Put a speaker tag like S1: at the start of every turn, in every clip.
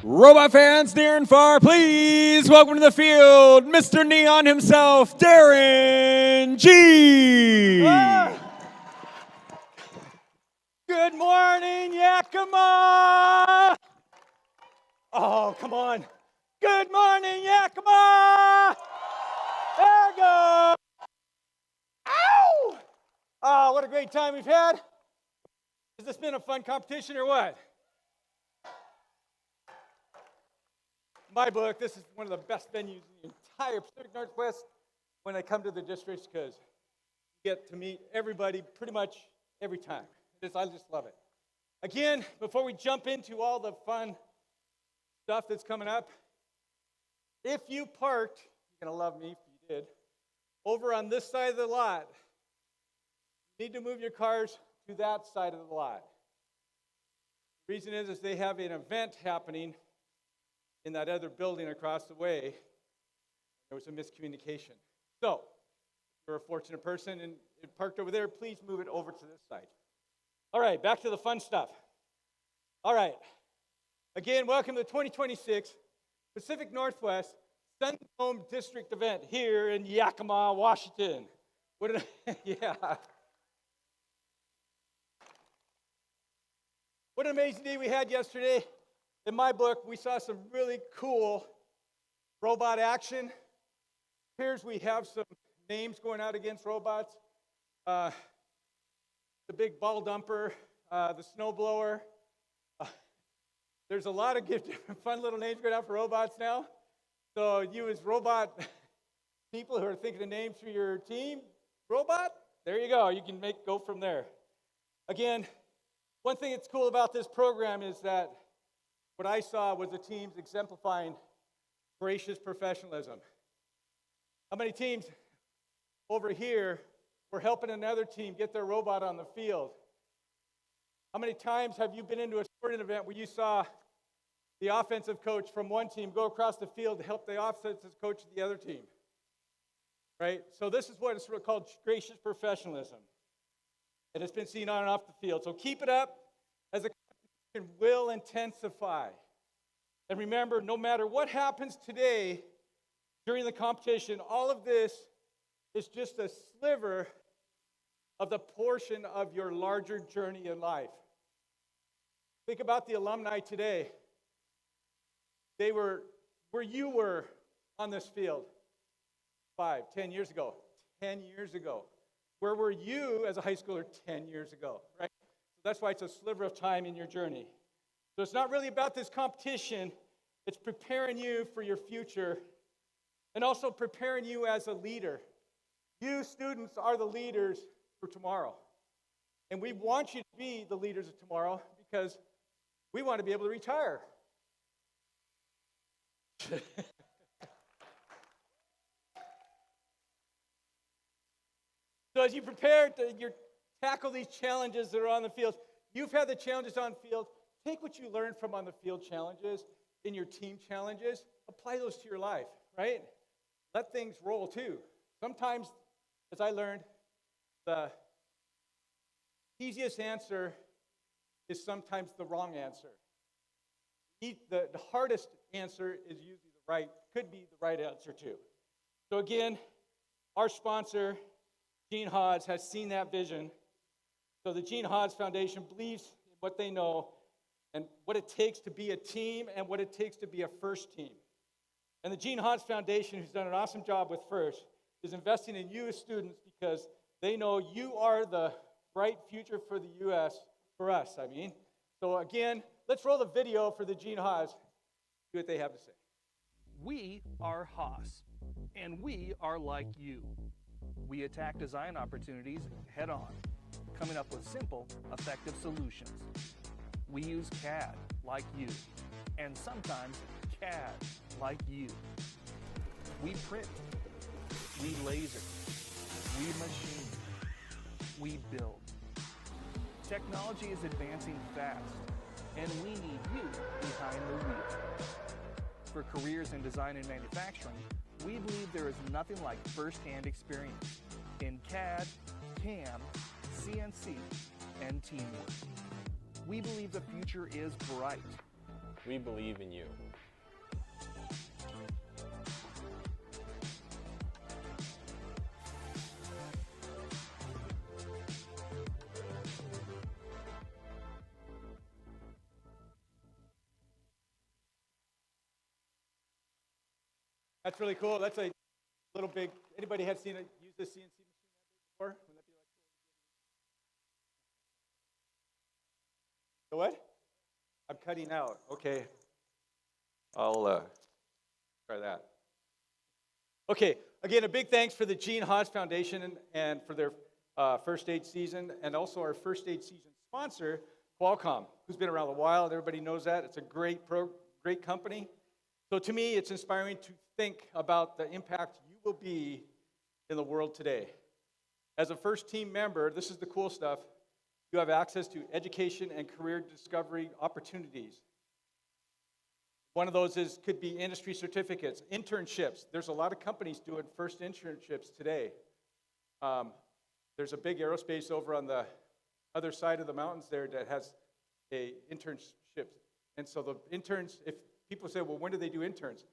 S1: Robot fans near and far, please welcome to the field, Mr. Neon himself, Darren G.
S2: Good morning, Yakima! Oh, come on. Good morning, Yakima! There we go! Ow! Oh, what a great time we've had. Has this been a fun competition or what? In my book, this is one of the best venues in the entire Pacific Northwest when I come to the districts because you get to meet everybody pretty much every time. I just love it. Again, before we jump into all the fun stuff that's coming up, if you parked, you're going to love me if you did, over on this side of the lot, you need to move your cars to that side of the lot. The reason is they have an event happening in that other building across the way. There was a miscommunication. So, if you're a fortunate person and it parked over there, please move it over to this side. All right, back to the fun stuff. All right. Again, welcome to the 2026 Pacific Northwest SunDome District event here in Yakima, Washington. Yeah. What an amazing day we had yesterday. In my book, we saw some really cool robot action. Here's we have some names going out against robots. The big ball dumper, the snowblower. There's a lot of fun little names going out for robots now. So you as robot people who are thinking of names for your team, robot, there you go. You can go from there. Again, one thing that's cool about this program is that what I saw was the teams exemplifying gracious professionalism. How many teams over here were helping another team get their robot on the field? How many times have you been into a sporting event where you saw the offensive coach from one team go across the field to help the offensive coach of the other team? Right? So this is what it's called gracious professionalism. And it's been seen on and off the field. So keep it up as the competition will intensify. And remember, no matter what happens today during the competition, all of this is just a sliver of the portion of your larger journey in life. Think about the alumni today. They were where you were on this field 5, 10 years ago. 10 years ago. Where were you as a high schooler 10 years ago, right? So that's why it's a sliver of time in your journey. So it's not really about this competition. It's preparing you for your future and also preparing you as a leader. You students are the leaders for tomorrow. And we want you to be the leaders of tomorrow because we want to be able to retire. So as you prepare to tackle these challenges that are on the field, you've had the challenges on the field. Take what you learned from on the field challenges in your team challenges, apply those to your life, right? Let things roll too. Sometimes, as I learned, the easiest answer is sometimes the wrong answer. The hardest answer is usually could be the right answer too. So again, our sponsor, Gene Hodds, has seen that vision. So the Gene Hodds Foundation believes in what they know and what it takes to be a team and what it takes to be a first team. And the Gene Hodds Foundation, who's done an awesome job with FIRST, is investing in you as students because they know you are the bright future for the U.S., for us, I mean. So again, let's roll the video for the Gene Hodds, see what they have to say.
S3: We are Haas, and we are like you. We attack design opportunities head on, coming up with simple, effective solutions. We use CAD like you, and sometimes CAD like you. We print, we laser, we machine, we build. Technology is advancing fast, and we need you behind the wheel. For careers in design and manufacturing, we believe there is nothing like first-hand experience in CAD, CAM, CNC, and teamwork. We believe the future is bright.
S4: We believe in you.
S2: That's really cool. That's a little big. Anybody had seen it? Use the CNC machine before? Wouldn't that be like cool? The what? I'm cutting out. Okay. I'll try that. Okay. Again, a big thanks for the Gene Haas Foundation and for their first aid season, and also our first aid season sponsor, Qualcomm, who's been around a while. Everybody knows that. It's a great company. So to me, it's inspiring to think about the impact you will be in the world today. As a first team member, this is the cool stuff. You have access to education and career discovery opportunities. One of those could be industry certificates, internships. There's a lot of companies doing first internships today. There's a big aerospace over on the other side of the mountains there that has a internship. And so the interns, if people say, well, when do they do interns?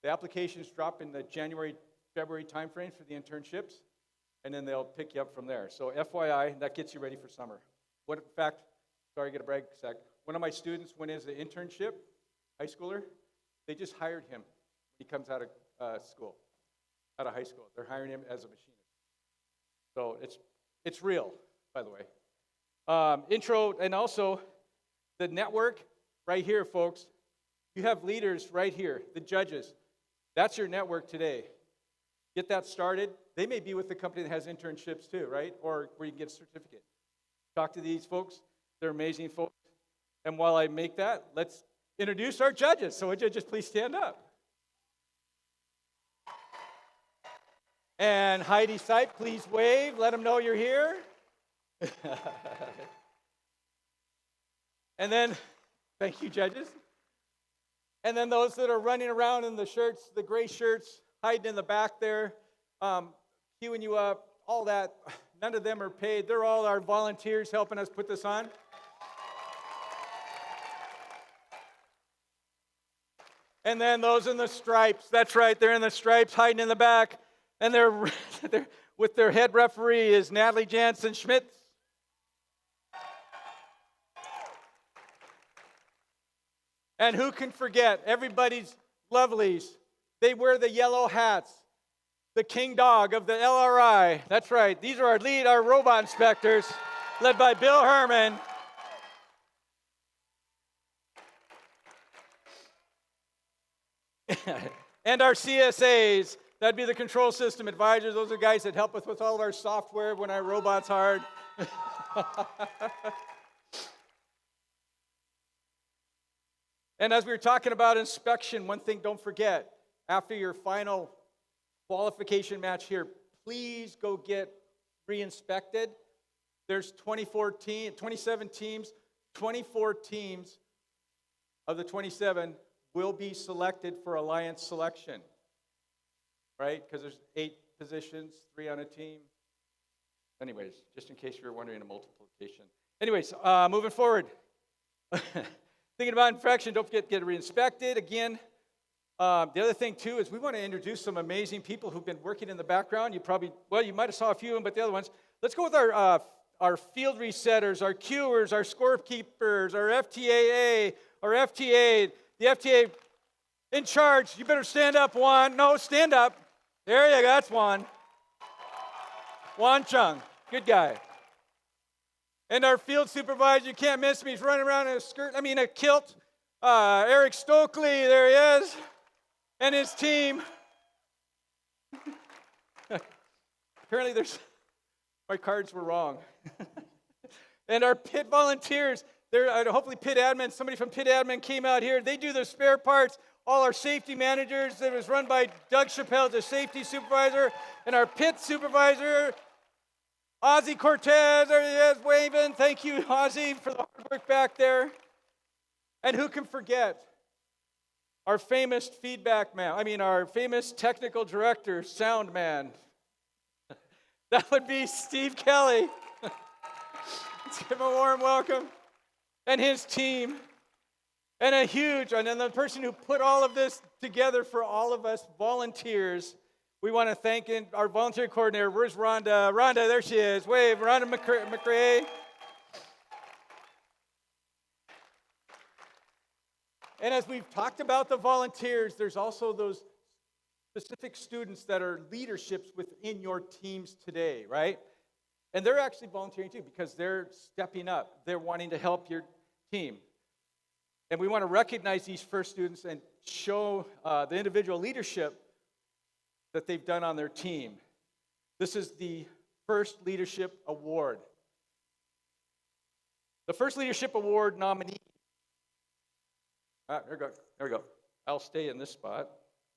S2: The applications drop in the January, February timeframe for the internships, and then they'll pick you up from there. So FYI, that gets you ready for summer. In fact, sorry, I get a brag sec. One of my students went as an internship, high schooler. They just hired him when he comes out of high school. They're hiring him as a machinist. So it's real, by the way. Intro, and also the network right here, folks. You have leaders right here, the judges. That's your network today. Get that started. They may be with the company that has internships too, right? Or where you can get a certificate. Talk to these folks. They're amazing folks. And while I make that, let's introduce our judges. So would you just please stand up? And Heidi Sipe, please wave. Let them know you're here. And then, thank you, judges. And then those that are running around in the shirts, the gray shirts, hiding in the back there, queuing you up, all that. None of them are paid. They're all our volunteers helping us put this on. And then those in the stripes. That's right, they're in the stripes, hiding in the back. And they're with their head referee is Natalie Jansen Schmitz. And who can forget everybody's lovelies? They wear the yellow hats. The king dog of the LRI. That's right. These are our robot inspectors, led by Bill Herman. And our CSAs. That'd be the control system advisors. Those are guys that help us with all of our software when our robot's hard. And as we were talking about inspection, one thing don't forget, after your final qualification match here, please go get re-inspected. There's 27 teams. 24 teams of the 27 will be selected for alliance selection, right? Because there's 8 positions, 3 on a team. Anyways, just in case you were wondering, a multiplication. Anyways, moving forward. Thinking about infection, don't forget to get re-inspected. Again, the other thing, too, is we want to introduce some amazing people who've been working in the background. You might have saw a few of them, but the other ones. Let's go with our field resetters, our queuers, our scorekeepers, our FTAA, our FTA. The FTA in charge. You better stand up, Juan. No, stand up. There you go. That's Juan. Juan Chung. Good guy. And our field supervisor, you can't miss him. He's running around in a kilt. Eric Stokely, there he is. And his team. Apparently my cards were wrong. And our pit volunteers, hopefully pit admin, somebody from pit admin came out here. They do the spare parts. All our safety managers, it was run by Doug Chappelle, the safety supervisor, and our pit supervisor, Ozzy Cortez, there he is, waving. Thank you, Ozzy, for the hard work back there. And who can forget our famous our famous technical director, sound man. That would be Steve Kelly. Let's give him a warm welcome. And his team. And then the person who put all of this together for all of us volunteers, we want to thank our volunteer coordinator. Where's Rhonda? Rhonda, there she is. Wave, Rhonda McRae. And as we've talked about the volunteers, there's also those specific students that are leaderships within your teams today, right? And they're actually volunteering too because they're stepping up. They're wanting to help your team. And we want to recognize these first students and show the individual leadership that they've done on their team. This is the First Leadership Award. The First Leadership Award nominee. There we go. I'll stay in this spot,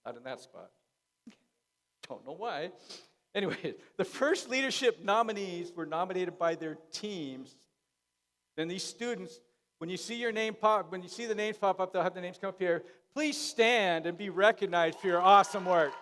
S2: not in that spot. Don't know why. Anyway, the first leadership nominees were nominated by their teams. Then these students, when you see the names pop up, they'll have the names come up here. Please stand and be recognized for your awesome work.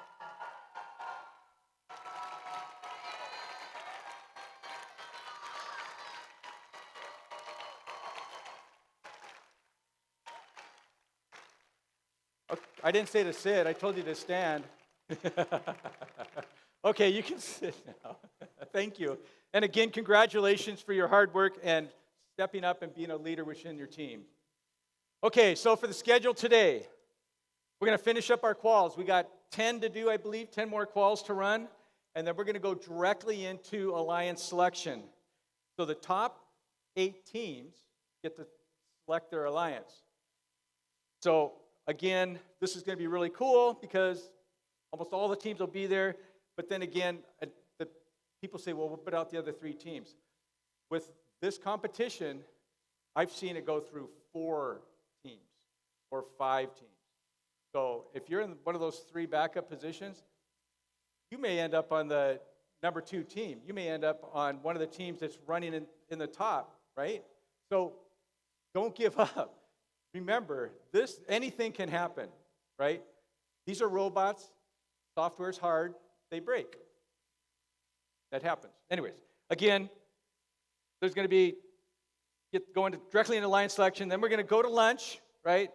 S2: I didn't say to sit, I told you to stand. Okay, you can sit now. Thank you. And again, congratulations for your hard work and stepping up and being a leader within your team. Okay, so for the schedule today, we're going to finish up our quals. We got 10 to do, I believe, 10 more quals to run, and then we're going to go directly into alliance selection. So the top 8 teams get to select their alliance. So again, this is going to be really cool because almost all the teams will be there. But then again, the people say, well, we'll put out the other 3 teams. With this competition, I've seen it go through 4 teams or 5 teams. So if you're in one of those 3 backup positions, you may end up on the number 2 team. You may end up on one of the teams that's running in the top, right? So don't give up. Remember, anything can happen, right? These are robots. Software's hard. They break. That happens. Anyways, again, there's going to be going directly into line selection. Then we're going to go to lunch, right?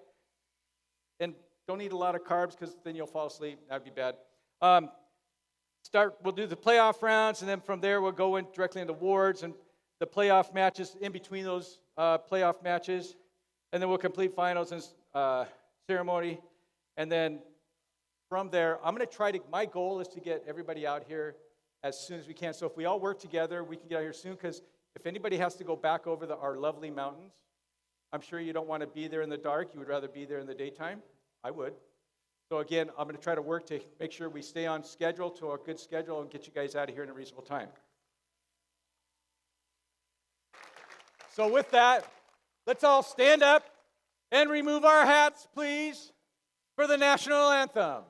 S2: And don't eat a lot of carbs because then you'll fall asleep. That'd be bad. We'll do the playoff rounds, and then from there we'll go directly into awards and the playoff matches in between those playoff matches. And then we'll complete finals and ceremony. And then from there, my goal is to get everybody out here as soon as we can. So if we all work together, we can get out here soon, because if anybody has to go back over our lovely mountains, I'm sure you don't want to be there in the dark. You would rather be there in the daytime. I would. So again, I'm going to try to work to make sure we stay on schedule, to a good schedule, and get you guys out of here in a reasonable time. So with that, let's all stand up and remove our hats, please, for the national anthem.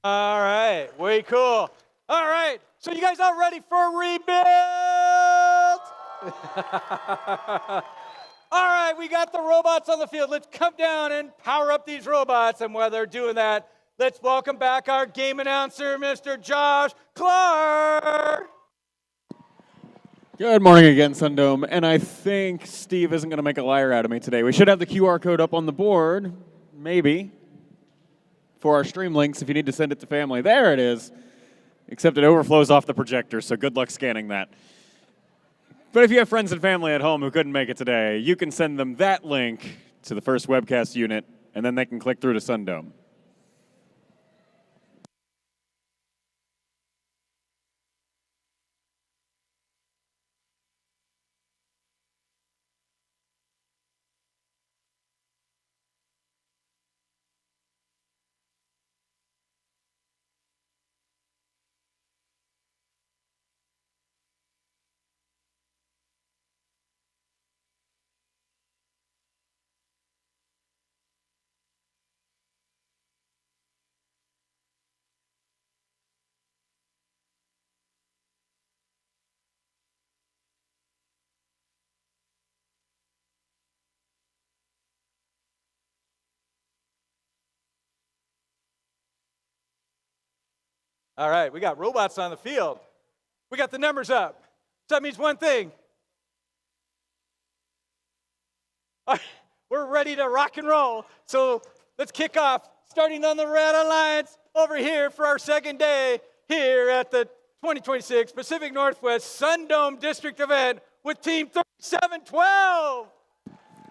S2: All right, way cool. All right, so you guys all ready for a rebuild? All right, we got the robots on the field. Let's come down and power up these robots. And while they're doing that, let's welcome back our game announcer, Mr. Josh Clark.
S1: Good morning again, SunDome. And I think Steve isn't going to make a liar out of me today. We should have the QR code up on the board, maybe, for our stream links if you need to send it to family. There it is, except it overflows off the projector, so good luck scanning that. But if you have friends and family at home who couldn't make it today, you can send them that link to the first webcast unit, and then they can click through to SunDome.
S2: All right, we got robots on the field. We got the numbers up. So that means one thing. We're ready to rock and roll. So let's kick off, starting on the Red Alliance over here for our second day here at the 2026 Pacific Northwest SunDome District event with Team 3712.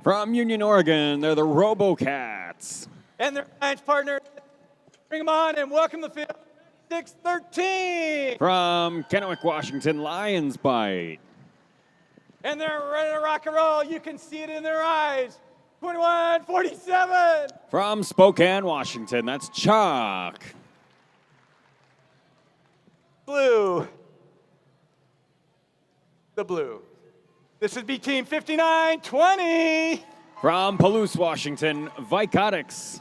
S1: From Union, Oregon, they're the RoboCats.
S2: And their alliance partner, bring them on and welcome the field. 613.
S1: From Kennewick, Washington, Lions Bite.
S2: And they're ready to rock and roll. You can see it in their eyes. 2147.
S1: From Spokane, Washington, that's Chalk.
S2: Blue. The blue. This would be Team 5920.
S1: From Palouse, Washington, Vicotics.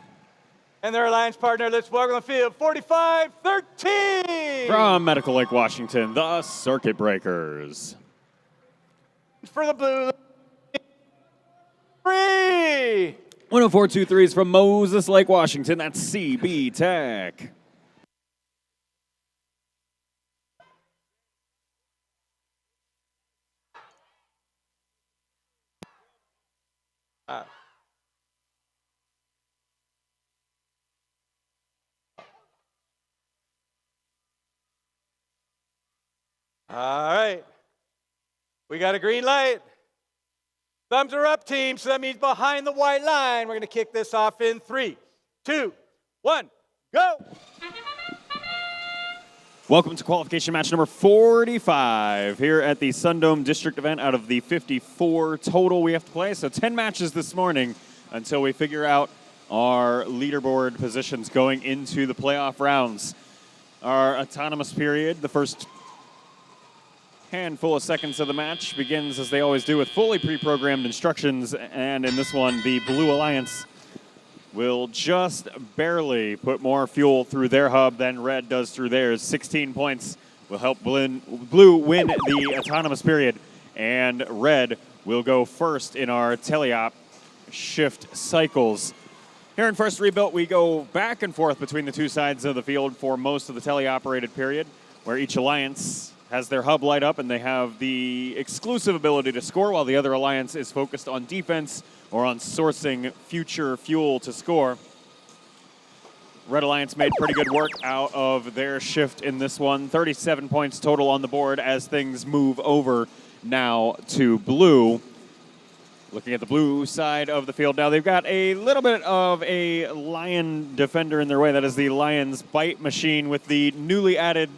S2: And their alliance partner, let's welcome the field, 4513.
S1: From Medical Lake, Washington, the Circuit Breakers.
S2: For the blue, 3.
S1: 10423 is from Moses Lake, Washington, that's CB Tech.
S2: All right. We got a green light. Thumbs are up, team, so that means behind the white line. We're going to kick this off in 3, 2, 1, go.
S1: Welcome to qualification match number 45 here at the SunDome District event out of the 54 total we have to play. So 10 matches this morning until we figure out our leaderboard positions going into the playoff rounds. Our autonomous period, the first handful of seconds of the match, begins as they always do with fully pre-programmed instructions, and in this one the Blue Alliance will just barely put more fuel through their hub than Red does through theirs. 16 points will help Blue win the autonomous period, and Red will go first in our teleop shift cycles. Here in First Rebuilt, we go back and forth between the two sides of the field for most of the teleoperated period, where each alliance has their hub light up and they have the exclusive ability to score, while the other alliance is focused on defense or on sourcing future fuel to score. Red Alliance made pretty good work out of their shift in this one. 37 points total on the board as things move over now to Blue. Looking at the blue side of the field now, they've got a little bit of a lion defender in their way. That is the Lion's Bite machine with the newly added,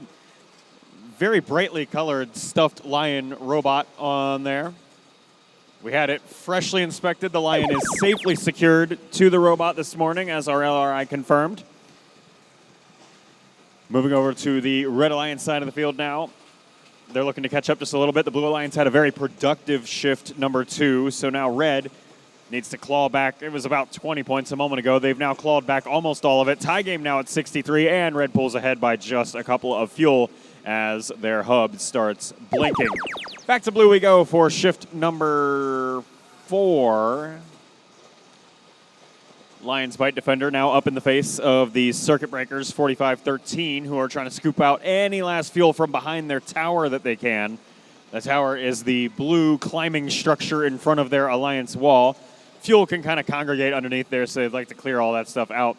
S1: very brightly colored stuffed lion robot on there. We had it freshly inspected. The lion is safely secured to the robot this morning, as our LRI confirmed. Moving over to the Red Alliance side of the field now. They're looking to catch up just a little bit. The Blue Alliance had a very productive shift number 2, so now Red needs to claw back. It was about 20 points a moment ago. They've now clawed back almost all of it. Tie game now at 63, and Red pulls ahead by just a couple of fuel as their hub starts blinking. Back to Blue we go for shift number 4. Lions Bite Defender now up in the face of the Circuit Breakers, 45-13, who are trying to scoop out any last fuel from behind their tower that they can. The tower is the blue climbing structure in front of their Alliance wall. Fuel can kind of congregate underneath there, so they'd like to clear all that stuff out.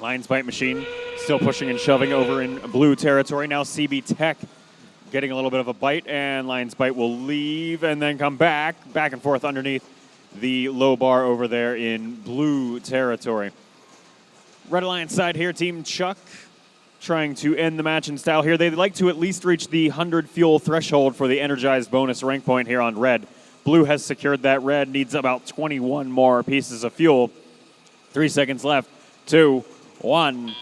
S1: Lions Bite Machine still pushing and shoving over in blue territory. Now CB Tech getting a little bit of a bite, and Lions Bite will leave and then come back and forth underneath the low bar over there in blue territory. Red Alliance side here, Team Chuck trying to end the match in style here. They'd like to at least reach the 100 fuel threshold for the energized bonus rank point here on Red. Blue has secured that. Red needs about 21 more pieces of fuel. 3 seconds left. 2, 1.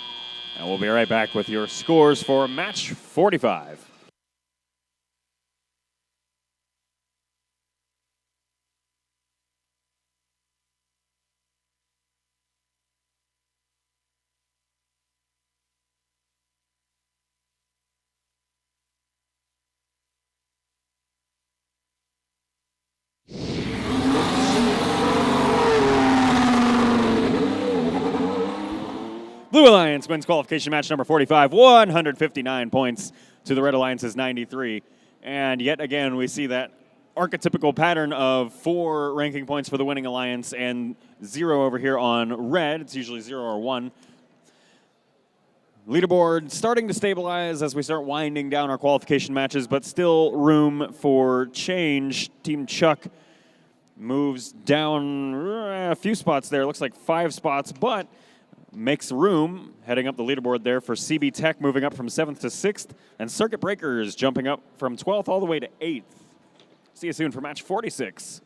S1: And we'll be right back with your scores for match 45. Blue Alliance wins qualification match number 45, 159 points to the Red Alliance's 93. And yet again, we see that archetypical pattern of 4 ranking points for the winning alliance and 0 over here on Red. It's usually 0 or 1. Leaderboard starting to stabilize as we start winding down our qualification matches, but still room for change. Team Chuck moves down a few spots there. Looks like 5 spots, but makes room heading up the leaderboard there for CB Tech moving up from 7th to 6th, and Circuit Breakers jumping up from 12th all the way to 8th. See you soon for match 46.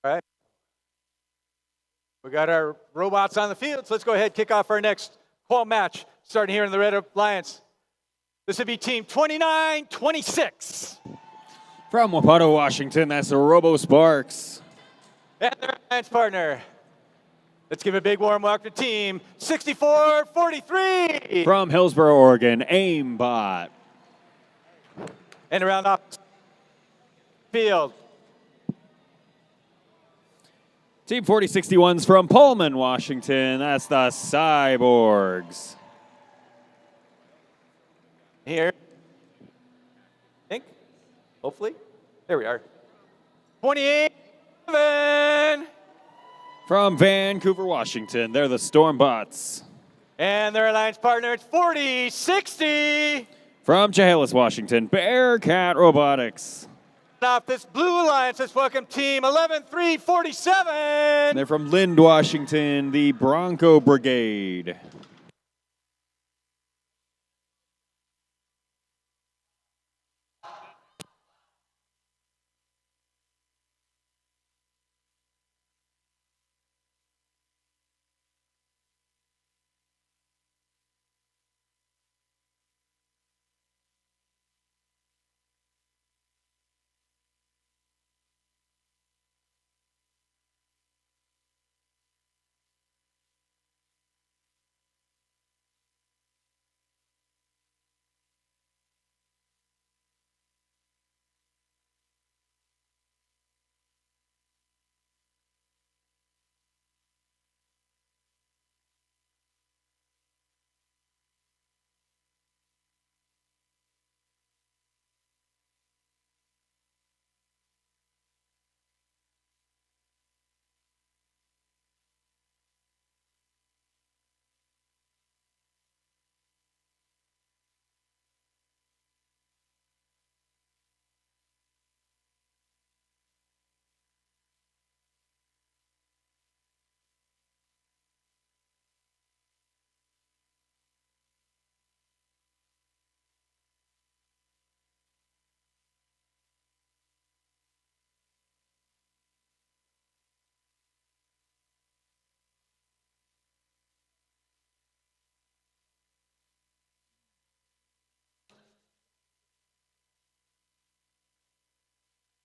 S2: All right. We got our robots on the field, so let's go ahead and kick off our next qual match, starting here in the Red Alliance. This would be Team 29-26.
S1: From Wapato, Washington, that's the Robo Sparks.
S2: And their alliance partner. Let's give a big warm welcome to Team 64-43.
S1: From Hillsboro, Oregon, Aimbot.
S2: And around off field.
S1: Team 4061's from Pullman, Washington. That's the Cyborgs.
S2: Here. I think. Hopefully. There we are. 28-7.
S1: From Vancouver, Washington, they're the Stormbots.
S2: And their alliance partner, it's 40-60.
S1: From Chehalis, Washington, Bearcat Robotics.
S2: Off this Blue Alliance, let's welcome Team 11-3-47.
S1: They're from Lind, Washington, the Bronco Brigade.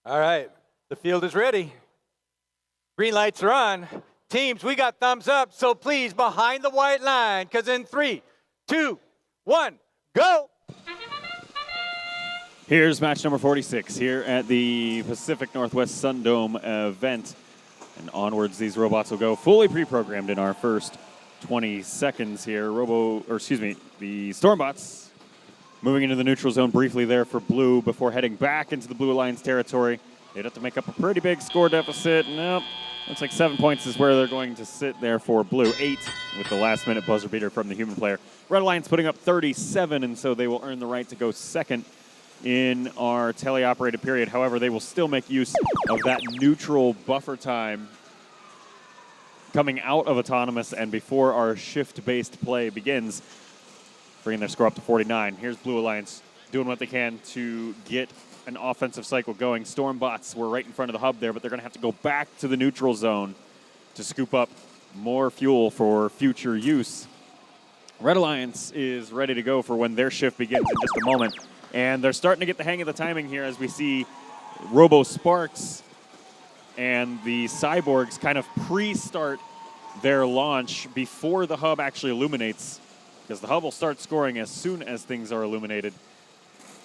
S2: All right, the field is ready. Green lights are on. Teams, we got thumbs up, so please behind the white line, because in 3, 2, 1, go!
S1: Here's match number 46 here at the Pacific Northwest SunDome event. And onwards, these robots will go fully pre-programmed in our first 20 seconds here. The Stormbots moving into the neutral zone briefly there for blue before heading back into the Blue Alliance territory. They'd have to make up a pretty big score deficit. Nope. Looks like 7 points is where they're going to sit there for blue. 8 with the last-minute buzzer beater from the human player. Red Alliance putting up 37, and so they will earn the right to go second in our teleoperated period. However, they will still make use of that neutral buffer time coming out of autonomous and before our shift-based play begins, bringing their score up to 49. Here's Blue Alliance doing what they can to get an offensive cycle going. Stormbots were right in front of the hub there, but they're going to have to go back to the neutral zone to scoop up more fuel for future use. Red Alliance is ready to go for when their shift begins in just a moment. And they're starting to get the hang of the timing here as we see Robo Sparks and the Cyborgs kind of pre-start their launch before the hub actually illuminates, because the hub will start scoring as soon as things are illuminated.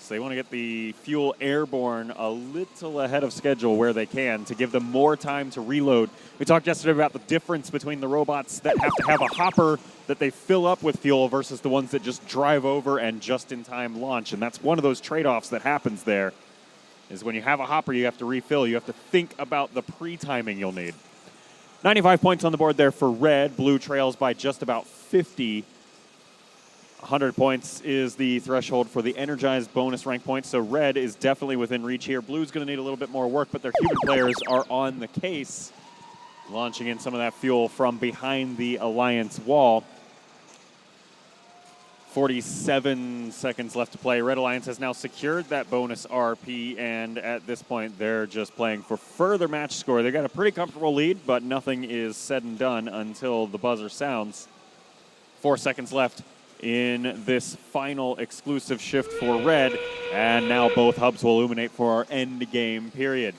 S1: So they want to get the fuel airborne a little ahead of schedule where they can to give them more time to reload. We talked yesterday about the difference between the robots that have to have a hopper that they fill up with fuel versus the ones that just drive over and just-in-time launch. And that's one of those trade-offs that happens there, is when you have a hopper, you have to refill. You have to think about the pre-timing you'll need. 95 points on the board there for red. Blue trails by just about 50. 100 points is the threshold for the energized bonus rank points, so red is definitely within reach here. Blue's going to need a little bit more work, but their human players are on the case, launching in some of that fuel from behind the Alliance wall. 47 seconds left to play. Red Alliance has now secured that bonus RP, and at this point, they're just playing for further match score. They've got a pretty comfortable lead, but nothing is said and done until the buzzer sounds. 4 seconds left in this final exclusive shift for red, and now both hubs will illuminate for our end game period.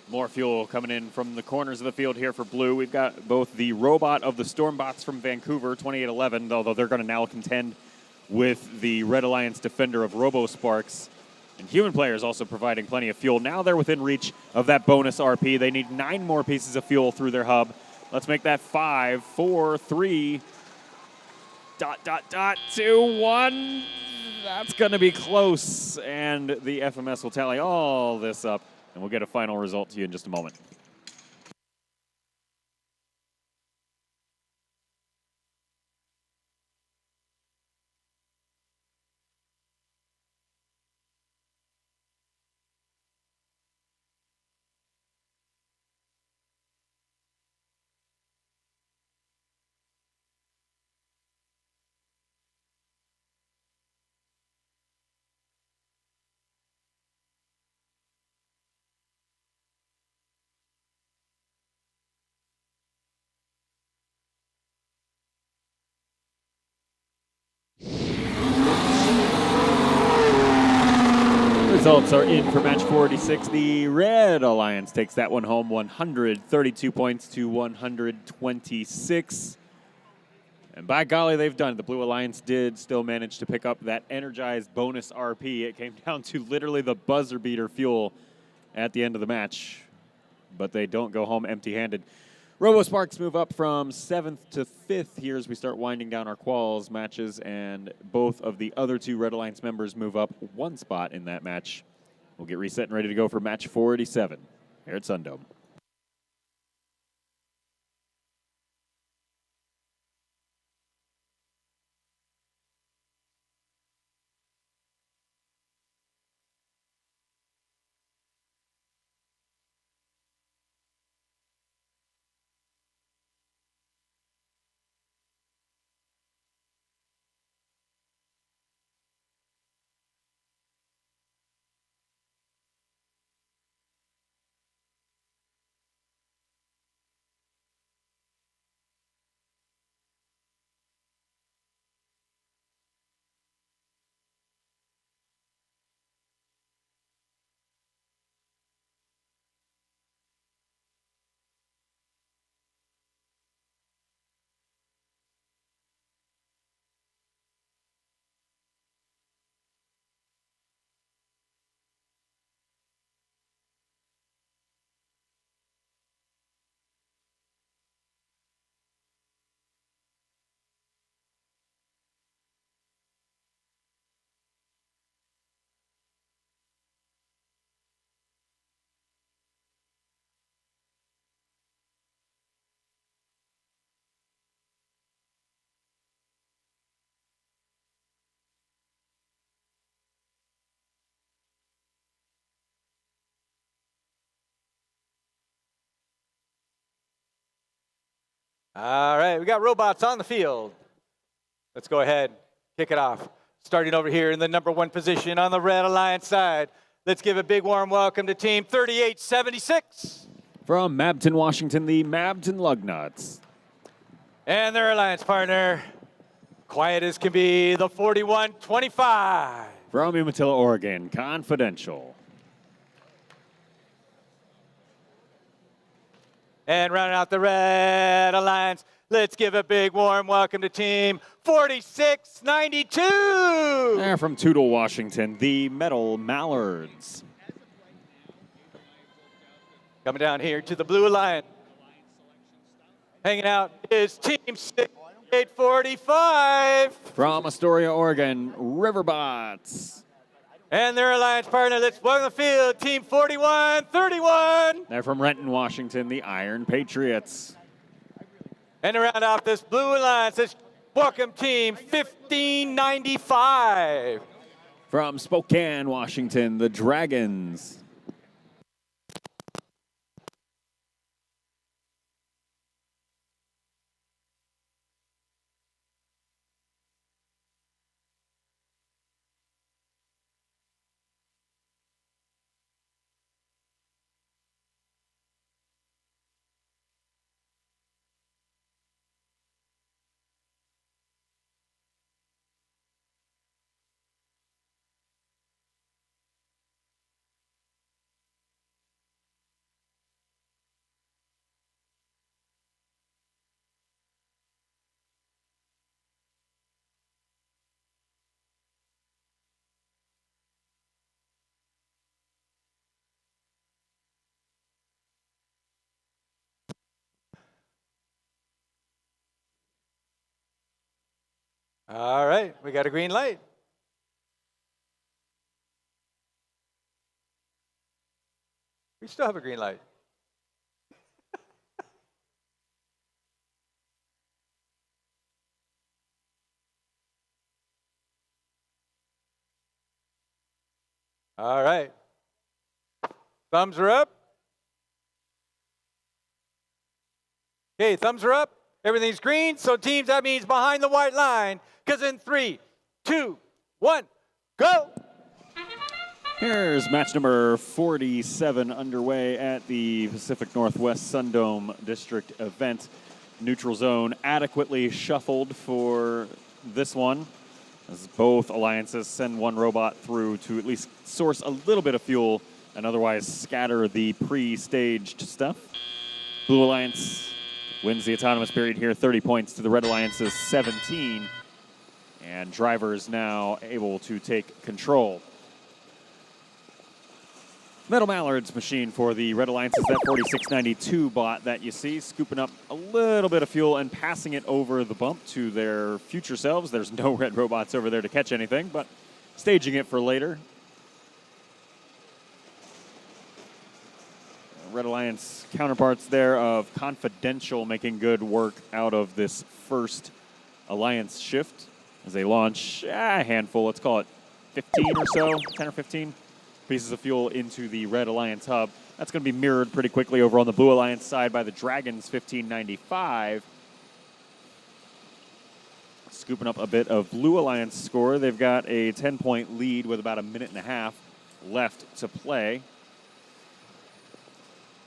S1: More fuel coming in from the corners of the field here for blue. We've got both the robot of the Stormbots from Vancouver, 2811, although they're going to now contend with the Red Alliance defender of Robo Sparks. And human players also providing plenty of fuel. Now they're within reach of that bonus RP. They need 9 more pieces of fuel through their hub. Let's make that 5, 4, 3, ... 2, 1. That's going to be close, and the FMS will tally all this up, and we'll get a final result to you in just a moment. Results are in for match 46. The Red Alliance takes that one home, 132 points to 126. And by golly, they've done it. The Blue Alliance did still manage to pick up that energized bonus RP. It came down to literally the buzzer beater fuel at the end of the match, but they don't go home empty-handed. Robo Sparks move up from 7th to 5th here as we start winding down our quals matches, and both of the other 2 Red Alliance members move up 1 spot in that match. We'll get reset and ready to go for match 47 here at SunDome.
S2: All right, we got robots on the field. Let's go ahead, kick it off. Starting over here in the number 1 position on the Red Alliance side. Let's give a big warm welcome to Team 3876.
S1: From Mabton, Washington, the Mabton Lugnuts.
S2: And their alliance partner, quiet as can be, the 4125.
S1: From Umatilla, Oregon, Confidential.
S2: And rounding out the Red Alliance, let's give a big warm welcome to Team 4692.
S1: And from Toutle, Washington, the Metal Mallards.
S2: Coming down here to the Blue Alliance. Hanging out is Team 6845.
S1: From Astoria, Oregon, Riverbots.
S2: And their alliance partner, let's welcome the field, Team 4131.
S1: They're from Renton, Washington, the Iron Patriots.
S2: And to round off this Blue Alliance, let's welcome Team 1595.
S1: From Spokane, Washington, the Dragons.
S2: All right, we got a green light. We still have a green light. All right. Thumbs are up. Okay, thumbs are up. Everything's green. So teams, that means behind the white line. Because in 3, 2, 1, go.
S1: Here's match number 47 underway at the Pacific Northwest SunDome District event. Neutral zone adequately shuffled for this one, as both alliances send one robot through to at least source a little bit of fuel and otherwise scatter the pre-staged stuff. Blue Alliance wins the autonomous period here, 30 points to the Red Alliance's 17. And drivers now able to take control. Metal Mallard's machine for the Red Alliance is that 4692 bot that you see, scooping up a little bit of fuel and passing it over the bump to their future selves. There's no red robots over there to catch anything, but staging it for later. Red Alliance counterparts there of Confidential making good work out of this first Alliance shift as they launch a handful, let's call it 15 or so, 10 or 15 pieces of fuel into the Red Alliance hub. That's going to be mirrored pretty quickly over on the Blue Alliance side by the Dragons 1595. Scooping up a bit of Blue Alliance score. They've got a 10-point lead with about a minute and a half left to play.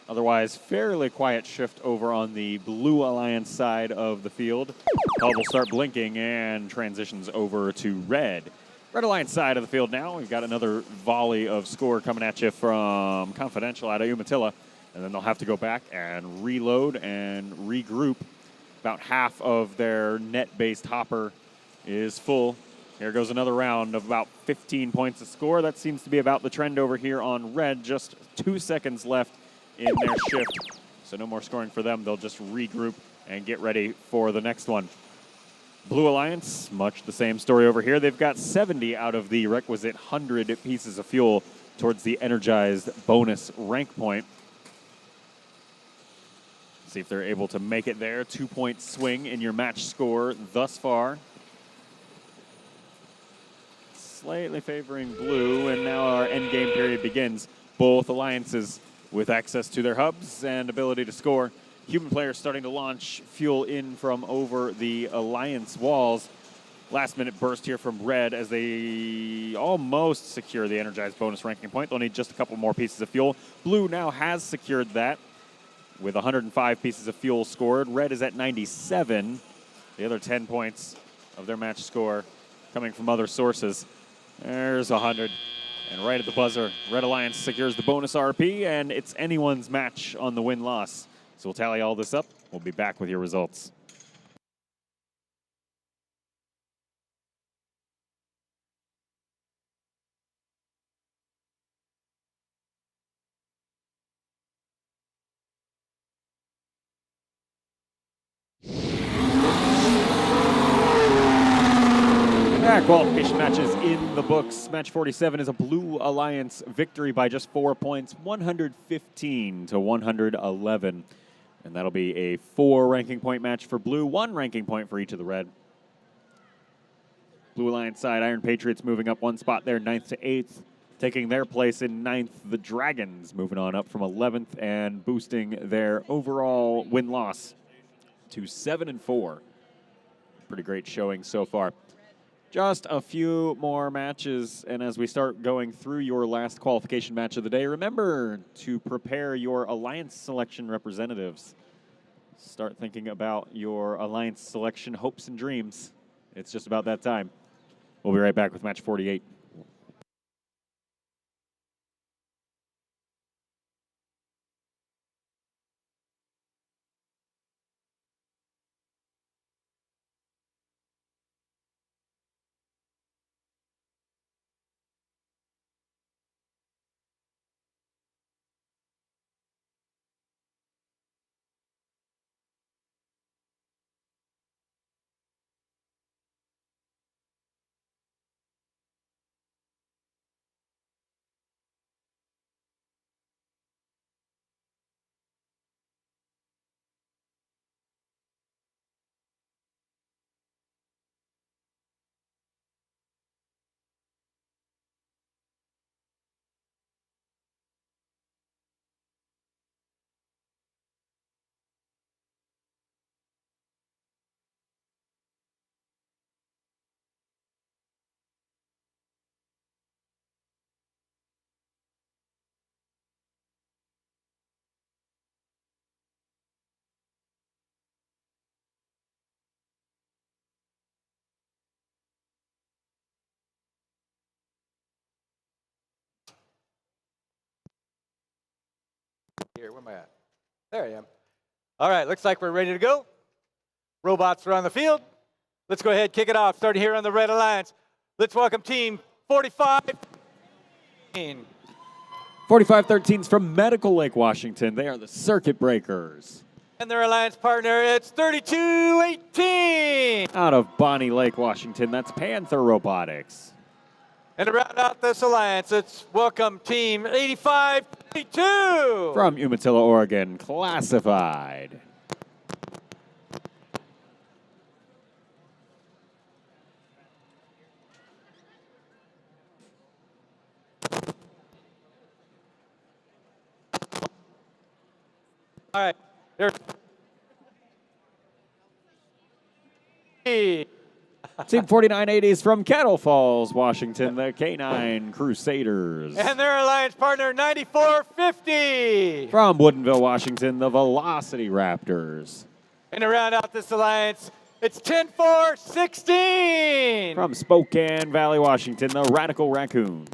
S1: Otherwise, fairly quiet shift over on the Blue Alliance side of the field. Hub will start blinking and transitions over to Red. Red Alliance side of the field now. We've got another volley of score coming at you from Confidential out of Umatilla. And then they'll have to go back and reload and regroup. About half of their net-based hopper is full. Here goes another round of about 15 points of score. That seems to be about the trend over here on Red. Just 2 seconds left in their shift. So no more scoring for them. They'll just regroup and get ready for the next one. Blue Alliance, much the same story over here. They've got 70 out of the requisite 100 pieces of fuel towards the energized bonus rank point. See if they're able to make it there. 2-point swing in your match score thus far. Slightly favoring blue, and now our endgame period begins. Both alliances with access to their hubs and ability to score. human players starting to launch fuel in from over the Alliance walls. Last minute burst here from Red as they almost secure the energized bonus ranking point. They'll need just a couple more pieces of fuel. Blue now has secured that with 105 pieces of fuel scored. Red is at 97. The other 10 points of their match score coming from other sources. There's 100. And right at the buzzer, Red Alliance secures the bonus RP, and it's anyone's match on the win-loss. So we'll tally all this up. We'll be back with your results. Qualification matches in the books. Match 47 is a Blue Alliance victory by just 4 points, 115 to 111. And that'll be a 4 ranking point match for Blue, 1 ranking point for each of the Red. Blue Alliance side, Iron Patriots moving up 1 spot there, 9th to 8th. Taking their place in 9th, the Dragons moving on up from 11th and boosting their overall win-loss to 7-4. Pretty great showing so far. Just a few more matches, and as we start going through your last qualification match of the day, remember to prepare your Alliance selection representatives. Start thinking about your Alliance selection hopes and dreams. It's just about that time. We'll be right back with match 48.
S2: Here, where am I at? There I am. All right, looks like we're ready to go. Robots are on the field. Let's go ahead, kick it off, starting here on the Red Alliance. Let's welcome team 45.
S1: 4513's from Medical Lake, Washington. They are the Circuit Breakers.
S2: And their alliance partner, it's 3218.
S1: Out of Bonnie Lake, Washington, that's Panther Robotics.
S2: And to round out this alliance, let's welcome team 8532.
S1: From Umatilla, Oregon, Classified.
S2: All right, there's
S1: Team 4980 is from Kettle Falls, Washington, the Canine Crusaders.
S2: and their alliance partner 9450.
S1: From Woodinville, Washington, the Velocity Raptors.
S2: And to round out this alliance, it's 10416.
S1: From Spokane Valley, Washington, the Radical Raccoons.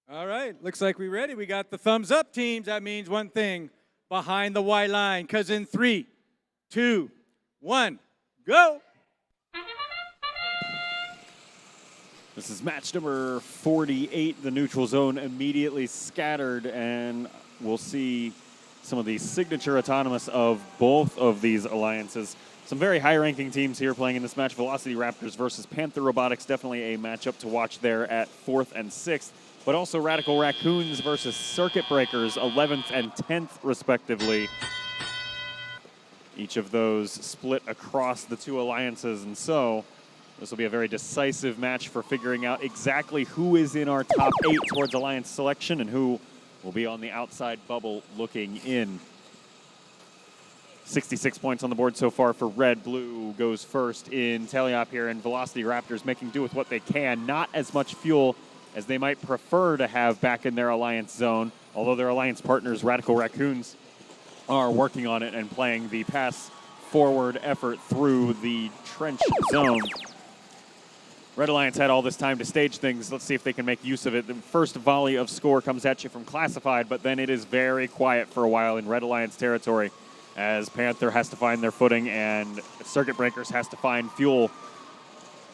S2: All right, looks like we're ready. We got the thumbs up, teams. That means one thing, behind the white line. Because in 3, 2, 1, go.
S1: This is match number 48. The neutral zone immediately scattered, and we'll see some of the signature autonomous of both of these alliances. Some very high-ranking teams here playing in this match. Velocity Raptors versus Panther Robotics, definitely a matchup to watch there at 4th and 6th. But also Radical Raccoons versus Circuit Breakers, 11th and 10th respectively. Each of those split across the two alliances, and so this will be a very decisive match for figuring out exactly who is in our top 8 towards alliance selection and who will be on the outside bubble looking in. 66 points on the board so far for Red. Blue goes first in Teleop here, and Velocity Raptors making do with what they can. Not as much fuel as they might prefer to have back in their alliance zone, although their alliance partners, Radical Raccoons, are working on it and playing the pass forward effort through the trench zone. Red Alliance had all this time to stage things. Let's see if they can make use of it. The first volley of score comes at you from Classified, but then it is very quiet for a while in Red Alliance territory as Panther has to find their footing and Circuit Breakers has to find fuel.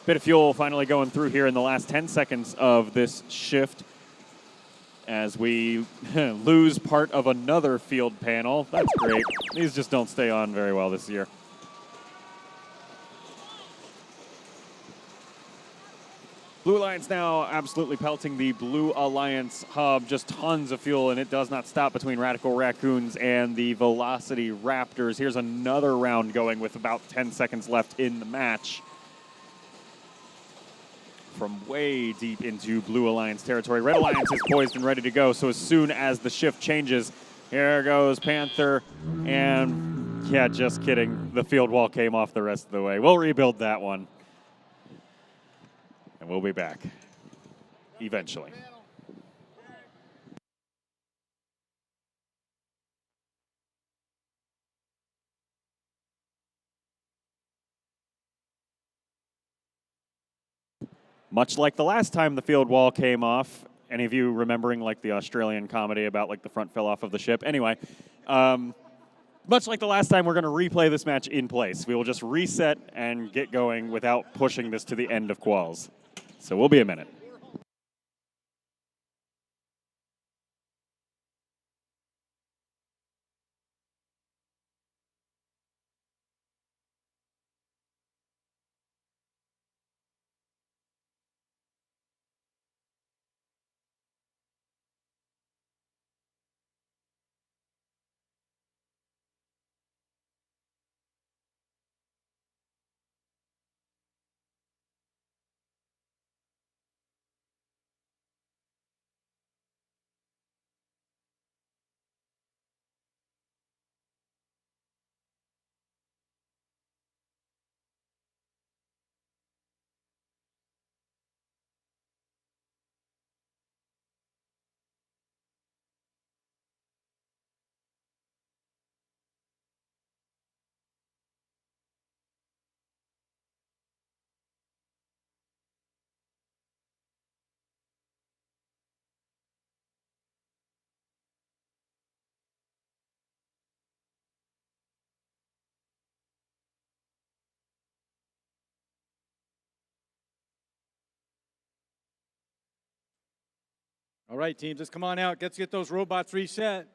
S1: Bit of fuel finally going through here in the last 10 seconds of this shift as we lose part of another field panel. That's great. These just don't stay on very well this year. Blue Alliance now absolutely pelting the Blue Alliance hub. Just tons of fuel, and it does not stop between Radical Raccoons and the Velocity Raptors. Here's another round going with about 10 seconds left in the match. From way deep into Blue Alliance territory. Red Alliance is poised and ready to go, so as soon as the shift changes, here goes Panther, and yeah, just kidding. The field wall came off the rest of the way. We'll rebuild that one. And we'll be back eventually. Much like the last time the field wall came off, any of you remembering like the Australian comedy about like the front fell off of the ship? Anyway, much like the last time, we're going to replay this match in place. We will just reset and get going without pushing this to the end of quals. So we'll be a minute.
S2: All right, teams, let's come on out. Let's get those robots reset.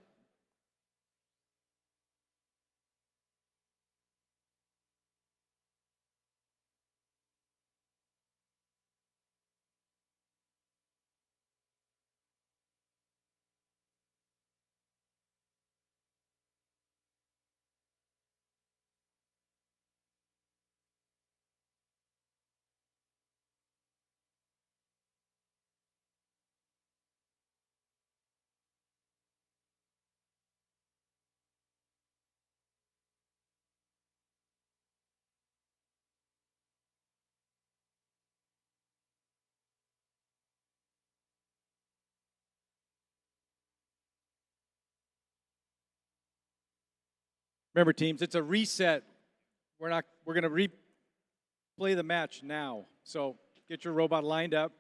S2: Remember, teams, it's a reset. We're going to replay the match now. So get your robot lined up.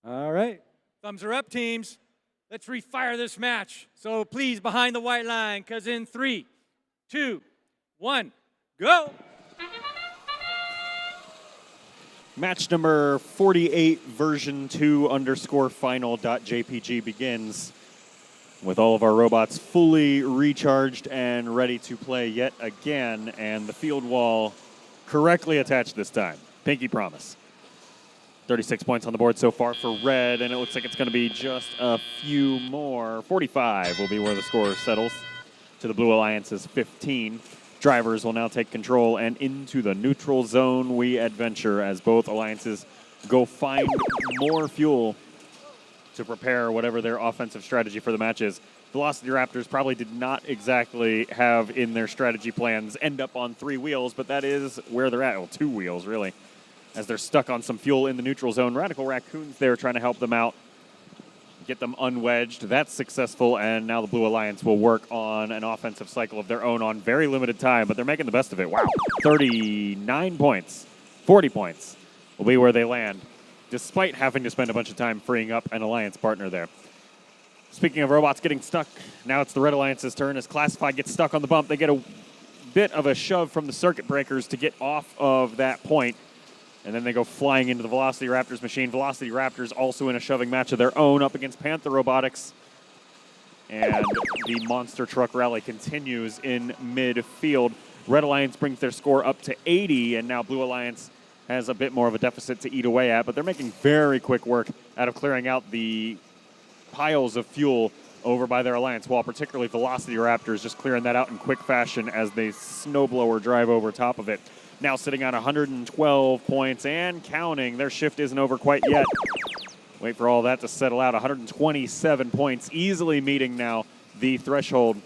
S2: All right. Thumbs are up, teams. Let's refire this match. So please, behind the white line, because in 3, 2, 1, go.
S1: Match number 48, version 2 underscore final.jpg begins with all of our robots fully recharged and ready to play yet again, and the field wall correctly attached this time. Pinky promise. 36 points on the board so far for red, and it looks like it's going to be just a few more. 45 will be where the score settles to the Blue Alliance's 15. Drivers will now take control, and into the neutral zone we adventure as both alliances go find more fuel to prepare whatever their offensive strategy for the match is. Velocity Raptors probably did not exactly have in their strategy plans end up on 3 wheels, but that is where they're at. Well, 2 wheels, really, as they're stuck on some fuel in the neutral zone. Radical Raccoons there trying to help them out, get them unwedged. That's successful, and now the Blue Alliance will work on an offensive cycle of their own on very limited time, but they're making the best of it. Wow. 39 points, 40 points will be where they land, despite having to spend a bunch of time freeing up an alliance partner there. Speaking of robots getting stuck, now it's the Red Alliance's turn. As Classified gets stuck on the bump, they get a bit of a shove from the circuit breakers to get off of that point, and then they go flying into the Velocity Raptors machine. Velocity Raptors also in a shoving match of their own up against Panther Robotics. And the monster truck rally continues in midfield. Red Alliance brings their score up to 80, and now Blue Alliance has a bit more of a deficit to eat away at, but they're making very quick work out of clearing out the piles of fuel over by their alliance wall, particularly Velocity Raptors just clearing that out in quick fashion as they snowblower drive over top of it. Now sitting on 112 points and counting. Their shift isn't over quite yet. Wait for all that to settle out. 127 points, easily meeting now the threshold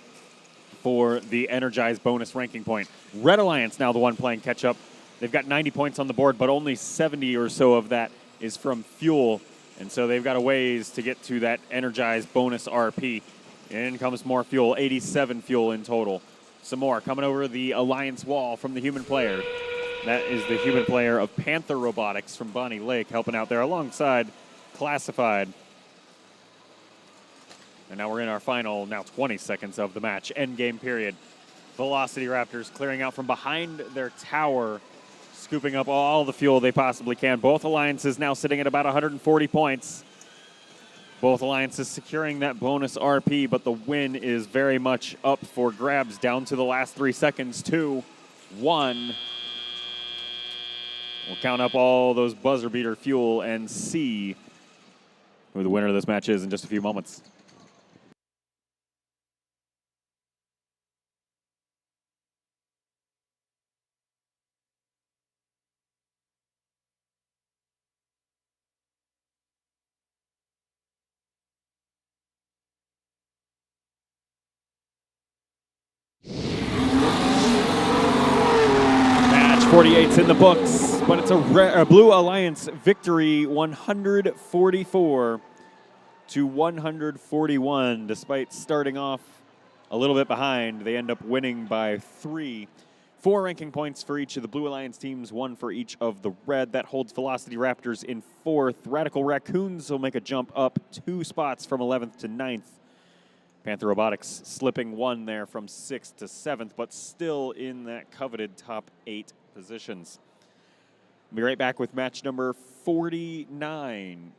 S1: for the energized bonus ranking point. Red Alliance now the one playing catch up. They've got 90 points on the board, but only 70 or so of that is from fuel. And so they've got a ways to get to that energized bonus RP. In comes more fuel, 87 fuel in total. Some more coming over the alliance wall from the human player. That is the human player of Panther Robotics from Bonnie Lake helping out there alongside Classified. And now we're in our final, now 20 seconds of the match, end game period. Velocity Raptors clearing out from behind their tower, scooping up all the fuel they possibly can. Both alliances now sitting at about 140 points. Both alliances securing that bonus RP, but the win is very much up for grabs down to the last 3 seconds. 2, 1. We'll count up all those buzzer beater fuel and see who the winner of this match is in just a few moments. Match 48's in the books, but it's a Blue Alliance victory, 144 to 141. Despite starting off a little bit behind, they end up winning by 3. 4 ranking points for each of the Blue Alliance teams, 1 for each of the red. That holds Velocity Raptors in 4th. Radical Raccoons will make a jump up 2 spots from 11th to 9th. Panther Robotics slipping 1 there from 6th to 7th, but still in that coveted top 8 positions. We'll be right back with match number 49.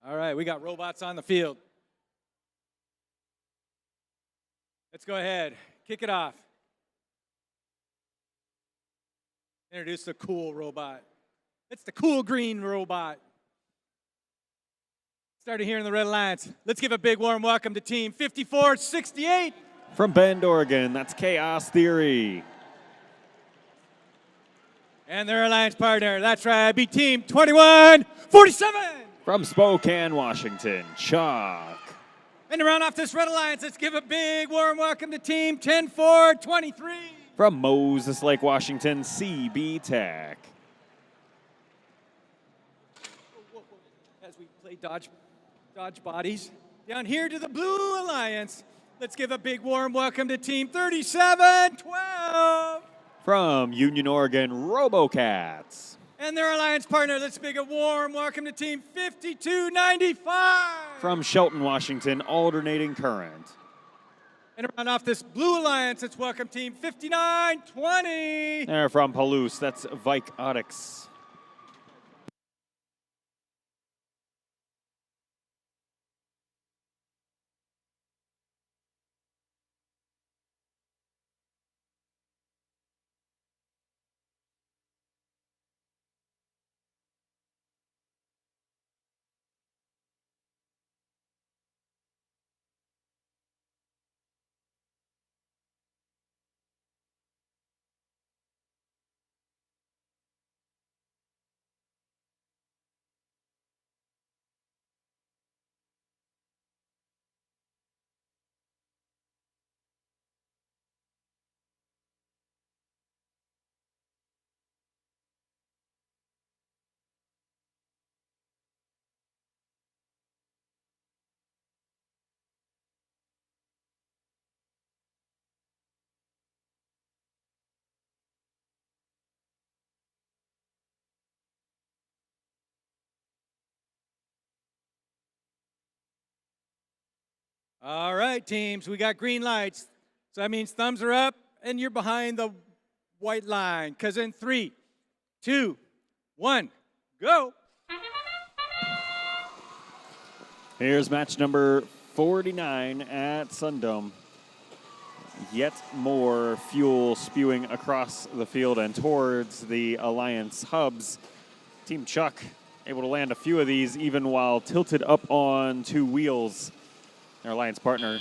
S2: All right, we got robots on the field. Let's go ahead, kick it off. Introduce the cool robot. It's the cool green robot. Started here in the Red Alliance. Let's give a big warm welcome to Team 5468.
S1: From Bend, Oregon, that's Chaos Theory.
S2: And their alliance partner, that's right, beat Team 2147.
S1: From Spokane, Washington, Chuck.
S2: And to round off this Red Alliance, let's give a big warm welcome to Team 10423.
S1: From Moses Lake, Washington, CB Tech.
S2: As we play dodge bodies. Down here to the Blue Alliance, let's give a big warm welcome to Team 3712.
S1: From Union, Oregon, Robocats.
S2: And their alliance partner, let's give a warm welcome to Team 5295.
S1: From Shelton, Washington, Alternating Current.
S2: And to round off this Blue Alliance, let's welcome Team 5920.
S1: They're from Palouse, that's Robotics.
S2: All right, teams, we got green lights. So that means thumbs are up and you're behind the white line. Because in 3, 2, 1, go.
S1: Here's match number 49 at SunDome. Yet more fuel spewing across the field and towards the Alliance hubs. Team Chuck able to land a few of these even while tilted up on 2 wheels. Their alliance partner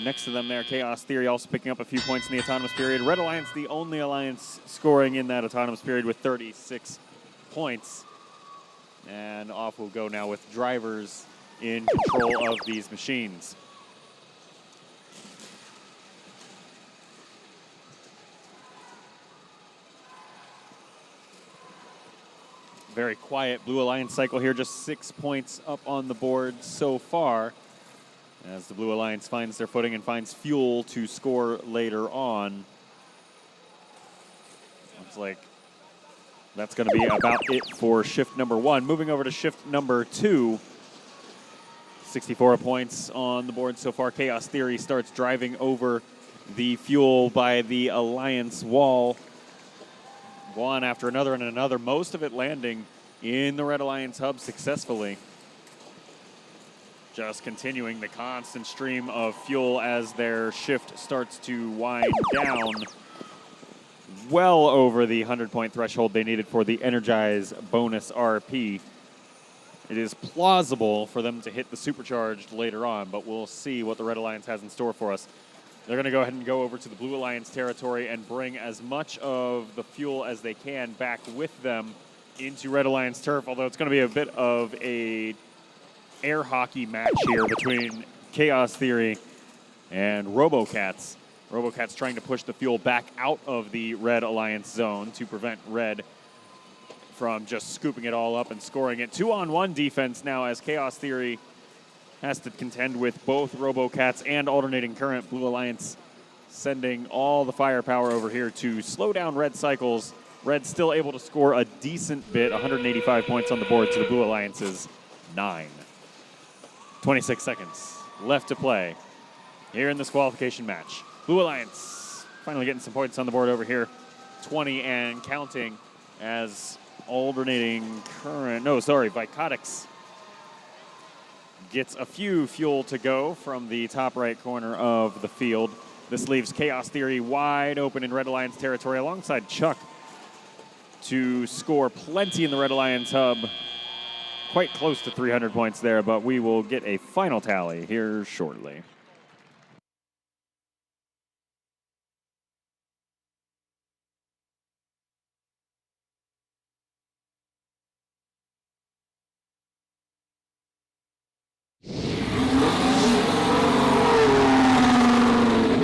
S1: next to them there, Chaos Theory, also picking up a few points in the autonomous period. Red Alliance, the only alliance scoring in that autonomous period with 36 points. And off we'll go now with drivers in control of these machines. Very quiet Blue Alliance cycle here, just 6 points up on the board so far as the Blue Alliance finds their footing and finds fuel to score later on. Looks like that's going to be about it for shift number 1. Moving over to shift number 2. 64 points on the board so far. Chaos Theory starts driving over the fuel by the Alliance wall. One after another and another, most of it landing in the Red Alliance hub successfully. Just continuing the constant stream of fuel as their shift starts to wind down. Well over the 100-point threshold they needed for the Energize bonus RP. It is plausible for them to hit the supercharged later on, but we'll see what the Red Alliance has in store for us. They're going to go ahead and go over to the Blue Alliance territory and bring as much of the fuel as they can back with them into Red Alliance turf, although it's going to be a bit of a air hockey match here between Chaos Theory and Robocats. Robocats trying to push the fuel back out of the Red Alliance zone to prevent Red from just scooping it all up and scoring it. 2-on-1 defense now as Chaos Theory has to contend with both Robocats and Alternating Current. Blue Alliance sending all the firepower over here to slow down Red cycles. Red still able to score a decent bit, 185 points on the board to the Blue Alliance's 9. 26 seconds left to play here in this qualification match. Blue Alliance finally getting some points on the board over here, 20 and counting, as alternating current. No, sorry, Vicotics gets a few fuel to go from the top right corner of the field. This leaves Chaos Theory wide open in Red Alliance territory alongside Chuck to score plenty in the Red Alliance hub. Quite close to 300 points there, but we will get a final tally here shortly.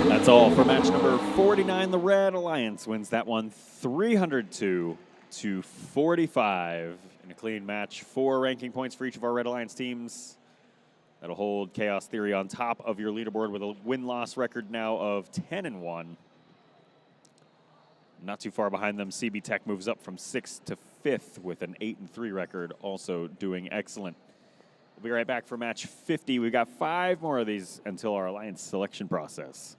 S1: That's all for match number 49. The Red Alliance wins that one 302 to 45 in a clean match. 4 ranking points for each of our Red Alliance teams. That'll hold Chaos Theory on top of your leaderboard with a win-loss record now of 10-1. Not too far behind them, CB Tech moves up from 6th to 5th with an 8-3 record, also doing excellent. We'll be right back for match 50. We've got 5 more of these until our Alliance selection process.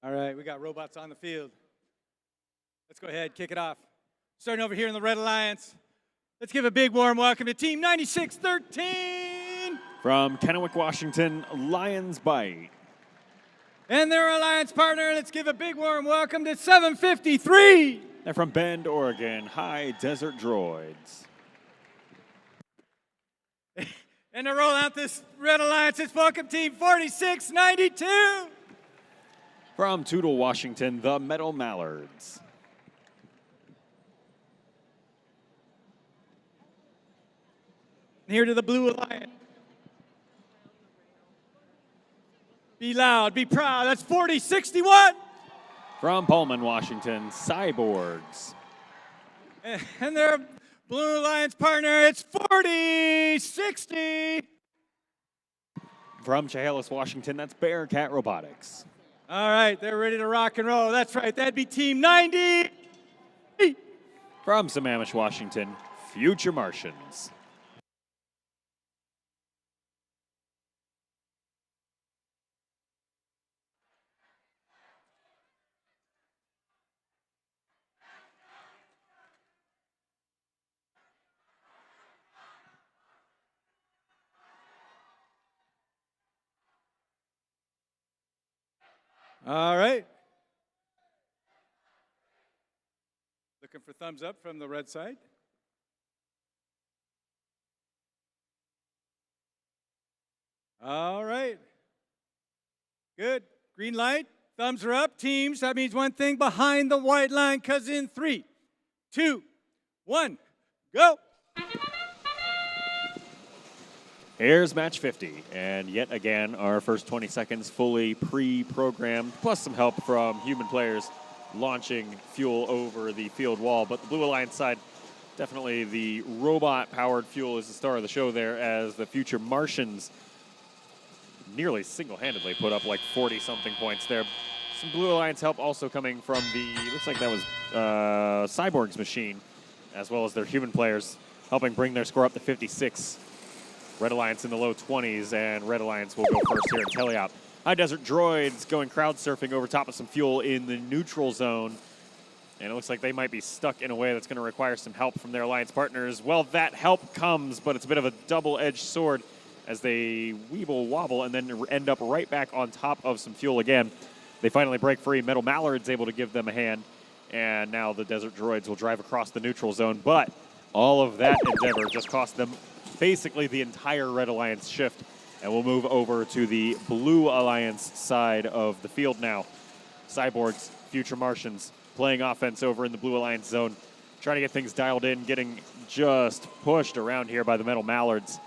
S2: All right, we got robots on the field. Let's go ahead, kick it off. Starting over here in the Red Alliance. Let's give a big warm welcome to Team 9613.
S1: From Kennewick, Washington, Lions Bite.
S2: And their alliance partner, let's give a big warm welcome to 753.
S1: And from Bend, Oregon, High Desert Droids.
S2: And to roll out this Red Alliance, it's welcome Team 4692.
S1: From Toutle, Washington, the Metal Mallards.
S2: Here to the Blue Alliance. Be loud, be proud. That's 4061.
S1: From Pullman, Washington, Cyborgs.
S2: And their Blue Alliance partner, it's 4060.
S1: From Chehalis, Washington, that's Bearcat Robotics.
S2: All right, they're ready to rock and roll. That's right, that'd be Team 90.
S1: From Sammamish, Washington, Future Martians.
S2: All right. Looking for thumbs up from the red side. All right. Good. Green light. Thumbs are up. Teams, that means one thing, behind the white line, because in 3, 2, 1, go.
S1: Here's match 50, and yet again, our first 20 seconds fully pre-programmed, plus some help from human players launching fuel over the field wall. But the Blue Alliance side, definitely the robot-powered fuel is the star of the show there, as the Future Martians nearly single-handedly put up like 40-something points there. Some Blue Alliance help also coming from looks like that was Cyborg's machine, as well as their human players, helping bring their score up to 56. Red Alliance in the low 20s, and Red Alliance will go first here in teleop. High Desert Droids going crowd surfing over top of some fuel in the neutral zone. And it looks like they might be stuck in a way that's going to require some help from their alliance partners. Well, that help comes, but it's a bit of a double-edged sword as they weeble wobble and then end up right back on top of some fuel again. They finally break free. Metal Mallard's able to give them a hand, and now the Desert Droids will drive across the neutral zone. But all of that endeavor just cost them basically the entire Red Alliance shift, and we'll move over to the Blue Alliance side of the field now. Cyborgs, Future Martians, playing offense over in the Blue Alliance zone, trying to get things dialed in, getting just pushed around here by the Metal Mallards.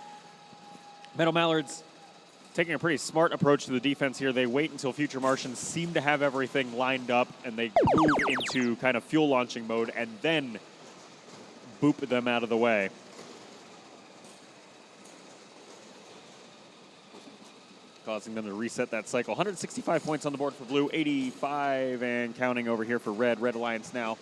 S1: Metal Mallards taking a pretty smart approach to the defense here. They wait until Future Martians seem to have everything lined up, and they move into kind of fuel launching mode and then boop them out of the way. Causing them to reset that cycle. 165 points on the board for Blue, 85 and counting over here for Red. Red Alliance now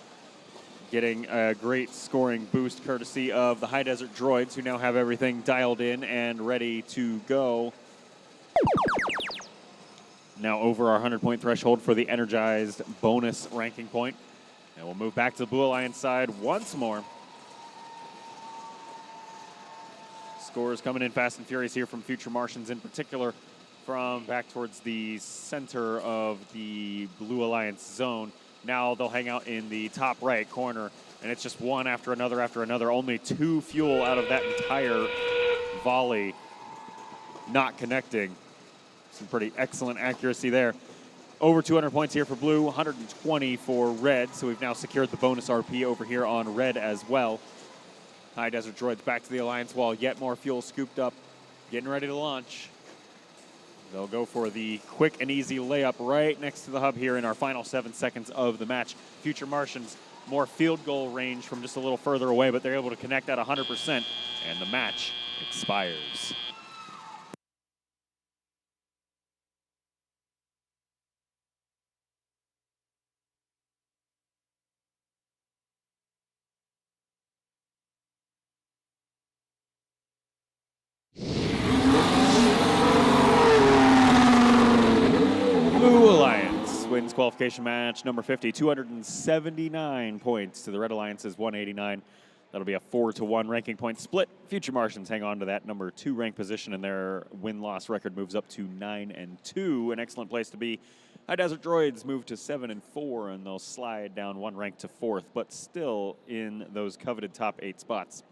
S1: getting a great scoring boost courtesy of the High Desert Droids, who now have everything dialed in and ready to go. Now over our 100-point threshold for the energized bonus ranking point. And we'll move back to the Blue Alliance side once more. Scores coming in fast and furious here from Future Martians in particular, from back towards the center of the Blue Alliance zone. Now they'll hang out in the top right corner, and it's just one after another after another. Only 2 fuel out of that entire volley not connecting. Some pretty excellent accuracy there. Over 200 points here for Blue, 120 for Red, so we've now secured the bonus RP over here on Red as well. High Desert Droids back to the Alliance wall, yet more fuel scooped up, getting ready to launch. They'll go for the quick and easy layup right next to the hub here in our final 7 seconds of the match. Future Martians, more field goal range from just a little further away, but they're able to connect at 100%, and the match expires. Wins qualification match number 50, 279 points to the Red Alliance's 189. That'll be a 4-to-1 ranking point split. Future Martians hang on to that number 2 ranked position, and their win-loss record moves up to 9-2. An excellent place to be. High Desert Droids move to 7-4, and they'll slide down 1 rank to 4th, but still in those coveted top 8 spots.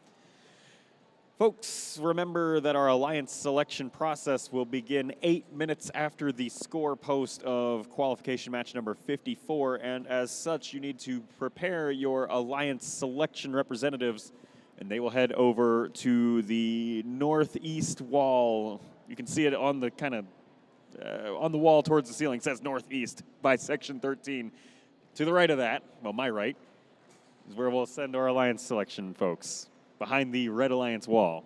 S1: Folks, remember that our Alliance selection process will begin 8 minutes after the score post of qualification match number 54, and as such, you need to prepare your Alliance selection representatives, and they will head over to the northeast wall. You can see it on the on the wall towards the ceiling. It says northeast by section 13. To the right of that, well, my right, is where we'll send our Alliance selection folks. Behind the Red Alliance wall.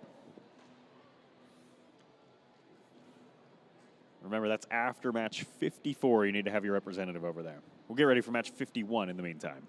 S1: Remember, that's after match 54. You need to have your representative over there. We'll get ready for match 51 in the meantime.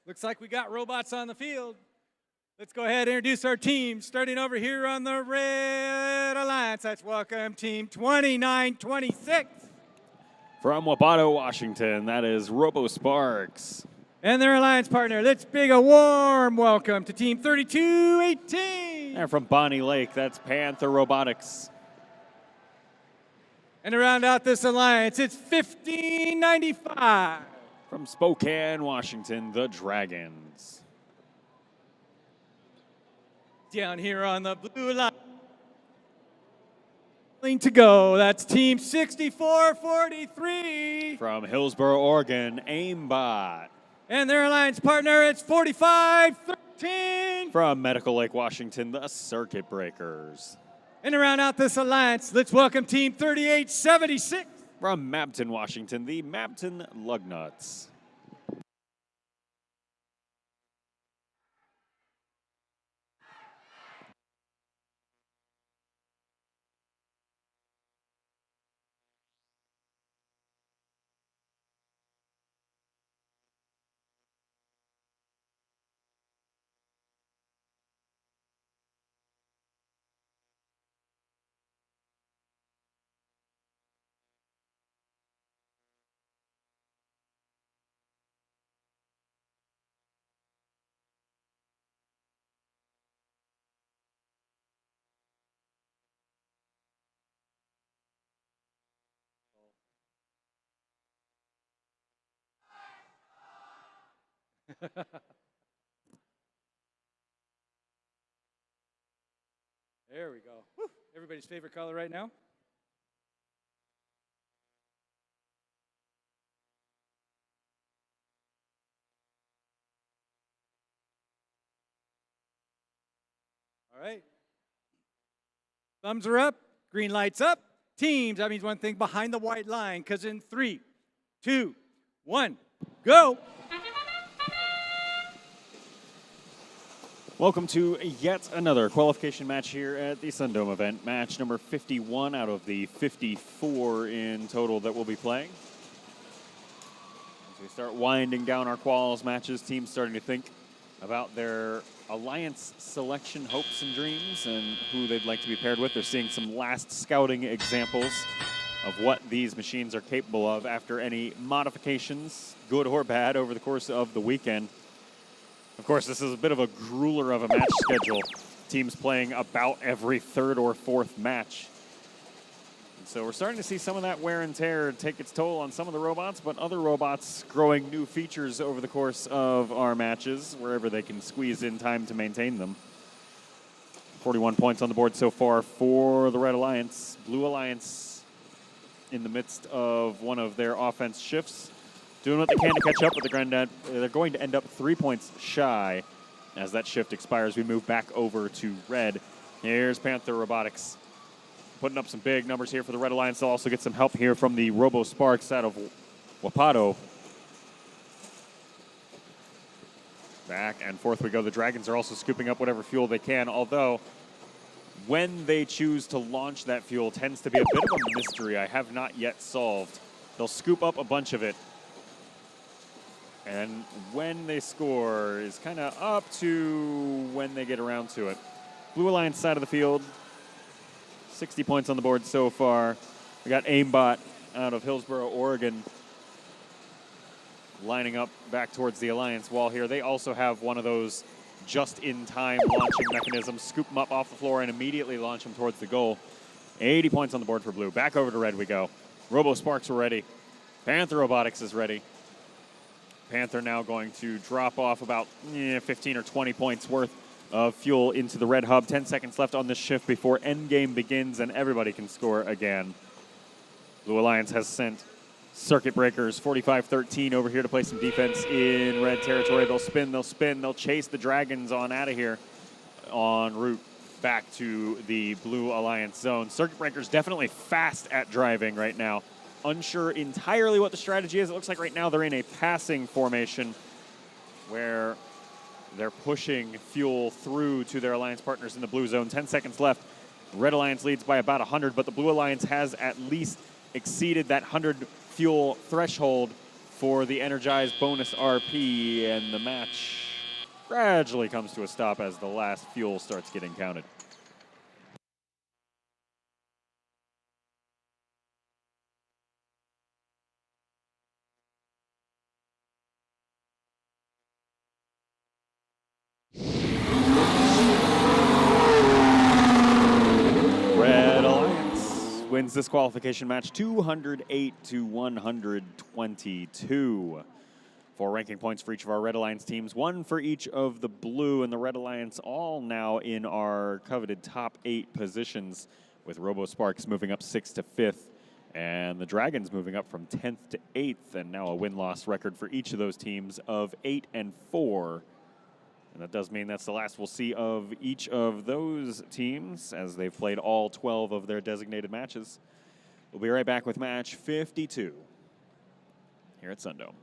S2: Looks like we got robots on the field. Let's go ahead and introduce our team, starting over here on the Red Alliance. Let's welcome Team 2926.
S1: From Wapato, Washington, that is RoboSparks.
S2: And their alliance partner, let's big a warm welcome to Team 3218.
S1: And from Bonnie Lake, that's Panther Robotics.
S2: And to round out this alliance, it's 1595.
S1: From Spokane, Washington, the Dragons.
S2: Down here on the blue line. To go, that's Team 6443.
S1: From Hillsboro, Oregon, Aimbot.
S2: And their alliance partner, it's 4513.
S1: From Medical Lake, Washington, the Circuit Breakers.
S2: And to round out this alliance, let's welcome Team 3876.
S1: From Mapton, Washington, the Mapton Lugnuts.
S2: There we go. Woo. Everybody's favorite color right now. All right. Thumbs are up. Green lights up. Teams, that means one thing, behind the white line, because in 3, 2, 1, go.
S1: Welcome to yet another qualification match here at the SunDome event. Match number 51 out of the 54 in total that we'll be playing. As we start winding down our quals matches, teams starting to think about their alliance selection hopes and dreams and who they'd like to be paired with. They're seeing some last scouting examples of what these machines are capable of after any modifications, good or bad, over the course of the weekend. Of course, this is a bit of a grueler of a match schedule. Teams playing about every third or fourth match. And so we're starting to see some of that wear and tear take its toll on some of the robots, but other robots growing new features over the course of our matches, wherever they can squeeze in time to maintain them. 41 points on the board so far for the Red Alliance. Blue Alliance in the midst of one of their offense shifts, doing what they can to catch up, but they're going to end up 3 points shy. As that shift expires, we move back over to Red. Here's Panther Robotics, putting up some big numbers here for the Red Alliance. They'll also get some help here from the RoboSparks out of Wapato. Back and forth we go. The Dragons are also scooping up whatever fuel they can, although when they choose to launch that fuel tends to be a bit of a mystery I have not yet solved. They'll scoop up a bunch of it, and when they score is kind of up to when they get around to it. Blue Alliance side of the field, 60 points on the board so far. We got Aimbot out of Hillsboro, Oregon, lining up back towards the Alliance wall here. They also have one of those just-in-time launching mechanisms. Scoop them up off the floor and immediately launch them towards the goal. 80 points on the board for Blue. Back over to Red we go. RoboSparks are ready. Panther Robotics is ready. Panther now going to drop off about 15 or 20 points worth of fuel into the red hub. 10 seconds left on this shift before endgame begins and everybody can score again. Blue Alliance has sent Circuit Breakers 45-13 over here to play some defense in red territory. They'll spin, they'll chase the Dragons on out of here en route back to the Blue Alliance zone. Circuit Breakers definitely fast at driving right now. Unsure entirely what the strategy is. It looks like right now they're in a passing formation where they're pushing fuel through to their alliance partners in the blue zone. 10 seconds left. Red Alliance leads by about 100, but the Blue Alliance has at least exceeded that 100 fuel threshold for the energized bonus RP, and the match gradually comes to a stop as the last fuel starts getting counted. wins this qualification match 208-122. 4 ranking points for each of our Red Alliance teams, 1 for each of the Blue and the Red Alliance, all now in our coveted top 8 positions, with Robo Sparks moving up 6th to 5th, and the Dragons moving up from 10th to 8th, and now a win-loss record for each of those teams of 8 and 4. And that does mean that's the last we'll see of each of those teams as they've played all 12 of their designated matches. We'll be right back with match 52 here at SunDome.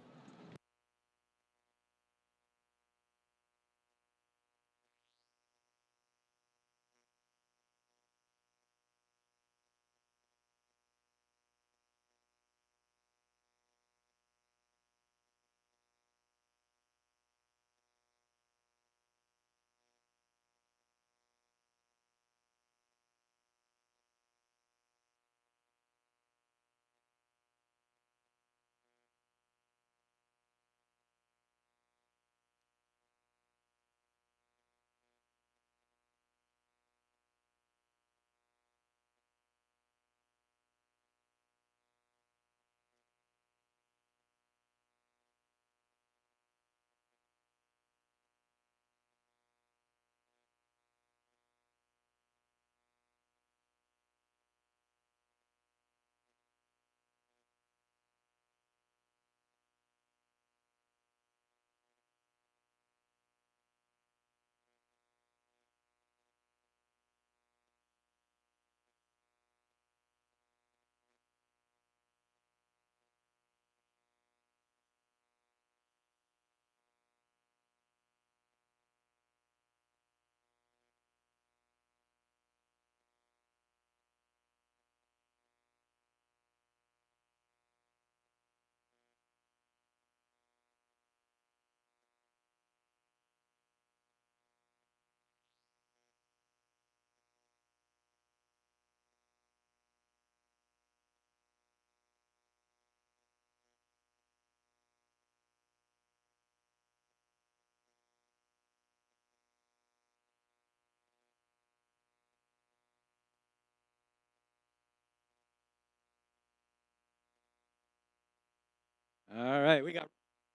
S2: All right, we got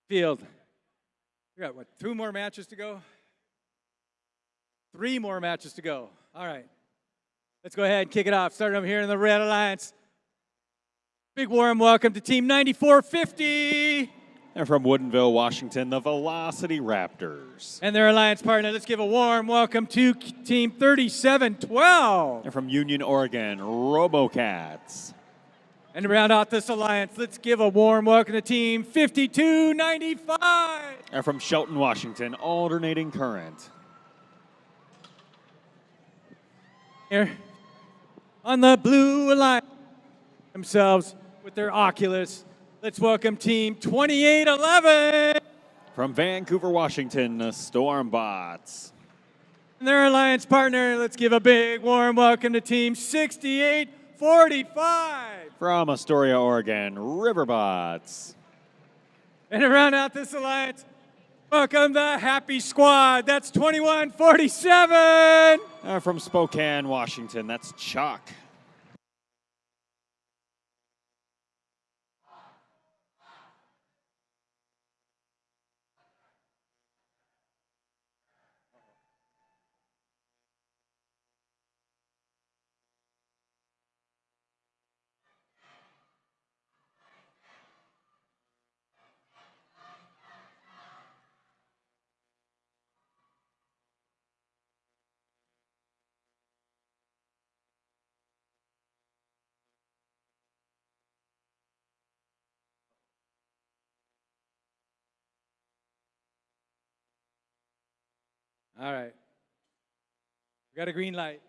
S2: field. We got, what, 2 more matches to go? 3 more matches to go. All right. Let's go ahead and kick it off. Starting over here in the Red Alliance. Big warm welcome to Team 9450.
S1: And from Woodinville, Washington, the Velocity Raptors.
S2: And their alliance partner, let's give a warm welcome to Team 3712.
S1: And from Union, Oregon, RoboCats.
S2: And to round out this alliance, let's give a warm welcome to Team 5295.
S1: And from Shelton, Washington, Alternating Current.
S2: Here on the Blue Alliance themselves with their Oculus, let's welcome Team 2811.
S1: From Vancouver, Washington, the Stormbots.
S2: And their alliance partner, let's give a big warm welcome to Team 6845.
S1: From Astoria, Oregon, Riverbots.
S2: And to round out this alliance, welcome the Happy Squad. That's 2147.
S1: From Spokane, Washington, that's Chuck.
S2: All right. We got a green light.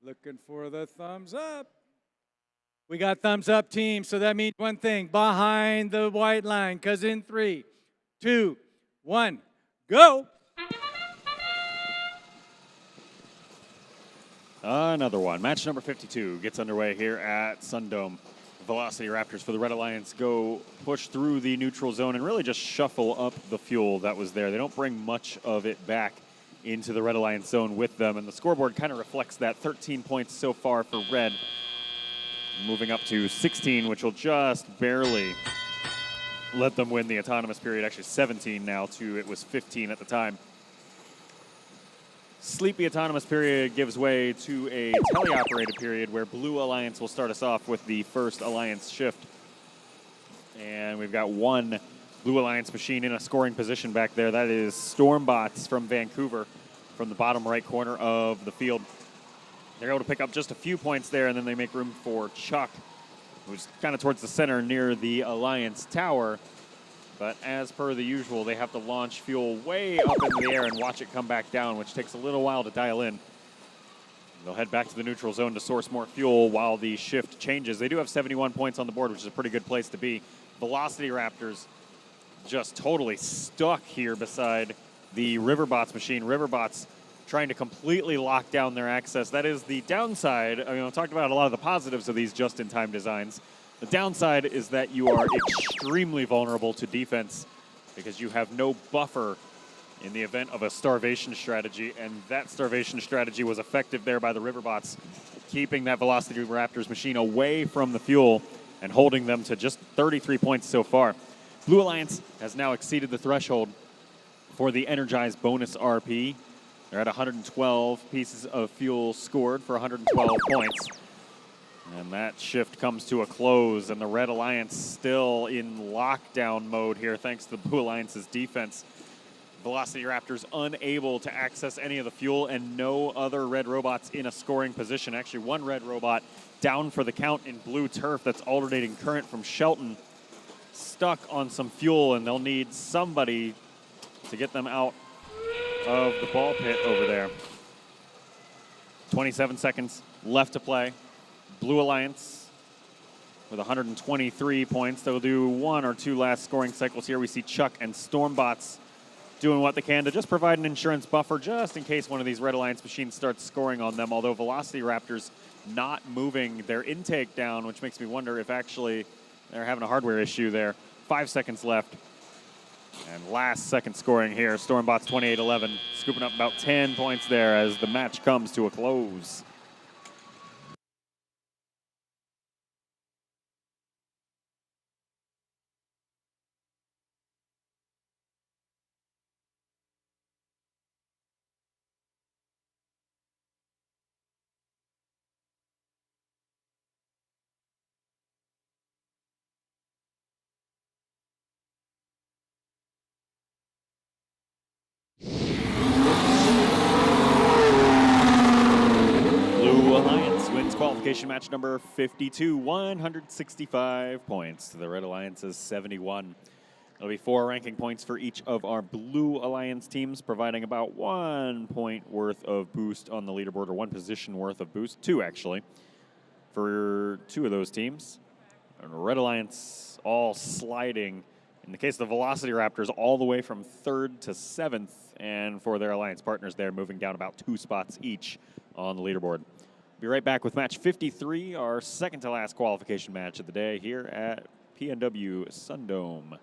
S2: Looking for the thumbs up. We got thumbs up, team, so that means one thing, behind the white line, because in 3, 2, 1, go.
S1: Another one. Match number 52 gets underway here at SunDome. Velocity Raptors for the Red Alliance go push through the neutral zone and really just shuffle up the fuel that was there. They don't bring much of it back into the Red Alliance zone with them, and the scoreboard kind of reflects that. 13 points so far for Red, moving up to 16, which will just barely let them win the autonomous period. Actually 17 now to it was 15 at the time. Sleepy autonomous period gives way to a teleoperated period where Blue Alliance will start us off with the first Alliance shift. And we've got one Blue Alliance machine in a scoring position back there. That is Stormbots from Vancouver from the bottom right corner of the field. They're able to pick up just a few points there, and then they make room for Chuck, who's kind of towards the center near the Alliance tower. But as per the usual, they have to launch fuel way up into the air and watch it come back down, which takes a little while to dial in. They'll head back to the neutral zone to source more fuel while the shift changes. They do have 71 points on the board, which is a pretty good place to be. Velocity Raptors just totally stuck here beside the Riverbots machine. Riverbots trying to completely lock down their access. That is the downside. I mean, I've talked about a lot of the positives of these just-in-time designs. The downside is that you are extremely vulnerable to defense because you have no buffer in the event of a starvation strategy, and that starvation strategy was effective there by the Riverbots, keeping that Velocity Raptors machine away from the fuel and holding them to just 33 points so far. Blue Alliance has now exceeded the threshold for the Energized bonus RP. They're at 112 pieces of fuel scored for 112 points. And that shift comes to a close, and the Red Alliance still in lockdown mode here thanks to the Blue Alliance's defense. Velocity Raptors unable to access any of the fuel, and no other red robots in a scoring position. Actually, one red robot down for the count in blue turf. That's alternating current from Shelton. Stuck on some fuel, and they'll need somebody to get them out of the ball pit over there. 27 seconds left to play. Blue Alliance with 123 points. They'll do one or two last scoring cycles here. We see Chuck and Stormbots doing what they can to just provide an insurance buffer just in case one of these Red Alliance machines starts scoring on them, although Velocity Raptors not moving their intake down, which makes me wonder if actually they're having a hardware issue there. 5 seconds left. And last second scoring here. Stormbots 28-11, scooping up about 10 points there as the match comes to a close. Qualification match number 52, 165 points to the Red Alliance's 71. There'll be 4 ranking points for each of our Blue Alliance teams, providing about 1 point worth of boost on the leaderboard, or 1 position worth of boost, 2 actually, for 2 of those teams. And Red Alliance all sliding, in the case of the Velocity Raptors, all the way from 3rd to 7th, and for their Alliance partners, they're moving down about 2 spots each on the leaderboard. Be right back with match 53, our second to last qualification match of the day here at PNW SunDome.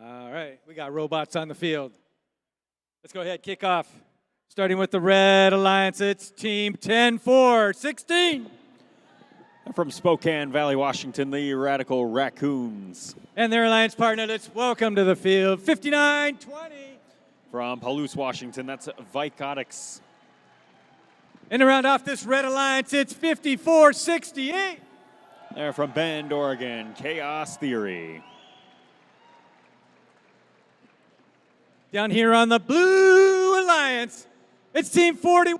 S2: All right, we got robots on the field. Let's go ahead, kick off. Starting with the Red Alliance, it's Team 10-4-16.
S1: From Spokane Valley, Washington, the Radical Raccoons.
S2: And their alliance partner, let's welcome to the field, 59-20.
S1: From Palouse, Washington, that's Robotics.
S2: And to round off this Red Alliance, it's 54-68.
S1: They're from Bend, Oregon, Chaos Theory.
S2: Down here on the Blue Alliance, it's Team 40.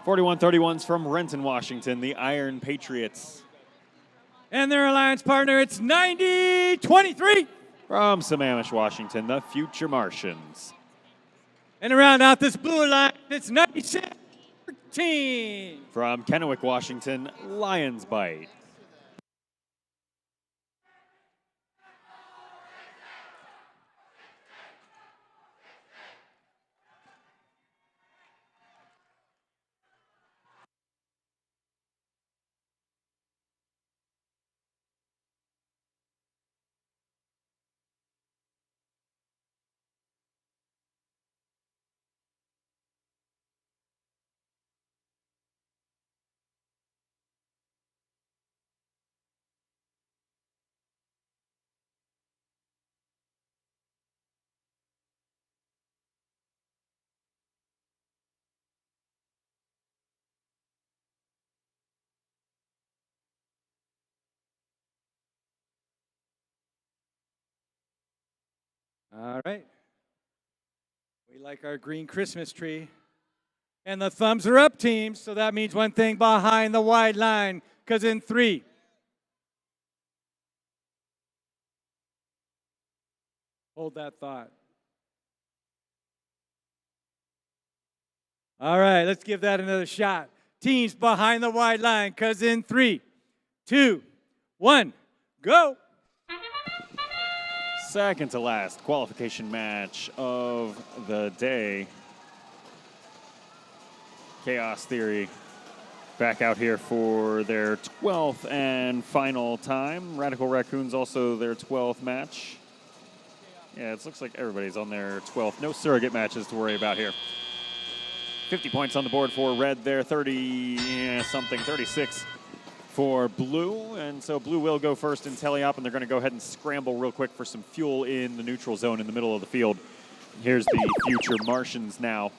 S1: 41-31's from Renton, Washington, the Iron Patriots.
S2: And their alliance partner, it's 90-23.
S1: From Sammamish, Washington, the Future Martians.
S2: And to round out this Blue Alliance, it's 96-13.
S1: From Kennewick, Washington, Lions Bite.
S2: All right. We like our green Christmas tree. And the thumbs are up, teams. So that means one thing behind the wide line. Because in 3, hold that thought. All right, let's give that another shot. Teams behind the wide line. Because in 3, 2, 1, go.
S1: Second to last qualification match of the day. Chaos Theory back out here for their 12th and final time. Radical Raccoons also their 12th match. Yeah, it looks like everybody's on their 12th. No surrogate matches to worry about here. 50 points on the board for Red there, 36 for Blue, and so Blue will go first in tally-up, and they're going to go ahead and scramble real quick for some fuel in the neutral zone in the middle of the field. Here's the Future Martians now,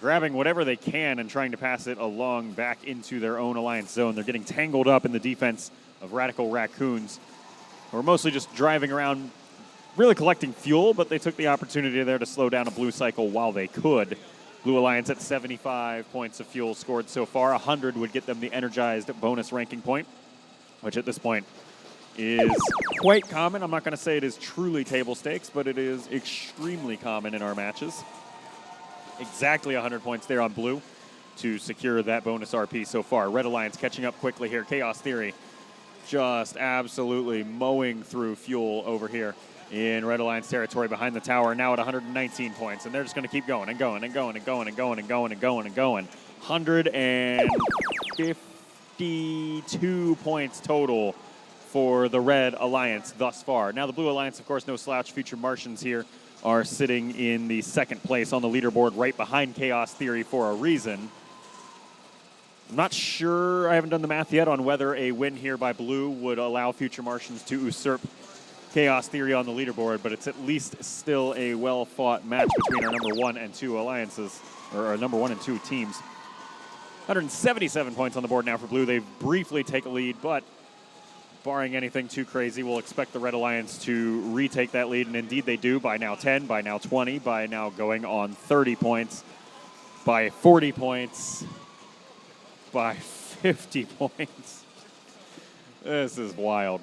S1: grabbing whatever they can and trying to pass it along back into their own alliance zone. They're getting tangled up in the defense of Radical Raccoons, who are mostly just driving around, really collecting fuel, but they took the opportunity there to slow down a Blue cycle while they could. Blue Alliance at 75 points of fuel scored so far. 100 would get them the energized bonus ranking point, which at this point is quite common. I'm not going to say it is truly table stakes, but it is extremely common in our matches. Exactly 100 points there on Blue to secure that bonus RP so far. Red Alliance catching up quickly here. Chaos Theory just absolutely mowing through fuel over here in Red Alliance territory behind the tower, now at 119 points. And they're just going to keep going and going and going and going and going and going and going and going. 152 points total for the Red Alliance thus far. Now the Blue Alliance, of course, no slouch. Future Martians here are sitting in the second place on the leaderboard right behind Chaos Theory for a reason. I'm not sure, I haven't done the math yet on whether a win here by Blue would allow Future Martians to usurp Chaos Theory on the leaderboard, but it's at least still a well-fought match between our number 1 and 2 alliances, or our number 1 and 2 teams. 177 points on the board now for Blue. They briefly take a lead, but barring anything too crazy, we'll expect the Red Alliance to retake that lead, and indeed they do by now 10, by now 20, by now going on 30 points, by 40 points, by 50 points. This is wild,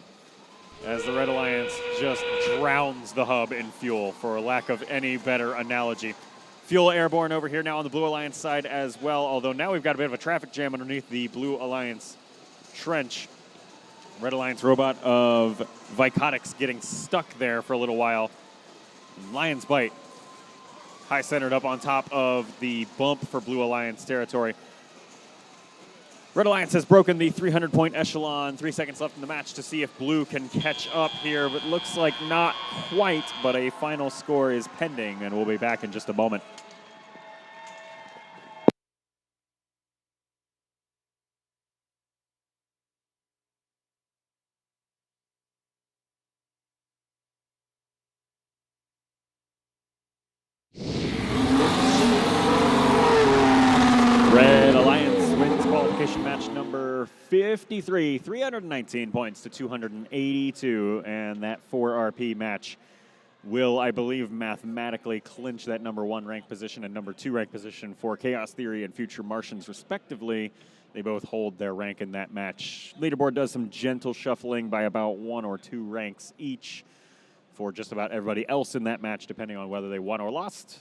S1: as the Red Alliance just drowns the hub in fuel, for lack of any better analogy. Fuel airborne over here now on the Blue Alliance side as well, although now we've got a bit of a traffic jam underneath the Blue Alliance trench. Red Alliance robot of Robotics getting stuck there for a little while. Lions Bite high centered up on top of the bump for Blue Alliance territory. Red Alliance has broken the 300-point echelon. 3 seconds left in the match to see if Blue can catch up here, but looks like not quite, but a final score is pending, and we'll be back in just a moment. Red Alliance wins qualification match number 53, 319 points to 282, and that 4RP match will, I believe, mathematically clinch that number 1 ranked position and number 2 ranked position for Chaos Theory and Future Martians, respectively. They both hold their rank in that match. Leaderboard does some gentle shuffling by about 1 or 2 ranks each for just about everybody else in that match, depending on whether they won or lost.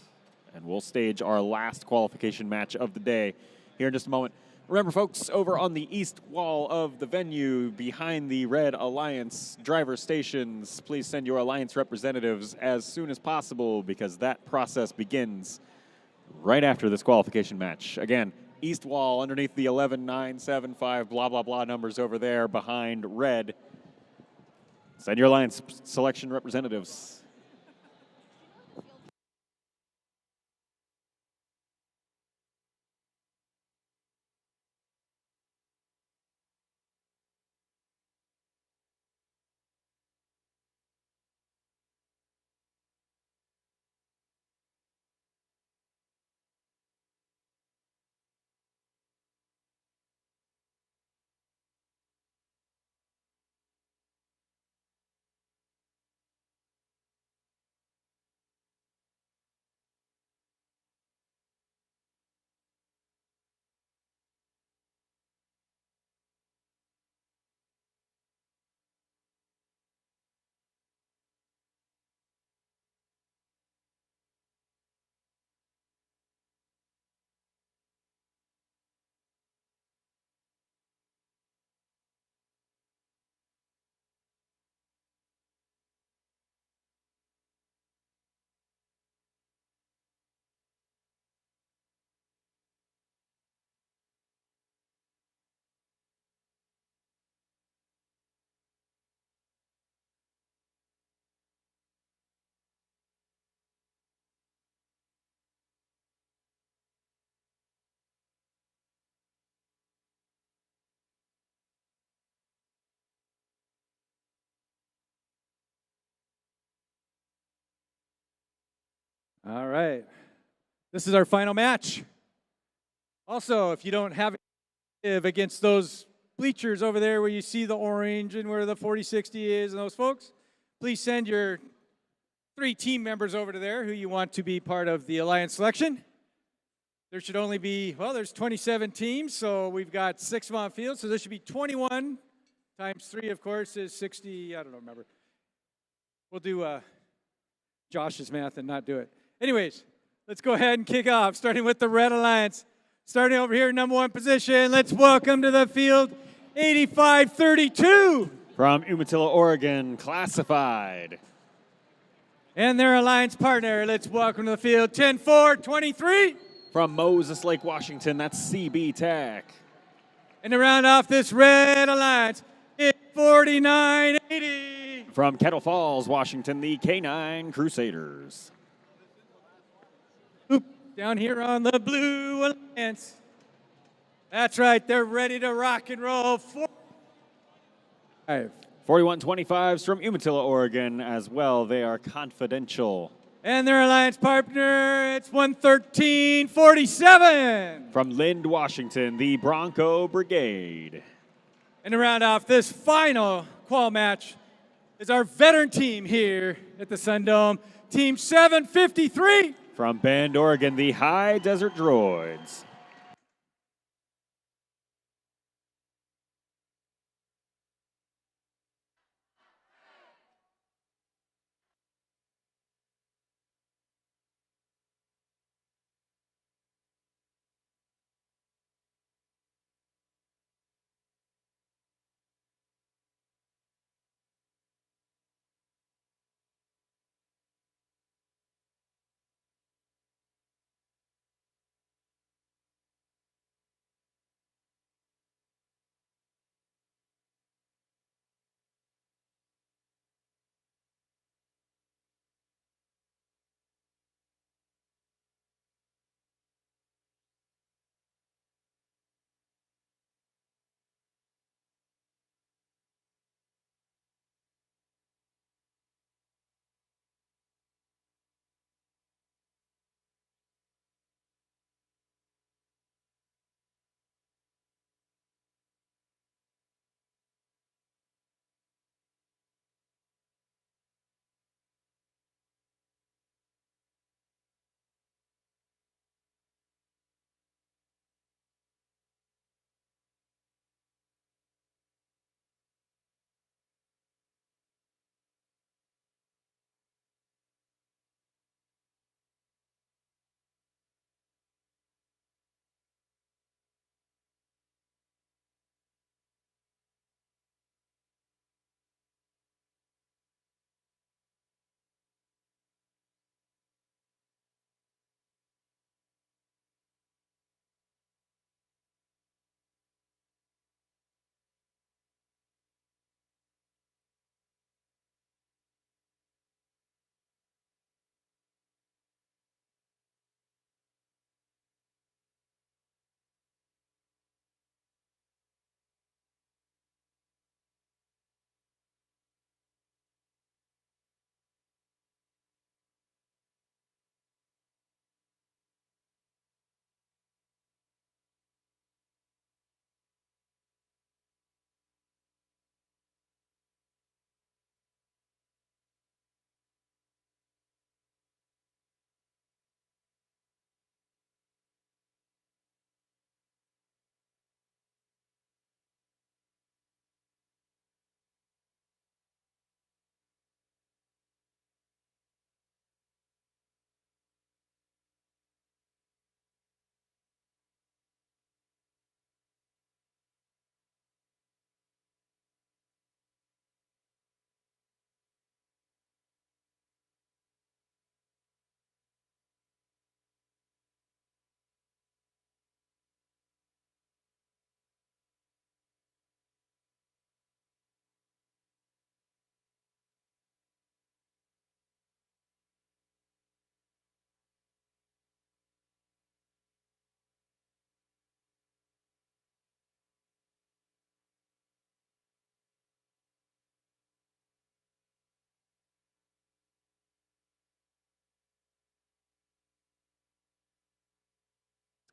S1: And we'll stage our last qualification match of the day here in just a moment. Remember, folks, over on the east wall of the venue, behind the Red Alliance driver stations, please send your Alliance representatives as soon as possible, because that process begins right after this qualification match. Again, east wall underneath the 11, 9, 7, 5, blah, blah, blah numbers over there behind Red. Send your Alliance selection representatives.
S2: All right. This is our final match. Also, if you don't have it against those bleachers over there where you see the orange and where the 4060 is and those folks, please send your 3 team members over to there who you want to be part of the Alliance selection. There should only be, well, there's 27 teams, so we've got 6 of them on field, so there should be 21 times 3, of course, is 60, I don't know, remember. We'll do Josh's math and not do it. Anyways, let's go ahead and kick off, starting with the Red Alliance. Starting over here, number 1 position, let's welcome to the field 8532.
S1: From Umatilla, Oregon, classified.
S2: And their Alliance partner, let's welcome to the field 10423.
S1: From Moses Lake, Washington, that's CB Tech.
S2: And to round off this Red Alliance, it's 4980.
S1: From Kettle Falls, Washington, the K9 Crusaders.
S2: Oop, down here on the Blue Alliance. That's right, they're ready to rock and roll.
S1: 4125s from Umatilla, Oregon as well. They are confidential.
S2: And their Alliance partner, it's 11347.
S1: From Lind, Washington, the Bronco Brigade.
S2: And to round off this final qual match is our veteran team here at the SunDome, Team 753.
S1: From Bend, Oregon, the High Desert Droids.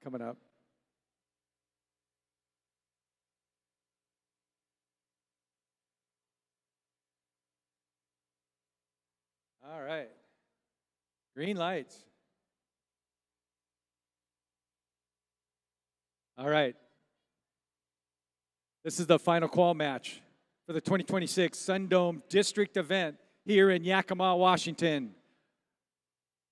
S2: coming up. All right. Green lights. All right. This is the final qual match for the 2026 SunDome District event here in Yakima, Washington.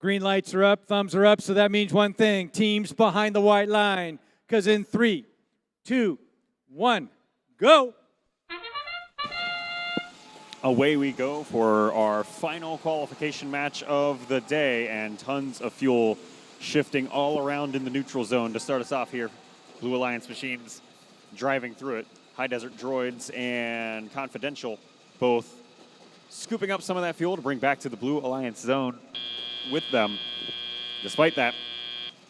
S2: Green lights are up, thumbs are up, so that means one thing. Teams behind the white line, because in 3, 2, 1, go.
S1: Away we go for our final qualification match of the day, and tons of fuel shifting all around in the neutral zone to start us off here. Blue Alliance machines driving through it. High Desert Droids and Confidential both scooping up some of that fuel to bring back to the Blue Alliance zone with them. Despite that,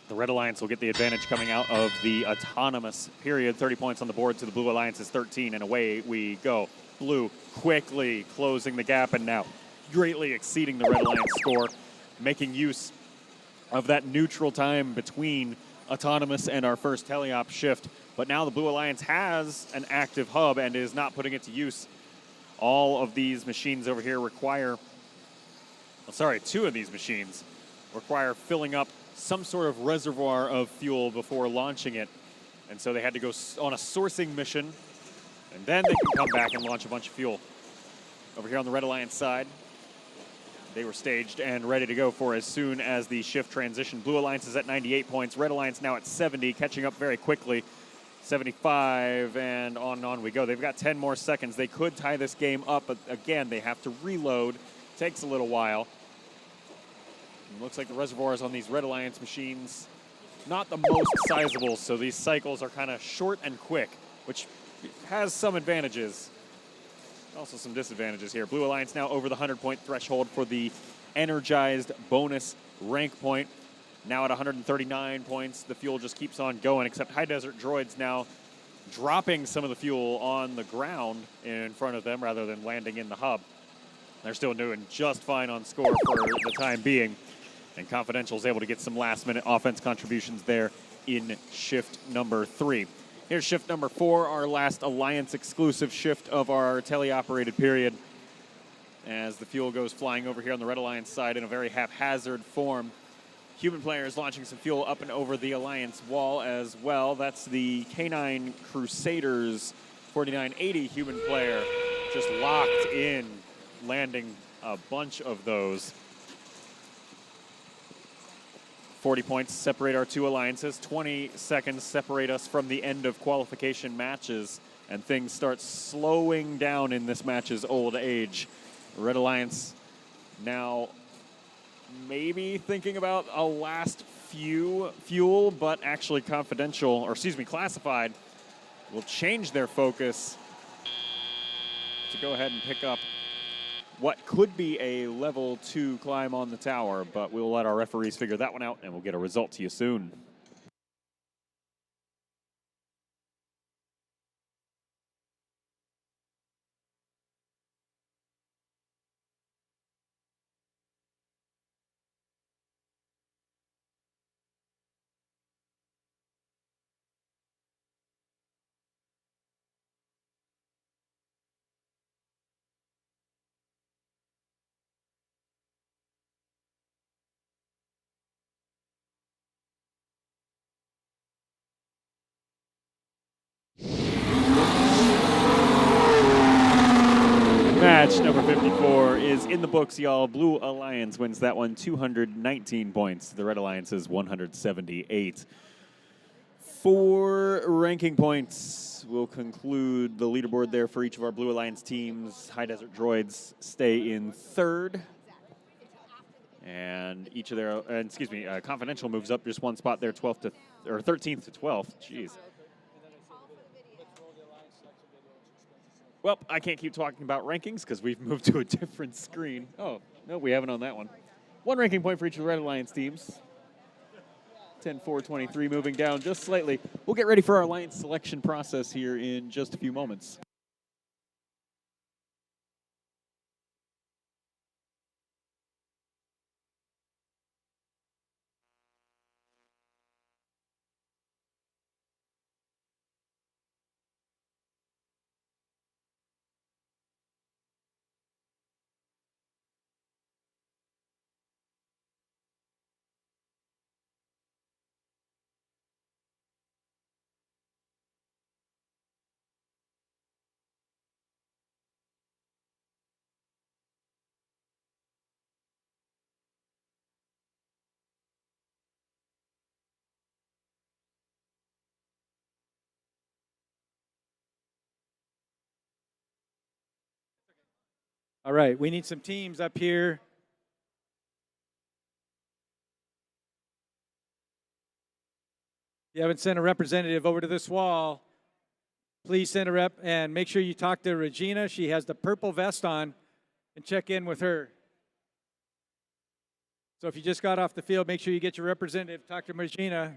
S1: the Red Alliance will get the advantage coming out of the autonomous period. 30 points on the board to the Blue Alliance's 13, and away we go. Blue quickly closing the gap and now greatly exceeding the Red Alliance score, making use of that neutral time between autonomous and our first teleop shift. But now the Blue Alliance has an active hub and is not putting it to use. All of these machines over here require, two of these machines require filling up some sort of reservoir of fuel before launching it. And so they had to go on a sourcing mission, and then they can come back and launch a bunch of fuel. Over here on the Red Alliance side, they were staged and ready to go for as soon as the shift transitioned. Blue Alliance is at 98 points. Red Alliance now at 70, catching up very quickly. 75, and on we go. They've got 10 more seconds. They could tie this game up, but again, they have to reload. Takes a little while. It looks like the reservoirs on these Red Alliance machines, not the most sizable, so these cycles are kind of short and quick, which has some advantages. Also some disadvantages here. Blue Alliance now over the 100-point threshold for the energized bonus rank point. Now at 139 points, the fuel just keeps on going, except High Desert Droids now dropping some of the fuel on the ground in front of them rather than landing in the hub. They're still doing just fine on score for the time being. And Confidential is able to get some last-minute offense contributions there in shift number 3. Here's shift number 4, our last Alliance-exclusive shift of our teleoperated period. As the fuel goes flying over here on the Red Alliance side in a very haphazard form. Human players launching some fuel up and over the Alliance wall as well. That's the K9 Crusaders 4980 human player just locked in, landing a bunch of those. 40 points separate our two alliances. 20 seconds separate us from the end of qualification matches, and things start slowing down in this match's old age. Red Alliance now maybe thinking about a last few fuel, but actually Classified will change their focus to go ahead and pick up what could be a level 2 climb on the tower, but we'll let our referees figure that one out, and we'll get a result to you soon. Match number 54 is in the books, y'all. Blue Alliance wins that one, 219 points. The Red Alliance's 178. 4 ranking points will conclude the leaderboard there for each of our Blue Alliance teams. High Desert Droids stay in 3rd. And each of their, Confidential moves up just one spot there, 13th to 12th. Jeez. Well, I can't keep talking about rankings because we've moved to a different screen. Oh, no, we haven't on that one. 1 ranking point for each of the Red Alliance teams. 10-4-23 moving down just slightly. We'll get ready for our Alliance selection process here in just a few moments.
S2: All right, we need some teams up here. If you haven't sent a representative over to this wall, please send a rep and make sure you talk to Regina. She has the purple vest on, and check in with her. So if you just got off the field, make sure you get your representative, talk to Regina.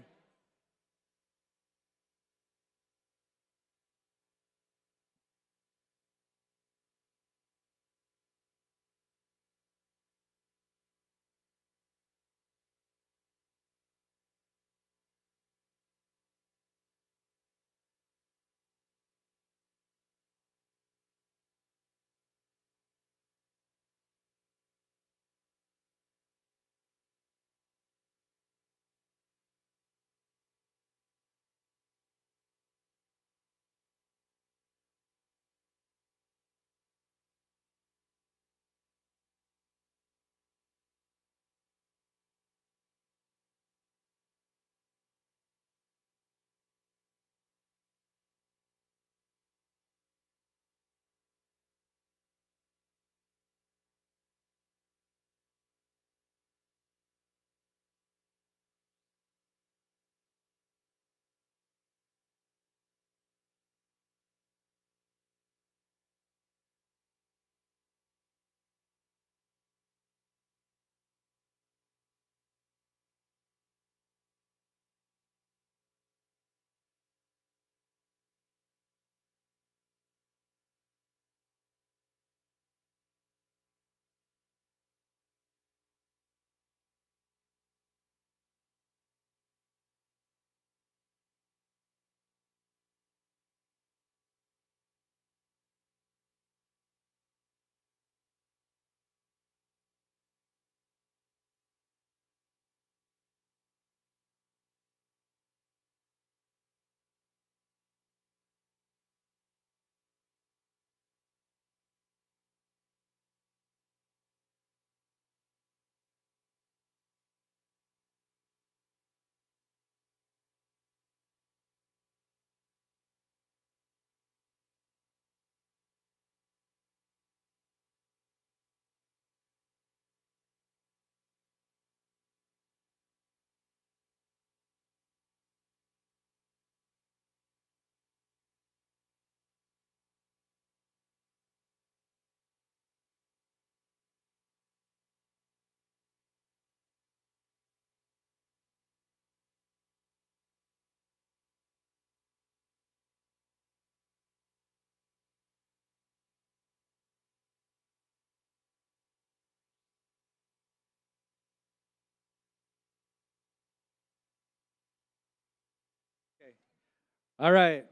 S2: All right,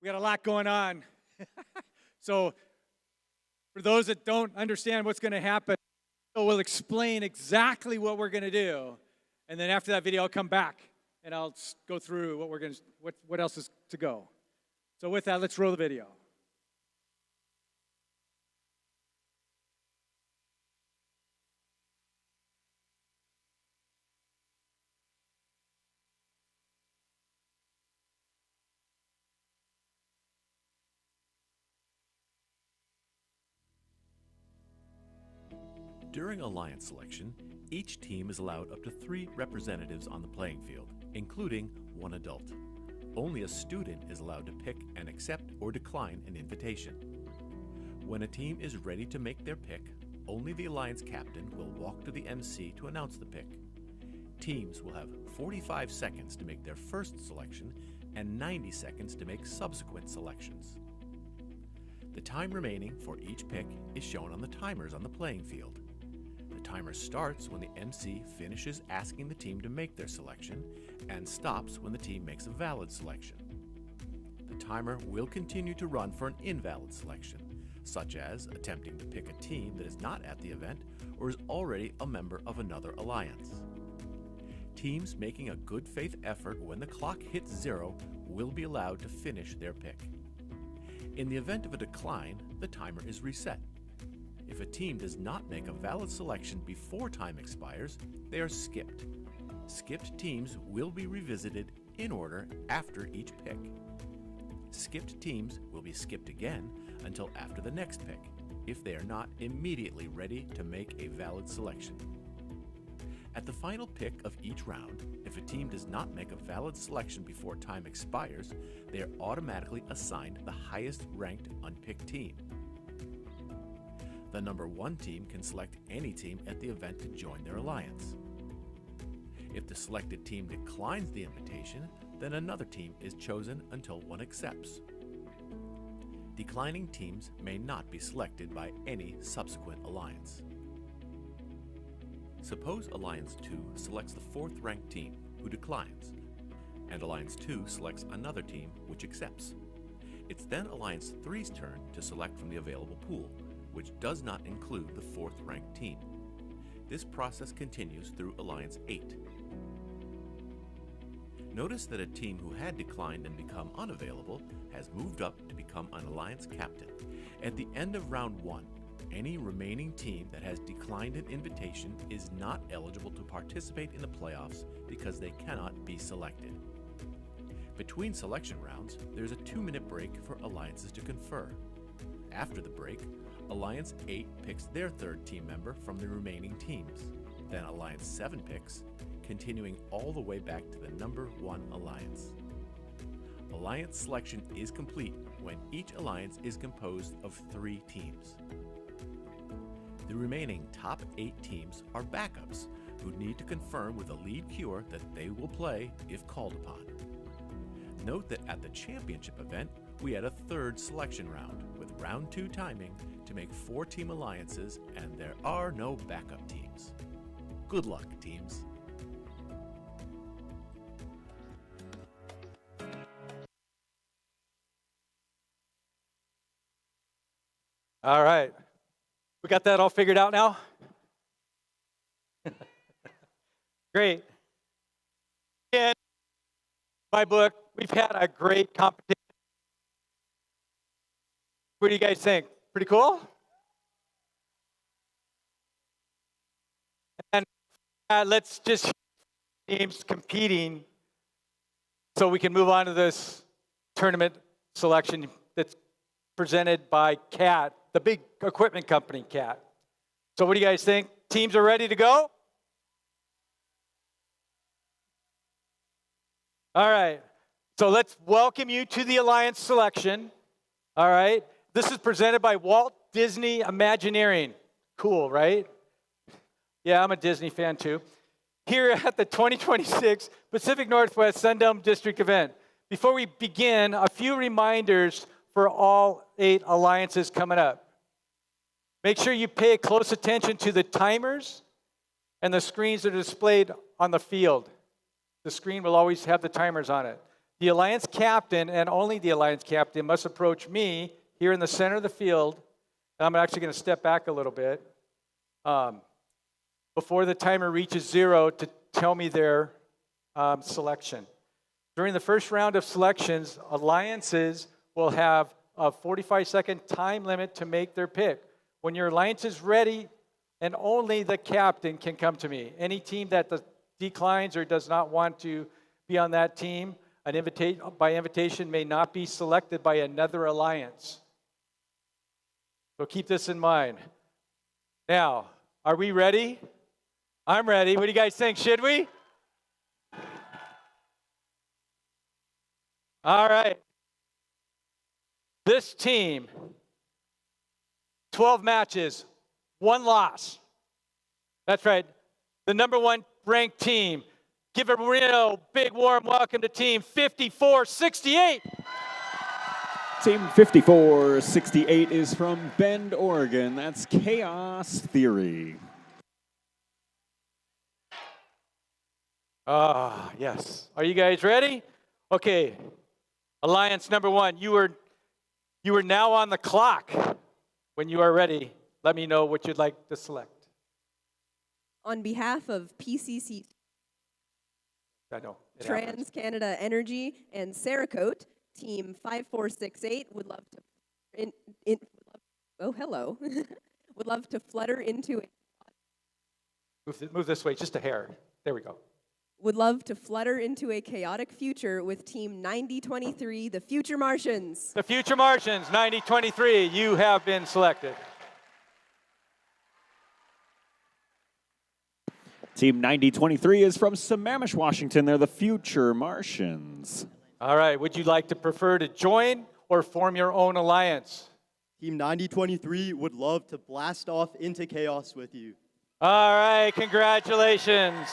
S2: we got a lot going on. So for those that don't understand what's going to happen, we'll explain exactly what we're going to do. And then after that video, I'll come back and I'll go through what we're going to, what else is to go. So with that, let's roll the video.
S4: During alliance selection, each team is allowed up to 3 representatives on the playing field, including 1 adult. Only a student is allowed to pick and accept or decline an invitation. When a team is ready to make their pick, only the alliance captain will walk to the MC to announce the pick. Teams will have 45 seconds to make their first selection and 90 seconds to make subsequent selections. The time remaining for each pick is shown on the timers on the playing field. The timer starts when the MC finishes asking the team to make their selection and stops when the team makes a valid selection. The timer will continue to run for an invalid selection, such as attempting to pick a team that is not at the event or is already a member of another alliance. Teams making a good faith effort when the clock hits 0 will be allowed to finish their pick. In the event of a decline, the timer is reset. If a team does not make a valid selection before time expires, they are skipped. Skipped teams will be revisited in order after each pick. Skipped teams will be skipped again until after the next pick. if they are not immediately ready to make a valid selection. At the final pick of each round, if a team does not make a valid selection before time expires, they are automatically assigned the highest ranked unpicked team. The number 1 team can select any team at the event to join their alliance. If the selected team declines the invitation, then another team is chosen until one accepts. Declining teams may not be selected by any subsequent alliance. Suppose Alliance 2 selects the 4th ranked team, who declines, and Alliance 2 selects another team, which accepts. It's then Alliance 3's turn to select from the available pool, which does not include the 4th ranked team. This process continues through Alliance 8. Notice that a team who had declined and become unavailable has moved up to become an Alliance captain. At the end of round 1, any remaining team that has declined an invitation is not eligible to participate in the playoffs because they cannot be selected. Between selection rounds, there's a 2-minute break for alliances to confer. After the break, Alliance 8 picks their 3rd team member from the remaining teams. Then Alliance 7 picks, continuing all the way back to the number 1 alliance. Alliance selection is complete when each alliance is composed of 3 teams. The remaining top 8 teams are backups who need to confirm with a lead queuer that they will play if called upon. Note that at the championship event, we had a 3rd selection round with round 2 timing to make 4-team alliances, and there are no backup teams. Good luck, teams.
S2: All right. We got that all figured out now? Great. In my book, we've had a great competition. What do you guys think? Pretty cool? And let's just teams competing so we can move on to this tournament selection that's presented by CAT, the big equipment company, CAT. So what do you guys think? Teams are ready to go? All right. So let's welcome you to the Alliance selection. All right. This is presented by Walt Disney Imagineering. Cool, right? Yeah, I'm a Disney fan too. Here at the 2026 Pacific Northwest SunDome District event. Before we begin, a few reminders for all 8 alliances coming up. Make sure you pay close attention to the timers and the screens that are displayed on the field. The screen will always have the timers on it. The alliance captain, and only the alliance captain, must approach me here in the center of the field. I'm actually going to step back a little bit before the timer reaches 0 to tell me their selection. During the first round of selections, alliances will have a 45-second time limit to make their pick. When your alliance is ready, and only the captain can come to me. Any team that declines or does not want to be on that team, by invitation may not be selected by another alliance. So keep this in mind. Now, are we ready? I'm ready. What do you guys think? Should we? All right. This team, 12 matches, 1 loss. That's right. The number 1 ranked team. Give a real big warm welcome to Team 5468.
S1: Team 5468 is from Bend, Oregon. That's Chaos Theory.
S2: Yes. Are you guys ready? Okay. Alliance number 1, you are now on the clock. When you are ready, let me know what you'd like to select.
S5: On behalf of PCC,
S2: I know.
S5: Trans Canada Energy, and Cerakote, Team 5468 would love to would love to flutter into a
S2: Move this way, just a hair. There we go.
S5: Would love to flutter into a chaotic future with Team 9023, the Future Martians.
S2: The Future Martians, 9023, you have been selected.
S1: Team 9023 is from Sammamish, Washington. They're the future Martians.
S2: All right, would you like to prefer to join or form your own alliance?
S6: Team 9023 would love to blast off into chaos with you.
S2: All right, congratulations.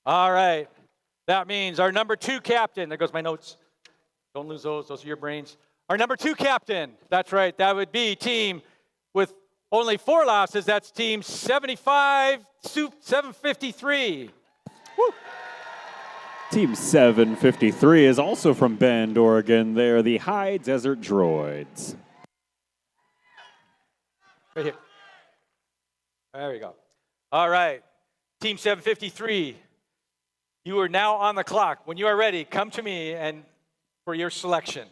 S2: All right, that means our number 2 captain, there goes my notes. Don't lose those are your brains. Our number 2 captain, that's right, that would be team with only 4 losses, that's team 753. Woo.
S1: Team 753 is also from Bend, Oregon. They're the High Desert Droids.
S2: Right here. There we go. All right, team 753, you are now on the clock. When you are ready, come to me and for your selection.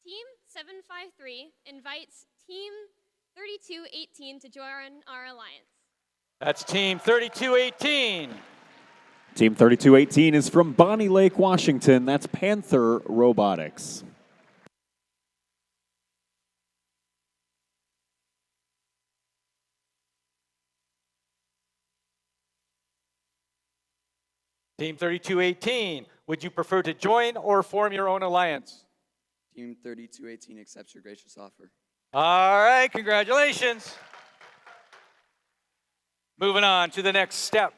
S7: Team 753 invites Team 3218 to join our alliance.
S2: That's Team 3218.
S1: Team 3218 is from Bonnie Lake, Washington. That's Panther Robotics.
S2: Team 3218, would you prefer to join or form your own alliance?
S8: Team 3218 accepts your gracious offer.
S2: All right, congratulations. Moving on to the next step.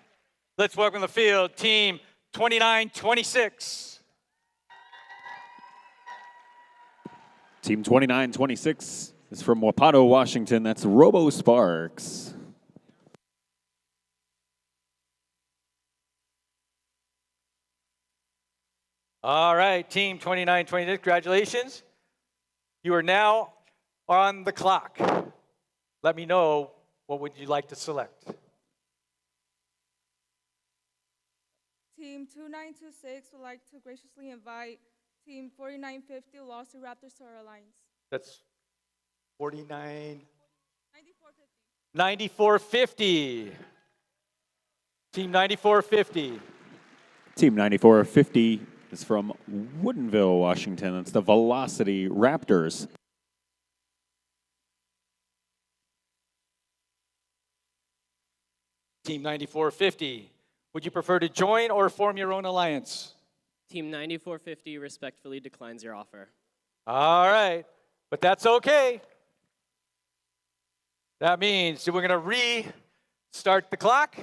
S2: Let's welcome to the field Team 2926.
S1: Team 2926 is from Wapato, Washington. That's Robo Sparks.
S2: All right, Team 2926, congratulations. You are now on the clock. Let me know, what would you like to select?
S9: Team 2926 would like to graciously invite Team 4950 Lost Raptors to our alliance.
S2: That's 49.
S9: 9450.
S2: 9450. Team 9450.
S1: Team 9450 is from Woodinville, Washington. That's the Velocity Raptors.
S2: Team 9450. Would you prefer to join or form your own alliance?
S10: Team 9450 respectfully declines your offer.
S2: All right, but that's okay. That means we're going to restart the clock.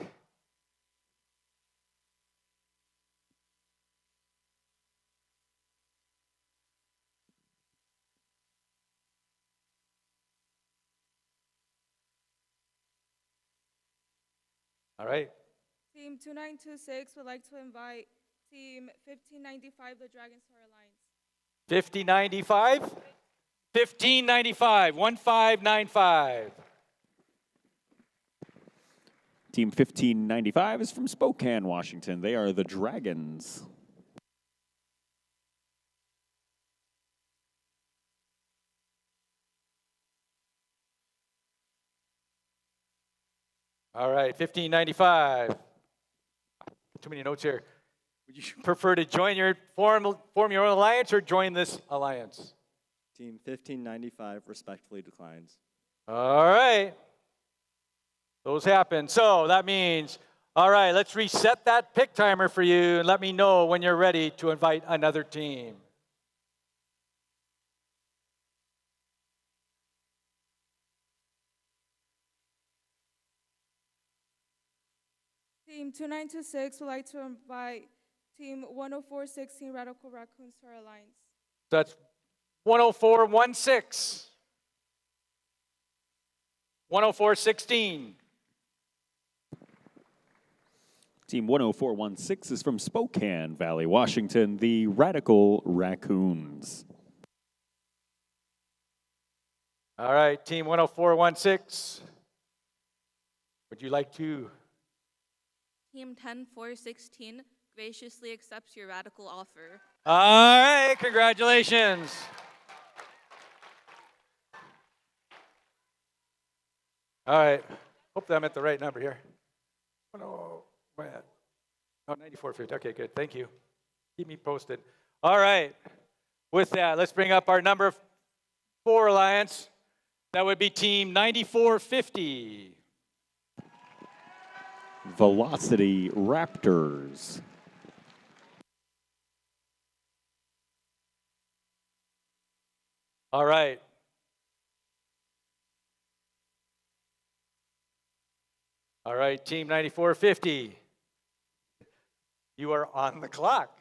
S2: All right.
S9: Team 2926 would like to invite Team 1595 the Dragons to our alliance.
S2: 5095? 1595, 1595.
S1: Team 1595 is from Spokane, Washington. They are the Dragons.
S2: All right, 1595. Too many notes here. Would you prefer to join form your own alliance or join this alliance?
S6: Team 1595 respectfully declines.
S2: All right. Those happen. So that means, all right, let's reset that pick timer for you and let me know when you're ready to invite another team.
S9: Team 2926 would like to invite Team 10416 Radical Raccoons to our alliance.
S2: That's 10416. 10416.
S1: Team 10416 is from Spokane Valley, Washington, the Radical Raccoons.
S2: All right, Team 10416. Would you like to?
S11: Team 10416 graciously accepts your radical offer.
S2: All right, congratulations. All right, hope that I'm at the right number here. Oh, no, Oh, 94.50. Okay, good. Thank you. Keep me posted. All right. With that, let's bring up our number 4 alliance. That would be Team 9450.
S1: Velocity Raptors.
S2: All right. All right, Team 9450. You are on the clock.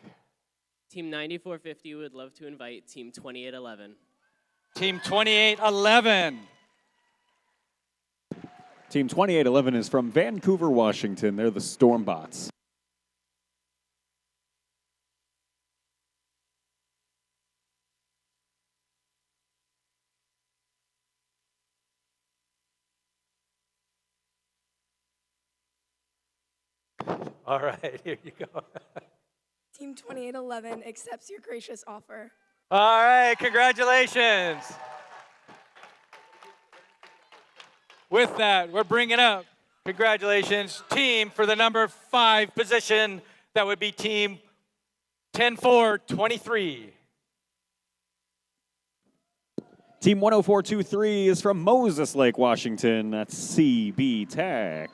S10: Team 9450 would love to invite Team 2811.
S2: Team 2811.
S1: Team 2811 is from Vancouver, Washington. They're the Stormbots.
S2: All right, here you go.
S12: Team 2811 accepts your gracious offer.
S2: All right, congratulations. With that, we're bringing up, congratulations, team for the number 5 position. That would be Team 10423.
S1: Team 10423 is from Moses Lake, Washington. That's CB Tech.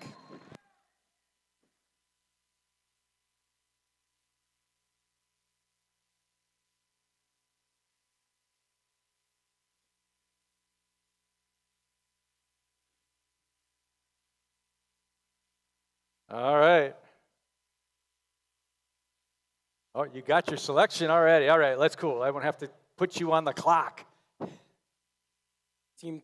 S2: All right. Oh, you got your selection already. All right, that's cool. I won't have to put you on the clock.
S13: Team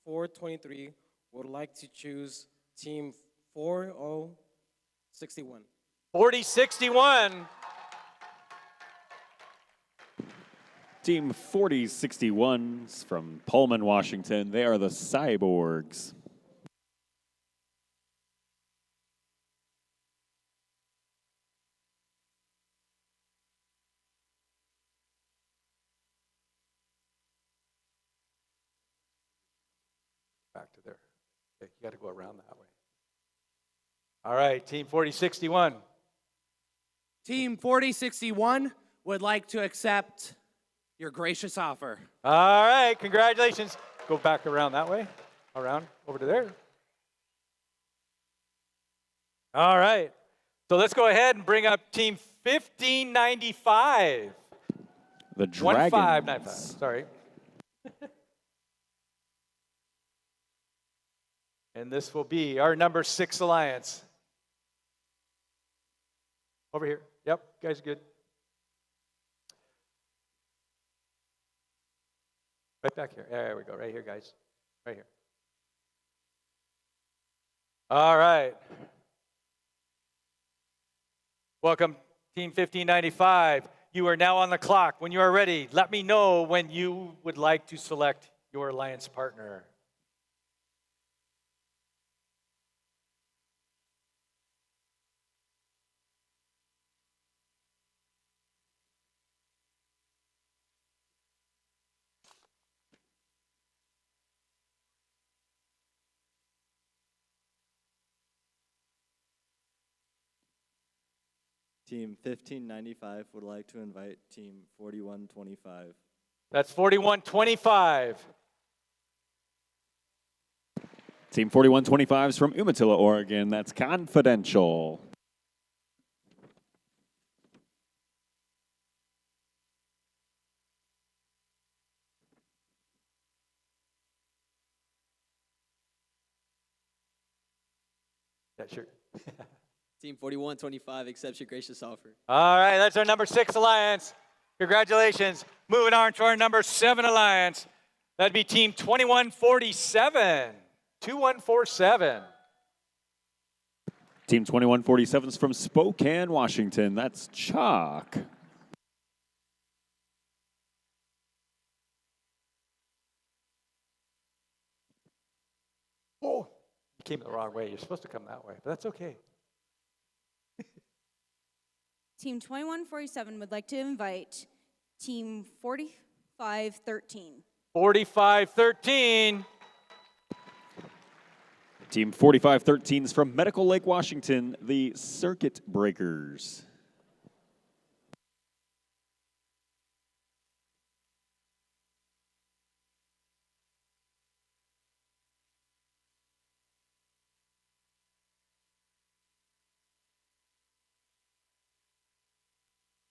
S13: 10-4-23 would like to choose Team 4061.
S2: 4061.
S1: Team 4061 is from Pullman, Washington. They are the Cyborgs.
S2: Back to there. Okay, you got to go around that way. All right, Team 4061.
S13: Team 4061 would like to accept your gracious offer.
S2: All right, congratulations. Go back around that way. Around, over to there. All right. So let's go ahead and bring up Team 1595.
S1: The Dragons.
S2: 1595, sorry. And this will be our number 6 alliance. Over here. Yep, guys are good. Right back here. There we go. Right here, guys. Right here. All right. Welcome, Team 1595. You are now on the clock. When you are ready, let me know when you would like to select your alliance partner.
S6: Team 1595 would like to invite Team 4125.
S2: That's 4125.
S1: Team 4125 is from Umatilla, Oregon. That's Confidential.
S2: Yeah, sure.
S14: Team 4125 accepts your gracious offer.
S2: All right, that's our number 6 alliance. Congratulations. Moving on to our number 7 alliance. That'd be Team 2147. 2147.
S1: Team 2147 is from Spokane, Washington. That's Chalk.
S2: Oh, you came the wrong way. You're supposed to come that way, but that's okay.
S15: Team 2147 would like to invite Team 4513.
S2: 4513.
S1: Team 4513 is from Medical Lake, Washington, the Circuit Breakers.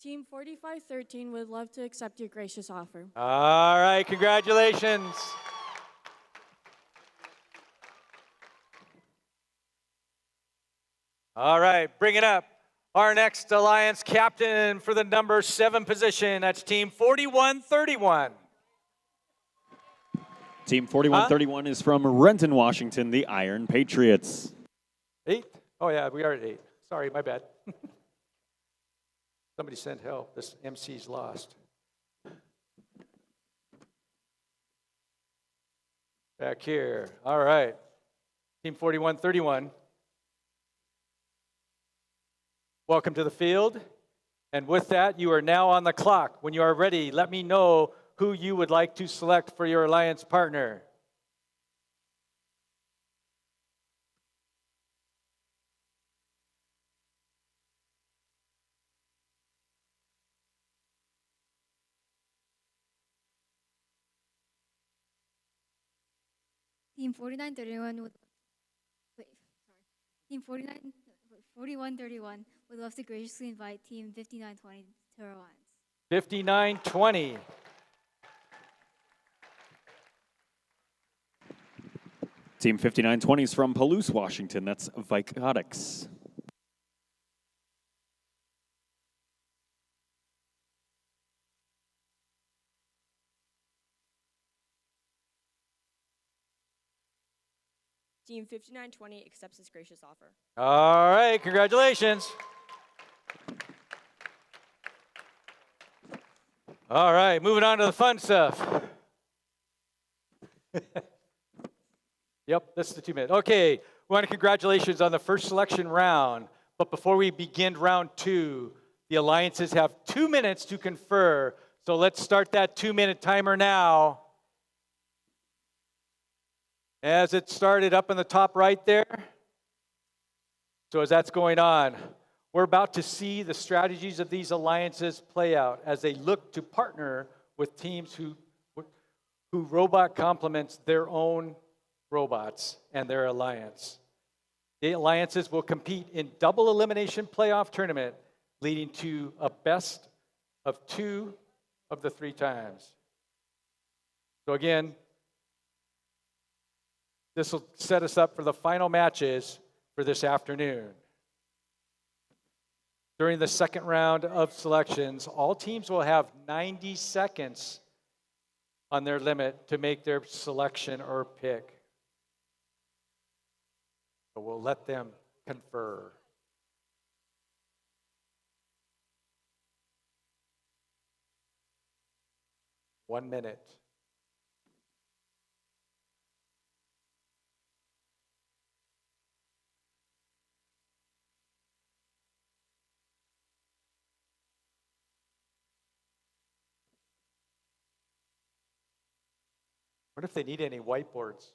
S16: Team 4513 would love to accept your gracious offer.
S2: All right, congratulations. All right, bring it up. Our next Alliance captain for the number 7 position, that's Team 4131.
S1: Team 4131 is from Renton, Washington, the Iron Patriots.
S2: 8? Oh yeah, we are at 8. Sorry, my bad. Somebody send help. This MC's lost. Back here. All right. Team 4131. Welcome to the field. And with that, you are now on the clock. When you are ready, let me know who you would like to select for your alliance partner.
S17: Team 4931 would Team 4131 would love to graciously invite Team 5920 to our alliance.
S2: 5920.
S1: Team 5920 is from Palouse, Washington. That's Robotics.
S18: Team 5920 accepts this gracious offer.
S2: All right, congratulations. All right, moving on to the fun stuff. Yep, that's the 2 minutes. Okay, we want to congratulations on the first selection round. But before we begin round 2, the alliances have 2 minutes to confer. So let's start that 2-minute timer now. As it started up in the top right there. So as that's going on, we're about to see the strategies of these alliances play out as they look to partner with teams who robot complements their own robots and their alliance. The alliances will compete in double elimination playoff tournament, leading to a best of 2 of the 3 times. So again, this will set us up for the final matches for this afternoon. During the second round of selections, all teams will have 90 seconds on their limit to make their selection or pick. So we'll let them confer. One minute. What if they need any whiteboards?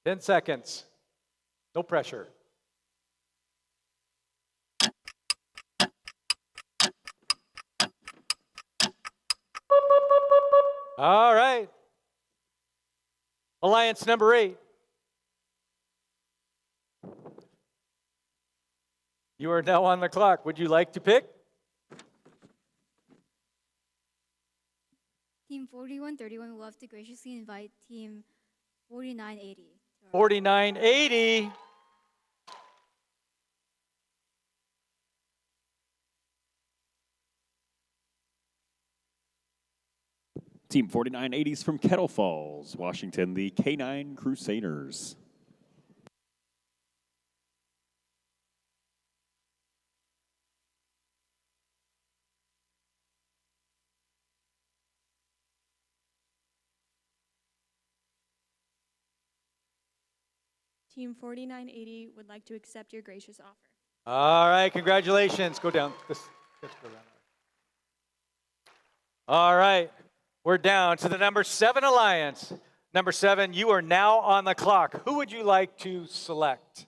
S2: Ten seconds. No pressure. All right. Alliance number 8. You are now on the clock. Would you like to pick?
S17: Team 4131 would love to graciously invite Team 4980.
S2: 4980.
S1: Team 4980s from Kettle Falls, Washington, the K9 Crusaders.
S16: Team 4980 would like to accept your gracious offer.
S2: All right, congratulations. Go down. Let's go down. All right, we're down to the number 7 alliance. Number 7, you are now on the clock. Who would you like to select?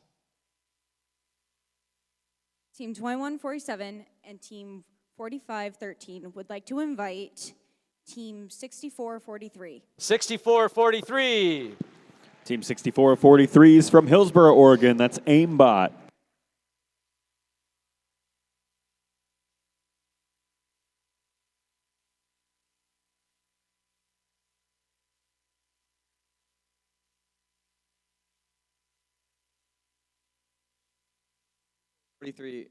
S15: Team 2147 and Team 4513 would like to invite Team 6443.
S2: 6443.
S1: Team 6443 is from Hillsboro, Oregon. That's aimbot.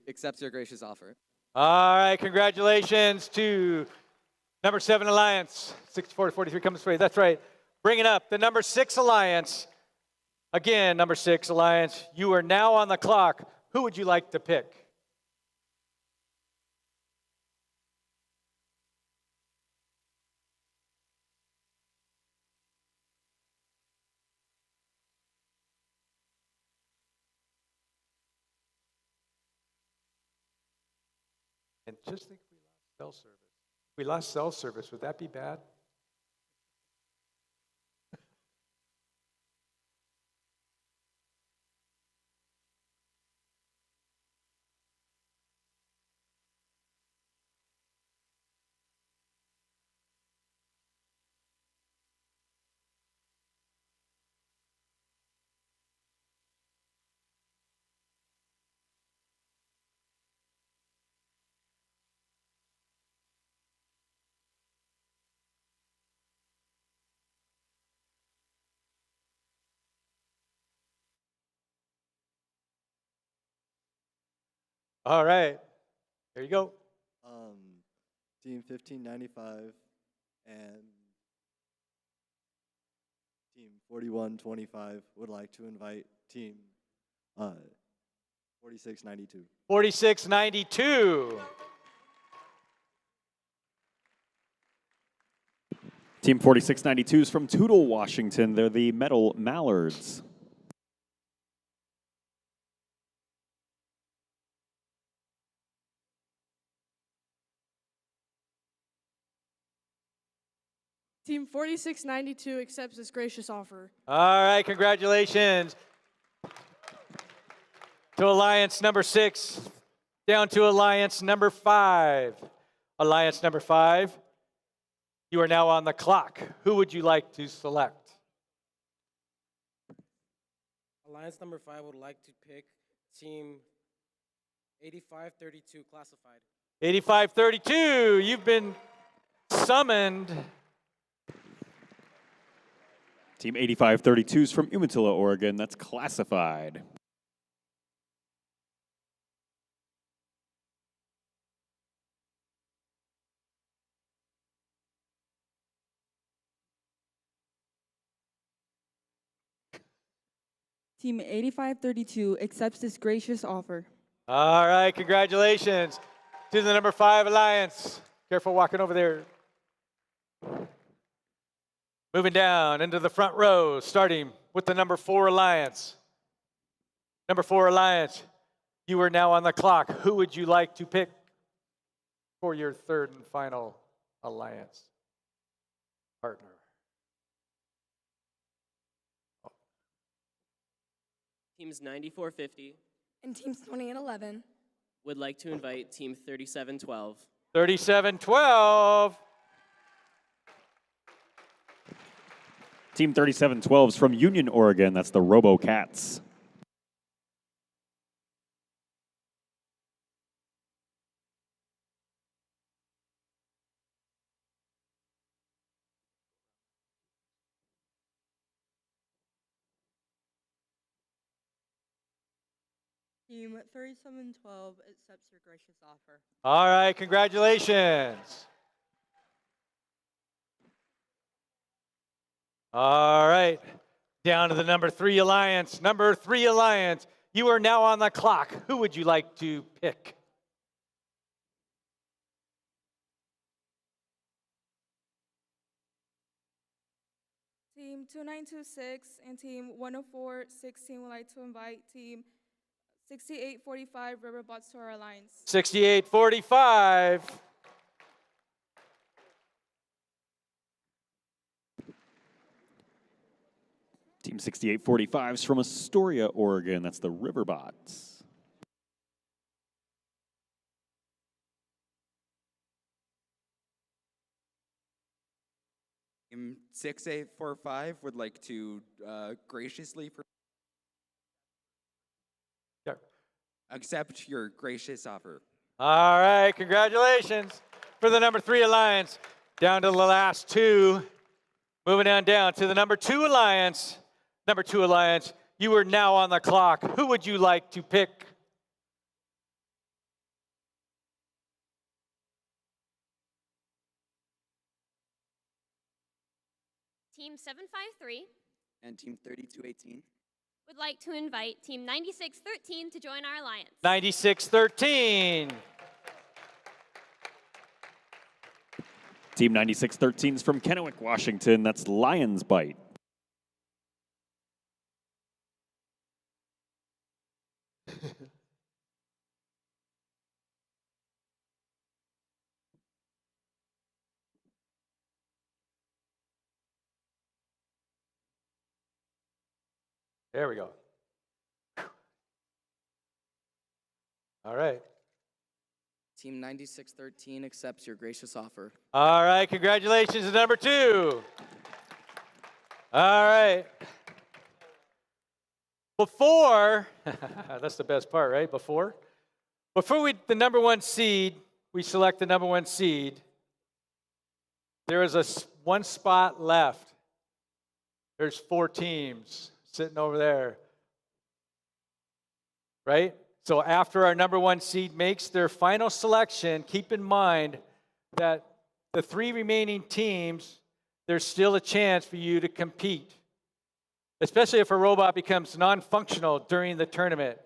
S8: Accepts your gracious offer.
S2: All right, congratulations to number 7 alliance. 6443 comes this way. That's right. Bringing up the number 6 alliance. Again, number 6 alliance. You are now on the clock. Who would you like to pick? And just think we lost cell service. If we lost cell service, would that be bad? All right. There you go.
S6: Team 1595 and Team 4125 would like to invite Team 4692.
S2: 4692.
S1: Team 4692 is from Toutle, Washington. They're the Metal Mallards.
S16: Team 4692 accepts this gracious offer.
S2: All right, congratulations to alliance number 6, down to alliance number 5. Alliance number 5, you are now on the clock. Who would you like to select?
S13: Alliance number 5 would like to pick Team 8532 classified.
S2: 8532, you've been summoned.
S1: Team 8532 is from Umatilla, Oregon. That's classified.
S19: Team 8532 accepts this gracious offer.
S2: All right, congratulations to the number 5 alliance. Careful walking over there. Moving down into the front row, starting with the number 4 alliance. Number 4 alliance, you are now on the clock. Who would you like to pick for your 3rd and final alliance partner?
S10: Teams 9450
S12: And Teams 2811
S10: would like to invite Team 3712.
S2: 3712.
S1: Team 3712 is from Union, Oregon. That's the RoboCats.
S19: Team 3712 accepts your gracious offer.
S2: All right, congratulations. All right. Down to the number 3 alliance. Number 3 alliance, you are now on the clock. Who would you like to pick?
S9: Team 2926 and Team 10416 would like to invite Team 6845 Riverbots to our alliance.
S2: 6845.
S1: Team 6845 is from Astoria, Oregon. That's the Riverbots.
S20: Team 6845 would like to graciously accept your gracious offer.
S2: All right, congratulations for the number 3 alliance. Down to the last 2. Moving on down to the number 2 alliance. Number 2 alliance, you are now on the clock. Who would you like to pick?
S7: Team 753
S20: And Team 3218.
S7: would like to invite Team 9613 to join our alliance.
S2: 9613.
S1: Team 9613 is from Kennewick, Washington. That's Lions Bite.
S2: There we go. All right.
S8: Team 9613 accepts your gracious offer.
S2: All right, congratulations to number 2. All right. Before, that's the best part, right? Before the number 1 seed, we select the number 1 seed, there is one spot left. There's 4 teams sitting over there, right? So after our number 1 seed makes their final selection, keep in mind that the 3 remaining teams, there's still a chance for you to compete, especially if a robot becomes non-functional during the tournament.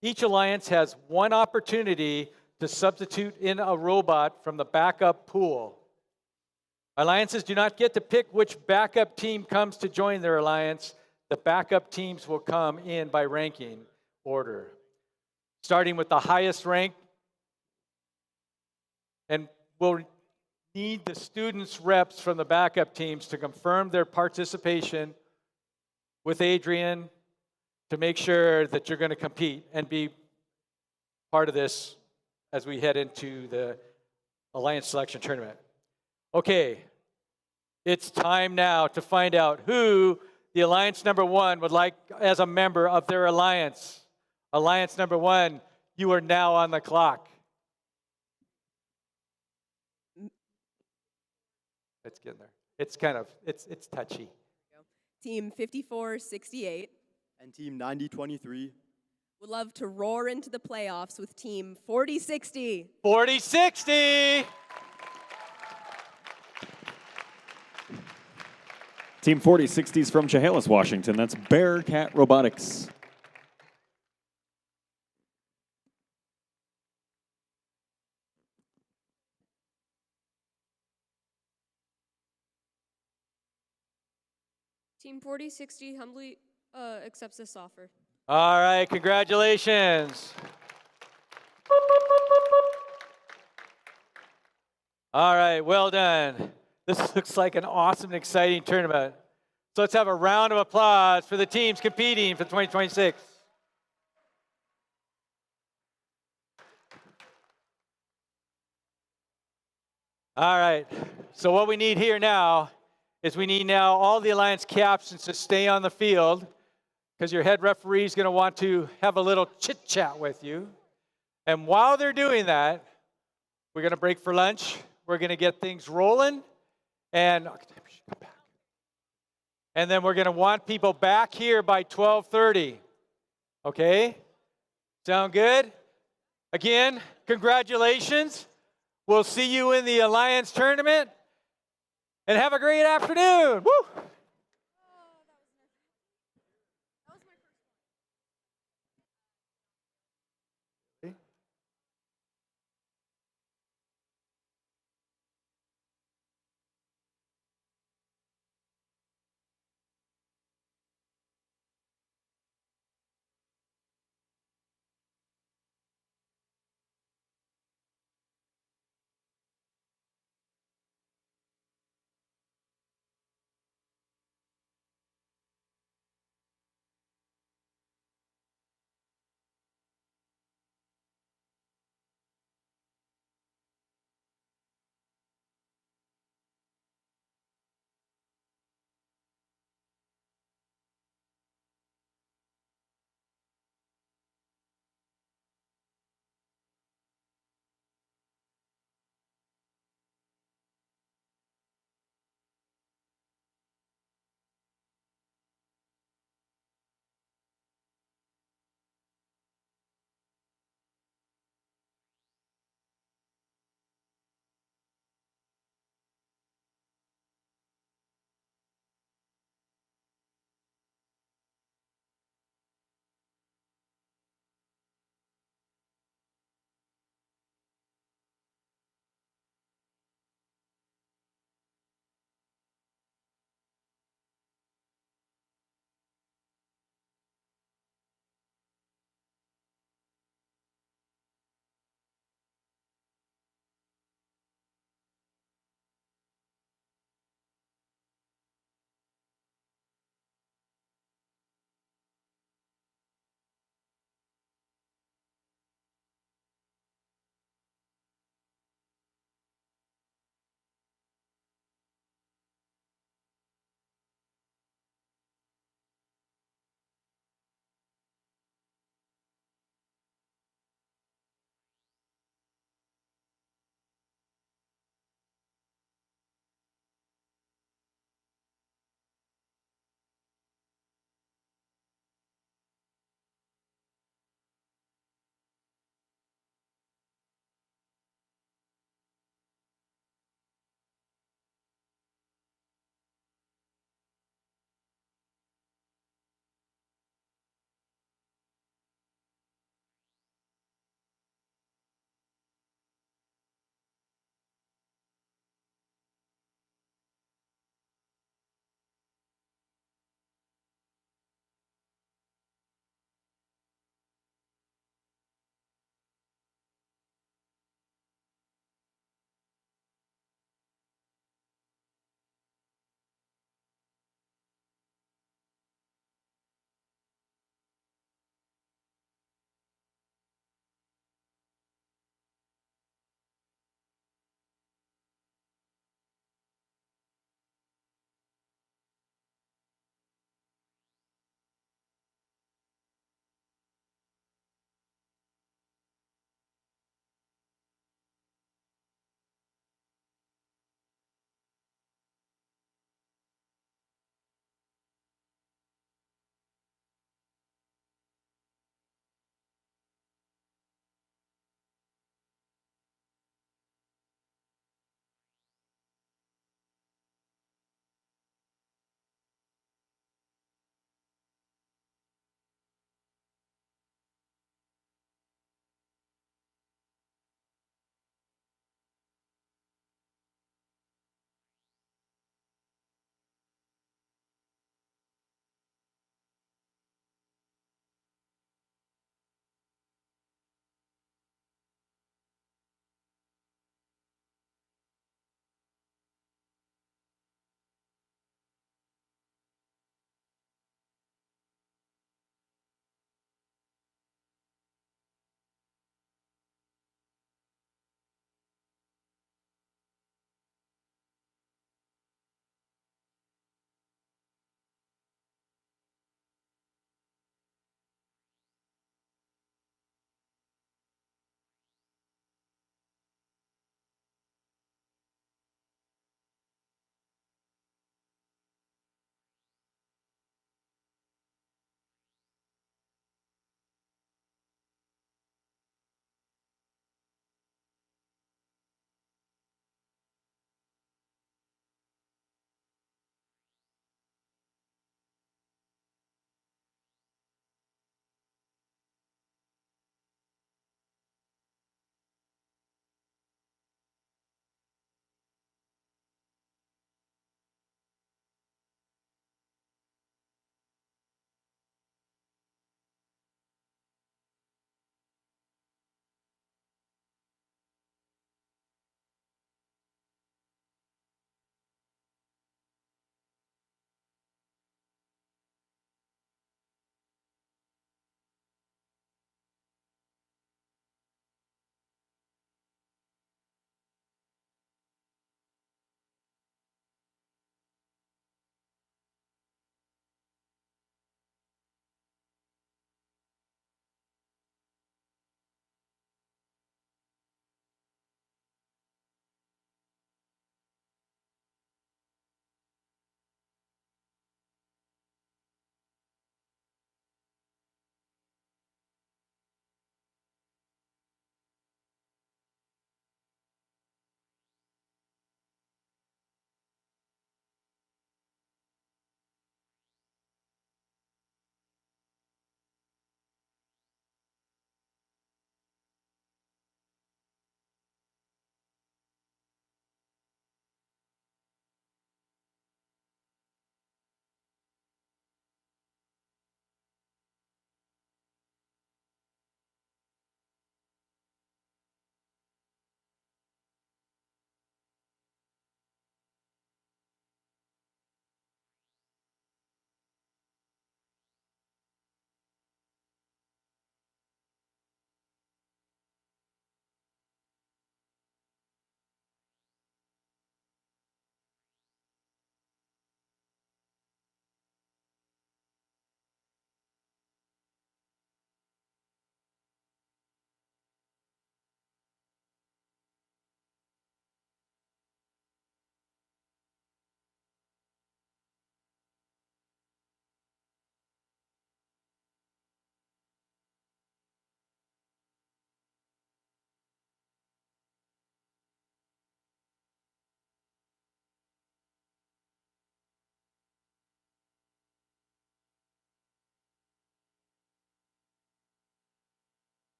S2: Each alliance has 1 opportunity to substitute in a robot from the backup pool. Alliances do not get to pick which backup team comes to join their alliance. The backup teams will come in by ranking order, starting with the highest rank, and we'll need the students' reps from the backup teams to confirm their participation with Adrian to make sure that you're going to compete and be part of this as we head into the Alliance Selection Tournament. Okay, it's time now to find out who the Alliance number 1 would like as a member of their alliance. Alliance number 1, you are now on the clock. It's getting there. It's kind of, it's touchy.
S5: Team 5468
S6: and Team 9023
S5: would love to roar into the playoffs with Team 4060.
S2: 4060!
S1: Team 4060 is from Chehalis, Washington. That's Bearcat Robotics.
S16: Team 4060 humbly accepts this offer.
S2: All right, congratulations. All right, well done. This looks like an awesome and exciting tournament. So let's have a round of applause for the teams competing for 2026. All right, so what we need here now is we need now all the Alliance captains to stay on the field because your head referee is going to want to have a little chit-chat with you. And while they're doing that, we're going to break for lunch. We're going to get things rolling. And then we're going to want people back here by 12:30. Okay? Sound good? Again, congratulations. We'll see you in the Alliance tournament. And have a great afternoon. Woo!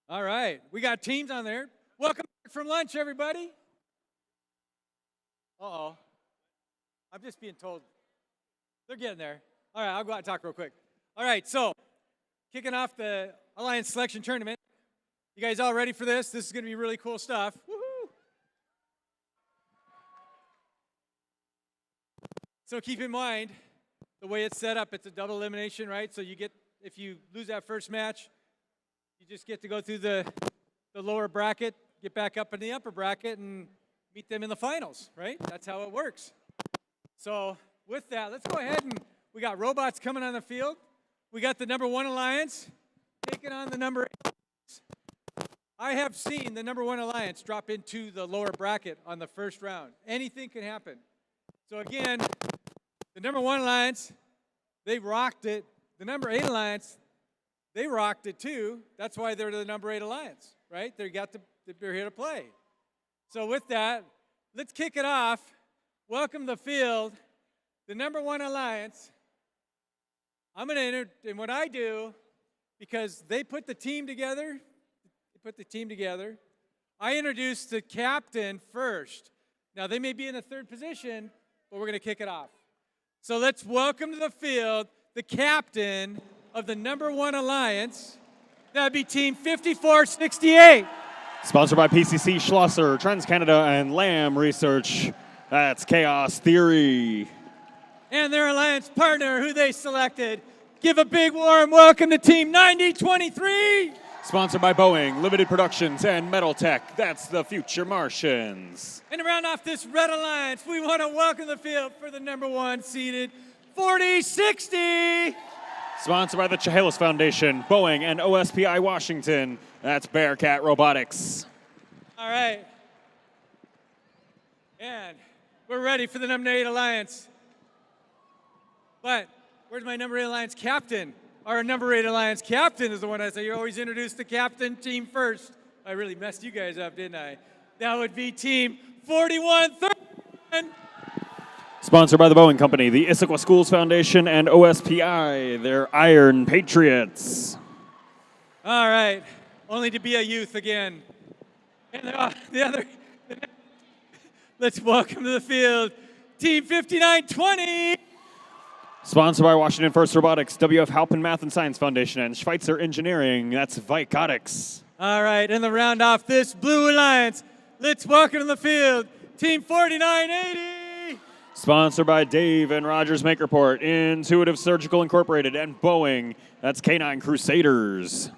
S2: All right, we got teams on there. Welcome back from lunch, everybody. Uh-oh. I'm just being told. They're getting there. All right, I'll go out and talk real quick. All right, so kicking off the Alliance Selection Tournament. You guys all ready for this? This is going to be really cool stuff. Woohoo! So keep in mind, the way it's set up, it's a double elimination, right? So you get, if you lose that first match, you just get to go through the lower bracket, get back up in the upper bracket, and meet them in the finals, right? That's how it works. So with that, let's go ahead and we got robots coming on the field. We got the #1 Alliance taking on the number 8. I have seen the #1 Alliance drop into the lower bracket on the first round. Anything can happen. So again, the #1 Alliance, they rocked it. The #8 Alliance, they rocked it too. That's why they're the #8 Alliance, right? They're here to play. So with that, let's kick it off. Welcome the field, the #1 Alliance. I'm going to enter, and what I do, because they put the team together, I introduce the captain first. Now, they may be in the third position, but we're going to kick it off. So let's welcome to the field the captain of the #1 Alliance. That'd be Team 5468.
S1: Sponsored by PCC, Schlosser, Trends Canada, and Lamb Research. That's Chaos Theory.
S2: And their alliance partner, who they selected. Give a big warm welcome to Team 9023.
S1: Sponsored by Boeing, Limited Productions, and Metal Tech. That's the Future Martians.
S2: And to round off this Red Alliance, we want to welcome the field for the #1 seeded 4060.
S1: Sponsored by the Chehalis Foundation, Boeing, and OSPI Washington. That's Bearcat Robotics.
S2: All right. And we're ready for the #8 Alliance. But where's my #8 Alliance captain? Our #8 Alliance captain is the one I say you always introduce the captain team first. I really messed you guys up, didn't I? That would be Team 4131.
S1: Sponsored by the Boeing Company, the Issaquah Schools Foundation, and OSPI. They're Iron Patriots.
S2: All right. Only to be a youth again. And the other. Let's welcome to the field Team 5920.
S1: Sponsored by Washington First Robotics, WF Halpin Math and Science Foundation, and Schweitzer Engineering. That's Vicotics.
S2: All right, and to round off this Blue Alliance, let's welcome to the field Team 4980.
S1: Sponsored by Dave and Rogers Makerport, Intuitive Surgical Incorporated, and Boeing. That's K9 Crusaders.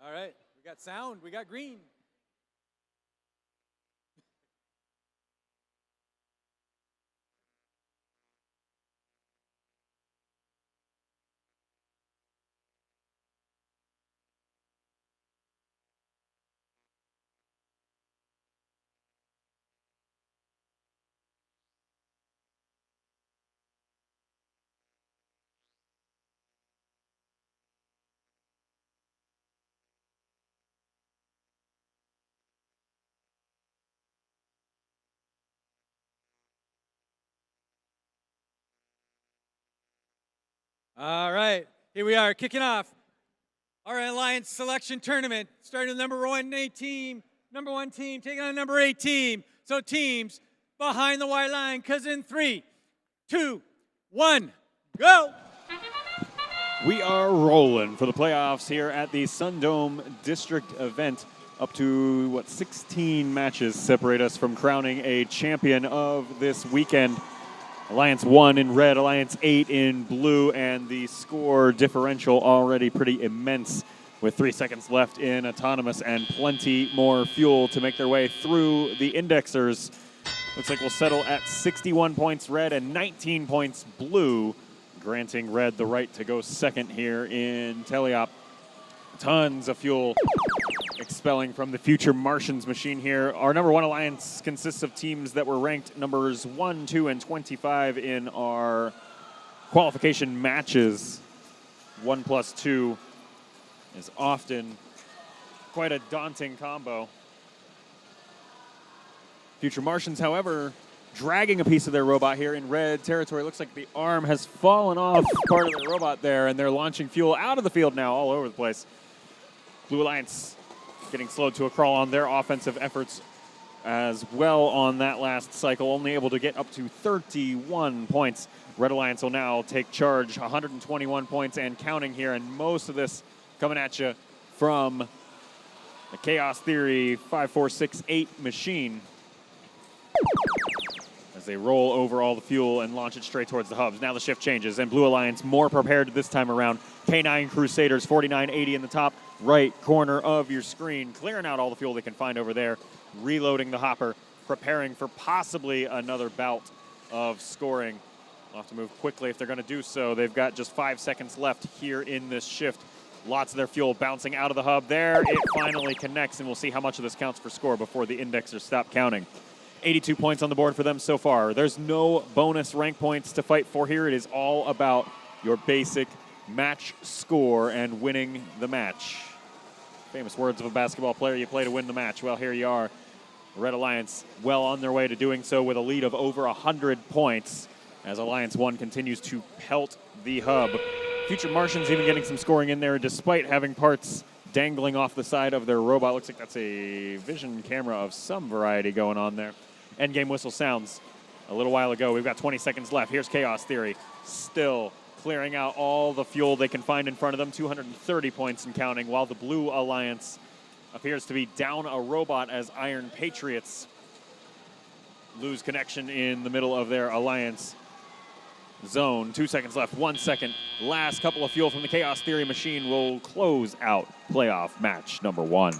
S2: All right, we got sound, we got green. All right, here we are kicking off our Alliance Selection Tournament, starting with number one team taking on number 8 team. So teams behind the white line, cause in 3, 2, 1, go!
S1: We are rolling for the playoffs here at the SunDome District event. Up to, 16 matches separate us from crowning a champion of this weekend. Alliance 1 in red, Alliance 8 in blue, and the score differential already pretty immense with 3 seconds left in Autonomous and plenty more fuel to make their way through the indexers. Looks like we'll settle at 61 points red and 19 points blue, granting red the right to go second here in Teleop. Tons of fuel expelling from the Future Martians machine here. Our number 1 alliance consists of teams that were ranked numbers 1, 2, and 25 in our qualification matches. 1 plus 2 is often quite a daunting combo. Future Martians, however, dragging a piece of their robot here in red territory. Looks like the arm has fallen off part of the robot there, and they're launching fuel out of the field now all over the place. Blue Alliance getting slowed to a crawl on their offensive efforts as well on that last cycle, only able to get up to 31 points. Red Alliance will now take charge, 121 points and counting here, and most of this coming at you from the Chaos Theory 5468 machine as they roll over all the fuel and launch it straight towards the hubs. Now the shift changes, and Blue Alliance more prepared this time around. K9 Crusaders, 4980 in the top right corner of your screen, clearing out all the fuel they can find over there, reloading the hopper, preparing for possibly another bout of scoring. They'll have to move quickly if they're going to do so. They've got just 5 seconds left here in this shift. Lots of their fuel bouncing out of the hub. There, it finally connects, and we'll see how much of this counts for score before the indexers stop counting. 82 points on the board for them so far. There's no bonus rank points to fight for here. It is all about your basic match score and winning the match. Famous words of a basketball player, you play to win the match. Well, here you are. Red Alliance well on their way to doing so with a lead of over 100 points as Alliance 1 continues to pelt the hub. Future Martians even getting some scoring in there despite having parts dangling off the side of their robot. Looks like that's a vision camera of some variety going on there. Endgame whistle sounds a little while ago. We've got 20 seconds left. Here's Chaos Theory, still clearing out all the fuel they can find in front of them, 230 points and counting, while the Blue Alliance appears to be down a robot as Iron Patriots lose connection in the middle of their Alliance zone. 2 seconds left, 1 second. Last couple of fuel from the Chaos Theory machine will close out playoff match number 1.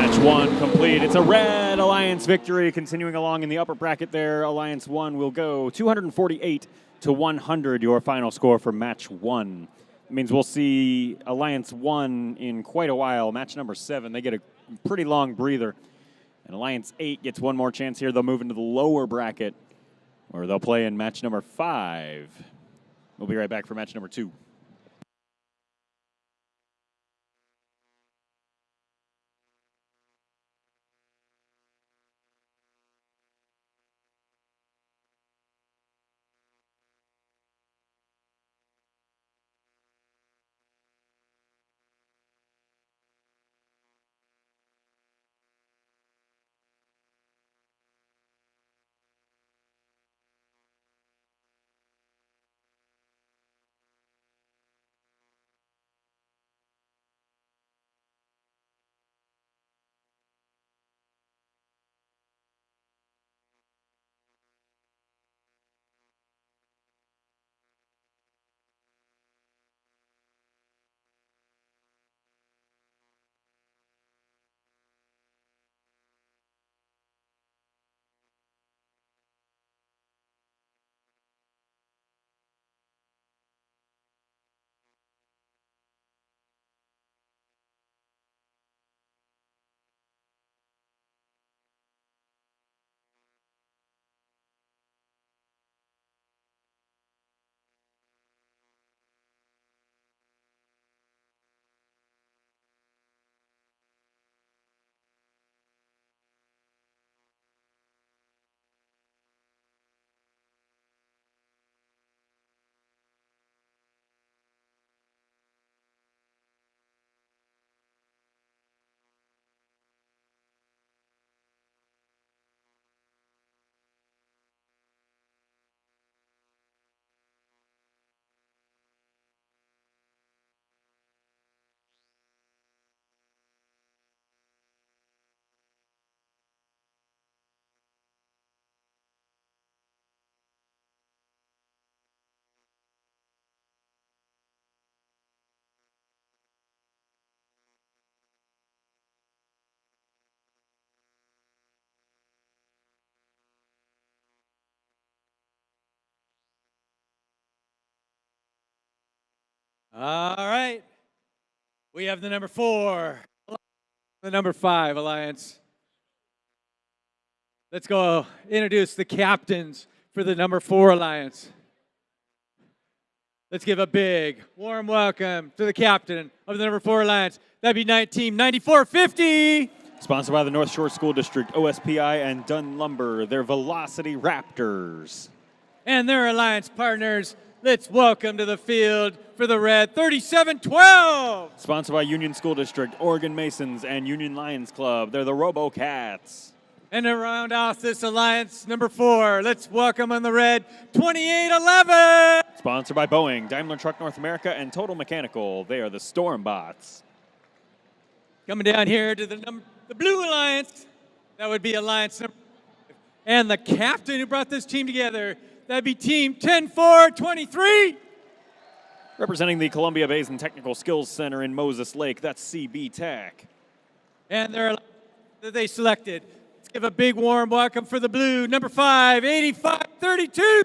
S1: Match 1 complete. It's a Red Alliance victory. Continuing along in the upper bracket there, Alliance 1 will go 248 to 100, your final score for Match 1. It means we'll see Alliance 1 in quite a while. Match number 7, they get a pretty long breather. And Alliance 8 gets one more chance here. They'll move into the lower bracket, where they'll play in match number 5. We'll be right back for match number 2.
S2: All right. We have the number 4, the number 5 Alliance. Let's go introduce the captains for the number 4 Alliance. Let's give a big, warm welcome to the captain of the number 4 Alliance. That'd be Team 9450.
S1: Sponsored by the North Shore School District, OSPI, and Dunn Lumber, their Velocity Raptors.
S2: And their Alliance partners. Let's welcome to the field for the Red 3712.
S1: Sponsored by Union School District, Oregon Masons, and Union Lions Club. They're the RoboCats.
S2: And to round off this Alliance, number 4, let's welcome on the Red 2811.
S1: Sponsored by Boeing, Daimler Truck North America, and Total Mechanical. They are the Stormbots.
S2: Coming down here to the Blue Alliance. That would be Alliance number 5. And the captain who brought this team together, that'd be Team 10423.
S1: Representing the Columbia Basin Technical Skills Center in Moses Lake, that's CB Tech.
S2: And they're that they selected. Let's give a big warm welcome for the Blue, number 5, 8532.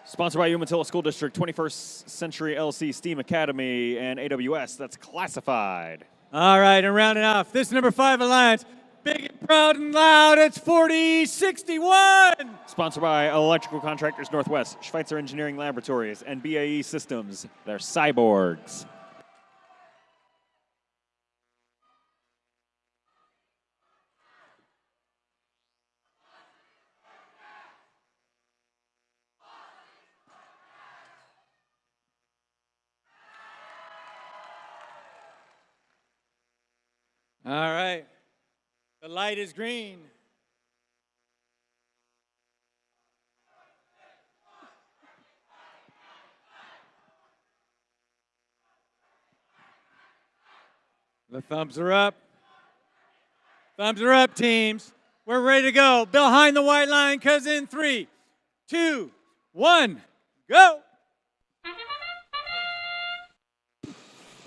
S1: Sponsored by Umatilla School District, 21st Century LC STEAM Academy, and AWS, that's Classified.
S2: All right, and rounding off this number 5 Alliance, big and proud and loud, it's 4061.
S1: Sponsored by Electrical Contractors Northwest, Schweitzer Engineering Laboratories, and BAE Systems. They're cyborgs.
S2: All right, the light is green. The thumbs are up. Thumbs are up, teams. We're ready to go. Behind the white line, because in 3, 2, 1, go.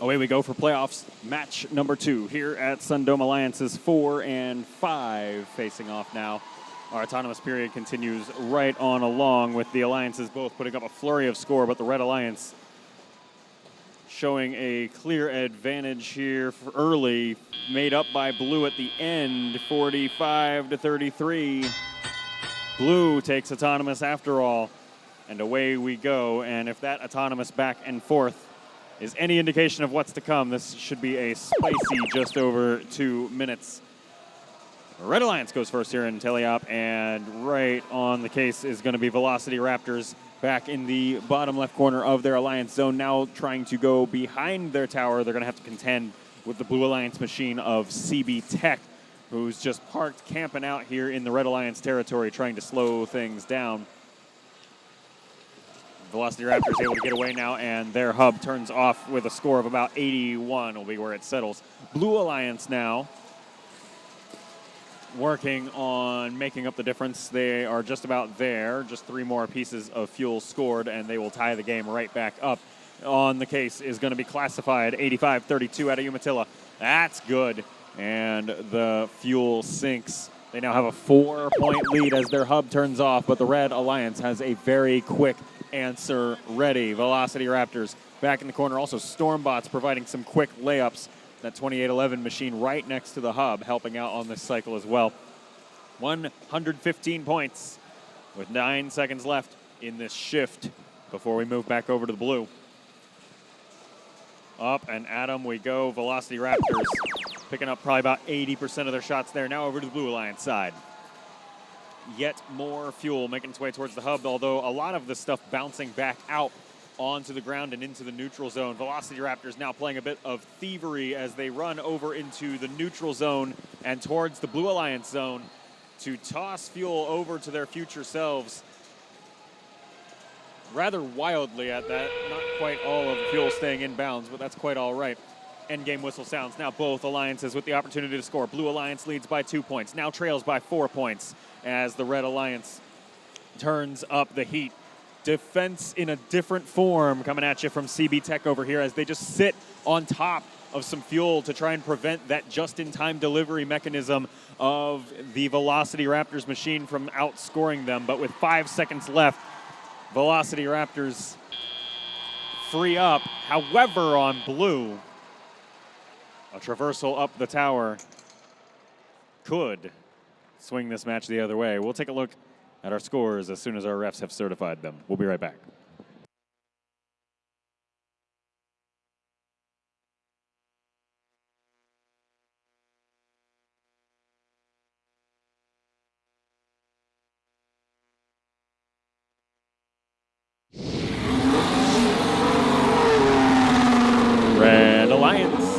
S1: Away we go for playoffs. Match number 2 here at SunDome Alliances 4 and 5 facing off now. Our autonomous period continues right on along with the Alliances both putting up a flurry of score, but the Red Alliance showing a clear advantage here for early, made up by Blue at the end, 45-33. Blue takes autonomous after all, and away we go. And if that autonomous back and forth is any indication of what's to come, this should be a spicy just over 2 minutes. Red Alliance goes first here in Teleop, and right on the case is going to be Velocity Raptors back in the bottom left corner of their Alliance zone, now trying to go behind their tower. They're going to have to contend with the Blue Alliance machine of CB Tech, who's just parked camping out here in the Red Alliance territory trying to slow things down. Velocity Raptors able to get away now, and their hub turns off with a score of about 81 will be where it settles. Blue Alliance now working on making up the difference. They are just about there. Just 3 more pieces of fuel scored, and they will tie the game right back up. On the case is going to be classified 85-32 out of Umatilla. That's good, and the fuel sinks. They now have a 4-point lead as their hub turns off, but the Red Alliance has a very quick answer ready. Velocity Raptors back in the corner. Also Stormbots providing some quick layups. That 2811 machine right next to the hub helping out on this cycle as well. 115 points with 9 seconds left in this shift before we move back over to the Blue. Up and at 'em we go. Velocity Raptors picking up probably about 80% of their shots there. Now over to the Blue Alliance side. Yet more fuel making its way towards the hub, although a lot of the stuff bouncing back out onto the ground and into the neutral zone. Velocity Raptors now playing a bit of thievery as they run over into the neutral zone and towards the Blue Alliance zone to toss fuel over to their future selves. Rather wildly at that. Not quite all of the fuel staying in bounds, but that's quite all right. Endgame whistle sounds. Now both Alliances with the opportunity to score. Blue Alliance leads by 2 points. Now trails by 4 points as the Red Alliance turns up the heat. Defense in a different form coming at you from CB Tech over here as they just sit on top of some fuel to try and prevent that just-in-time delivery mechanism of the Velocity Raptors machine from outscoring them. But with 5 seconds left, Velocity Raptors free up. However, on Blue, a traversal up the tower could swing this match the other way. We'll take a look at our scores as soon as our refs have certified them. We'll be right back. Red Alliance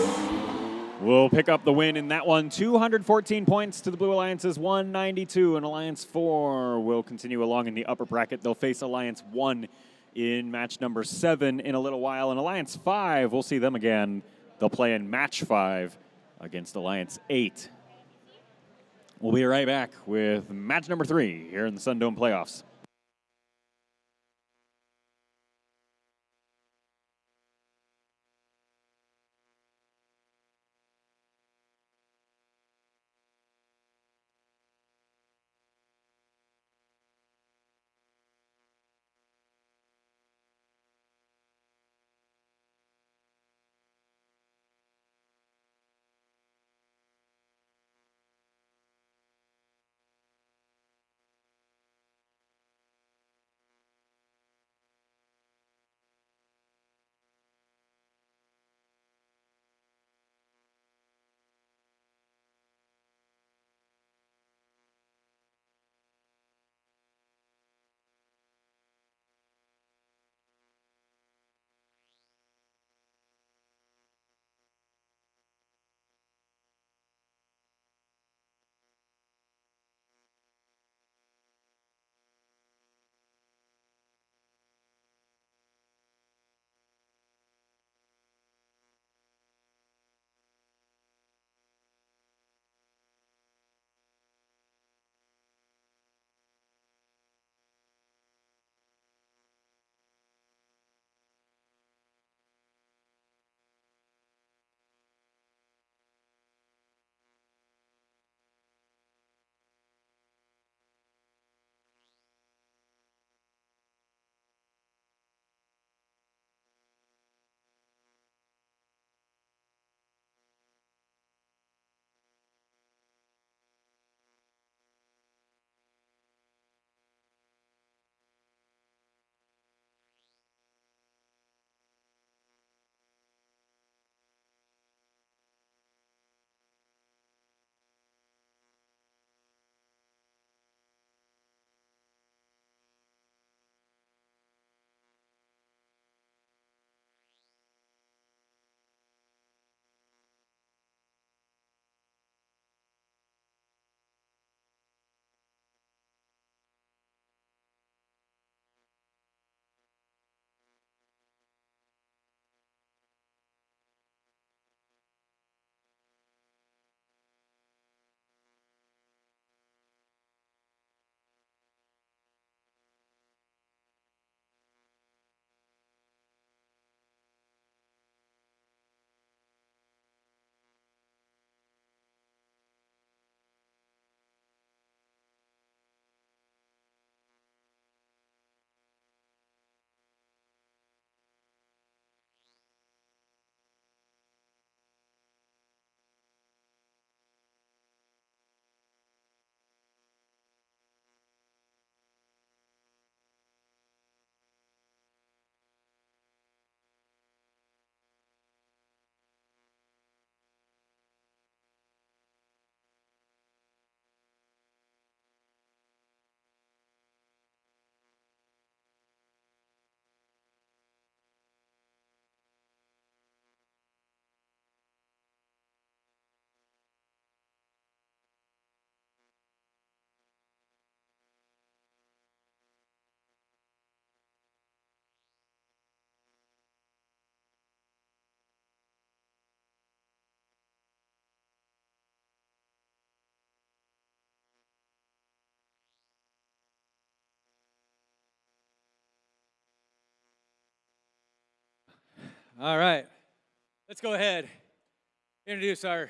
S1: will pick up the win in that one. 214 points to the Blue Alliance's 192, and Alliance 4 will continue along in the upper bracket. They'll face Alliance 1 in match number 7 in a little while, and Alliance 5, we'll see them again. They'll play in match 5 against Alliance 8. We'll be right back with match number 3 here in the SunDome playoffs.
S2: All right. Let's go ahead. Introduce our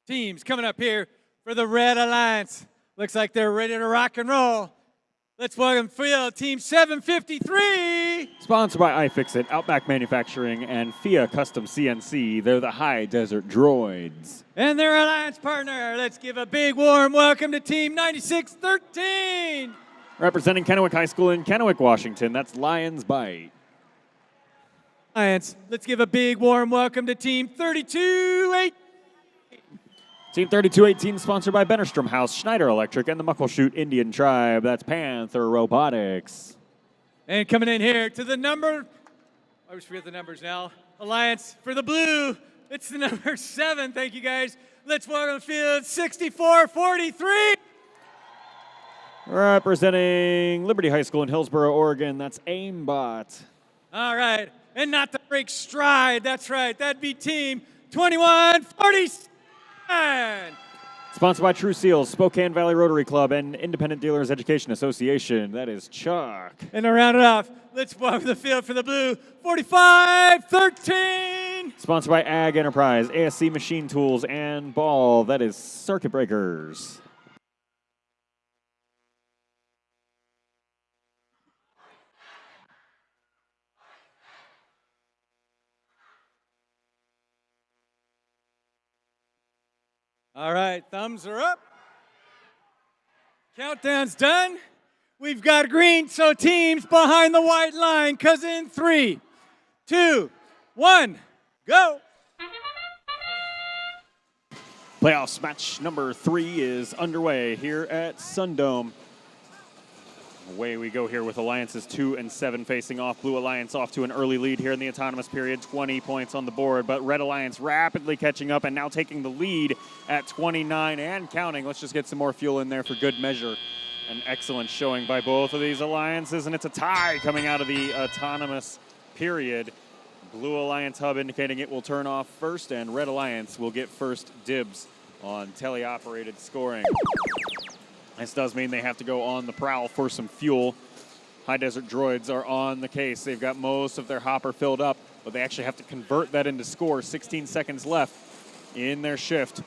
S2: teams coming up here for the Red Alliance. Looks like they're ready to rock and roll. Let's welcome field team 753.
S1: Sponsored by iFixit, Outback Manufacturing, and FIA Custom CNC. They're the High Desert Droids.
S2: And their alliance partner. Let's give a big warm welcome to team 9613.
S1: Representing Kennewick High School in Kennewick, Washington, that's Lions Bite.
S2: Alliance. Let's give a big warm welcome to team 328.
S1: Team 3218, sponsored by Bennerstrom House, Schneider Electric, and the Muckleshoot Indian Tribe. That's Panther Robotics.
S2: And coming in here to the number, I always forget the numbers now, Alliance for the blue. It's the number 7. Thank you, guys. Let's welcome field 6443.
S1: Representing Liberty High School in Hillsboro, Oregon, that's Aimbot.
S2: All right. And not to break stride, that's right. That'd be team 2147.
S1: Sponsored by True Seals, Spokane Valley Rotary Club, and Independent Dealers Education Association. That is Chuck.
S2: And to round it off, let's welcome the field for the blue, 4513.
S1: Sponsored by Ag Enterprise, ASC Machine Tools, and Ball. That is Circuit Breakers.
S2: All right, thumbs are up. Countdown's done. We've got green, so teams behind the white line, because in 3, 2, 1, go.
S1: Playoffs match number 3 is underway here at SunDome. Away we go here with Alliances 2 and 7 facing off. Blue Alliance off to an early lead here in the autonomous period, 20 points on the board, but Red Alliance rapidly catching up and now taking the lead at 29 and counting. Let's just get some more fuel in there for good measure. An excellent showing by both of these alliances, and it's a tie coming out of the autonomous period. Blue Alliance hub indicating it will turn off first, and Red Alliance will get first dibs on teleoperated scoring. This does mean they have to go on the prowl for some fuel. High Desert Droids are on the case. They've got most of their hopper filled up, but they actually have to convert that into score. 16 seconds left in their shift.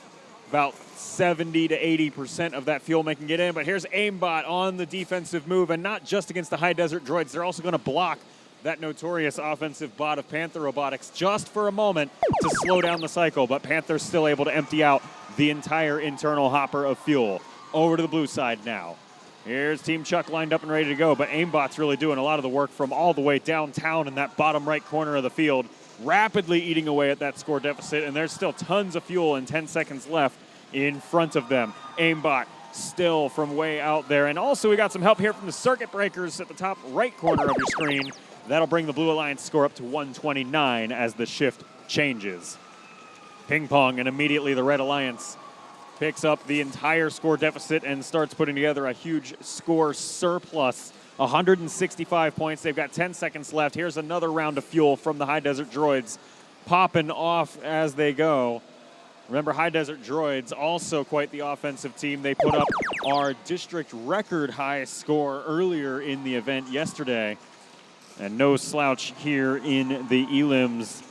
S1: About 70 to 80% of that fuel making it in, but here's Aimbot on the defensive move, and not just against the High Desert Droids. They're also going to block that notorious offensive bot of Panther Robotics just for a moment to slow down the cycle, but Panther's still able to empty out the entire internal hopper of fuel. Over to the blue side now. Here's Team Chuck lined up and ready to go, but Aimbot's really doing a lot of the work from all the way downtown in that bottom right corner of the field, rapidly eating away at that score deficit, and there's still tons of fuel and 10 seconds left in front of them. Aimbot still from way out there, and also we got some help here from the circuit breakers at the top right corner of your screen. That'll bring the Blue Alliance score up to 129 as the shift changes. Ping pong, and immediately the Red Alliance picks up the entire score deficit and starts putting together a huge score surplus. 165 points. They've got 10 seconds left. Here's another round of fuel from the High Desert Droids, popping off as they go. Remember, High Desert Droids, also quite the offensive team. They put up our district record high score earlier in the event yesterday. And no slouch here in the elims.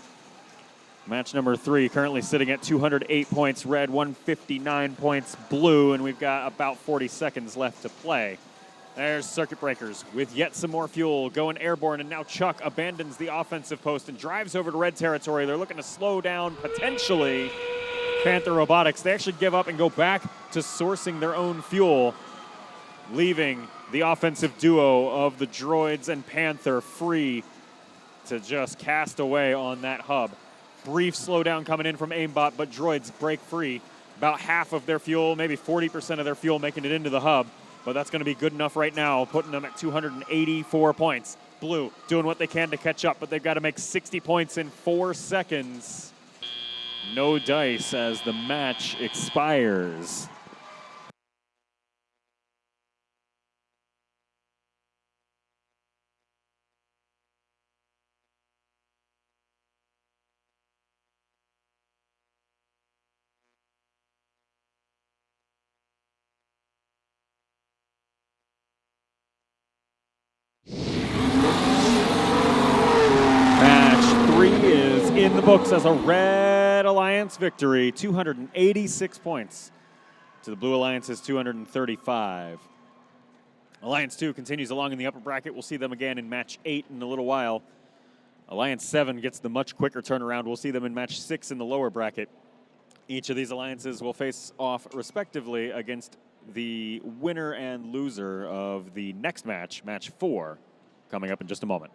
S1: Match number 3 currently sitting at 208 points red, 159 points blue, and we've got about 40 seconds left to play. There's Circuit Breakers with yet some more fuel going airborne, and now Chuck abandons the offensive post and drives over to red territory. They're looking to slow down potentially Panther Robotics. They actually give up and go back to sourcing their own fuel, leaving the offensive duo of the Droids and Panther free to just cast away on that hub. Brief slowdown coming in from Aimbot, but Droids break free. About half of their fuel, maybe 40% of their fuel making it into the hub, but that's going to be good enough right now, putting them at 284 points. Blue doing what they can to catch up, but they've got to make 60 points in 4 seconds. No dice as the match expires. Match 3 books as a Red Alliance victory, 286 points to the Blue Alliance's 235. Alliance 2 continues along in the upper bracket. We'll see them again in match 8 in a little while. Alliance 7 gets the much quicker turnaround. We'll see them in match 6 in the lower bracket. Each of these alliances will face off respectively against the winner and loser of the next match, match 4, coming up in just a moment.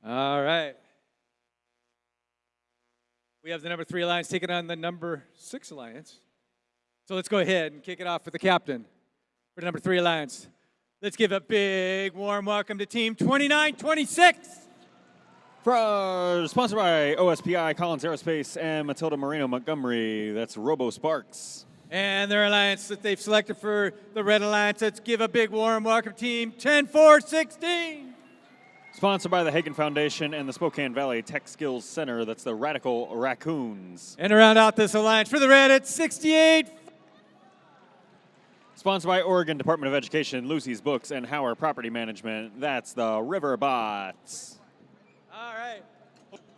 S2: All right. We have the number 3 alliance taking on the number 6 alliance. So let's go ahead and kick it off with the captain for the number 3 alliance. Let's give a big warm welcome to team 2926.
S1: Sponsored by OSPI, Collins Aerospace, and Matilda Marino Montgomery. That's Robo Sparks.
S2: And their alliance that they've selected for the Red Alliance. Let's give a big warm welcome to team 10416.
S1: Sponsored by the Hagen Foundation and the Spokane Valley Tech Skills Center. That's the Radical Raccoons.
S2: And to round out this alliance for the Red, it's 68.
S1: Sponsored by Oregon Department of Education, Lucy's Books, and Hauer Property Management. That's the Riverbots.
S2: All right.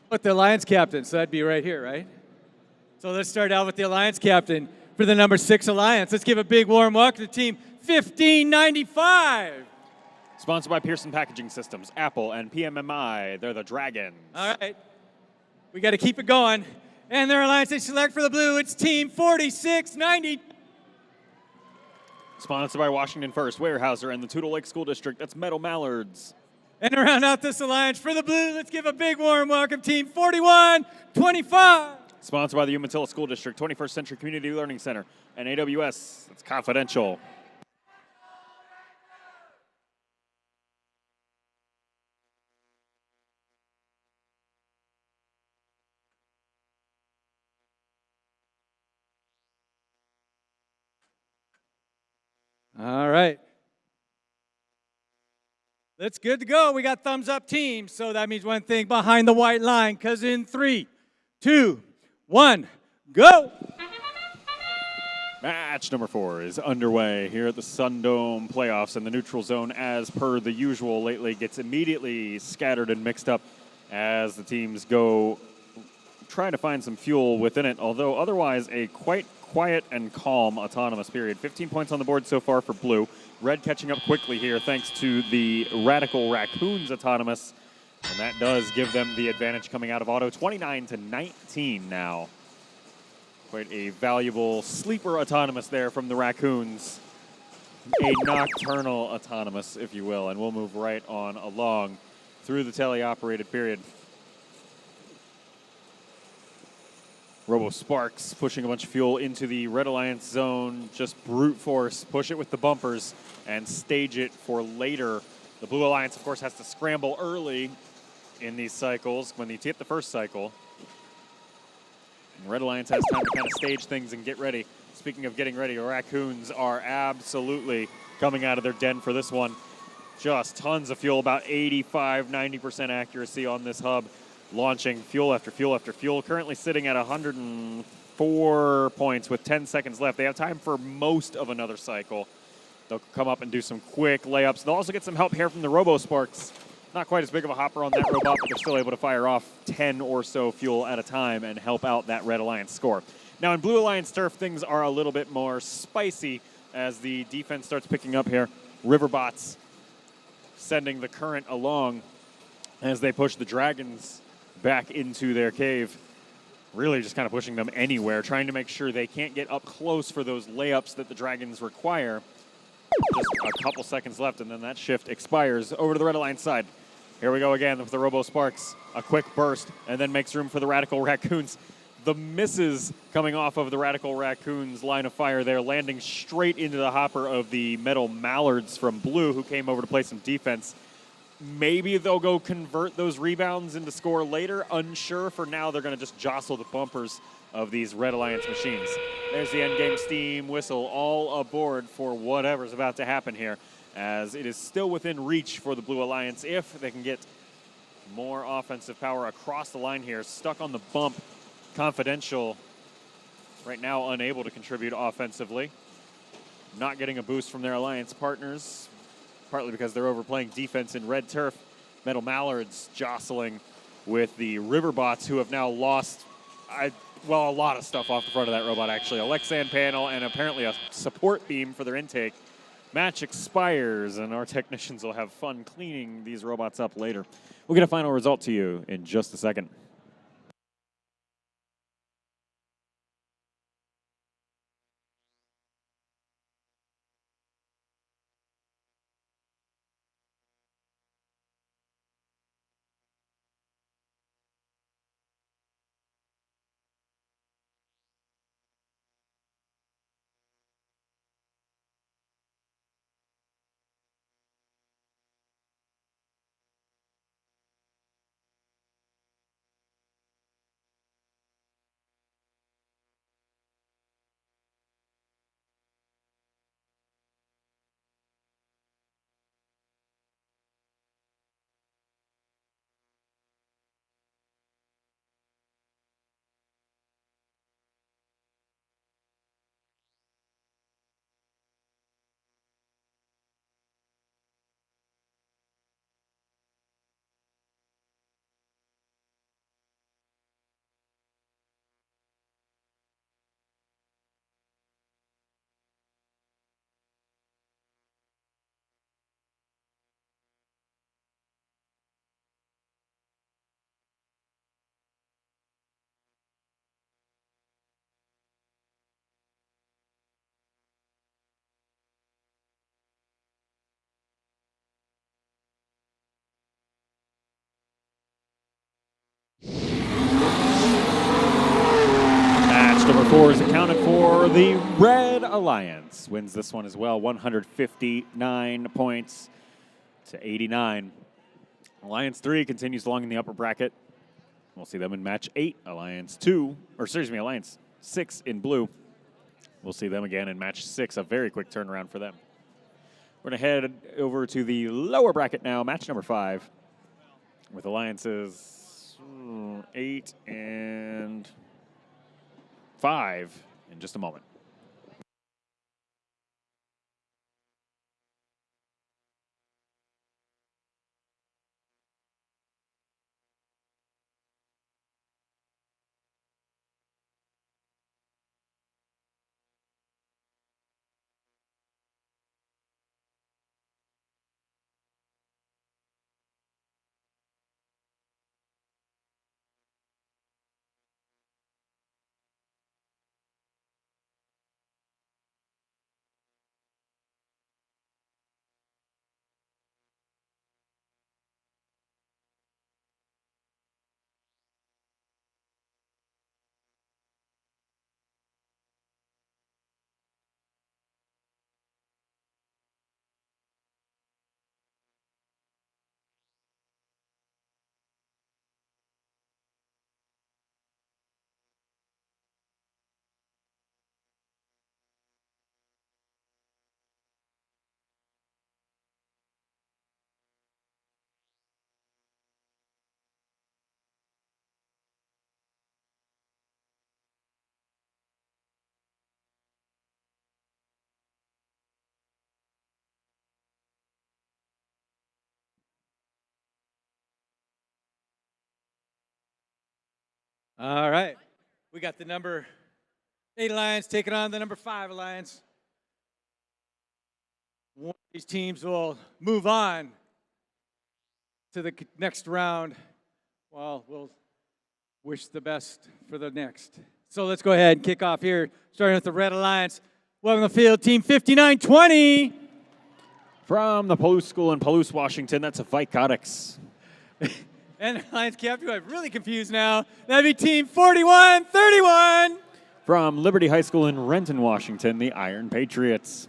S2: With the alliance captain, so that'd be right here, right? So let's start out with the alliance captain for the number 6 alliance. Let's give a big warm welcome to team 1595.
S1: Sponsored by Pearson Packaging Systems, Apple, and PMMI. They're the Dragons.
S2: All right. We got to keep it going. And their alliance they select for the blue, it's team 4690.
S1: Sponsored by Washington First, Weyerhaeuser, and the Toutle Lake School District. That's Meadow Mallards.
S2: And to round out this alliance for the blue, let's give a big warm welcome, team 4125.
S1: Sponsored by the Umatilla School District, 21st Century Community Learning Center, and AWS. That's confidential.
S2: All right. Let's good to go. We got thumbs up team. So that means one thing behind the white line. Because in 3, 2, 1, go.
S1: Match number 4 is underway here at the SunDome playoffs, and the neutral zone, as per the usual lately, gets immediately scattered and mixed up as the teams go trying to find some fuel within it, although otherwise a quite quiet and calm autonomous period. 15 points on the board so far for blue. Red catching up quickly here thanks to the Radical Raccoons autonomous, and that does give them the advantage coming out of auto. 29-19 now. Quite a valuable sleeper autonomous there from the Raccoons. A nocturnal autonomous, if you will, and we'll move right on along through the teleoperated period. Robo Sparks pushing a bunch of fuel into the Red Alliance zone, just brute force, push it with the bumpers, and stage it for later. The Blue Alliance, of course, has to scramble early in these cycles when you hit the first cycle. Red Alliance has time to kind of stage things and get ready. Speaking of getting ready, Raccoons are absolutely coming out of their den for this one. Just tons of fuel, about 85-90% accuracy on this hub, launching fuel after fuel after fuel. Currently sitting at 104 points with 10 seconds left. They have time for most of another cycle. They'll come up and do some quick layups. They'll also get some help here from the Robo Sparks. Not quite as big of a hopper on that robot, but they're still able to fire off 10 or so fuel at a time and help out that Red Alliance score. Now in Blue Alliance turf, things are a little bit more spicy as the defense starts picking up here. Riverbots sending the current along as they push the Dragons back into their cave. Really just kind of pushing them anywhere, trying to make sure they can't get up close for those layups that the Dragons require. Just a couple seconds left, and then that shift expires. Over to the Red Alliance side. Here we go again with the Robo Sparks. A quick burst, and then makes room for the Radical Raccoons. The misses coming off of the Radical Raccoons line of fire there, landing straight into the hopper of the Metal Mallards from blue, who came over to play some defense. Maybe they'll go convert those rebounds into score later. Unsure. For now, they're going to just jostle the bumpers of these Red Alliance machines. There's the endgame steam whistle, all aboard for whatever's about to happen here, as it is still within reach for the Blue Alliance if they can get more offensive power across the line here. Stuck on the bump. Confidential right now unable to contribute offensively. Not getting a boost from their alliance partners, partly because they're overplaying defense in red turf. Metal Mallards jostling with the Riverbots, who have now lost a lot of stuff off the front of that robot, actually. A Lexan panel and apparently a support beam for their intake. Match expires, and our technicians will have fun cleaning these robots up later. We'll get a final result to you in just a second. Number 4 is accounted for. The Red Alliance wins this one as well, 159 points to 89. Alliance 3 continues along in the upper bracket. We'll see them in match 8. Alliance 6 in blue. We'll see them again in match 6, a very quick turnaround for them. We're going to head over to the lower bracket now, match number 5, with alliances 8 and 5 in just a moment.
S2: All right. We got the number 8 Alliance taking on the number 5 Alliance. One of these teams will move on to the next round. Well, we'll wish the best for the next. So let's go ahead and kick off here, starting with the Red Alliance. Welcome to the field, Team 5920.
S1: From the Palouse School in Palouse, Washington, that's a Robotics.
S2: And Alliance captain, I'm really confused now. That'd be Team 4131.
S1: From Liberty High School in Renton, Washington, the Iron Patriots.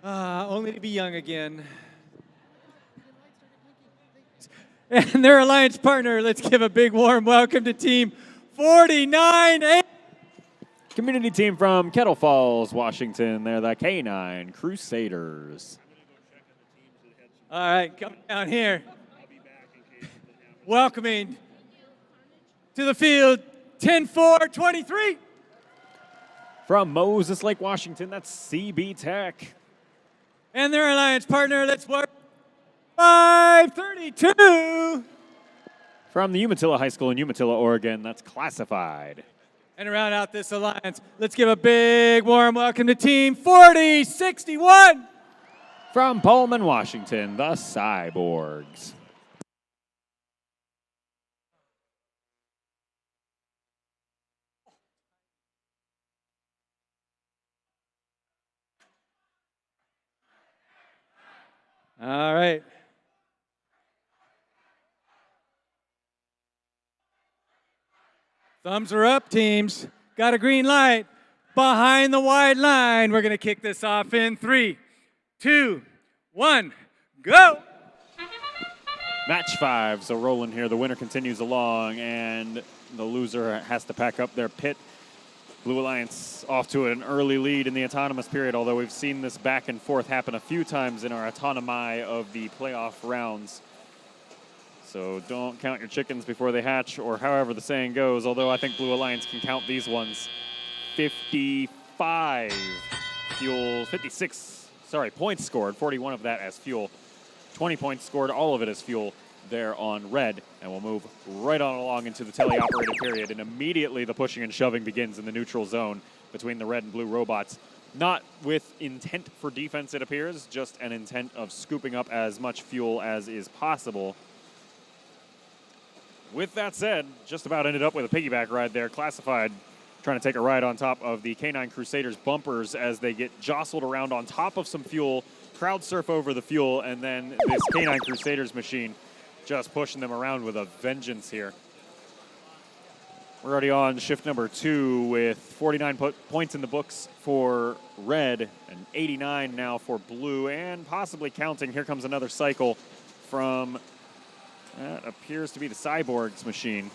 S2: Only to be young again. And their alliance partner, let's give a big warm welcome to Team 4980.
S1: Community team from Kettle Falls, Washington. They're the K9 Crusaders.
S2: All right, coming down here. Welcoming to the field, 10-4-23.
S1: From Moses Lake, Washington, that's CB Tech.
S2: And their alliance partner, let's work 532.
S1: From the Umatilla High School in Umatilla, Oregon, that's Classified.
S2: And to round out this alliance, let's give a big warm welcome to Team 4061.
S1: From Pullman, Washington, the Cyborgs.
S2: All right. Thumbs are up, teams. Got a green light. Behind the wide line. We're going to kick this off in 3, 2, 1, go.
S1: Match 5, so rolling here. The winner continues along, and the loser has to pack up their pit. Blue Alliance off to an early lead in the autonomous period, although we've seen this back and forth happen a few times in our autonomy of the playoff rounds. So don't count your chickens before they hatch, or however the saying goes, although I think Blue Alliance can count these ones. 55 fuel, 56, sorry, points scored, 41 of that as fuel. 20 points scored, all of it as fuel there on red, and we'll move right on along into the teleoperated period, and immediately the pushing and shoving begins in the neutral zone between the red and blue robots. Not with intent for defense, it appears, just an intent of scooping up as much fuel as is possible. With that said, just about ended up with a piggyback ride there. Classified trying to take a ride on top of the K9 Crusaders bumpers as they get jostled around on top of some fuel, crowd surf over the fuel, and then this K9 Crusaders machine just pushing them around with a vengeance here. We're already on shift number 2 with 49 points in the books for red and 89 now for blue, and possibly counting. Here comes another cycle from, that appears to be the Cyborgs machine.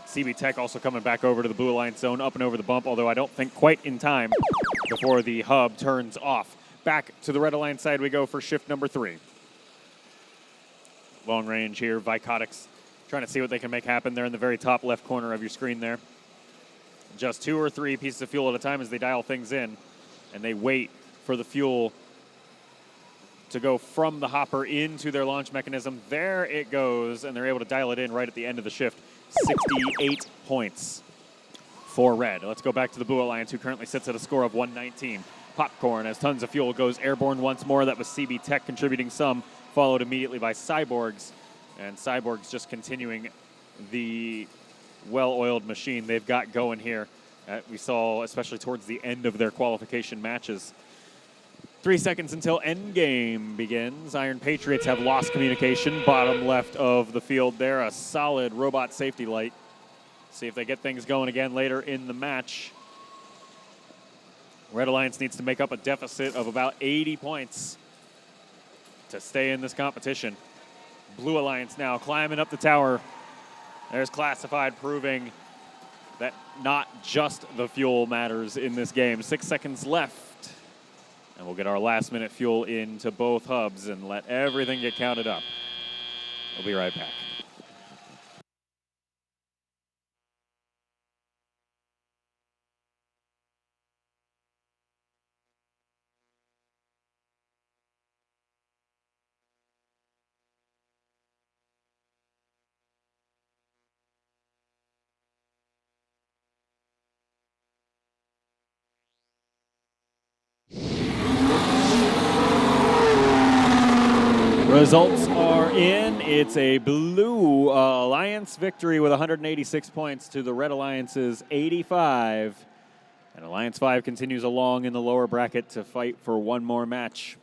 S1: CB Tech also coming back over to the Blue Alliance zone, up and over the bump, although I don't think quite in time before the hub turns off. back to the Red Alliance side we go for shift number 3. Long range here, Vicotics trying to see what they can make happen. They're in the very top left corner of your screen there. Just 2 or 3 pieces of fuel at a time as they dial things in, and they wait for the fuel to go from the hopper into their launch mechanism. There it goes, and they're able to dial it in right at the end of the shift. 68 points for Red. Let's go back to the Blue Alliance, who currently sits at a score of 119. Popcorn, as tons of fuel goes airborne once more. That was CB Tech contributing some, followed immediately by Cyborgs. And Cyborgs just continuing the well-oiled machine they've got going here. We saw, especially towards the end of their qualification matches. 3 seconds until endgame begins. Iron Patriots have lost communication. Bottom left of the field there, a solid robot safety light. See if they get things going again later in the match. Red Alliance needs to make up a deficit of about 80 points to stay in this competition. Blue Alliance now climbing up the tower. There's Classified proving that not just the fuel matters in this game. 6 seconds left. And we'll get our last minute fuel into both hubs and let everything get counted up. We'll be right back. Results are in. It's a Blue Alliance victory with 186 points to the Red Alliance's 85. And Alliance 5 continues along in the lower bracket to fight for one more match.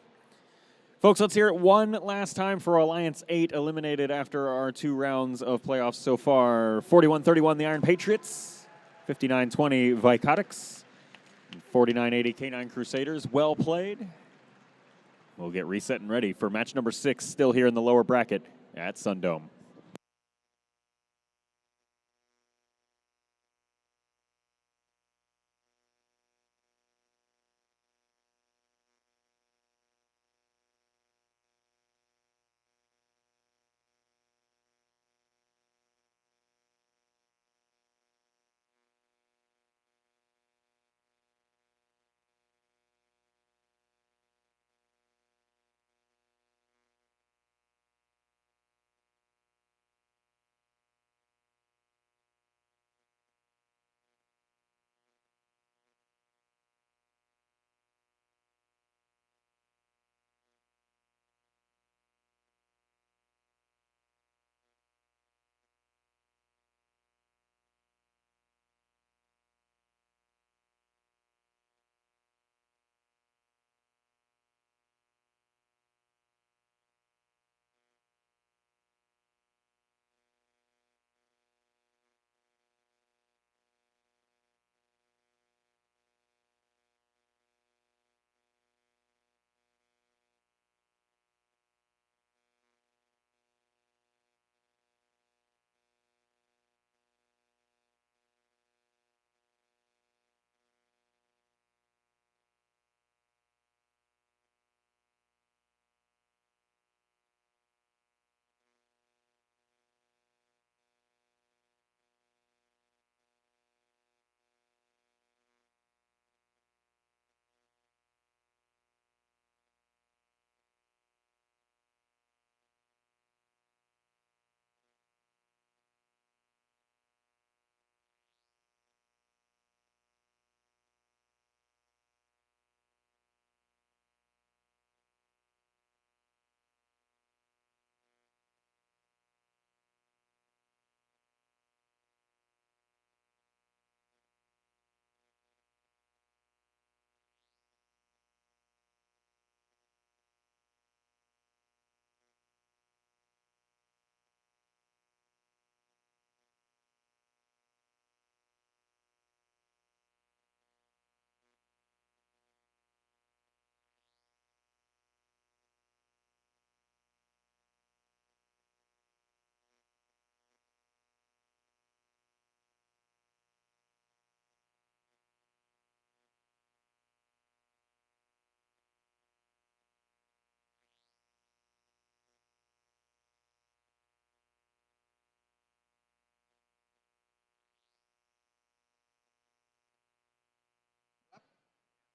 S1: Folks, let's hear it one last time for Alliance 8, eliminated after our 2 rounds of playoffs so far. 41-31, the Iron Patriots. 59-20, Vicotics. 49-80, K9 Crusaders. Well played. We'll get reset and ready for match number 6, still here in the lower bracket at SunDome.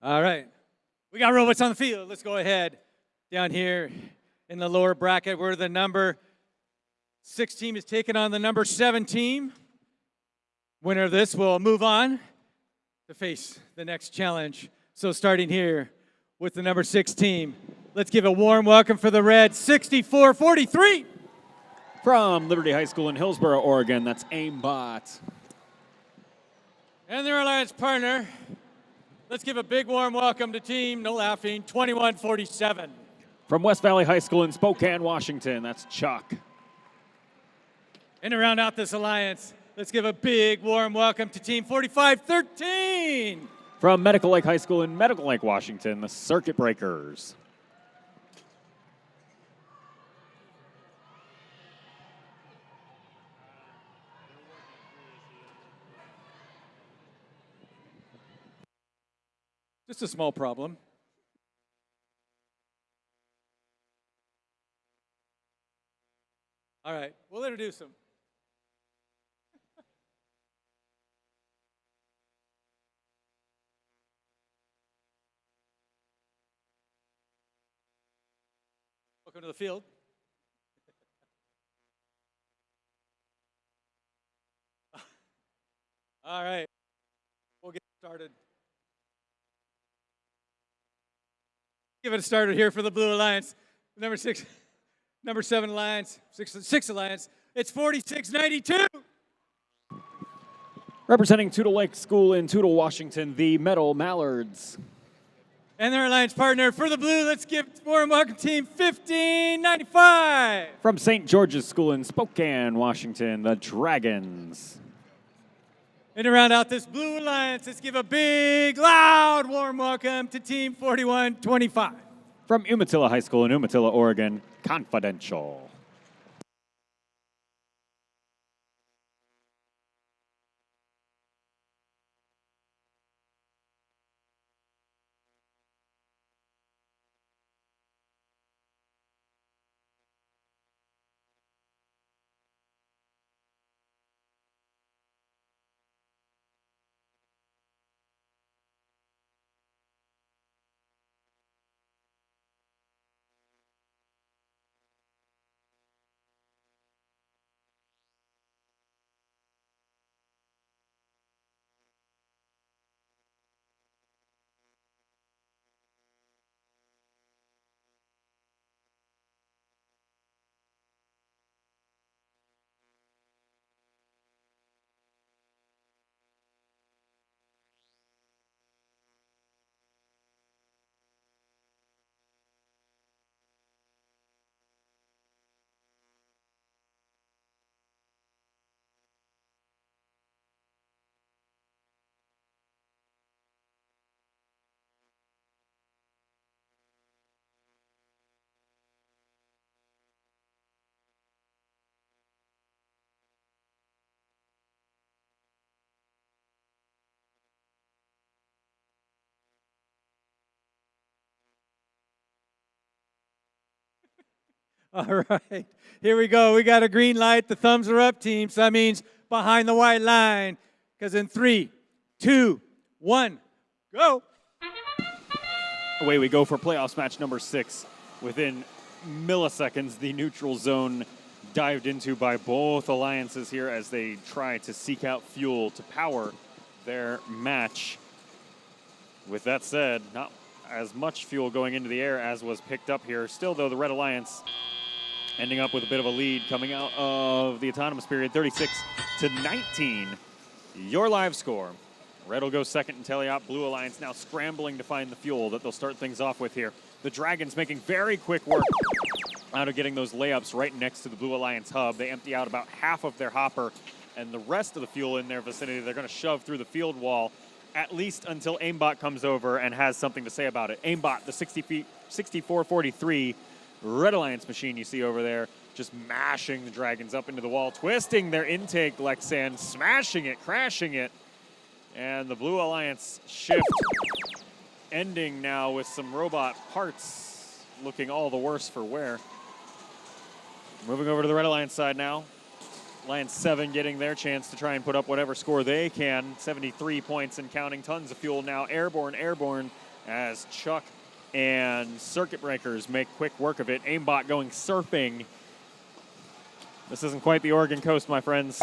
S2: All right. We got robots on the field. Let's go ahead down here in the lower bracket where the number 6 team is taking on the number 7 team. Winner of this will move on to face the next challenge. So starting here with the number 6 team, let's give a warm welcome for the Reds, 6443.
S1: From Liberty High School in Hillsboro, Oregon, that's Aimbot.
S2: And their alliance partner, let's give a big warm welcome to team, no laughing, 2147.
S1: From West Valley High School in Spokane, Washington, that's Chuck.
S2: And to round out this alliance, let's give a big warm welcome to team 4513.
S1: From Medical Lake High School in Medical Lake, Washington, the Circuit Breakers.
S2: Just a small problem. All right, we'll introduce them. Welcome to the field. All right, we'll get started. Give it started here for the Blue Alliance. Number 7 Alliance, 6 Alliance. It's 4692.
S1: Representing Toutle Lake School in Toutle, Washington, the Metal Mallards.
S2: And their alliance partner for the Blue, let's give warm welcome team 1595.
S1: From St. George's School in Spokane, Washington, the Dragons.
S2: And to round out this Blue Alliance, let's give a big, loud, warm welcome to Team 4125.
S1: From Umatilla High School in Umatilla, Oregon, Confidential.
S2: All right, here we go. We got a green light. The thumbs are up, team. So that means behind the white line. Because in 3, 2, 1, go.
S1: Away we go for playoffs match number 6. Within milliseconds, the neutral zone dived into by both alliances here as they try to seek out fuel to power their match. With that said, not as much fuel going into the air as was picked up here. Still, though, the Red Alliance ending up with a bit of a lead coming out of the autonomous period, 36-19. Your live score. Red will go second and tally out. Blue Alliance now scrambling to find the fuel that they'll start things off with here. The Dragons making very quick work out of getting those layups right next to the Blue Alliance hub. They empty out about half of their hopper, and the rest of the fuel in their vicinity they're going to shove through the field wall, at least until Aimbot comes over and has something to say about it. Aimbot, the 6443 Red Alliance machine you see over there, just mashing the Dragons up into the wall, twisting their intake, Lexan, smashing it, crashing it. And the Blue Alliance shift ending now with some robot parts looking all the worse for wear. Moving over to the Red Alliance side now. Alliance 7 getting their chance to try and put up whatever score they can. 73 points and counting. Tons of fuel now. Airborne as Chuck and Circuit Breakers make quick work of it. Aimbot going surfing. This isn't quite the Oregon coast, my friends.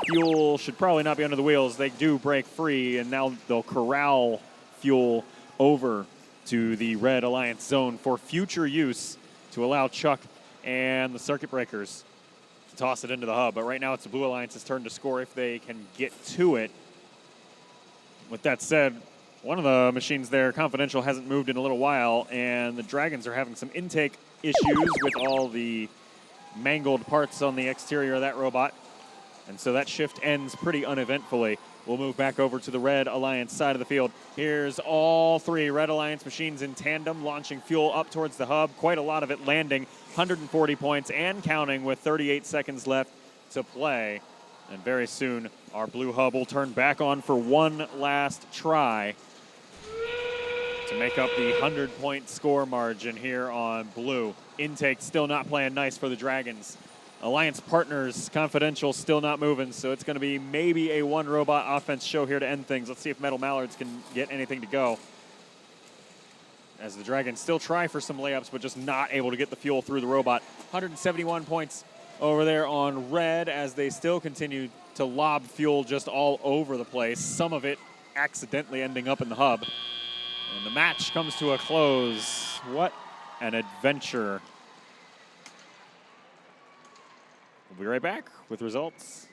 S1: Fuel should probably not be under the wheels. They do break free, and now they'll corral fuel over to the Red Alliance zone for future use to allow Chuck and the Circuit Breakers to toss it into the hub. But right now it's the Blue Alliance's turn to score if they can get to it. With that said, one of the machines there, Confidential, hasn't moved in a little while, and the Dragons are having some intake issues with all the mangled parts on the exterior of that robot. And so that shift ends pretty uneventfully. We'll move back over to the Red Alliance side of the field. Here's all three Red Alliance machines in tandem, launching fuel up towards the hub. Quite a lot of it landing, 140 points and counting with 38 seconds left to play. And very soon, our blue hub will turn back on for one last try to make up the 100-point score margin here on blue. Intake still not playing nice for the Dragons. Alliance partners, Confidential, still not moving, so it's going to be maybe a one-robot offense show here to end things. Let's see if Metal Mallards can get anything to go. As the Dragons still try for some layups, but just not able to get the fuel through the robot. 171 points over there on Red as they still continue to lob fuel just all over the place, some of it accidentally ending up in the hub. And the match comes to a close. What an adventure. We'll be right back with results.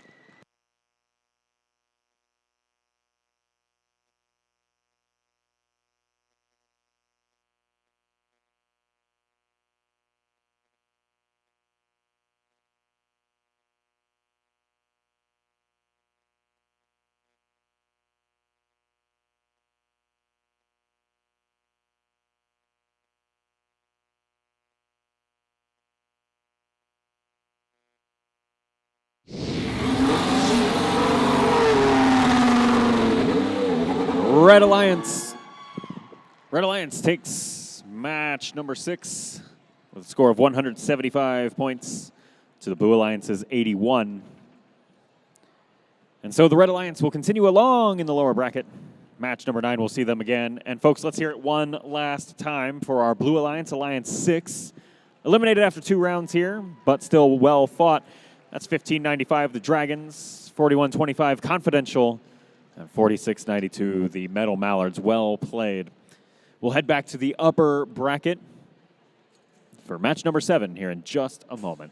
S1: Red Alliance. Red Alliance takes match number 6 with a score of 175 points to the Blue Alliance's 81. And so the Red Alliance will continue along in the lower bracket. Match number 9, we'll see them again. And folks, let's hear it one last time for our Blue Alliance, Alliance 6. Eliminated after 2 rounds here, but still well fought. That's 1595, the Dragons, 4125, Confidential, and 4692, the Metal Mallards. Well played. We'll head back to the upper bracket for match number 7 here in just a moment.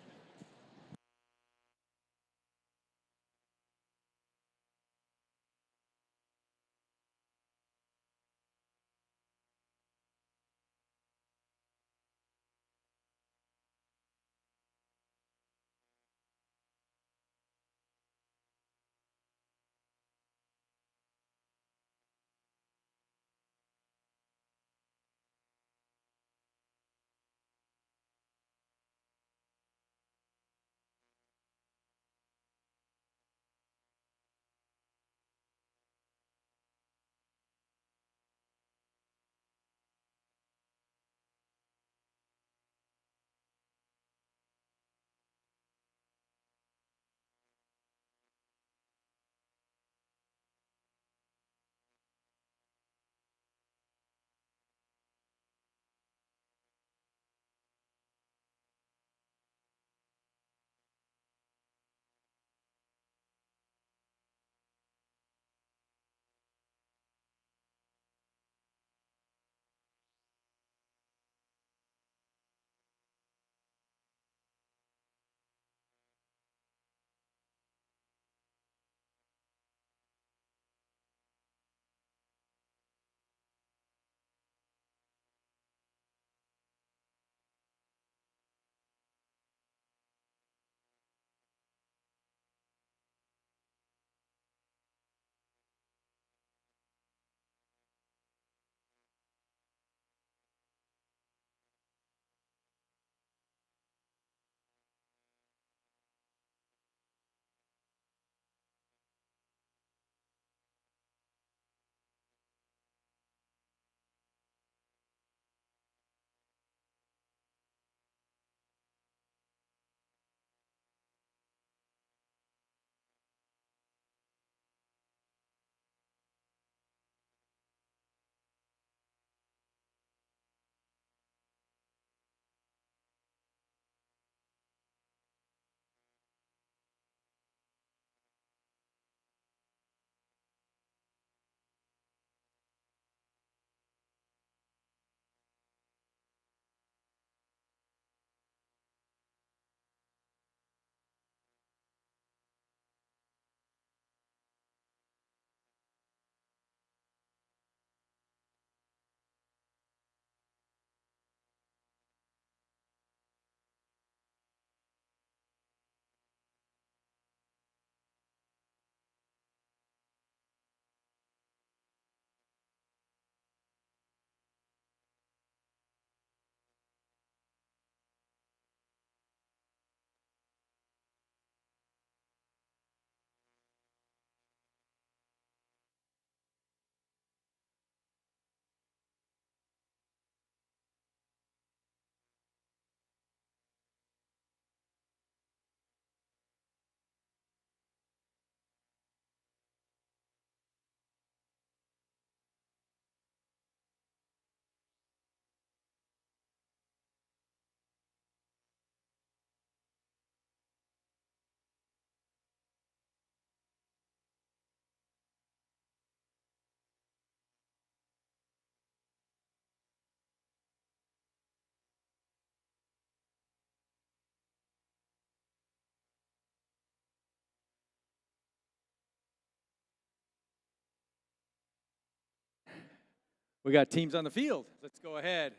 S2: We got teams on the field. Let's go ahead.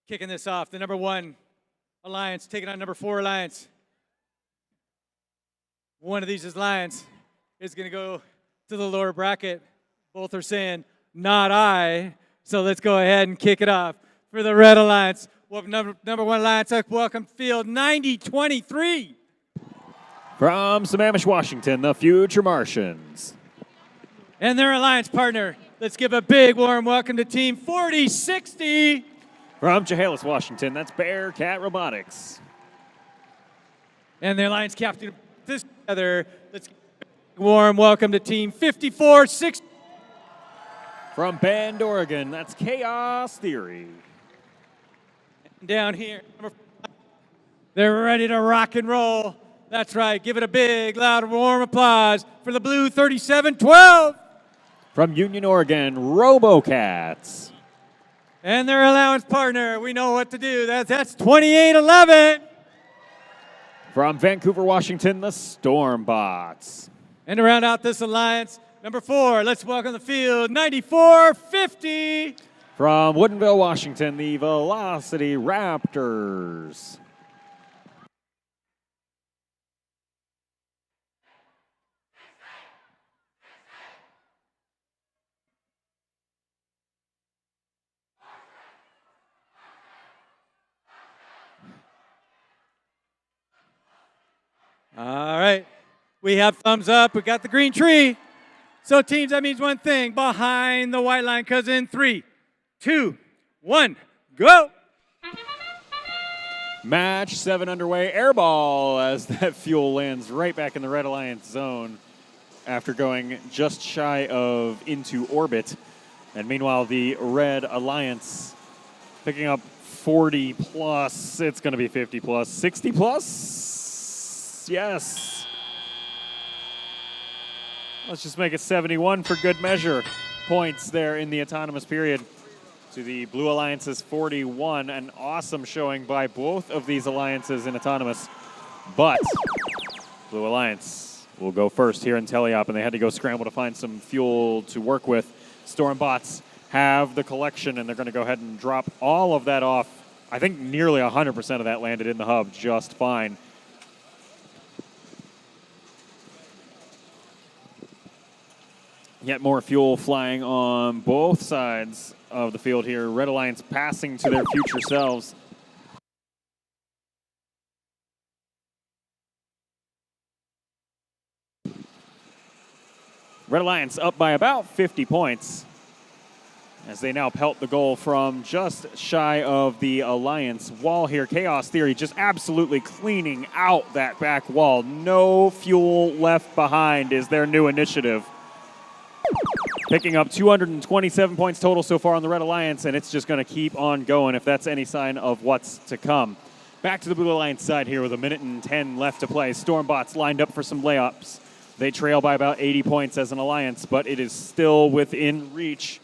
S2: Kicking this off, the number 1 Alliance taking on number 4 Alliance. One of these Alliance is going to go to the lower bracket. Both are saying, not I. So let's go ahead and kick it off for the Red Alliance. Welcome, number 1 Alliance, welcome field 90-23.
S1: From Sammamish, Washington, the Future Martians.
S2: And their Alliance partner. Let's give a big warm welcome to team 4060.
S1: From Chehalis, Washington, that's Bearcat Robotics.
S2: And their Alliance captain this together. Let's give a warm welcome to team 5460.
S1: From Bend, Oregon, that's Chaos Theory.
S2: And down here, they're ready to rock and roll. That's right. Give it a big, loud, warm applause for the blue 3712.
S1: From Union, Oregon, RoboCats.
S2: And their Alliance partner, we know what to do. That's 2811.
S1: From Vancouver, Washington, the Stormbots.
S2: And to round out this Alliance, number 4, let's welcome the field 9450.
S1: From Woodinville, Washington, the Velocity Raptors.
S2: All right. We have thumbs up. We got the green tree. So, teams, that means one thing. Behind the white line, because in 3, 2, 1, go.
S1: Match 7 underway. Airball as that fuel lands right back in the Red Alliance zone after going just shy of into orbit. And meanwhile, the Red Alliance picking up 40 plus. It's going to be 50 plus. 60 plus? Yes. Let's just make it 71 for good measure. Points there in the autonomous period to the Blue Alliance's 41. An awesome showing by both of these alliances in autonomous. But Blue Alliance will go first here in Teleop, and they had to go scramble to find some fuel to work with. Stormbots have the collection, and they're going to go ahead and drop all of that off. I think nearly 100% of that landed in the hub just fine. Yet more fuel flying on both sides of the field here. Red Alliance passing to their future selves. Red Alliance up by about 50 points as they now pelt the goal from just shy of the Alliance wall here. Chaos Theory just absolutely cleaning out that back wall. No fuel left behind is their new initiative. Picking up 227 points total so far on the Red Alliance, and it's just going to keep on going if that's any sign of what's to come. Back to the Blue Alliance side here with 1:10 left to play. Stormbots lined up for some layups. They trail by about 80 points as an Alliance, but it is still within reach.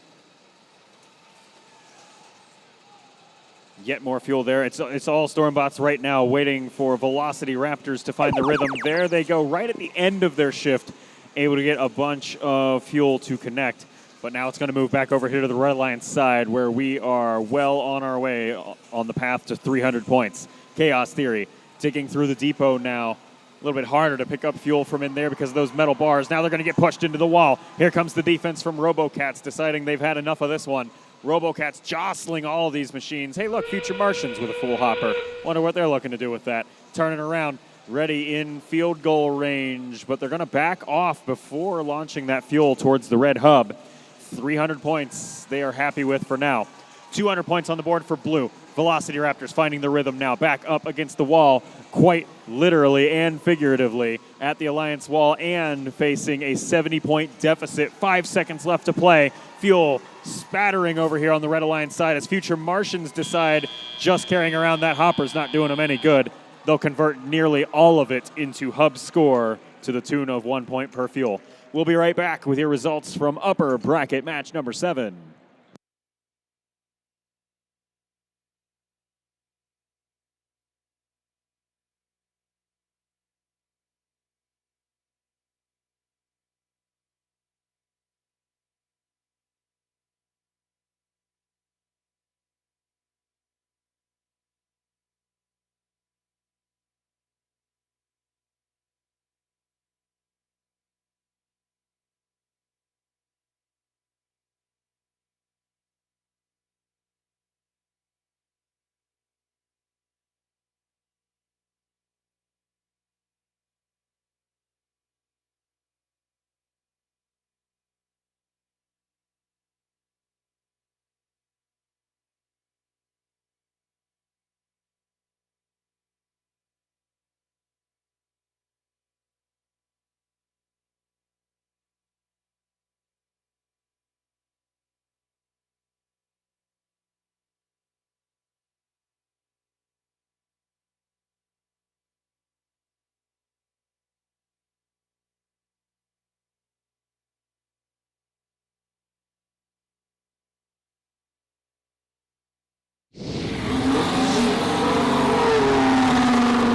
S1: Yet more fuel there. It's all Stormbots right now waiting for Velocity Raptors to find the rhythm. There they go right at the end of their shift, able to get a bunch of fuel to connect. But now it's going to move back over here to the Red Alliance side where we are well on our way on the path to 300 points. Chaos Theory digging through the depot now. A little bit harder to pick up fuel from in there because of those metal bars. Now they're going to get pushed into the wall. Here comes the defense from RoboCats deciding they've had enough of this one. RoboCats jostling all of these machines. Hey, look, Future Martians with a full hopper. Wonder what they're looking to do with that. Turning around. Ready in field goal range, but they're going to back off before launching that fuel towards the red hub. 300 points they are happy with for now. 200 points on the board for Blue. Velocity Raptors finding the rhythm now, back up against the wall, quite literally and figuratively at the Alliance wall and facing a 70-point deficit. 5 seconds left to play. Fuel spattering over here on the Red Alliance side as Future Martians decide just carrying around that hopper's not doing them any good. They'll convert nearly all of it into hub score to the tune of 1 point per fuel. We'll be right back with your results from upper bracket match number 7.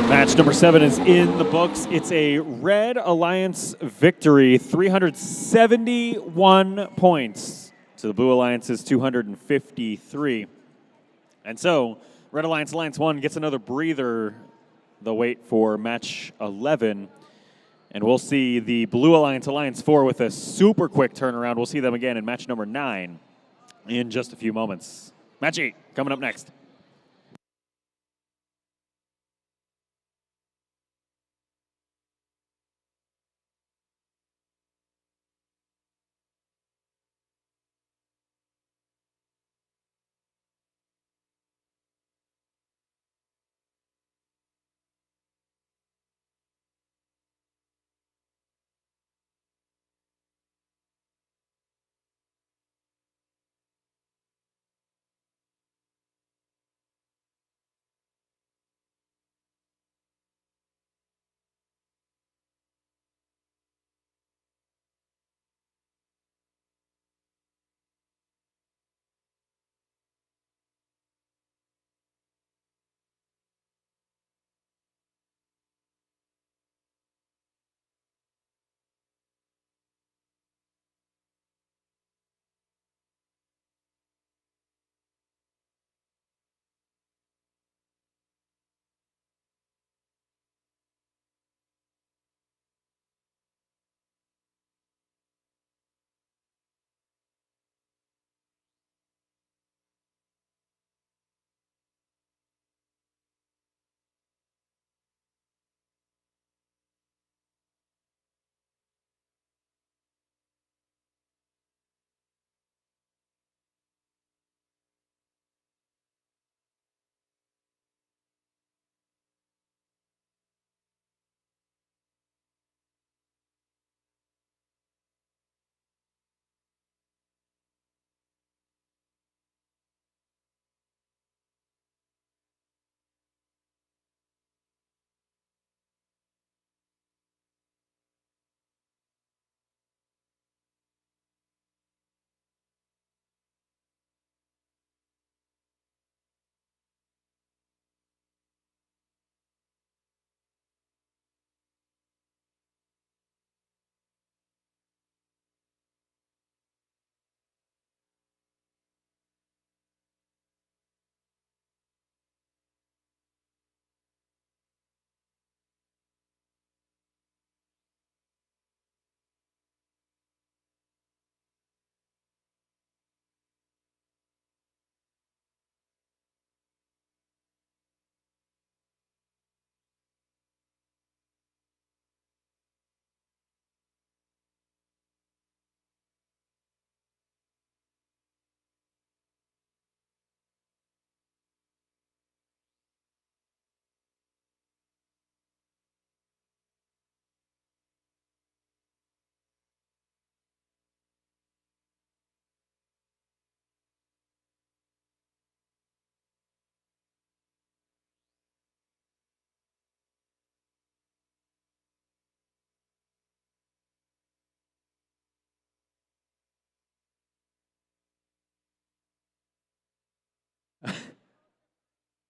S1: Match number 7 is in the books. It's a Red Alliance victory, 371 points to the Blue Alliance's 253. And so, Red Alliance Alliance 1 gets another breather. They'll wait for match 11. And we'll see the Blue Alliance Alliance 4 with a super quick turnaround. We'll see them again in match number 9 in just a few moments. Match 8 coming up next.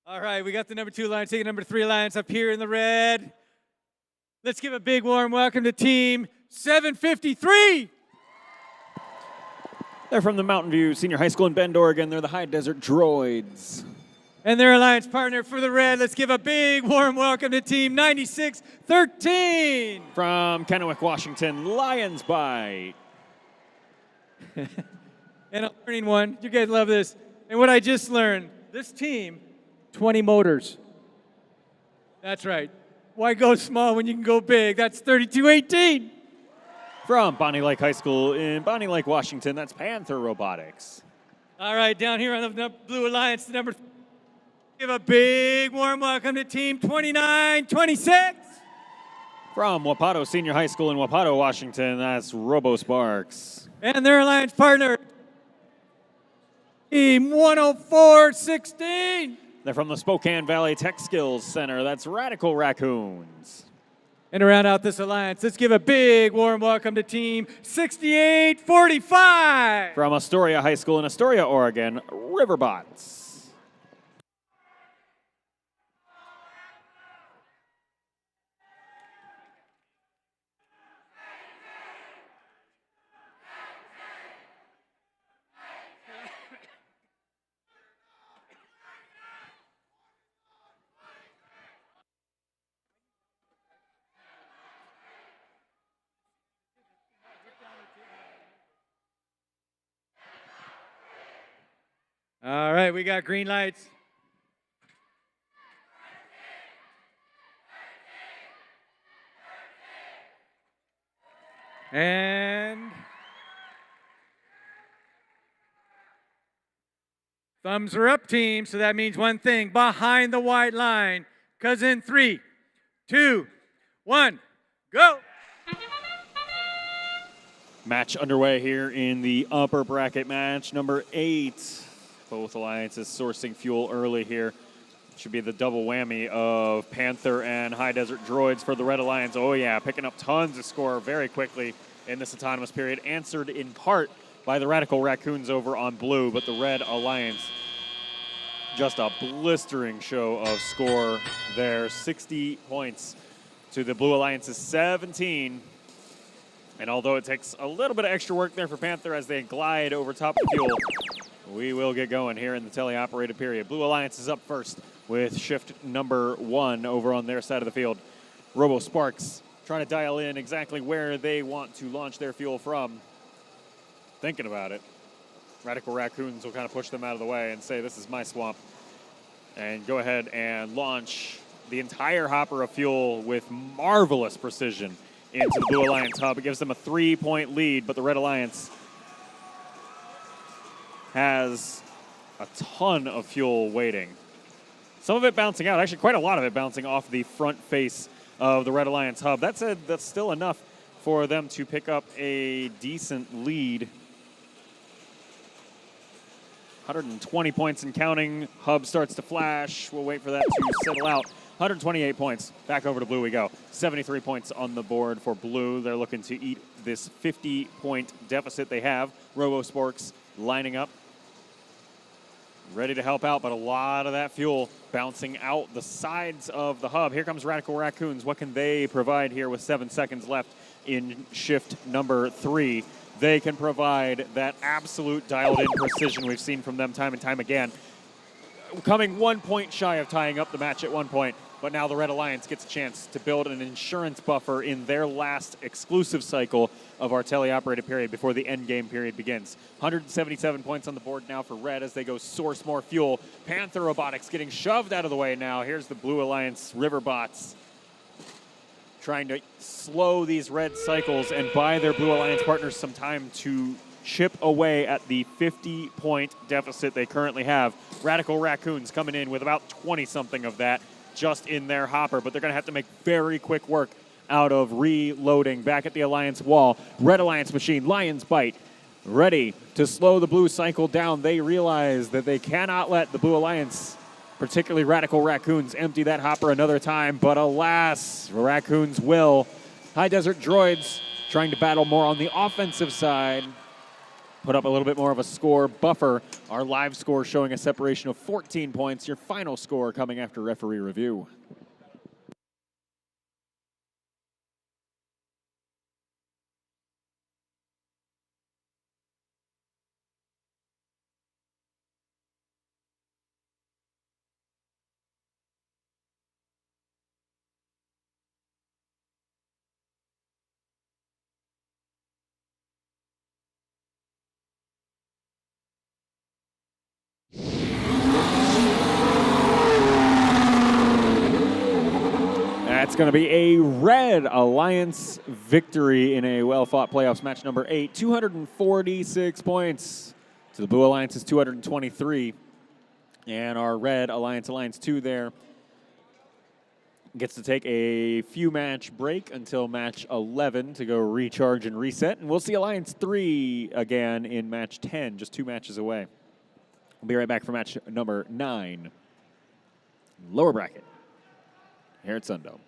S2: All right, we got the number 2 Alliance, taking number 3 Alliance up here in the red. Let's give a big warm welcome to team 753.
S1: They're from the Mountain View Senior High School in Bend, Oregon. They're the High Desert Droids.
S2: And their alliance partner for the red. Let's give a big warm welcome to team 9613.
S1: From Kennewick, Washington, Lions Bite.
S2: And a learning one. You guys love this. And what I just learned, this team, 20 motors. That's right. Why go small when you can go big? That's 3218.
S1: From Bonnie Lake High School in Bonnie Lake, Washington, that's Panther Robotics.
S2: All right, down here on the Blue Alliance, the number. Give a big warm welcome to team 2926.
S1: From Wapato Senior High School in Wapato, Washington, that's Robo Sparks.
S2: And their alliance partner, team 10416.
S1: They're from the Spokane Valley Tech Skills Center. That's Radical Raccoons.
S2: And to round out this alliance, let's give a big warm welcome to team 6845.
S1: From Astoria High School in Astoria, Oregon, Riverbots.
S2: right, we got green lights. And thumbs are up, team, so that means one thing, behind the white line. Because in 3, 2, 1, go.
S1: Match underway here in the upper bracket match number 8. Both alliances sourcing fuel early here. Should be the double whammy of Panther and High Desert Droids for the Red Alliance. Oh yeah, picking up tons of score very quickly in this autonomous period. Answered in part by the Radical Raccoons over on blue, but the Red Alliance, just a blistering show of score there. 60 points to the Blue Alliance's 17. And although it takes a little bit of extra work there for Panther as they glide over top of the fuel, we will get going here in the teleoperated period. Blue Alliance is up first with shift number 1 over on their side of the field. Robo Sparks trying to dial in exactly where they want to launch their fuel from. Thinking about it. Radical Raccoons will kind of push them out of the way and say, this is my swamp. And go ahead and launch the entire hopper of fuel with marvelous precision into the Blue Alliance hub. It gives them a 3-point lead, but the Red Alliance has a ton of fuel waiting. Some of it bouncing out, actually quite a lot of it bouncing off the front face of the Red Alliance hub. That said, that's still enough for them to pick up a decent lead. 120 points and counting. Hub starts to flash. We'll wait for that to settle out. 128 points. Back over to blue we go. 73 points on the board for blue. They're looking to eat this 50-point deficit they have. Robo Sporks lining up, ready to help out, but a lot of that fuel bouncing out the sides of the hub. Here comes Radical Raccoons. What can they provide here with 7 seconds left in shift number 3? They can provide that absolute dialed-in precision we've seen from them time and time again. Coming 1 point shy of tying up the match at one point, but now the Red Alliance gets a chance to build an insurance buffer in their last exclusive cycle of our teleoperated period before the end game period begins. 177 points on the board now for Red as they go source more fuel. Panther Robotics getting shoved out of the way now. Here's the Blue Alliance Riverbots trying to slow these Red cycles and buy their Blue Alliance partners some time to chip away at the 50-point deficit they currently have. Radical Raccoons coming in with about 20-something of that just in their hopper, but they're going to have to make very quick work out of reloading back at the Alliance wall. Red Alliance machine, Lion's Bite, ready to slow the blue cycle down. They realize that they cannot let the Blue Alliance, particularly Radical Raccoons, empty that hopper another time, but alas, Raccoons will. High Desert Droids trying to battle more on the offensive side, put up a little bit more of a score buffer. Our live score showing a separation of 14 points. Your final score coming after referee review. That's going to be a Red Alliance victory in a well-fought playoffs match number 8. 246 points to the Blue Alliance's 223. And our Red Alliance, Alliance 2 there, gets to take a few match break until match 11 to go recharge and reset. And we'll see Alliance 3 again in match 10, just 2 matches away. We'll be right back for match number 9. Lower bracket here at SunDome.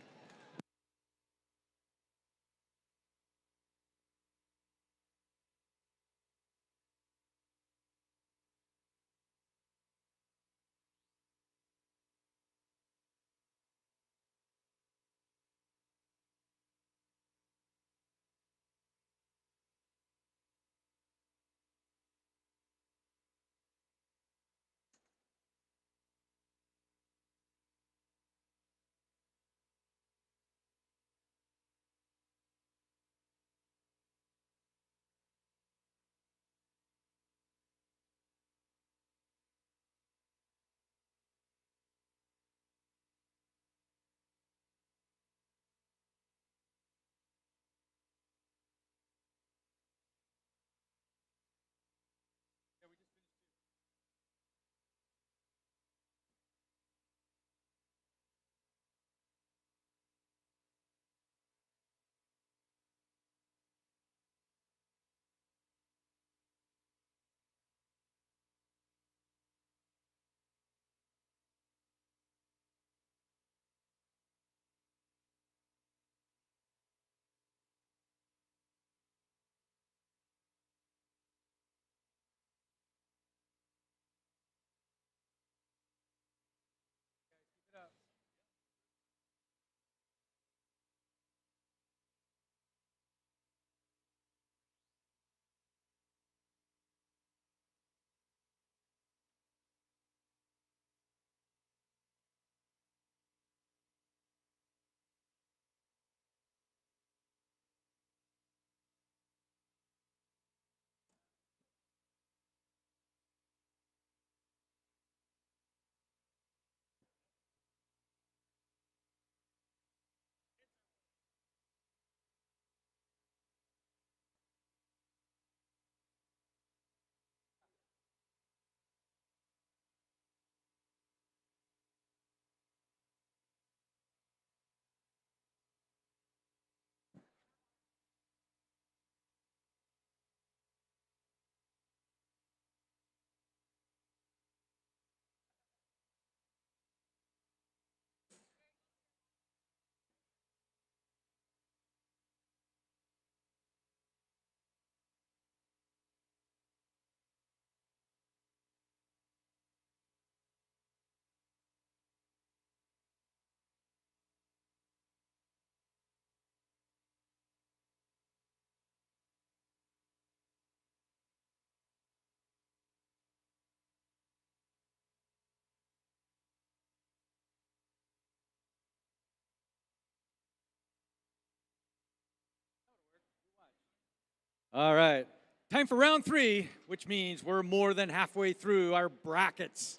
S2: All right. Time for round 3, which means we're more than halfway through our brackets.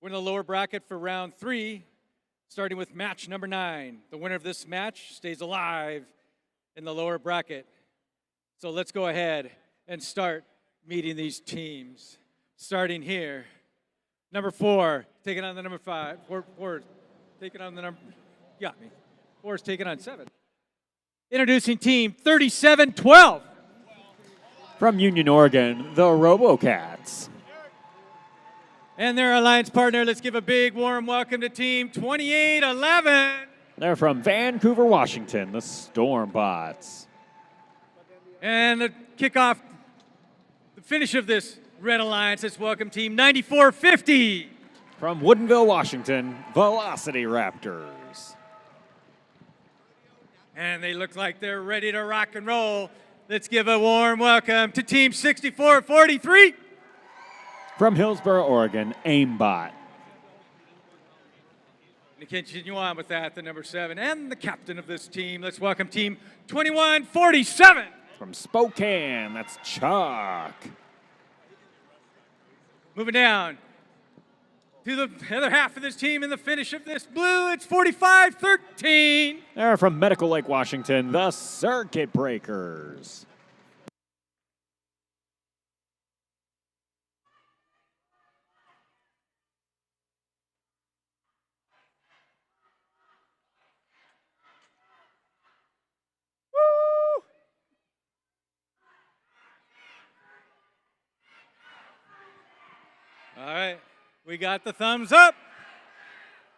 S2: We're in the lower bracket for round 3, starting with match number 9. The winner of this match stays alive in the lower bracket. So let's go ahead and start meeting these teams. Starting here, number 4, taking on the number 5. 4 taking on the number, got me. 4 is taking on 7. Introducing team 3712.
S1: From Union, Oregon, the RoboCats.
S2: And their alliance partner, let's give a big warm welcome to team 2811.
S1: They're from Vancouver, Washington, the Stormbots.
S2: And the kickoff, the finish of this Red Alliance, let's welcome team 9450.
S1: From Woodinville, Washington, Velocity Raptors.
S2: And they look like they're ready to rock and roll. Let's give a warm welcome to team 6443.
S1: From Hillsboro, Oregon, Aimbot.
S2: To continue on with that, the number 7 and the captain of this team. Let's welcome team 2147.
S1: From Spokane, that's Chuck.
S2: Moving down to the other half of this team in the finish of this blue, it's 4513.
S1: They're from Medical Lake, Washington, the Circuit Breakers.
S2: All right, we got the thumbs up.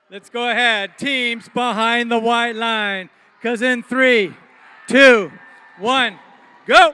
S2: Let's go ahead. Teams behind the white line, because in 3, 2, 1, go.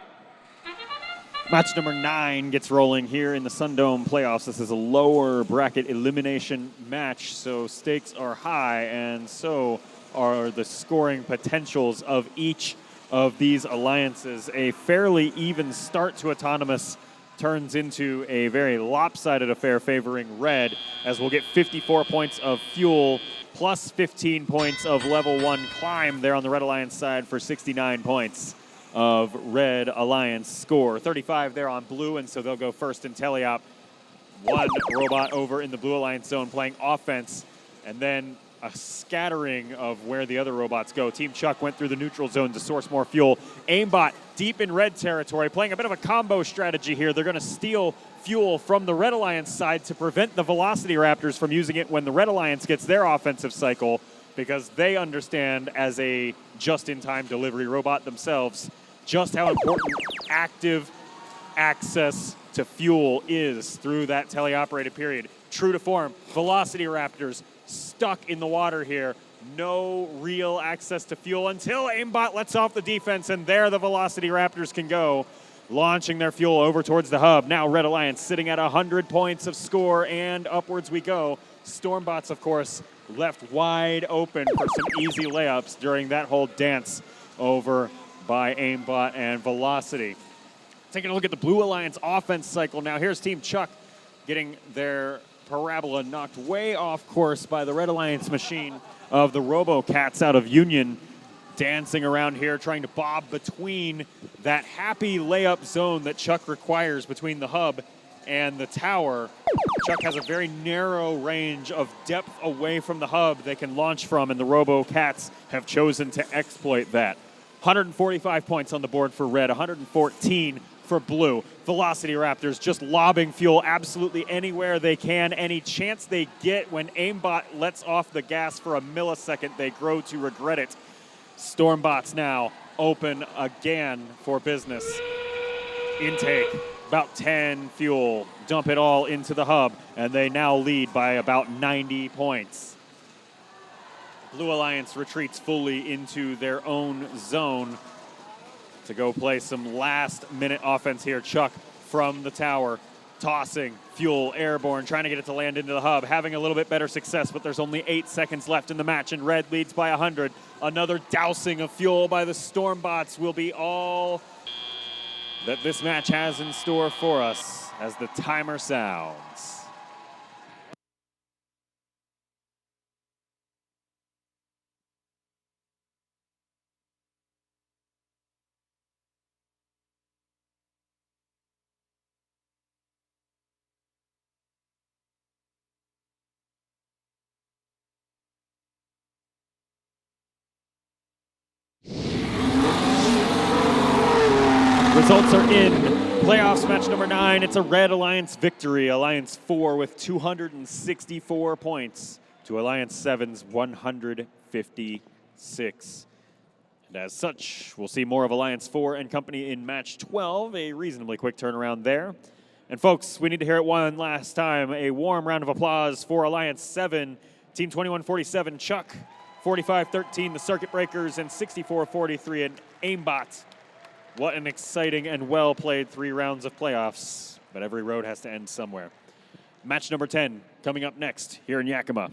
S1: Match number 9 gets rolling here in the SunDome playoffs. This is a lower bracket elimination match, so stakes are high, and so are the scoring potentials of each of these alliances. A fairly even start to Autonomous turns into a very lopsided affair favoring red, as we'll get 54 points of fuel plus 15 points of level 1 climb there on the Red Alliance side for 69 points of Red Alliance score. 35 there on blue, and so they'll go first in teleop. 1 robot over in the Blue Alliance zone playing offense, and then a scattering of where the other robots go. Team Chuck went through the neutral zone to source more fuel. Aimbot deep in red territory, playing a bit of a combo strategy here. They're going to steal fuel from the Red Alliance side to prevent the Velocity Raptors from using it when the Red Alliance gets their offensive cycle, because they understand, as a just-in-time delivery robot themselves, just how important active access to fuel is through that teleoperated period. True to form, Velocity Raptors stuck in the water here. No real access to fuel until Aimbot lets off the defense, and there the Velocity Raptors can go, launching their fuel over towards the hub. Now Red Alliance sitting at 100 points of score, and upwards we go. Stormbots, of course, left wide open for some easy layups during that whole dance over by Aimbot and Velocity. Taking a look at the Blue Alliance offense cycle now. Here's Team Chuck getting their parabola knocked way off course by the Red Alliance machine of the RoboCats out of Union, dancing around here, trying to bob between that happy layup zone that Chuck requires between the hub and the tower. Chuck has a very narrow range of depth away from the hub they can launch from, and the RoboCats have chosen to exploit that. 145 points on the board for red, 114 for blue. Velocity Raptors just lobbing fuel absolutely anywhere they can. Any chance they get when Aimbot lets off the gas for a millisecond, they grow to regret it. Stormbots now open again for business. Intake, about 10 fuel. Dump it all into the hub, and they now lead by about 90 points. Blue Alliance retreats fully into their own zone to go play some last-minute offense here. Chuck from the tower, tossing fuel airborne, trying to get it to land into the hub, having a little bit better success, but there's only 8 seconds left in the match, and red leads by 100. Another dousing of fuel by the Stormbots will be all that this match has in store for us as the timer sounds. results are in. Playoffs match number 9. It's a Red Alliance victory. Alliance 4 with 264 points to Alliance 7's 156. And as such, we'll see more of Alliance 4 and company in match 12. A reasonably quick turnaround there. And folks, we need to hear it one last time. A warm round of applause for Alliance 7, Team 2147, Chuck, 45-13, the Circuit Breakers, and 64-43, and Aimbot. What an exciting and well-played 3 rounds of playoffs, but every road has to end somewhere. Match number 10 coming up next here in Yakima.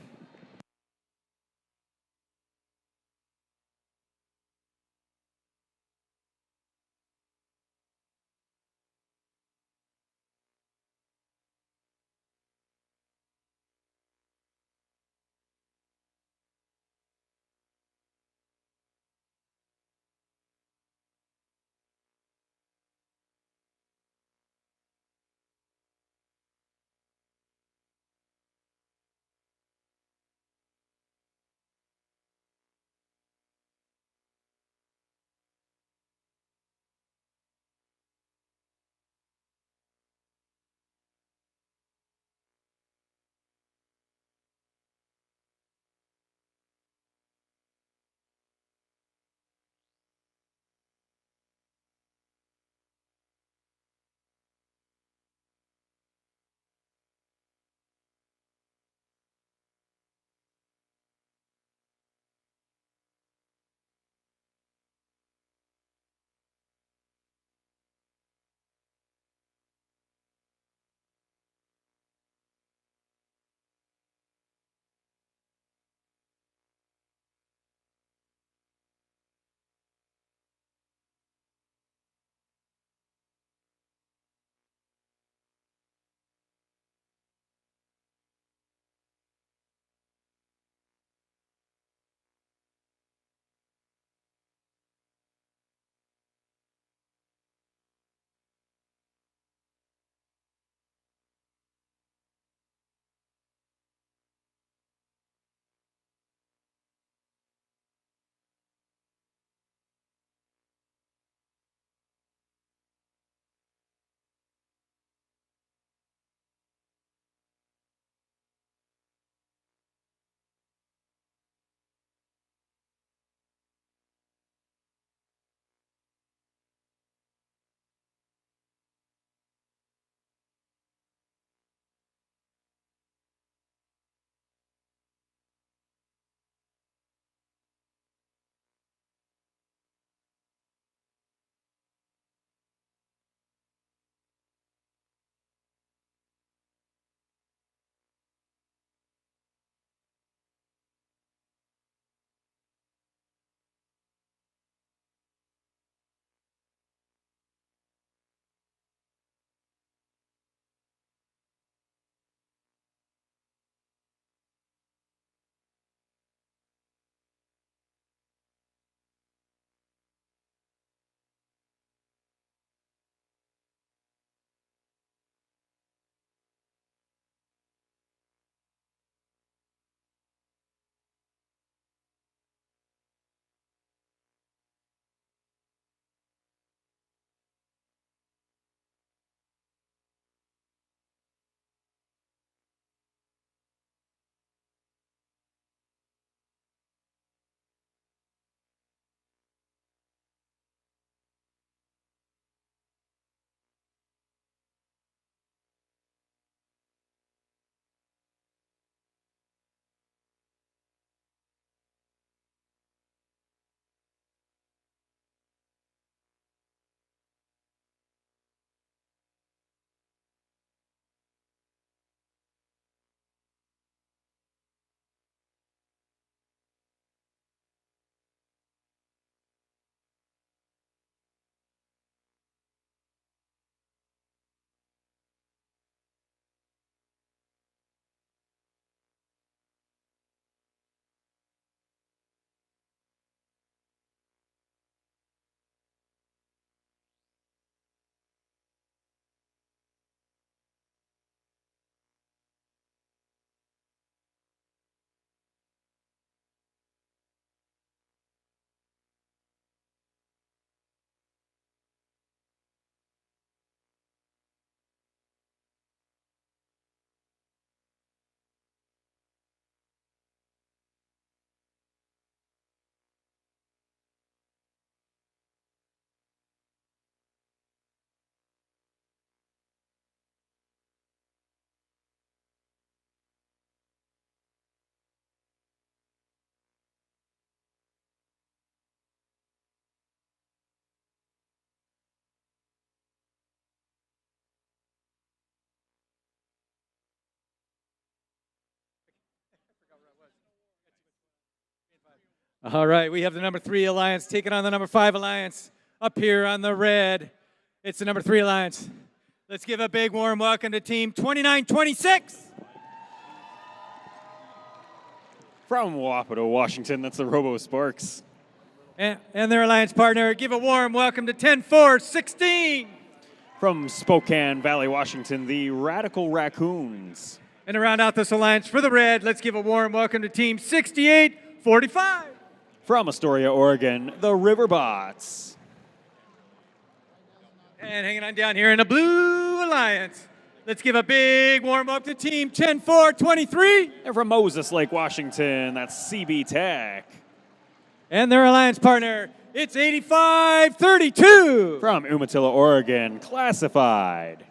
S2: All right, we have the number 3 Alliance taking on the number 5 Alliance. Up here on the red, it's the number 3 Alliance. Let's give a big warm welcome to Team 2926.
S1: From Wapato, Washington, that's the Robo Sparks.
S2: And their Alliance partner, give a warm welcome to 10-4-16.
S1: From Spokane Valley, Washington, the Radical Raccoons.
S2: And to round out this Alliance for the red, let's give a warm welcome to Team 6845.
S1: From Astoria, Oregon, the Riverbots.
S2: And hanging on down here in the Blue Alliance, let's give a big warm up to Team 10-4-23.
S1: And from Moses Lake, Washington, that's CB Tech.
S2: And their Alliance partner, it's 8532.
S1: From Umatilla, Oregon, Classified.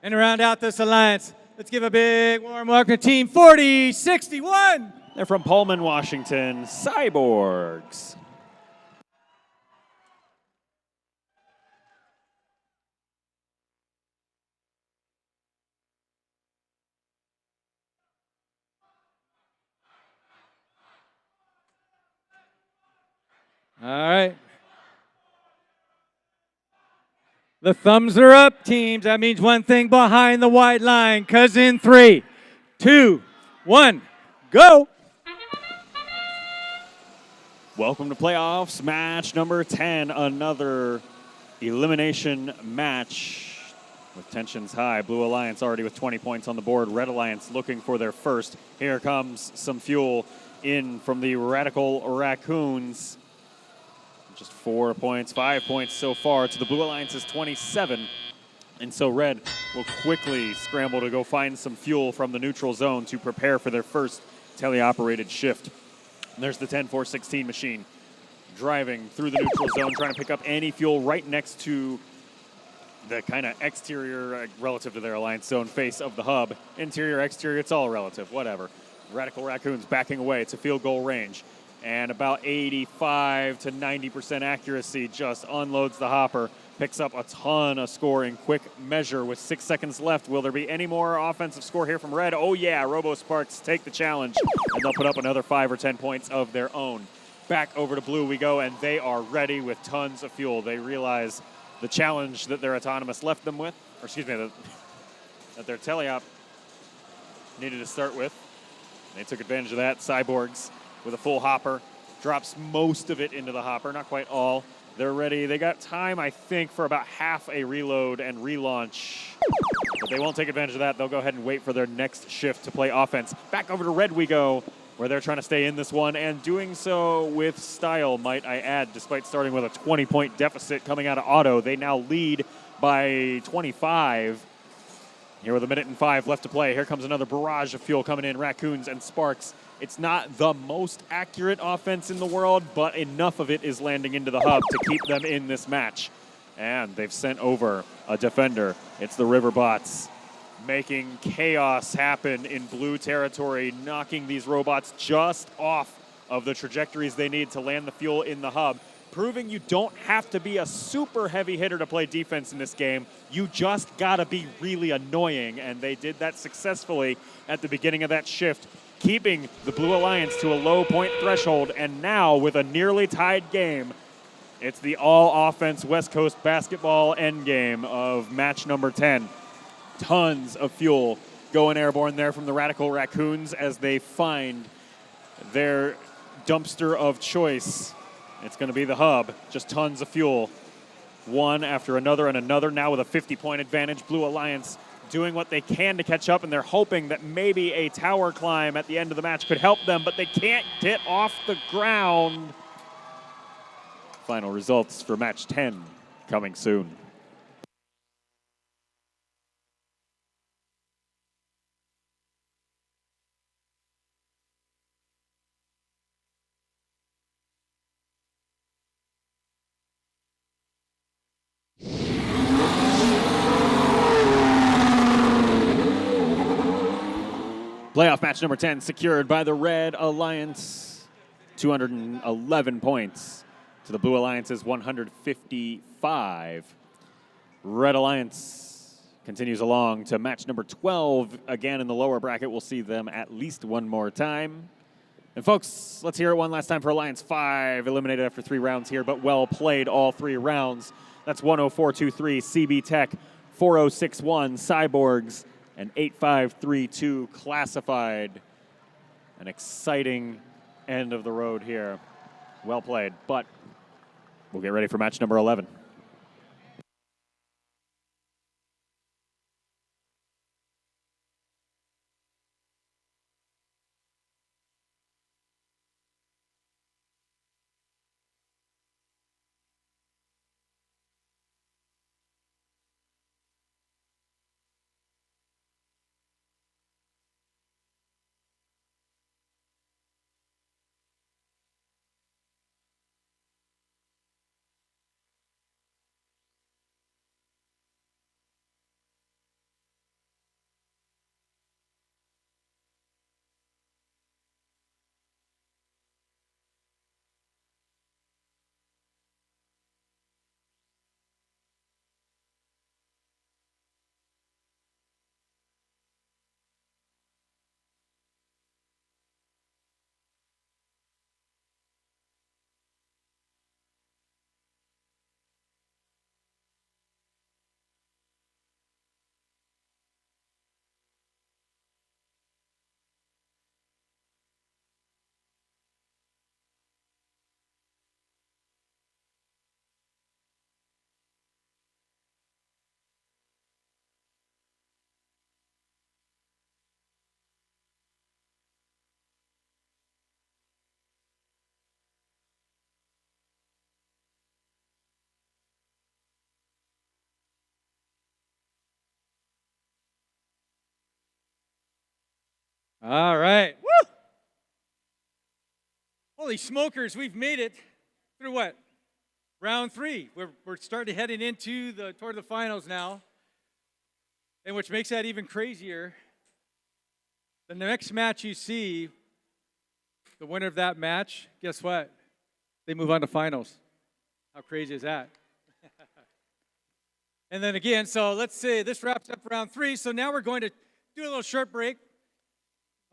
S2: And to round out this Alliance, let's give a big warm welcome to Team 4061.
S1: They're from Pullman, Washington, Cyborgs.
S2: All right. The thumbs are up, teams. That means one thing behind the white line. 'Cause in 3, 2, 1, go.
S1: Welcome to playoffs, match number 10, another elimination match with tensions high. Blue Alliance already with 20 points on the board. Red Alliance looking for their first. Here comes some fuel in from the Radical Raccoons. Just 4 points, 5 points so far to the Blue Alliance's 27. And so Red will quickly scramble to go find some fuel from the neutral zone to prepare for their first teleoperated shift. And there's the 10-4-16 machine driving through the neutral zone, trying to pick up any fuel right next to the kind of exterior, relative to their Alliance zone face of the hub. Interior, exterior, it's all relative, whatever. Radical Raccoons backing away to field goal range. And about 85 to 90% accuracy just unloads the hopper, picks up a ton of score in quick measure with 6 seconds left. Will there be any more offensive score here from Red? Oh yeah, Robo Sparks take the challenge, and they'll put up another 5 or 10 points of their own. Back over to Blue we go, and they are ready with tons of fuel. They realize the challenge that their autonomous left them with, or excuse me, that their teleop needed to start with. They took advantage of that. Cyborgs with a full hopper, drops most of it into the hopper, not quite all. They're ready. They got time, I think, for about half a reload and relaunch. But they won't take advantage of that. They'll go ahead and wait for their next shift to play offense. Back over to Red we go, where they're trying to stay in this one, and doing so with style, might I add, despite starting with a 20-point deficit coming out of auto. They now lead by 25. Here with 1:05 left to play. Here comes another barrage of fuel coming in. Raccoons and Sparks. It's not the most accurate offense in the world, but enough of it is landing into the hub to keep them in this match. And they've sent over a defender. It's the Riverbots, making chaos happen in blue territory, knocking these robots just off of the trajectories they need to land the fuel in the hub, proving you don't have to be a super heavy hitter to play defense in this game. You just gotta be really annoying, and they did that successfully at the beginning of that shift, keeping the Blue Alliance to a low point threshold. And now with a nearly tied game, it's the all-offense West Coast basketball endgame of match number 10. Tons of fuel going airborne there from the Radical Raccoons as they find their dumpster of choice. It's going to be the hub. Just tons of fuel. One after another and another, now with a 50-point advantage. Blue Alliance doing what they can to catch up, and they're hoping that maybe a tower climb at the end of the match could help them, but they can't get off the ground. Final results for match 10 coming soon. Playoff match number 10 secured by the Red Alliance. 211 points to the Blue Alliance's 155. Red Alliance continues along to match number 12. Again in the lower bracket. We'll see them at least one more time. And folks, let's hear it one last time for Alliance 5, eliminated after 3 rounds here, but well played all 3 rounds. That's 10423 CB Tech, 4061 Cyborgs, and 8532 Classified. An exciting end of the road here. Well played, but we'll get ready for match number 11.
S2: All right. Woo! Holy smokers, we've made it through what? Round 3. We're starting heading into toward the finals now. And which makes that even crazier. The next match you see, the winner of that match, guess what? They move on to finals. How crazy is that? And then again, so let's say this wraps up round 3. So now we're going to do a little short break.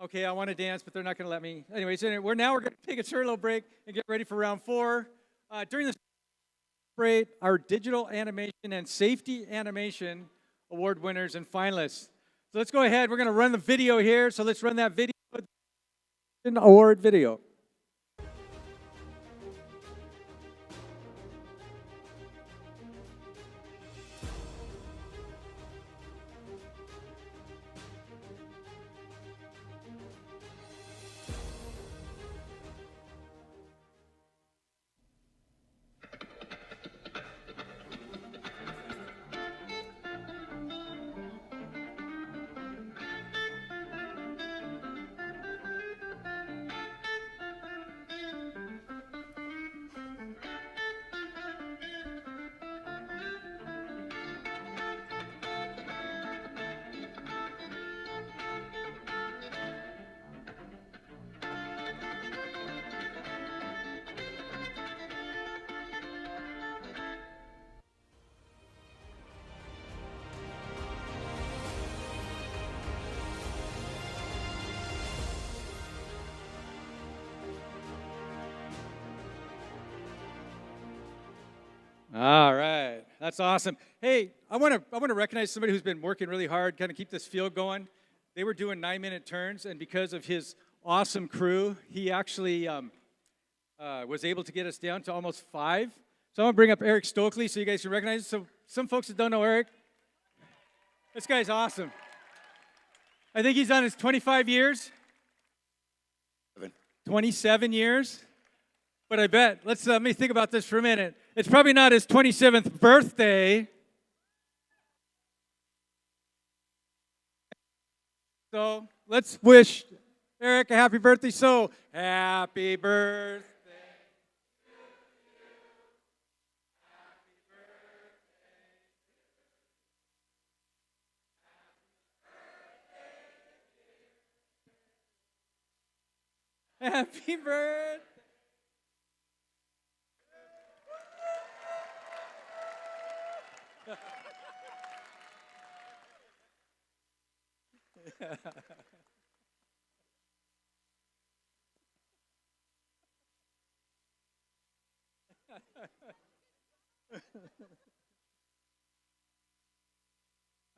S2: Okay, I want to dance, but they're not going to let me. Anyways, we're going to take a short little break and get ready for round 4. During this break, our digital animation and safety animation award winners and finalists. So let's go ahead. We're going to run the video here. So let's run that video. Award video. All right, that's awesome. Hey, I want to recognize somebody who's been working really hard, kind of keep this field going. They were doing 9-minute turns, and because of his awesome crew, he actually was able to get us down to almost 5. So I'm gonna bring up Eric Stokely so you guys can recognize him. So some folks that don't know Eric, this guy's awesome. I think he's on his 25 years. 27 years. But I bet, let me think about this for a minute. It's probably not his 27th birthday. So let's wish Eric a happy birthday. So, happy birthday. Happy birthday.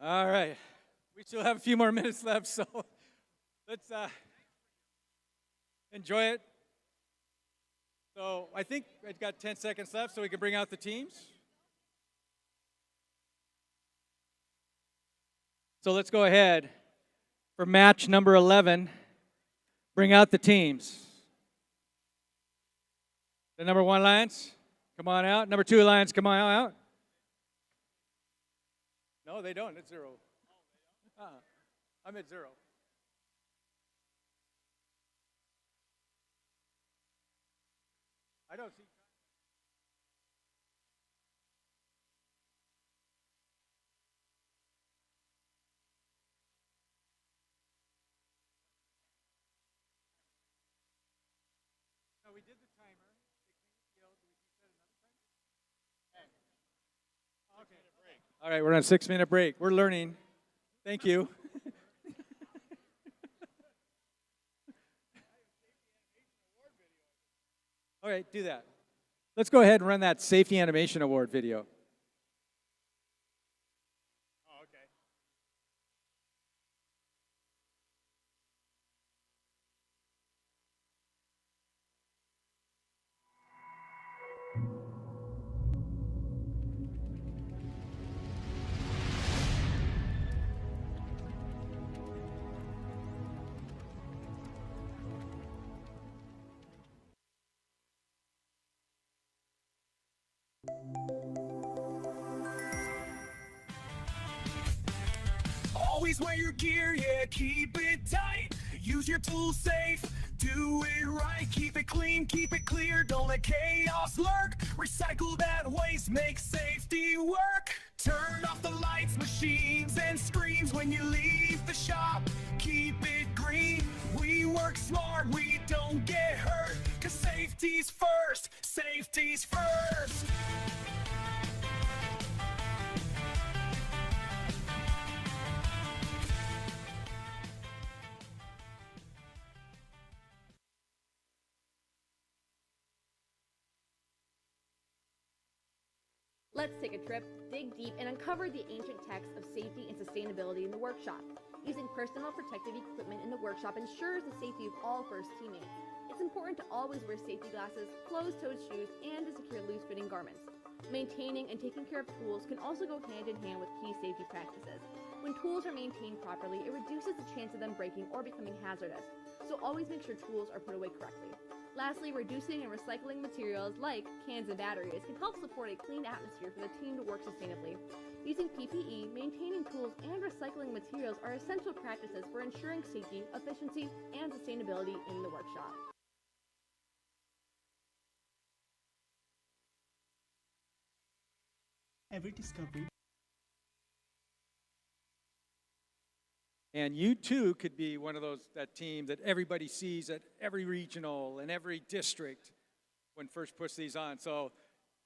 S2: All right. We still have a few more minutes left, so let's enjoy it. So I think I've got 10 seconds left so we can bring out the teams. So let's go ahead for match number 11. Bring out the teams. The number 1 Lions, come on out. Number 2 Lions, come on out. No, they don't. It's 0. I'm at 0. I don't see. No, we did the timer. Okay. All right, we're on a 6-minute break. We're learning. Thank you. All right, do that. Let's go ahead and run that Safety Animation Award video.
S21: Always wear your gear, yeah, keep it tight. Use your tools safe, do it right. Keep it clean, keep it clear, don't let chaos lurk. Recycle that waste, make safety work. Turn off the lights, machines, and screens when you leave the shop. Keep it green, we work smart, we don't get hurt. 'Cause safety's first, safety's first.
S22: Let's take a trip, dig deep, and uncover the ancient texts of safety and sustainability in the workshop. Using personal protective equipment in the workshop ensures the safety of all first teammates. It's important to always wear safety glasses, closed-toed shoes, and to secure loose-fitting garments. Maintaining and taking care of tools can also go hand in hand with key safety practices. When tools are maintained properly, it reduces the chance of them breaking or becoming hazardous, so always make sure tools are put away correctly. Lastly, reducing and recycling materials like cans and batteries can help support a clean atmosphere for the team to work sustainably. Using PPE, maintaining tools, and recycling materials are essential practices for ensuring safety, efficiency, and sustainability in the workshop.
S23: Every discovery.
S2: And you too could be one of that team that everybody sees at every regional and every district when first puts these on. So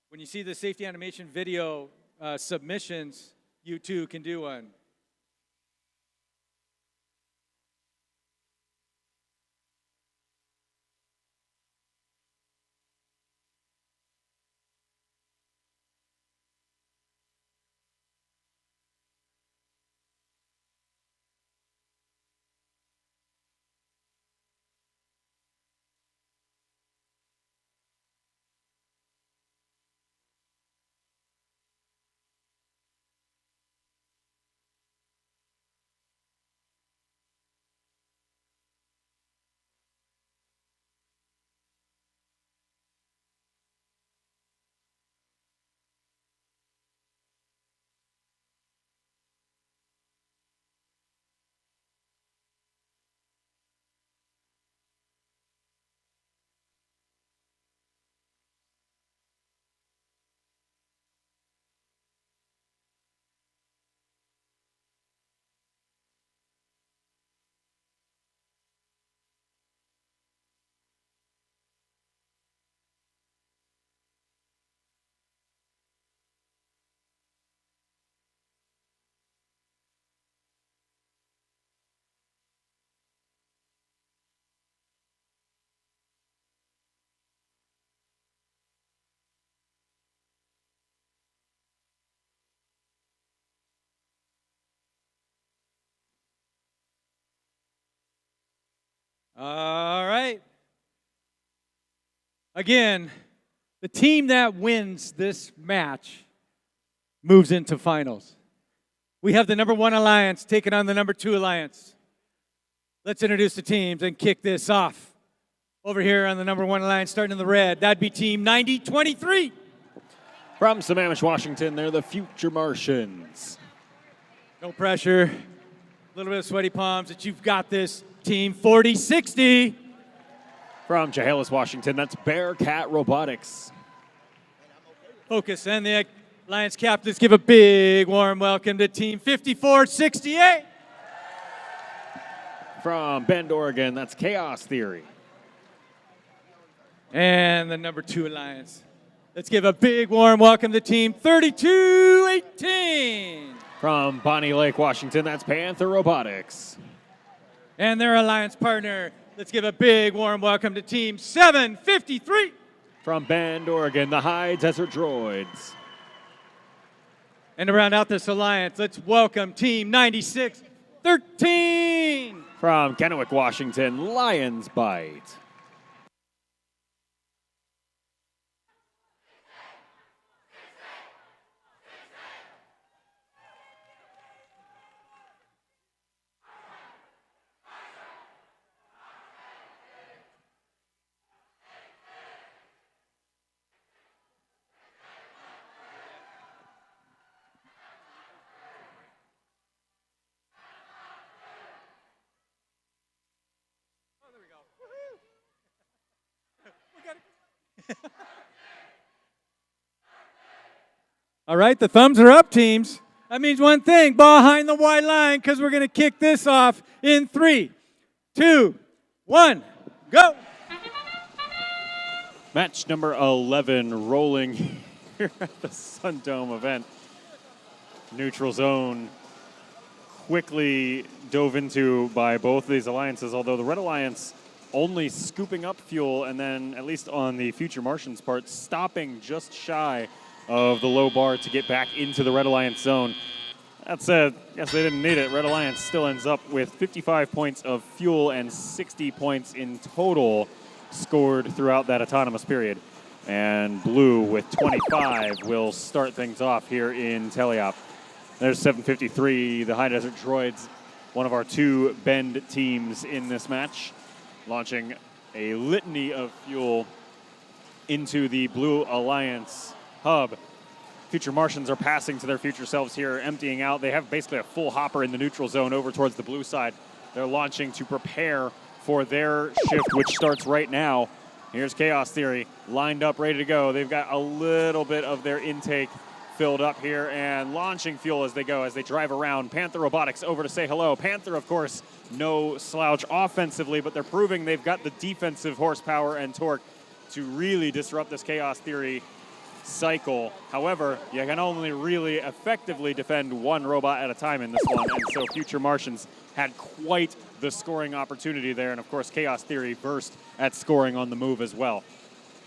S2: when you see the safety animation video submissions, you too can do one. All right. Again, the team that wins this match moves into finals. We have the number 1 alliance taking on the number 2 alliance. Let's introduce the teams and kick this off. Over here on the number 1 alliance, starting in the red, that'd be team 9023.
S1: From Sammamish, Washington, they're the Future Martians.
S2: No pressure, a little bit of sweaty palms, that you've got this. Team 4060.
S1: From Chehalis, Washington, that's Bearcat Robotics.
S2: Focus and the alliance captains give a big warm welcome to team 5468.
S1: From Bend, Oregon, that's Chaos Theory.
S2: And the number 2 alliance. Let's give a big warm welcome to team 3218.
S1: From Bonnie Lake, Washington, that's Panther Robotics.
S2: And their alliance partner. Let's give a big warm welcome to team 753.
S1: From Bend, Oregon, the High Desert Droids.
S2: And to round out this alliance, let's welcome team 9613.
S1: From Kennewick, Washington, Lions Bite.
S2: All right, the thumbs are up, teams. That means one thing, behind the white line, because we're going to kick this off in 3, 2, 1, go.
S1: Match number 11 rolling here at the SunDome event. Neutral zone quickly dove into by both of these alliances, although the Red Alliance only scooping up fuel and then, at least on the Future Martians part, stopping just shy of the low bar to get back into the Red Alliance zone. That said, yes, they didn't need it. Red Alliance still ends up with 55 points of fuel and 60 points in total scored throughout that autonomous period. And Blue with 25 will start things off here in Teleop. There's 753, the High Desert Droids, one of our 2 Bend teams in this match, launching a litany of fuel into the Blue Alliance hub. Future Martians are passing to their future selves here, emptying out. They have basically a full hopper in the neutral zone over towards the blue side. They're launching to prepare for their shift, which starts right now. Here's Chaos Theory, lined up, ready to go. They've got a little bit of their intake filled up here and launching fuel as they go, as they drive around. Panther Robotics over to say hello. Panther, of course, no slouch offensively, but they're proving they've got the defensive horsepower and torque to really disrupt this Chaos Theory cycle. However, you can only really effectively defend one robot at a time in this one, and so Future Martians had quite the scoring opportunity there, and of course Chaos Theory burst at scoring on the move as well.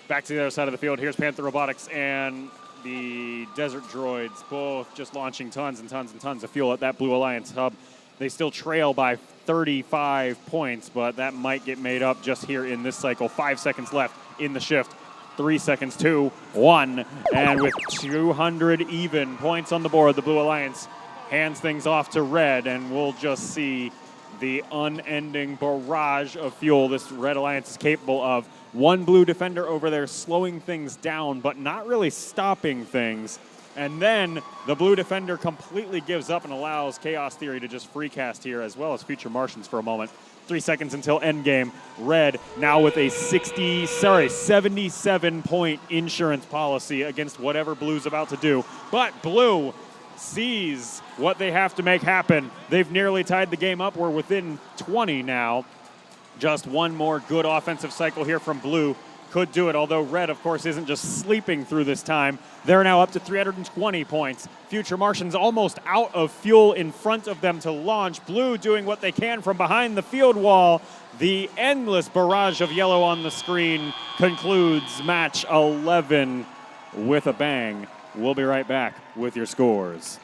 S1: Back to the other side of the field, here's Panther Robotics and the Desert Droids, both just launching tons and tons and tons of fuel at that Blue Alliance hub. They still trail by 35 points, but that might get made up just here in this cycle. 5 seconds left in the shift. 3 seconds, 2, 1, and with 200 even points on the board, the Blue Alliance hands things off to Red, and we'll just see the unending barrage of fuel this Red Alliance is capable of. One Blue Defender over there slowing things down, but not really stopping things. And then the Blue Defender completely gives up and allows Chaos Theory to just free cast here, as well as Future Martians for a moment. 3 seconds until endgame. Red now with a 77-point insurance policy against whatever Blue's about to do. But Blue sees what they have to make happen. They've nearly tied the game up. We're within 20 now. Just one more good offensive cycle here from Blue could do it, although Red, of course, isn't just sleeping through this time. They're now up to 320 points. Future Martians almost out of fuel in front of them to launch. Blue doing what they can from behind the field wall. The endless barrage of yellow on the screen concludes match 11 with a bang. We'll be right back with your scores.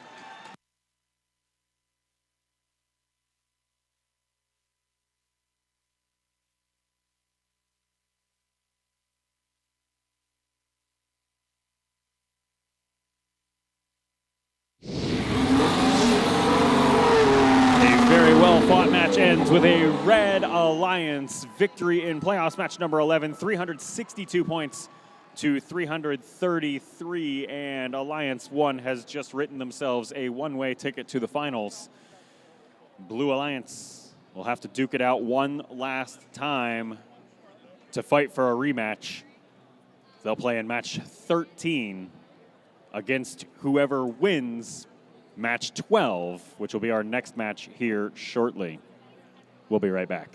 S1: ends with a Red Alliance victory in playoffs match number 11, 362 points to 333, and Alliance 1 has just written themselves a one-way ticket to the finals. Blue Alliance will have to duke it out one last time to fight for a rematch. They'll play in match 13 against whoever wins match 12, which will be our next match here shortly. We'll be right back.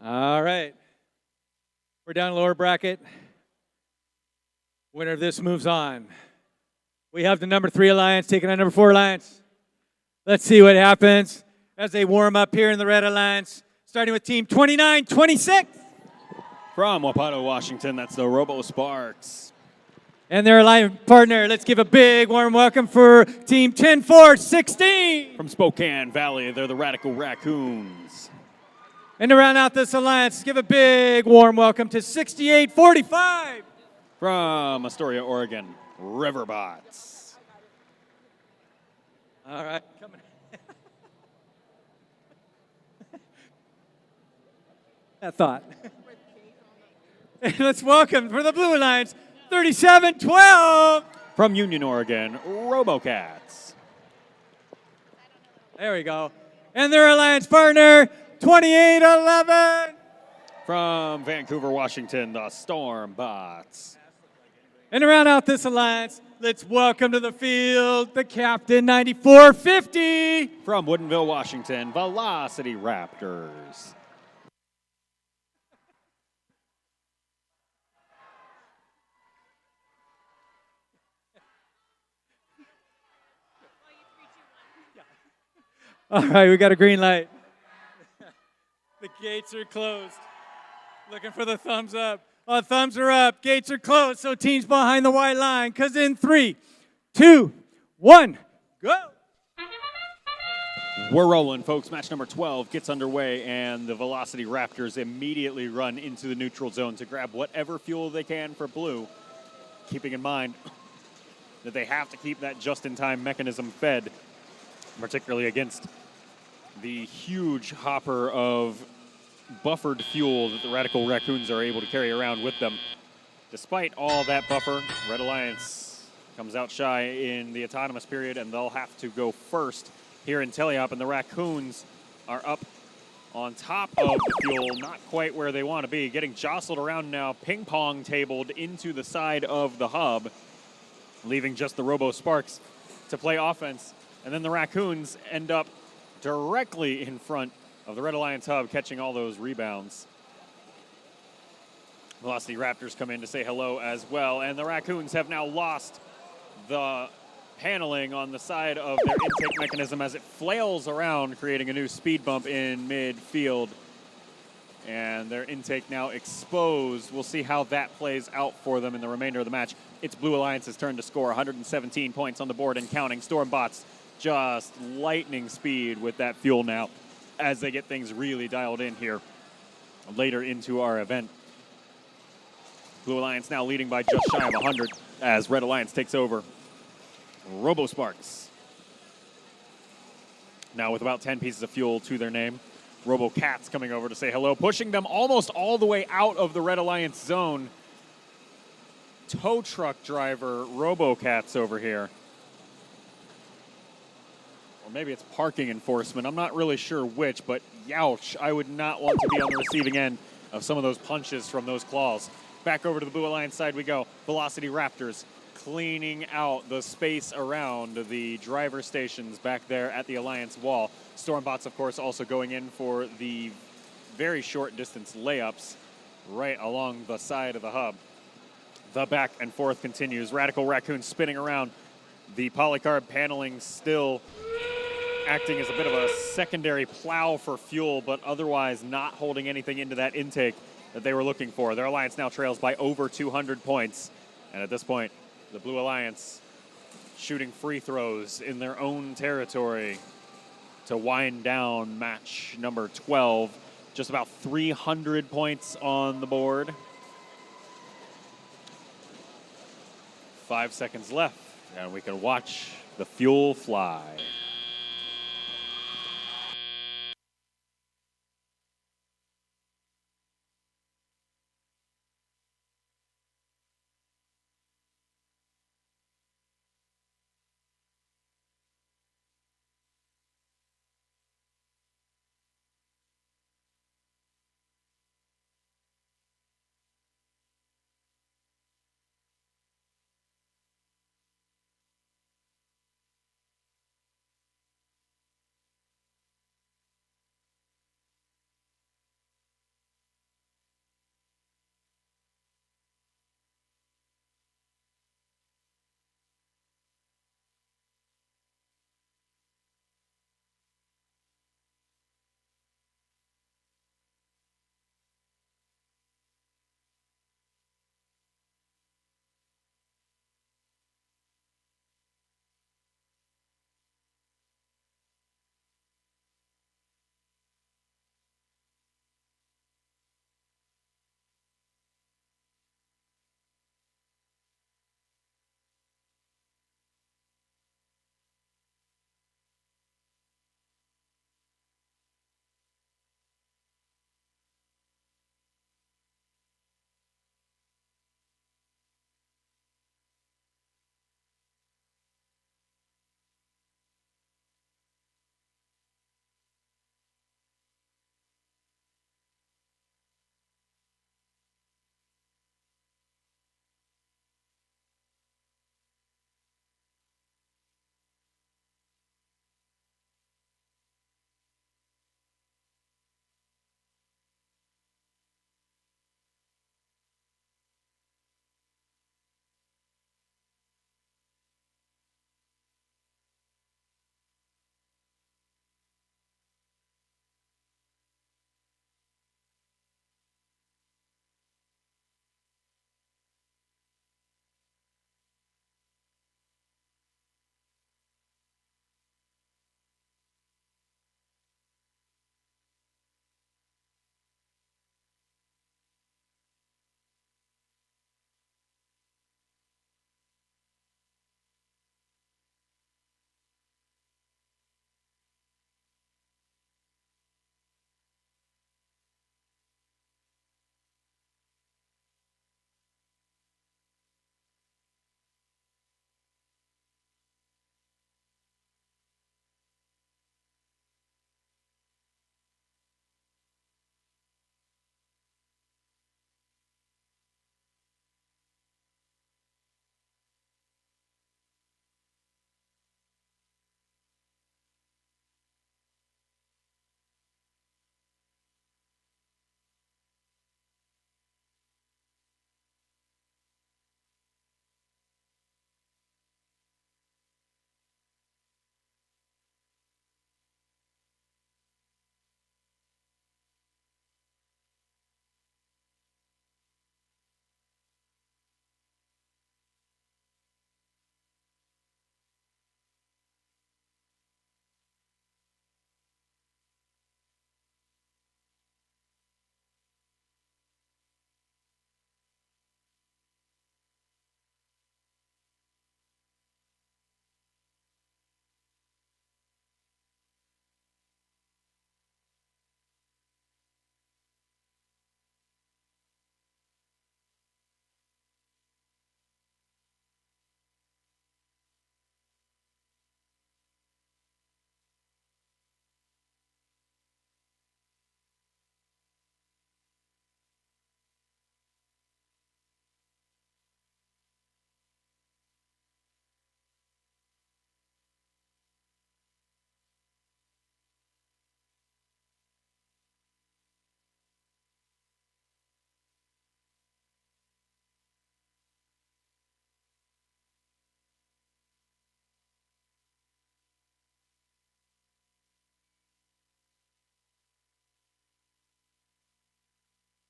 S2: All right. We're down lower bracket. Winner of this moves on. We have the number 3 Alliance taking on number 4 Alliance. Let's see what happens as they warm up here in the Red Alliance, starting with team 2926.
S1: From Wapato, Washington, that's the Robo Sparks.
S2: And their alliance partner, let's give a big warm welcome for team 10416.
S1: From Spokane Valley, they're the Radical Raccoons.
S2: And to round out this alliance, give a big warm welcome to 6845.
S1: From Astoria, Oregon, Riverbots.
S2: All right, coming. That thought. And let's welcome for the Blue Alliance, 3712.
S1: From Union, Oregon, RoboCats.
S2: There we go. And their alliance partner, 2811.
S1: From Vancouver, Washington, the Stormbots.
S2: And to round out this alliance, let's welcome to the field the captain, 9450.
S1: From Woodinville, Washington, Velocity Raptors.
S2: All right, we got a green light. The gates are closed. Looking for the thumbs up. Thumbs are up. Gates are closed. So teams behind the white line. Because in 3, 2, 1, go.
S1: We're rolling, folks. Match number 12 gets underway, and the Velocity Raptors immediately run into the neutral zone to grab whatever fuel they can for blue, keeping in mind that they have to keep that just-in-time mechanism fed, particularly against the huge hopper of buffered fuel that the Radical Raccoons are able to carry around with them. Despite all that buffer, Red Alliance comes out shy in the autonomous period, and they'll have to go first here in Teleop, and the Raccoons are up on top of the fuel, not quite where they want to be, getting jostled around now, ping-pong tabled into the side of the hub, leaving just the Robo Sparks to play offense. And then the Raccoons end up directly in front of the Red Alliance hub, catching all those rebounds. Velocity Raptors come in to say hello as well, and the Raccoons have now lost the paneling on the side of their intake mechanism as it flails around, creating a new speed bump in midfield. And their intake now exposed. We'll see how that plays out for them in the remainder of the match. It's Blue Alliance's turn to score 117 points on the board and counting. Stormbots just lightning speed with that fuel now as they get things really dialed in here later into our event. Blue Alliance now leading by just shy of 100 as Red Alliance takes over. Robo Sparks now with about 10 pieces of fuel to their name. Robo Cats coming over to say hello, pushing them almost all the way out of the Red Alliance zone. Tow truck driver Robo Cats over here. Or maybe it's parking enforcement. I'm not really sure which, but youch, I would not want to be on the receiving end of some of those punches from those claws. Back over to the Blue Alliance side we go. Velocity Raptors cleaning out the space around the driver stations back there at the Alliance wall. Stormbots, of course, also going in for the very short distance layups right along the side of the hub. The back and forth continues. Radical Raccoon spinning around. The polycarb paneling still acting as a bit of a secondary plow for fuel, but otherwise not holding anything into that intake that they were looking for. Their Alliance now trails by over 200 points. And at this point, the Blue Alliance shooting free throws in their own territory to wind down match number 12. Just about 300 points on the board. 5 seconds left, and we can watch the fuel fly.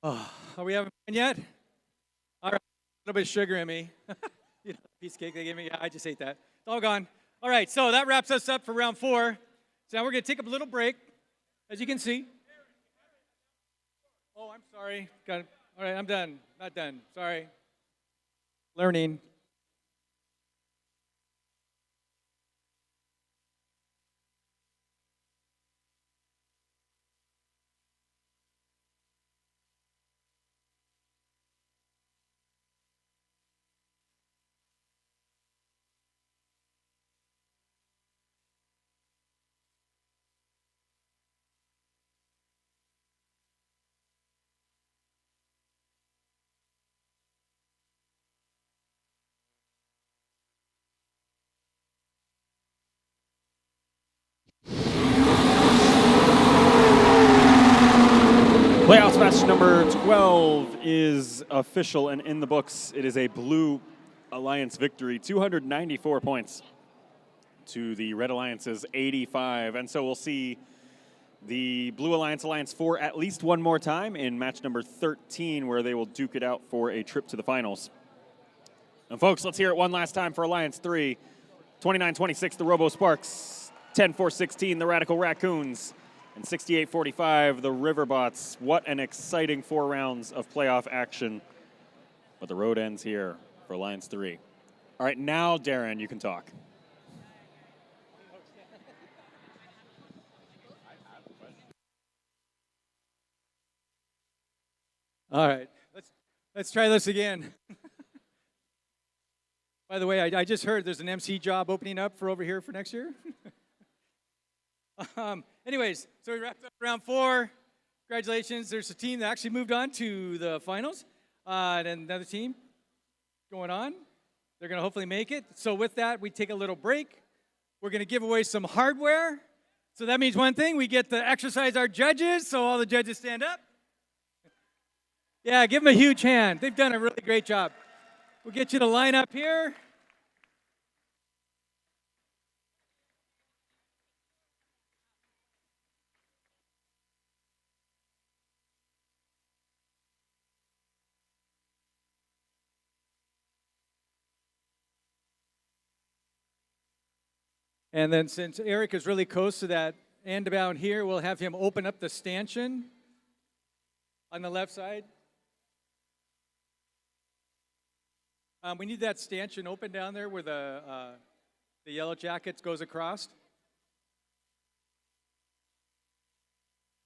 S2: Oh, are we having fun yet? All right, a little bit of sugar in me. You know, piece of cake they gave me. Yeah, I just ate that. It's all gone. All right, so that wraps us up for round 4. So now we're going to take a little break, as you can see. Oh, I'm sorry. Got it. All right, I'm done. Not done. Sorry. Learning.
S1: Playoffs match number 12 is official and in the books. It is a Blue Alliance victory, 294 points to the Red Alliance's 85. And so we'll see the Blue Alliance Alliance 4 at least one more time in match number 13, where they will duke it out for a trip to the finals. And folks, let's hear it one last time for Alliance 3. 29-26, the Robo Sparks. 10-4-16, the Radical Raccoons. And 68-45, the Riverbots. What an exciting 4 rounds of playoff action. But the road ends here for Alliance 3. All right, now, Darren, you can talk.
S2: All right, let's try this again. By the way, I just heard there's an MC job opening up for over here for next year. Anyways, so we wrapped up round 4. Congratulations. There's a team that actually moved on to the finals. And another team going on. They're going to hopefully make it. So with that, we take a little break. We're going to give away some hardware. So that means one thing. We get to exercise our judges. So all the judges stand up. Yeah, give them a huge hand. They've done a really great job. We'll get you to line up here. And then since Eric is really close to that end about here, we'll have him open up the stanchion on the left side. We need that stanchion open down there where the yellow jackets goes across.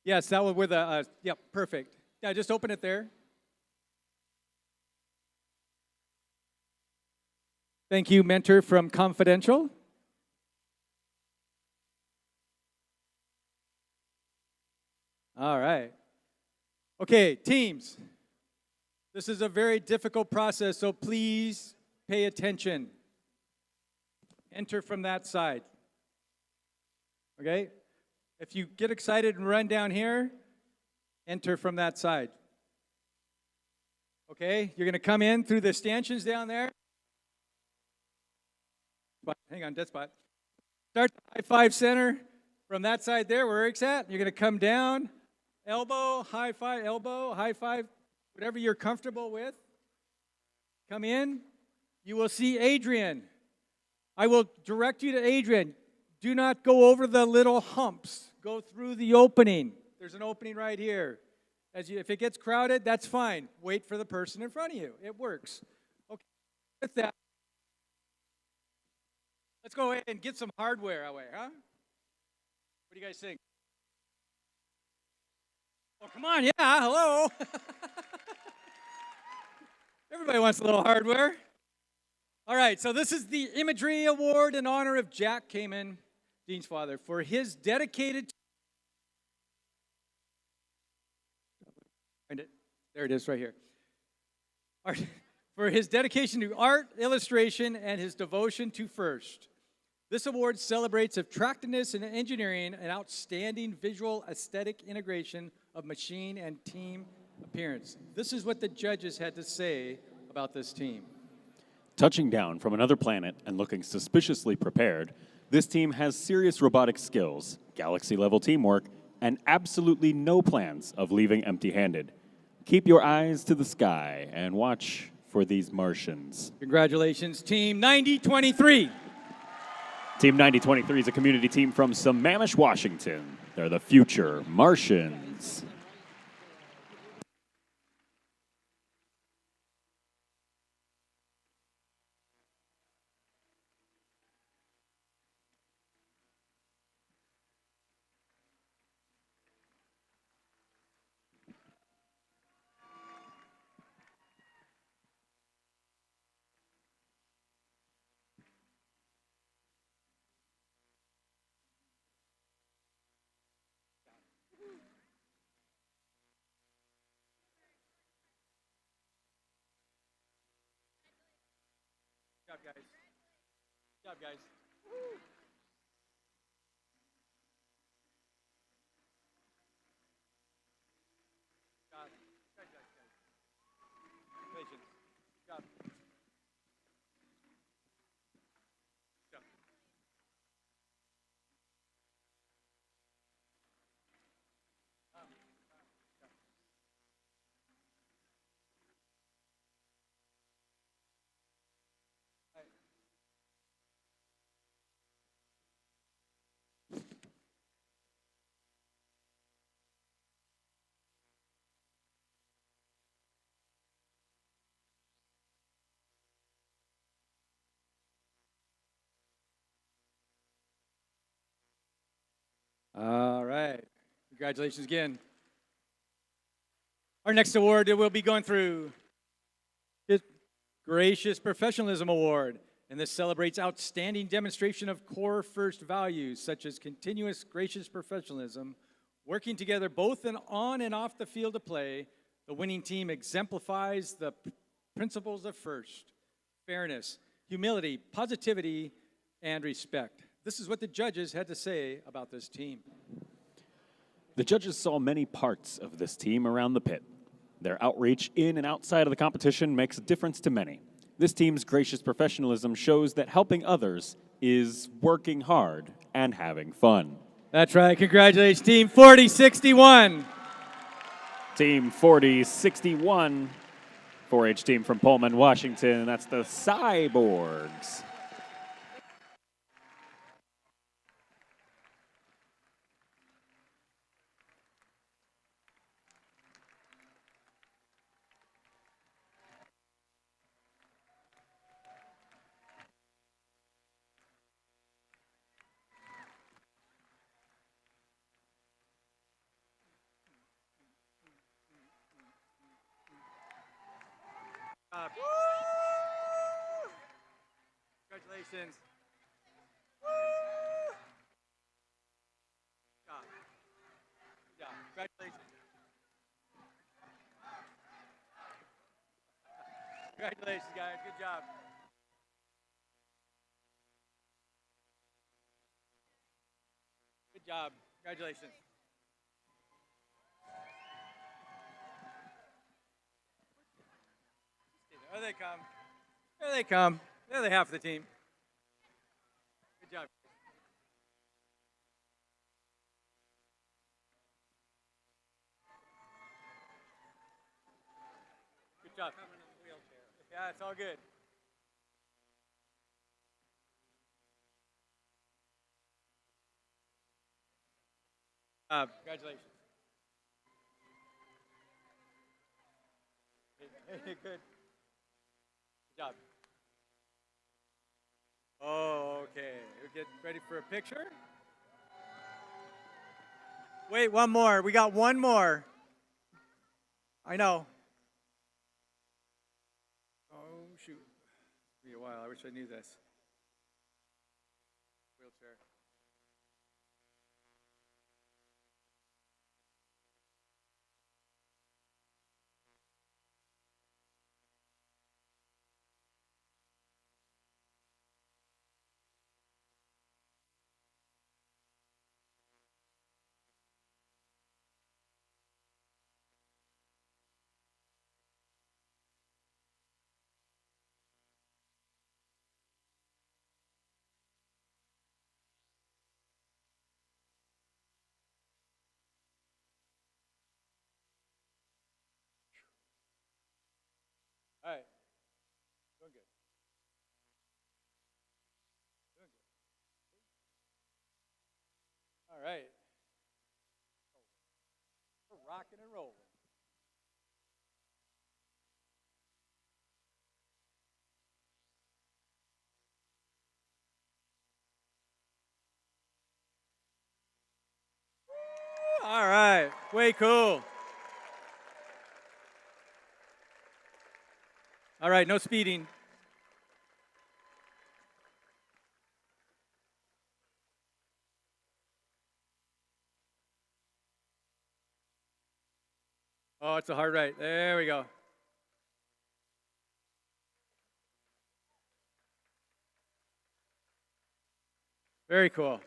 S2: Yes, that one with a, yep, perfect. Yeah, just open it there. Thank you, Mentor from Confidential. All right. Okay, teams. This is a very difficult process, so please pay attention. Enter from that side. Okay? If you get excited and run down here, enter from that side. Okay? You're going to come in through the stanchions down there. Hang on, dead spot. Start the high five center from that side there where Eric's at. You're going to come down, elbow, high five, whatever you're comfortable with. Come in. You will see Adrian. I will direct you to Adrian. Do not go over the little humps. Go through the opening. There's an opening right here. If it gets crowded, that's fine. Wait for the person in front of you. It works. Okay. With that, let's go ahead and get some hardware away, huh? What do you guys think? Oh, come on, yeah, hello. Everybody wants a little hardware. All right, so this is the Imagery Award in honor of Jack Kamen, Dean's father, for his dedicated... There it is right here. For his dedication to art, illustration, and his devotion to FIRST. This award celebrates attractiveness in engineering and outstanding visual aesthetic integration of machine and team appearance. This is what the judges had to say about this team.
S1: Touching down from another planet and looking suspiciously prepared, this team has serious robotic skills, galaxy-level teamwork, and absolutely no plans of leaving empty-handed. Keep your eyes to the sky and watch for these Martians.
S2: Congratulations, Team 9023.
S1: Team 9023 is a community team from Sammamish, Washington. They're the future Martians.
S2: Good job, guys. Good job, guys. Congratulations. Good job. Good job. All right. Congratulations again. Our next award that we'll be going through is Gracious Professionalism Award. And this celebrates outstanding demonstration of core first values such as continuous gracious professionalism, working together both on and off the field of play. The winning team exemplifies the principles of first, fairness, humility, positivity, and respect. This is what the judges had to say about this team.
S1: The judges saw many parts of this team around the pit. Their outreach in and outside of the competition makes a difference to many. This team's gracious professionalism shows that helping others is working hard and having fun.
S2: That's right. Congratulations, Team 4061.
S1: Team 4061, 4-H team from Pullman, Washington. That's the Cyborgs.
S2: Congratulations. Good job. Good job. Congratulations. Congratulations, guys. Good job. Good job. Congratulations. There they come. There they come. They're the half of the team. Good job. Good job. Yeah, it's all good. Congratulations. Good. Good job. Oh, okay. We're getting ready for a picture. Wait, one more. We got one more. I know. Oh, shoot. It'll be a while. I wish I knew this. Wheelchair. All right. Doing good. Doing good. All right. We're rocking and rolling. All right. Way cool. All right, no speeding. Oh, it's a hard right. There we go. Very cool.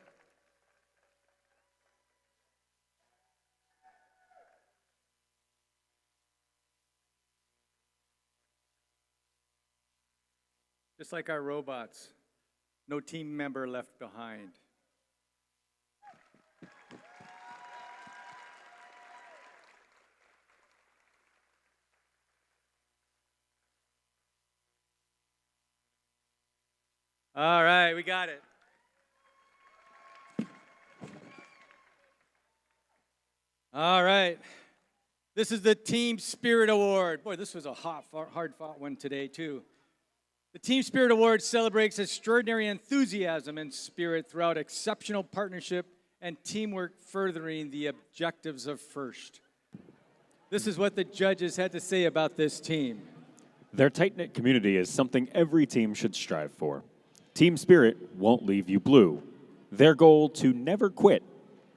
S2: Just like our robots, no team member left behind. All right, we got it. All right. This is the Team Spirit Award. Boy, this was a hard-fought one today, too. The Team Spirit Award celebrates extraordinary enthusiasm and spirit throughout exceptional partnership and teamwork furthering the objectives of FIRST. This is what the judges had to say about this team.
S1: Their tight-knit community is something every team should strive for. Team Spirit won't leave you blue. Their goal to never quit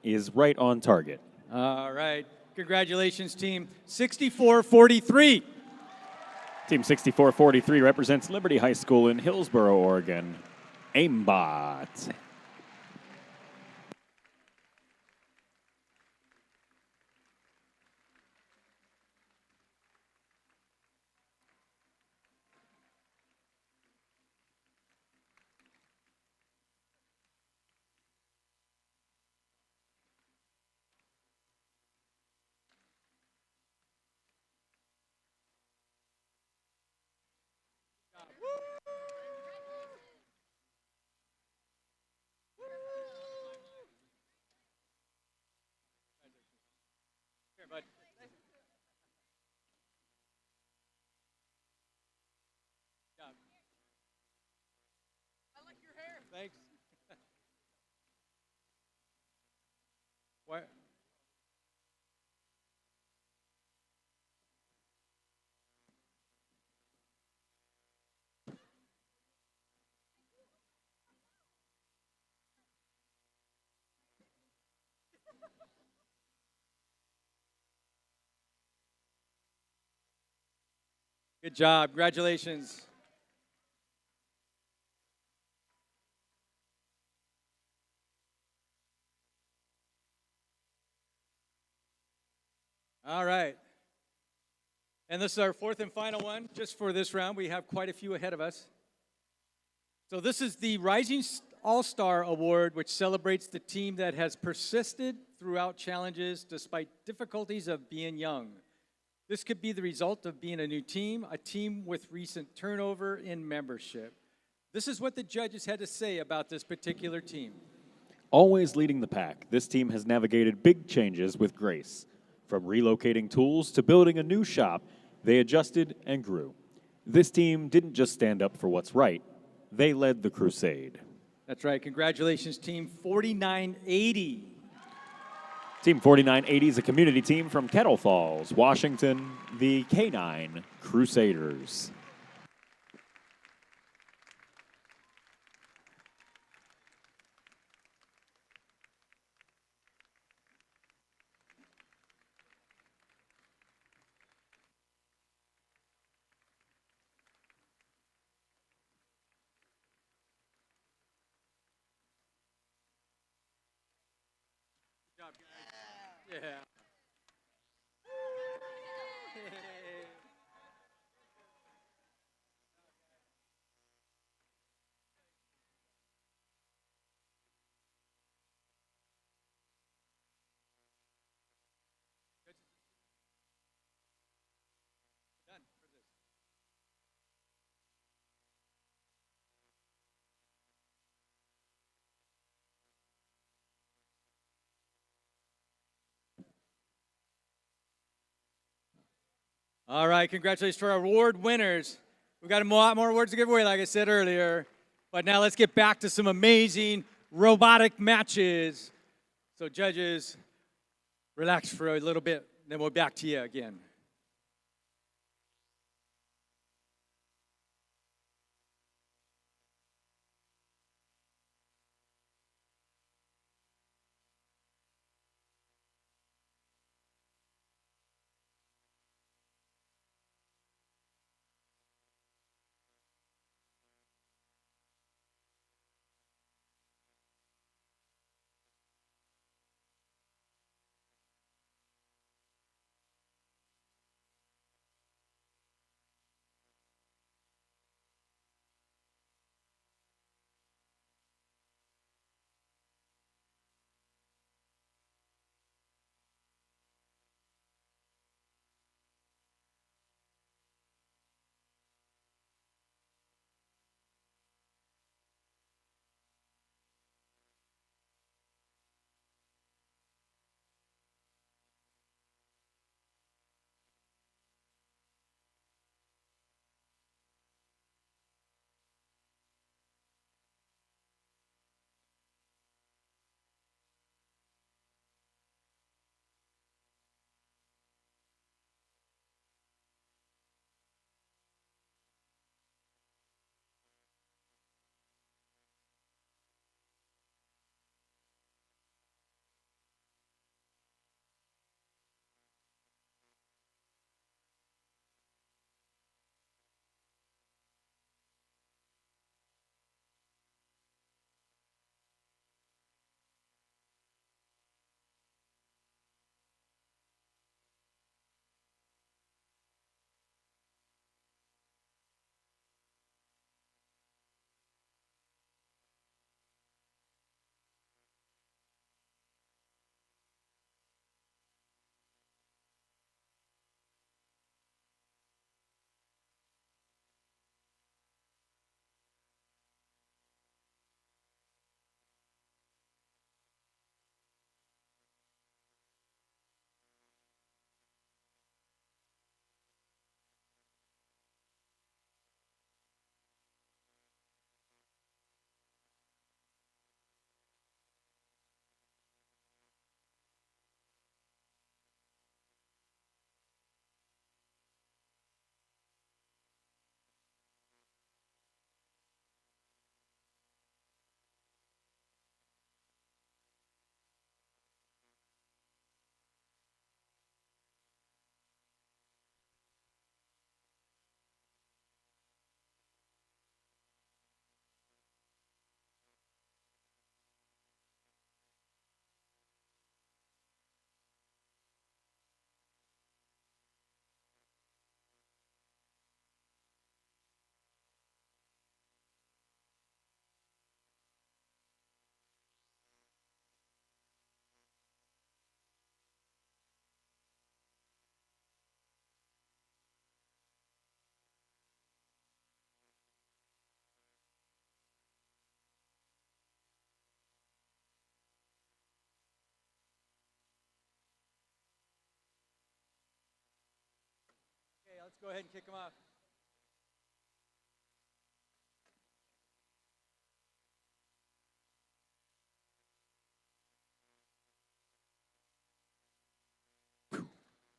S1: is right on target.
S2: All right. Congratulations, Team 6443.
S1: Team 6443 represents Liberty High School in Hillsboro, Oregon. Aimbot.
S2: Here, bud. Job. I like your hair. Thanks. What? Good job. Congratulations. All right. And this is our fourth and final one, just for this round. We have quite a few ahead of us. So this is the Rising All-Star Award, which celebrates the team that has persisted throughout challenges despite difficulties of being young. This could be the result of being a new team, a team with recent turnover in membership. This is what the judges had to say about this particular team.
S1: Always leading the pack, this team has navigated big changes with grace. From relocating tools to building a new shop, they adjusted and grew. This team didn't just stand up for what's right, they led the crusade.
S2: That's right. Congratulations, Team 4980.
S1: Team 4980 is a community team from Kettle Falls, Washington, the K9 Crusaders.
S2: Good job, guys. Yeah. Done for this. All right, congratulations to our award winners. We've got a lot more awards to give away, like I said earlier. But now let's get back to some amazing robotic matches. So judges, relax for a little bit, then we'll be back to you again. Okay, let's go ahead and kick them off.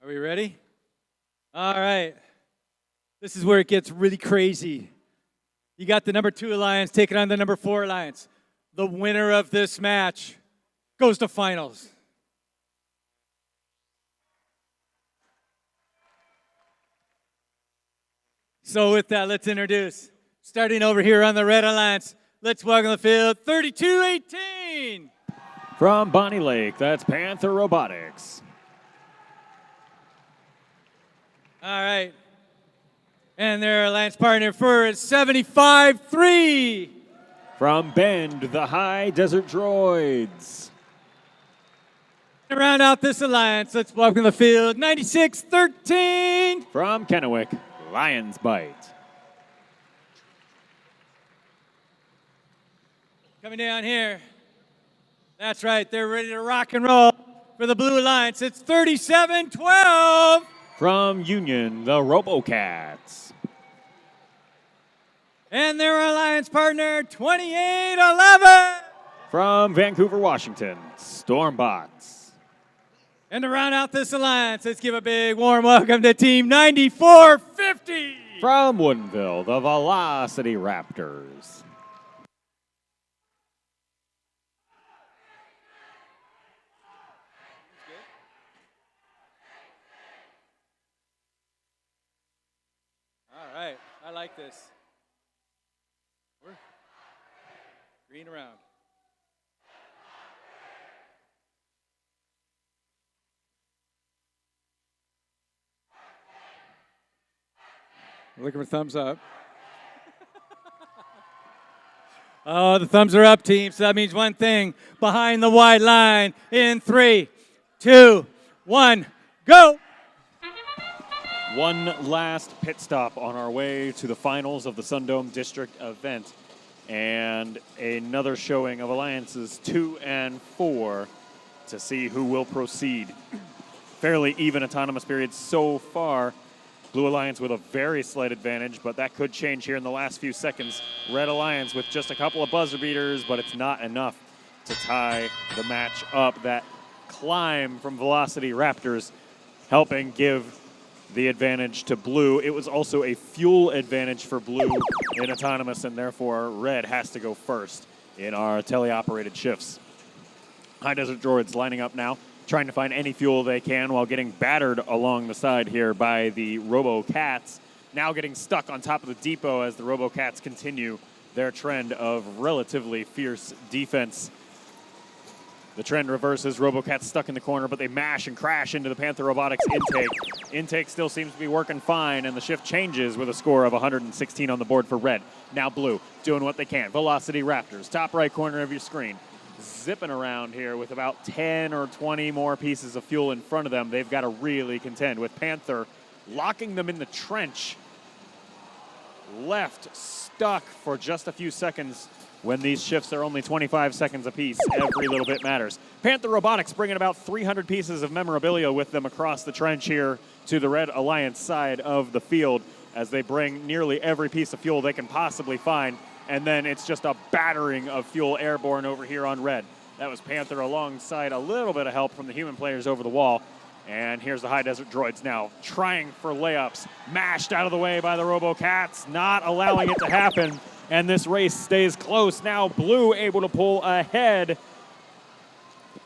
S2: Are we ready? All right. This is where it gets really crazy. You got the number 2 alliance taking on the number 4 alliance. The winner of this match goes to finals. So with that, let's introduce, starting over here on the red alliance, let's welcome the field, 3218.
S1: From Bonnie Lake, that's Panther Robotics.
S2: All right. And their alliance partner for is 75-3.
S1: From Bend, the High Desert Droids.
S2: To round out this alliance, let's welcome the field, 96-13.
S1: From Kennewick, Lion's Bite.
S2: Coming down here. That's right, they're ready to rock and roll for the Blue Alliance. It's 37-12.
S1: From Union, the RoboCats.
S2: And their alliance partner, 2811.
S1: From Vancouver, Washington, Stormbots.
S2: And to round out this alliance, let's give a big warm welcome to Team 9450.
S1: From Woodinville, the Velocity Raptors.
S2: All right, I like this. Green around. Looking for thumbs up. Oh, the thumbs are up, team. So that means one thing. Behind the wide line in 3, 2, 1, go.
S1: One last pit stop on our way to the finals of the SunDome District event. And another showing of Alliances 2 and 4 to see who will proceed. Fairly even autonomous period so far. Blue Alliance with a very slight advantage, but that could change here in the last few seconds. Red Alliance with just a couple of buzzer beaters, but it's not enough to tie the match up. That climb from Velocity Raptors helping give the advantage to Blue. It was also a fuel advantage for Blue in autonomous, and therefore Red has to go first in our teleoperated shifts. High Desert Droids lining up now, trying to find any fuel they can while getting battered along the side here by the RoboCats. Now getting stuck on top of the depot as the RoboCats continue their trend of relatively fierce defense. The trend reverses. RoboCats stuck in the corner, but they mash and crash into the Panther Robotics intake. Intake still seems to be working fine, and the shift changes with a score of 116 on the board for Red. Now Blue doing what they can. Velocity Raptors, top right corner of your screen. Zipping around here with about 10 or 20 more pieces of fuel in front of them. They've got to really contend with Panther locking them in the trench. Left stuck for just a few seconds. When these shifts are only 25 seconds apiece, every little bit matters. Panther Robotics bringing about 300 pieces of memorabilia with them across the trench here to the Red Alliance side of the field as they bring nearly every piece of fuel they can possibly find. And then it's just a battering of fuel airborne over here on Red. That was Panther alongside a little bit of help from the human players over the wall. And here's the High Desert Droids now trying for layups. Mashed out of the way by the RoboCats, not allowing it to happen. And this race stays close. Now Blue able to pull ahead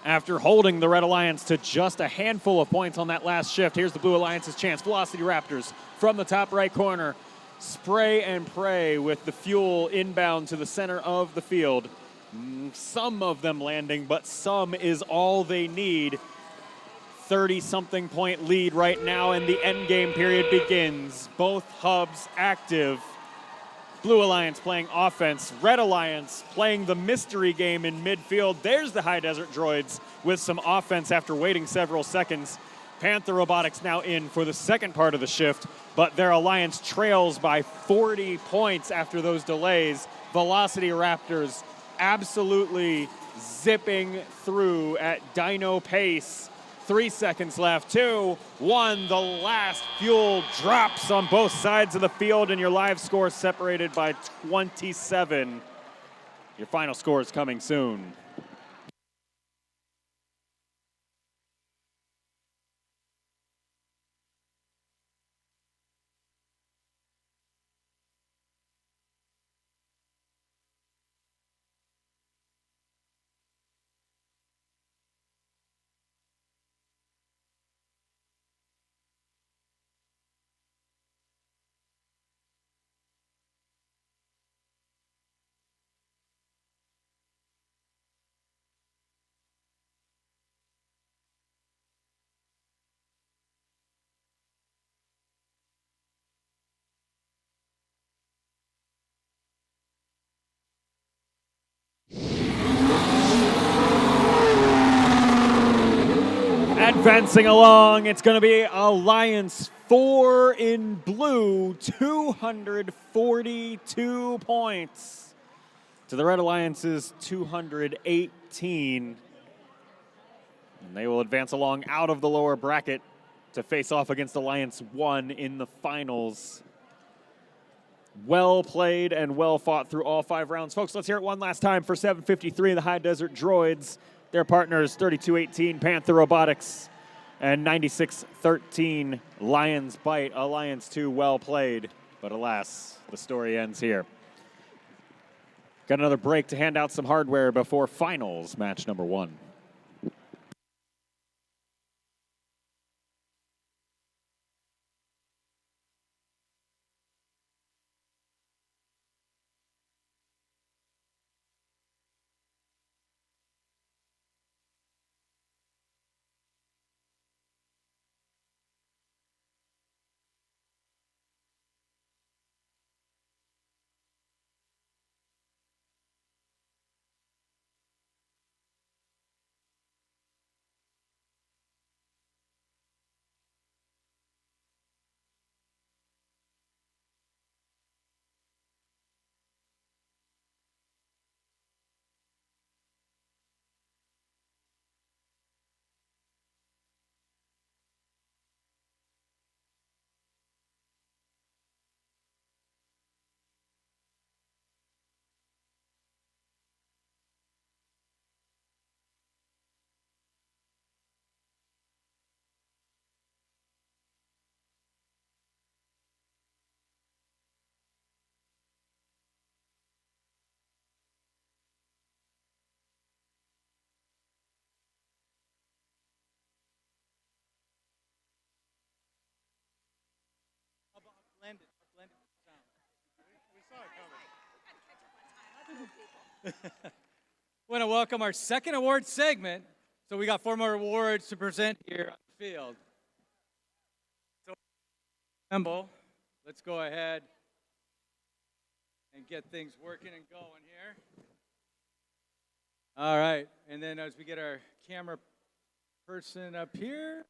S1: after holding the Red Alliance to just a handful of points on that last shift. Here's the Blue Alliance's chance. Velocity Raptors from the top right corner. Spray and pray with the fuel inbound to the center of the field. Some of them landing, but some is all they need. 30-something point lead right now, and the end game period begins. Both hubs active. Blue Alliance playing offense. Red Alliance playing the mystery game in midfield. There's the High Desert Droids with some offense after waiting several seconds. Panther Robotics now in for the second part of the shift, but their alliance trails by 40 points after those delays. Velocity Raptors absolutely zipping through at dino pace. 3 seconds left. 2, 1. The last fuel drops on both sides of the field, and your live score separated by 27. Your final score is coming soon. Advancing along, it's going to be Alliance 4 in blue, 242 points to the Red Alliance's 218. And they will advance along out of the lower bracket to face off against Alliance 1 in the finals. Well played and well fought through all 5 rounds. Folks, let's hear it one last time for 753, the High Desert Droids. Their partners, 3218 Panther Robotics and 9613 Lions Bite. Alliance 2 well played, but alas, the story ends here. Got another break to hand out some hardware before finals match number 1.
S2: Want to welcome our second award segment. So we got 4 more awards to present here on the field. So, assemble. Let's go ahead and get things working and going here. All right, and then as we get our camera person up here.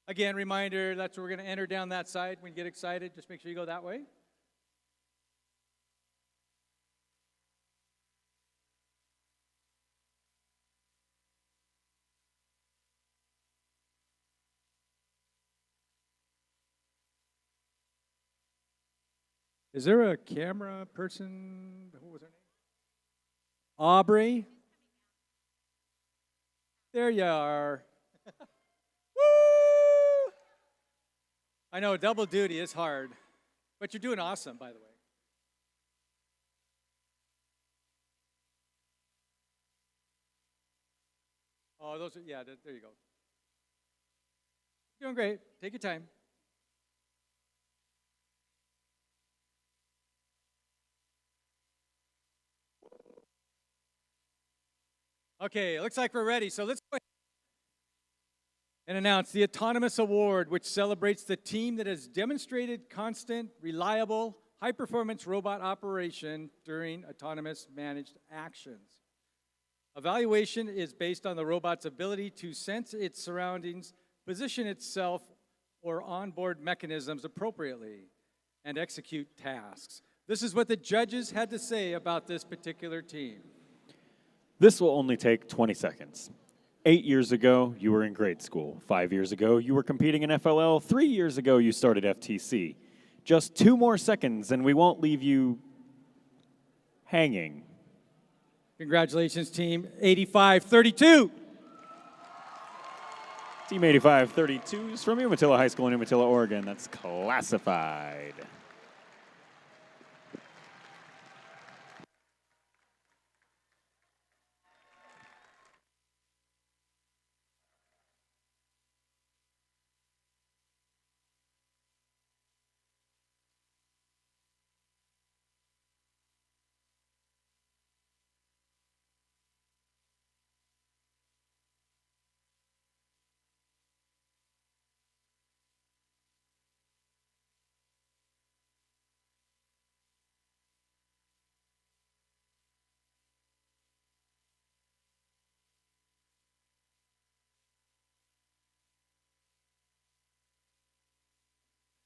S2: Again, reminder, that's where we're going to enter down that side. When you get excited, just make sure you go that way. Is there a camera person? Who was her name? Aubrey. There you are. Woo! I know double duty is hard, but you're doing awesome, by the way. Oh, those are, yeah, there you go. Doing great. Take your time. Okay, looks like we're ready. So let's go ahead and announce the Autonomous Award, which celebrates the team that has demonstrated constant, reliable, high-performance robot operation during autonomous managed actions. Evaluation is based on the robot's ability to sense its surroundings, position itself or onboard mechanisms appropriately, and execute tasks. This is what the judges had to say about this particular team.
S1: This will only take 20 seconds. 8 years ago, you were in grade school. 5 years ago, you were competing in FLL. 3 years ago, you started FTC. Just 2 more seconds, and we won't leave you hanging.
S2: Congratulations, Team 8532.
S1: Team 8532 is from Umatilla High School in Umatilla, Oregon. That's classified.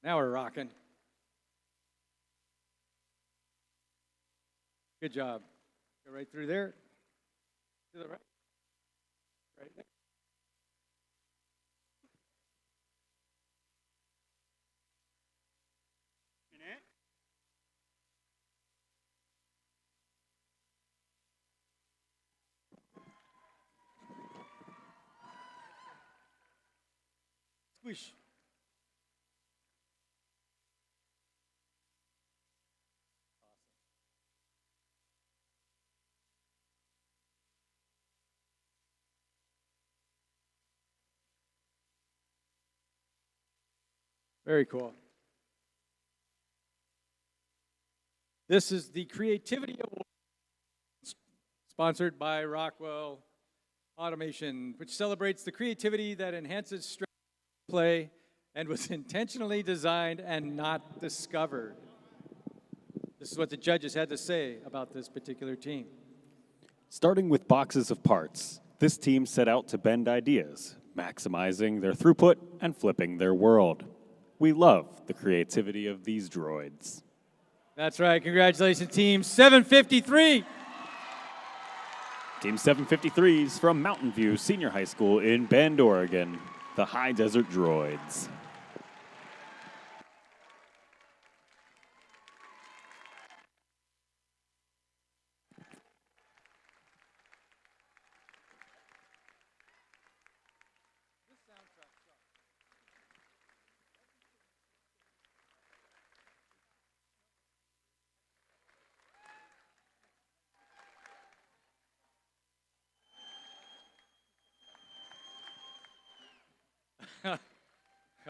S2: Now we're rocking. Good job. Go right through there. To the right. Right there. Whoosh. Very cool. This is the Creativity Award, sponsored by Rockwell Automation, which celebrates the creativity that enhances stress play and was intentionally designed and not discovered. This is what the judges had to say about this particular team.
S1: Starting with boxes of parts, this team set out to bend ideas, maximizing their throughput and flipping their world. We love the creativity of these droids.
S2: That's right. Congratulations, Team 753.
S1: Team 753 is from Mountain View Senior High School in Bend, Oregon, the High Desert Droids.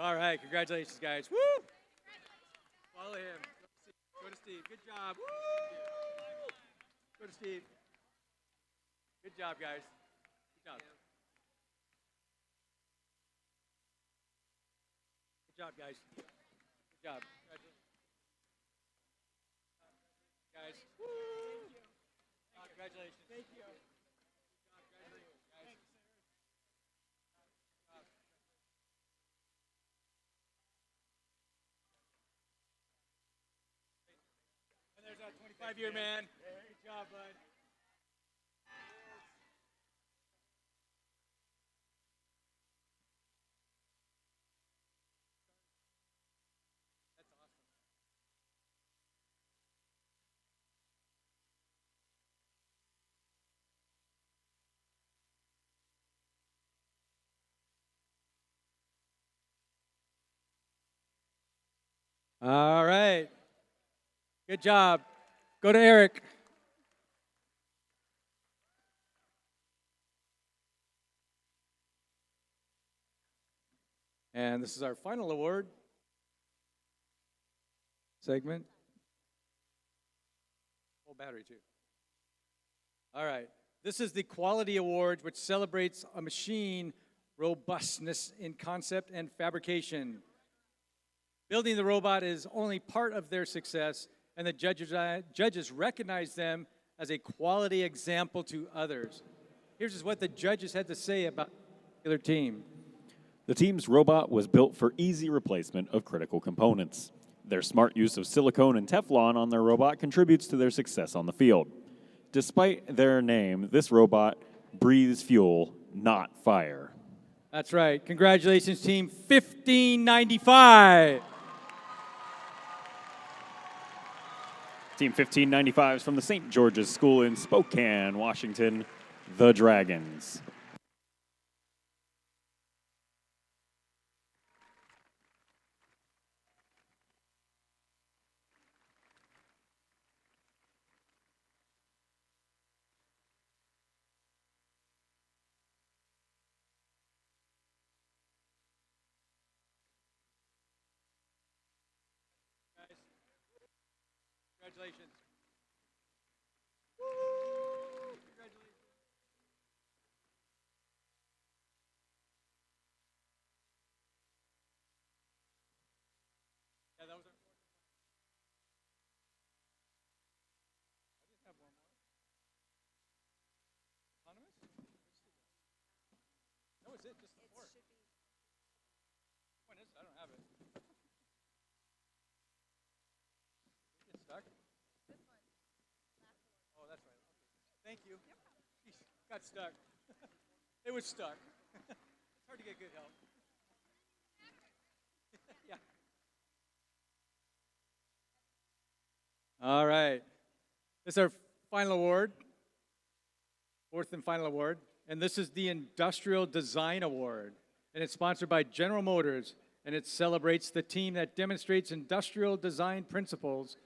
S2: All right, congratulations, guys. Woo! Follow him. Go to Steve. Good job. Woo! Go to Steve. Good job, guys. Good job. Good job, guys. Good job. Guys. Woo! Congratulations. Thank you. And there's our 25-year man. Good job, bud. That's awesome. All right. Good job. Go to Eric. And this is our final award segment. Full battery, too. All right. This is the Quality Award, which celebrates a machine robustness in concept and fabrication. Building the robot is only part of their success, and the judges recognize them as a quality example to others. Here's just what the judges had to say about the particular team.
S1: The team's robot was built for easy replacement of critical components. Their smart use of silicone and Teflon on their robot contributes to their success on the field. Despite their name, this robot breathes fuel, not fire.
S2: That's right. Congratulations, Team 1595.
S1: Team 1595 is from the St. George's School in Spokane, Washington, the Dragons.
S2: Congratulations. Woo! Congratulations. Yeah, that was our fourth. I just have one more. Autonomous? No, is it just the fourth? When is it? I don't have it. Get stuck. Oh, that's right. Okay. Thank you. Jeez, got stuck. It was stuck. It's hard to get good help. Yeah. All right. This is our final award, fourth and final award, and this is the Industrial Design Award. and it's sponsored by General Motors, and it celebrates the team that demonstrates industrial design principles,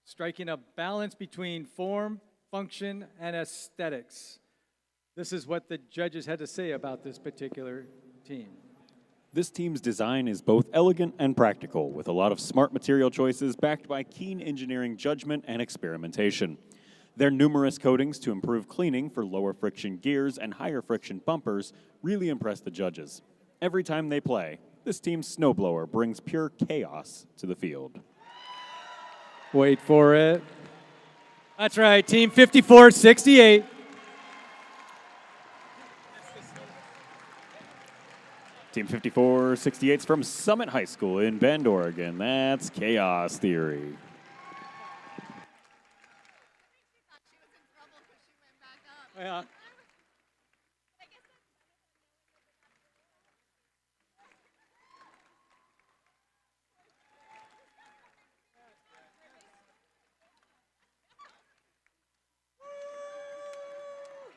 S2: striking a balance between form, function, and aesthetics. This is what the judges had to say about this particular team.
S1: This team's design is both elegant and practical, with a lot of smart material choices backed by keen engineering judgment and experimentation. Their numerous coatings to improve cleaning for lower friction gears and higher friction bumpers really impress the judges. Every time they play, this team's snowblower brings pure chaos to the field.
S2: Wait for it. That's right, Team 5468.
S1: Team 5468 is from Summit High School in Bend, Oregon. That's Chaos Theory.
S2: Yeah.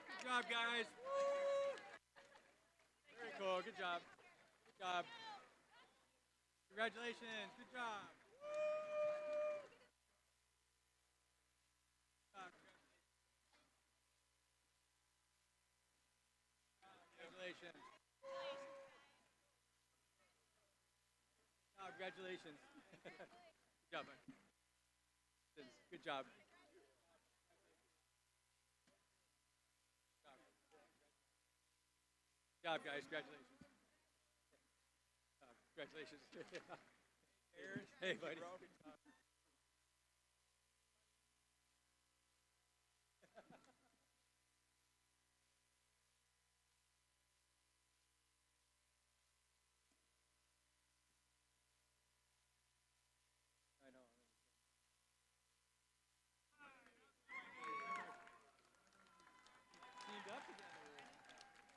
S2: Good job, guys. Very cool. Good job. Good job. Congratulations. Good job. Congratulations. Oh, congratulations. Good job, man. Good job. Good job, guys. Congratulations. Congratulations. Hey, buddy. I know. Teamed up together.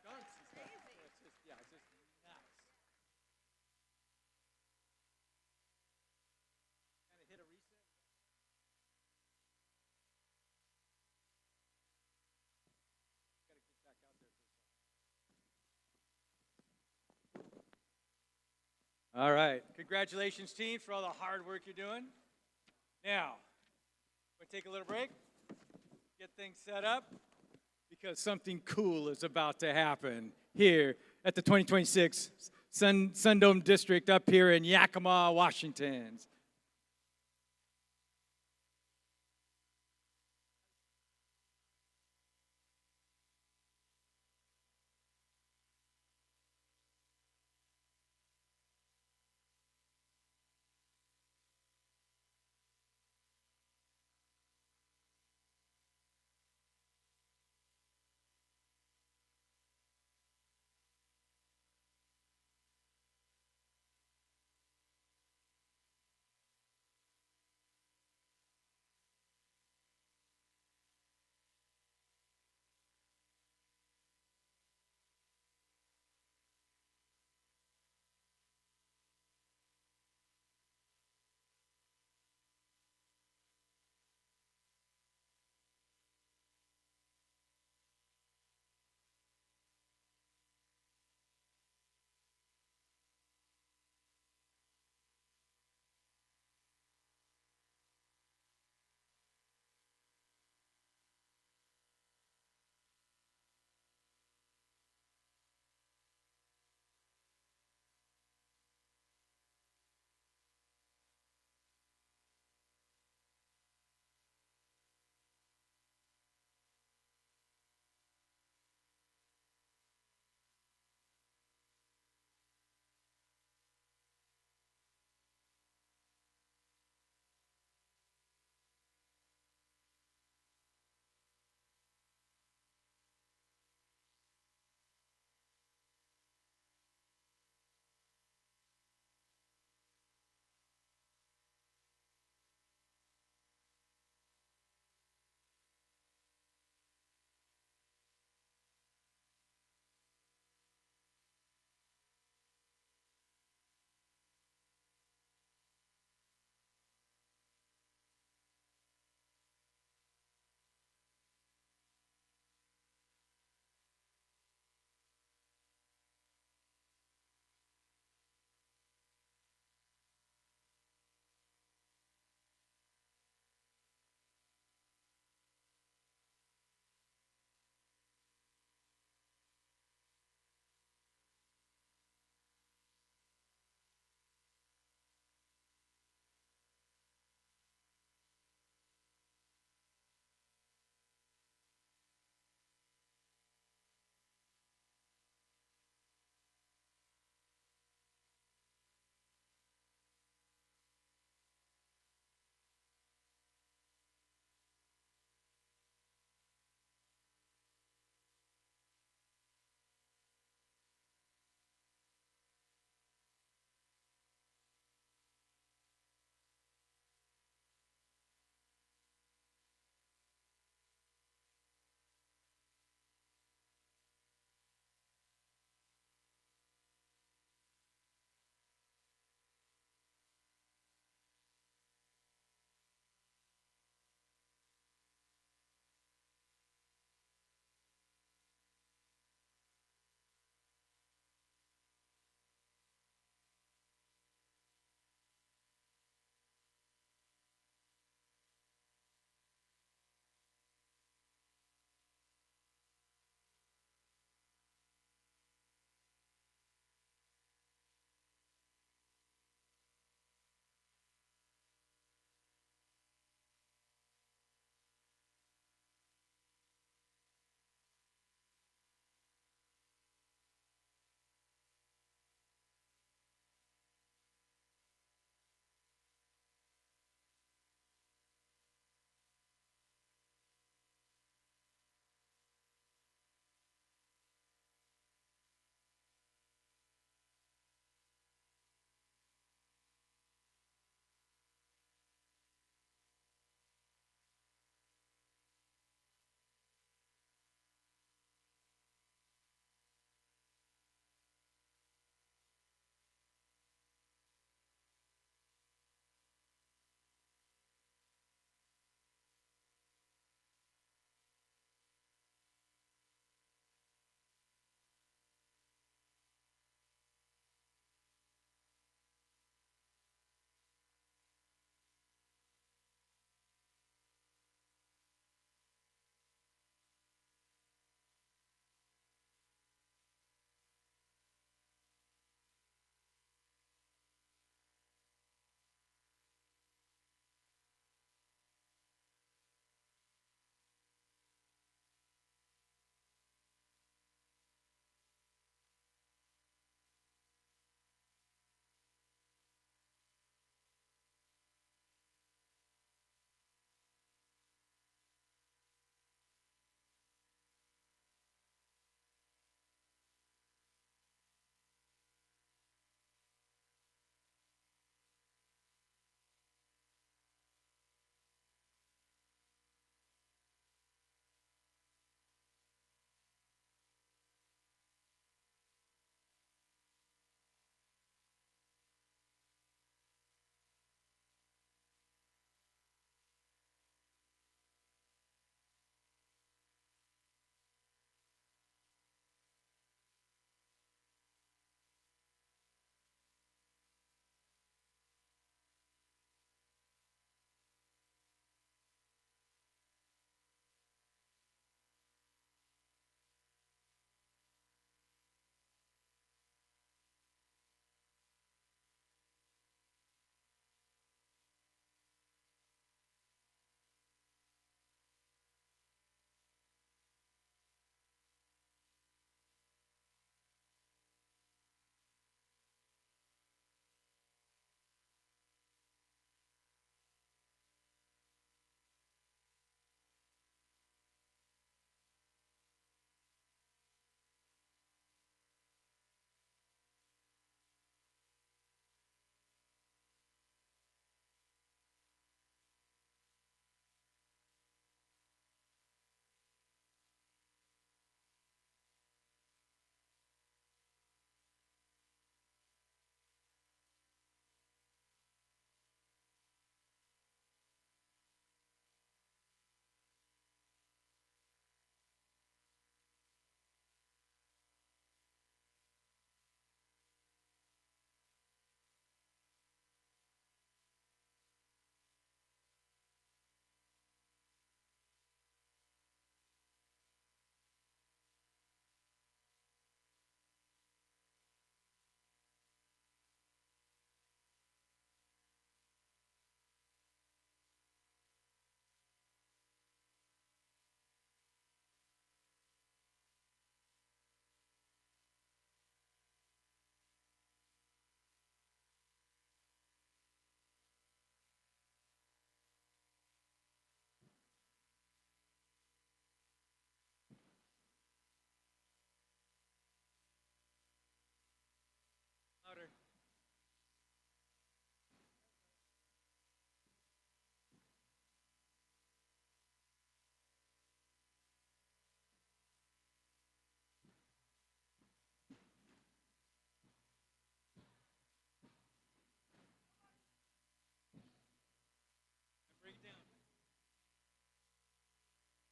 S2: Dunks and stuff. It's just, yeah, it's just nuts. Kind of hit a reset. Got to get back out there for a second. All right. Congratulations, teams, for all the hard work you're doing. Now, we'll take a little break, get things set up, because something cool is about to happen here at the 2026 SunDome District up here in Yakima, Washington.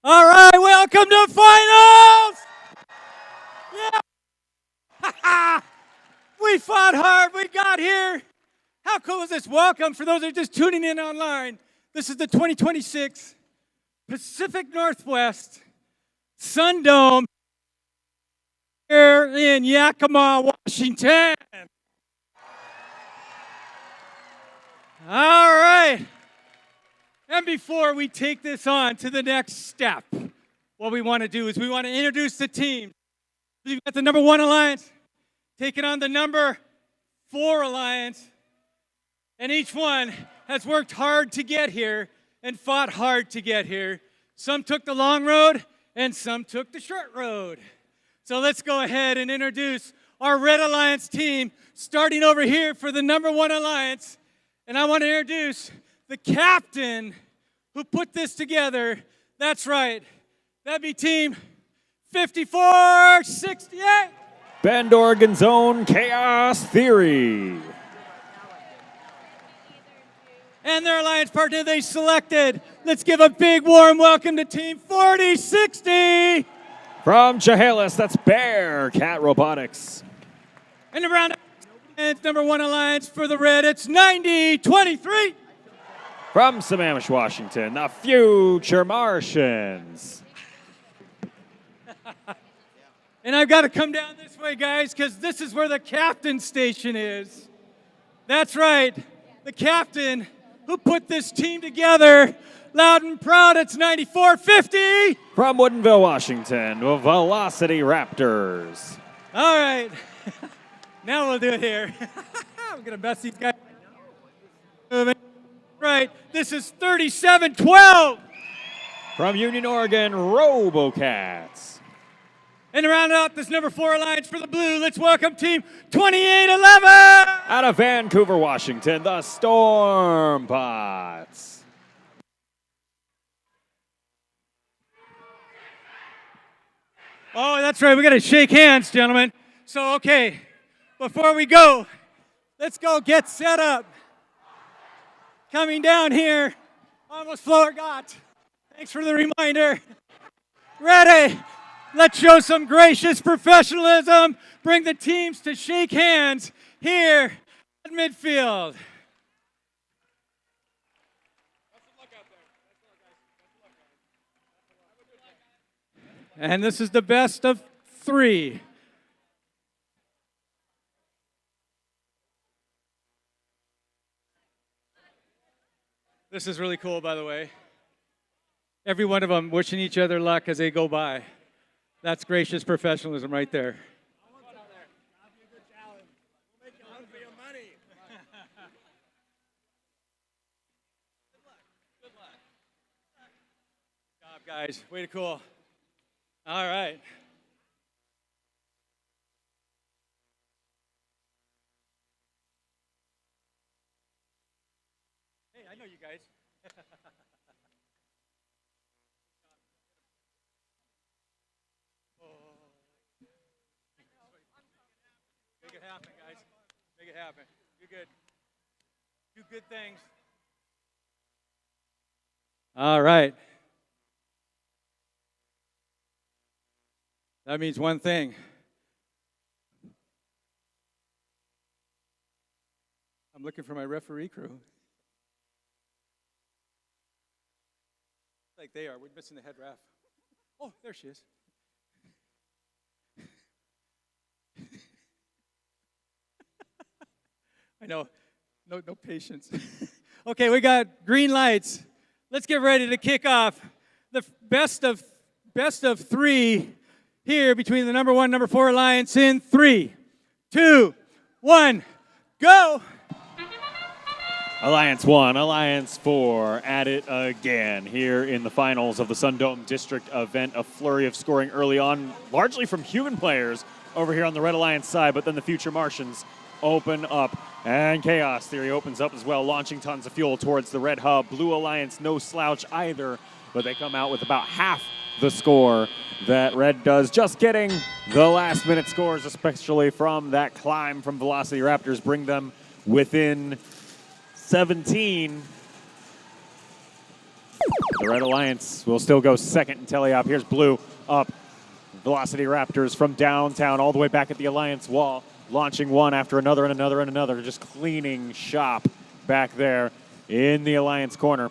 S2: All right, welcome to finals! Yeah! We fought hard, we got here. How cool is this? Welcome for those that are just tuning in online. This is the 2026 Pacific Northwest SunDome here in Yakima, Washington. All right. And before we take this on to the next step, what we want to do is we want to introduce the team. We've got the number 1 alliance taking on the number 4 alliance. And each one has worked hard to get here and fought hard to get here. Some took the long road and some took the short road. So let's go ahead and introduce our Red Alliance team, starting over here for the number 1 alliance. And I want to introduce the captain who put this together. That's right. That'd be team 5468.
S1: Bend, Oregon's own Chaos Theory.
S2: And their alliance partner they selected. Let's give a big warm welcome to team 4060.
S1: From Chehalis, that's Bearcat Robotics.
S2: And around number 1 alliance for the Red, it's 9023.
S1: From Sammamish, Washington, the Future Martians.
S2: And I've got to come down this way, guys, because this is where the captain station is. That's right, the captain who put this team together. Loud and proud, it's 9450.
S1: From Woodinville, Washington, the Velocity Raptors.
S2: All right, now we'll do it here. I'm going to mess these guys moving. Right, this is 3712.
S1: From Union, Oregon, Robocats.
S2: And to round out this number 4 alliance for the blue, let's welcome team 2811.
S1: Out of Vancouver, Washington, the Stormbots.
S2: Oh, that's right, we got to shake hands, gentlemen. So, okay, before we go, let's go get set up. Coming down here, almost forgot. Thanks for the reminder. Ready? Let's show some gracious professionalism. Bring the teams to shake hands here at midfield. And this is the best of 3. This is really cool, by the way. Every one of them wishing each other luck as they go by. That's gracious professionalism right there. Good job, guys. Way to cool. All right. Hey, I know you guys. Make it happen, guys. Make it happen. You're good. Do good things. All right. That means one thing. I'm looking for my referee crew. Like they are. We're missing the head ref. Oh, there she is. I know. No patience. Okay, we got green lights. Let's get ready to kick off the best of 3 here between the number 1, number 4 alliance in 3, 2, 1, go!
S1: Alliance 1, Alliance 4 at it again here in the finals of the SunDome District event. A flurry of scoring early on, largely from human players over here on the Red Alliance side, but then the Future Martians open up, and Chaos Theory opens up as well, launching tons of fuel towards the Red Hub. Blue Alliance, no slouch either, but they come out with about half the score that Red does, just getting the last-minute scores, especially from that climb from Velocity Raptors, bring them within 17. The Red Alliance will still go second in teleop. Here's Blue up. Velocity Raptors from downtown all the way back at the Alliance wall, launching one after another and another and another, just cleaning shop back there in the Alliance corner.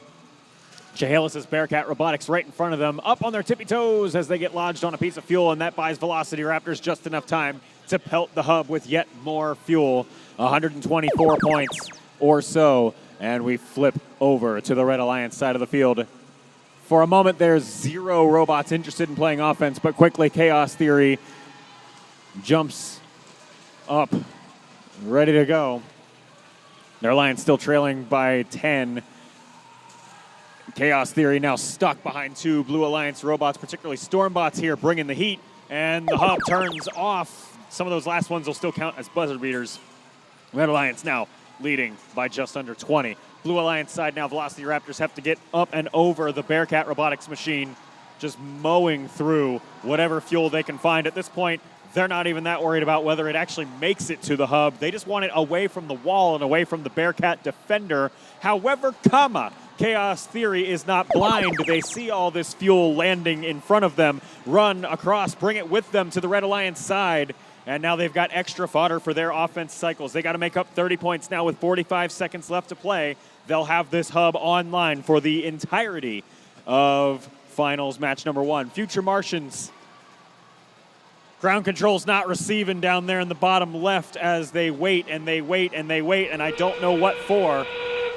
S1: Chehalis' Bearcat Robotics right in front of them, up on their tippy toes as they get lodged on a piece of fuel, and that buys Velocity Raptors just enough time to pelt the hub with yet more fuel. 124 points or so, and we flip over to the Red Alliance side of the field. For a moment, there's 0 robots interested in playing offense, but quickly Chaos Theory jumps up, ready to go. Their Alliance still trailing by 10. Chaos Theory now stuck behind 2 Blue Alliance robots, particularly Stormbots here, bringing the heat, and the hub turns off. Some of those last ones will still count as buzzer beaters. Red Alliance now leading by just under 20. Blue Alliance side now, Velocity Raptors have to get up and over the Bearcat Robotics machine, just mowing through whatever fuel they can find. At this point, they're not even that worried about whether it actually makes it to the hub. They just want it away from the wall and away from the Bearcat defender. However, Chaos Theory is not blind. They see all this fuel landing in front of them, run across, bring it with them to the Red Alliance side. And now they've got extra fodder for their offense cycles. They got to make up 30 points now with 45 seconds left to play. They'll have this hub online for the entirety of finals match number 1. Future Martians. Ground control's not receiving down there in the bottom left as they wait and they wait and they wait, and I don't know what for.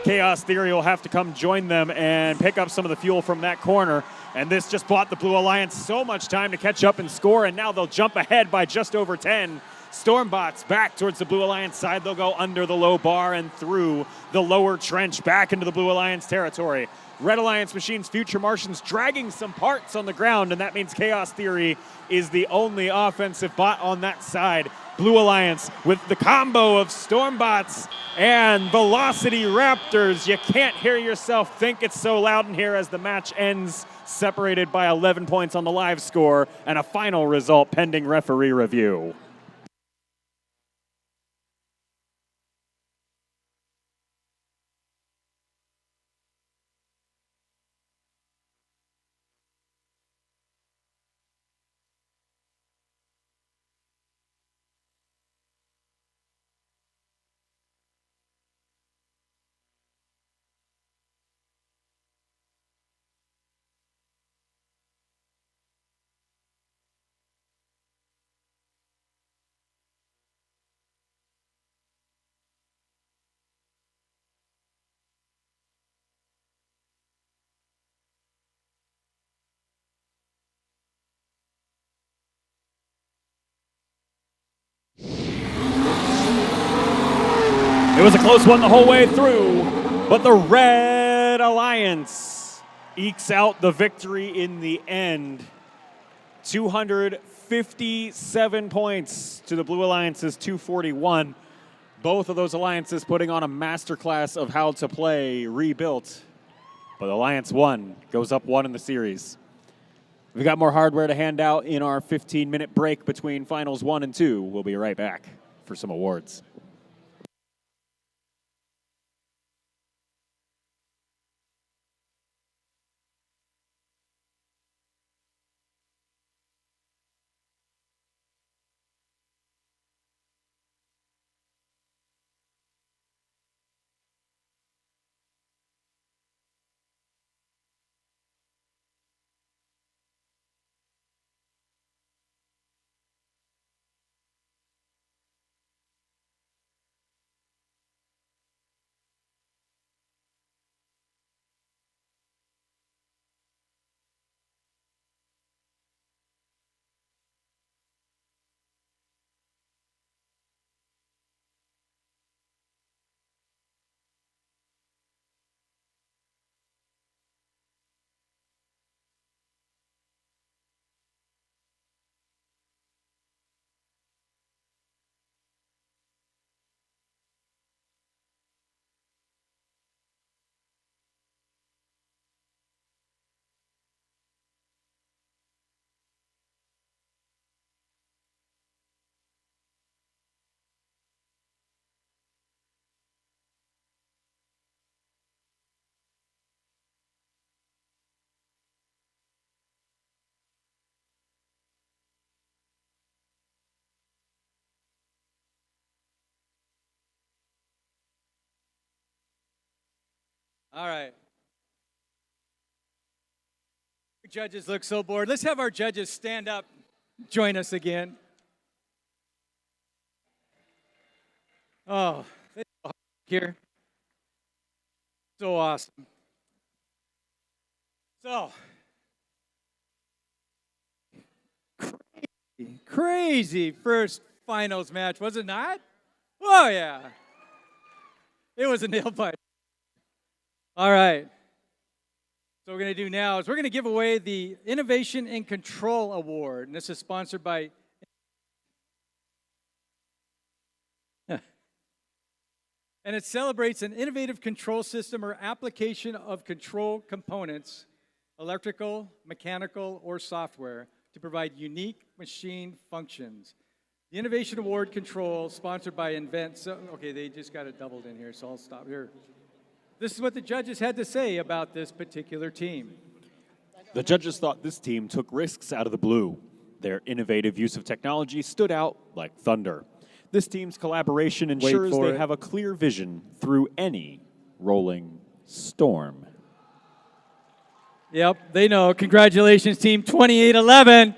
S1: Chaos Theory will have to come join them and pick up some of the fuel from that corner. And this just bought the Blue Alliance so much time to catch up and score, and now they'll jump ahead by just over 10. Stormbots back towards the Blue Alliance side. They'll go under the low bar and through the lower trench back into the Blue Alliance territory. Red Alliance machines, Future Martians dragging some parts on the ground, and that means Chaos Theory is the only offensive bot on that side. Blue Alliance with the combo of Stormbots and Velocity Raptors. You can't hear yourself think, it's so loud in here as the match ends, separated by 11 points on the live score, and a final result pending referee review. It was a close one the whole way through, but the Red Alliance ekes out the victory in the end. 257 points to the Blue Alliance's 241. Both of those alliances putting on a masterclass of how to play rebuilt. But Alliance 1 goes up 1 in the series. We've got more hardware to hand out in our 15-minute break between Finals 1 and 2. We'll be right back for some awards.
S2: All right. Judges look so bored. Let's have our judges stand up, join us again. Oh, they here. So awesome. So, crazy first finals match, was it not? Oh, yeah. It was a nail biter. All right. So what we're going to do now is we're going to give away the Innovation in Control Award. And this is sponsored by... And it celebrates an innovative control system or application of control components, electrical, mechanical, or software, to provide unique machine functions. The Innovation Award Control, sponsored by Invent. So, okay, they just got it doubled in here, so I'll stop here. This is what the judges had to say about this particular team.
S1: The judges thought this team took risks out of the blue. Their innovative use of technology stood out like thunder. This team's collaboration ensures they have a clear vision through any rolling storm.
S2: Yep, they know. Congratulations, Team 2811.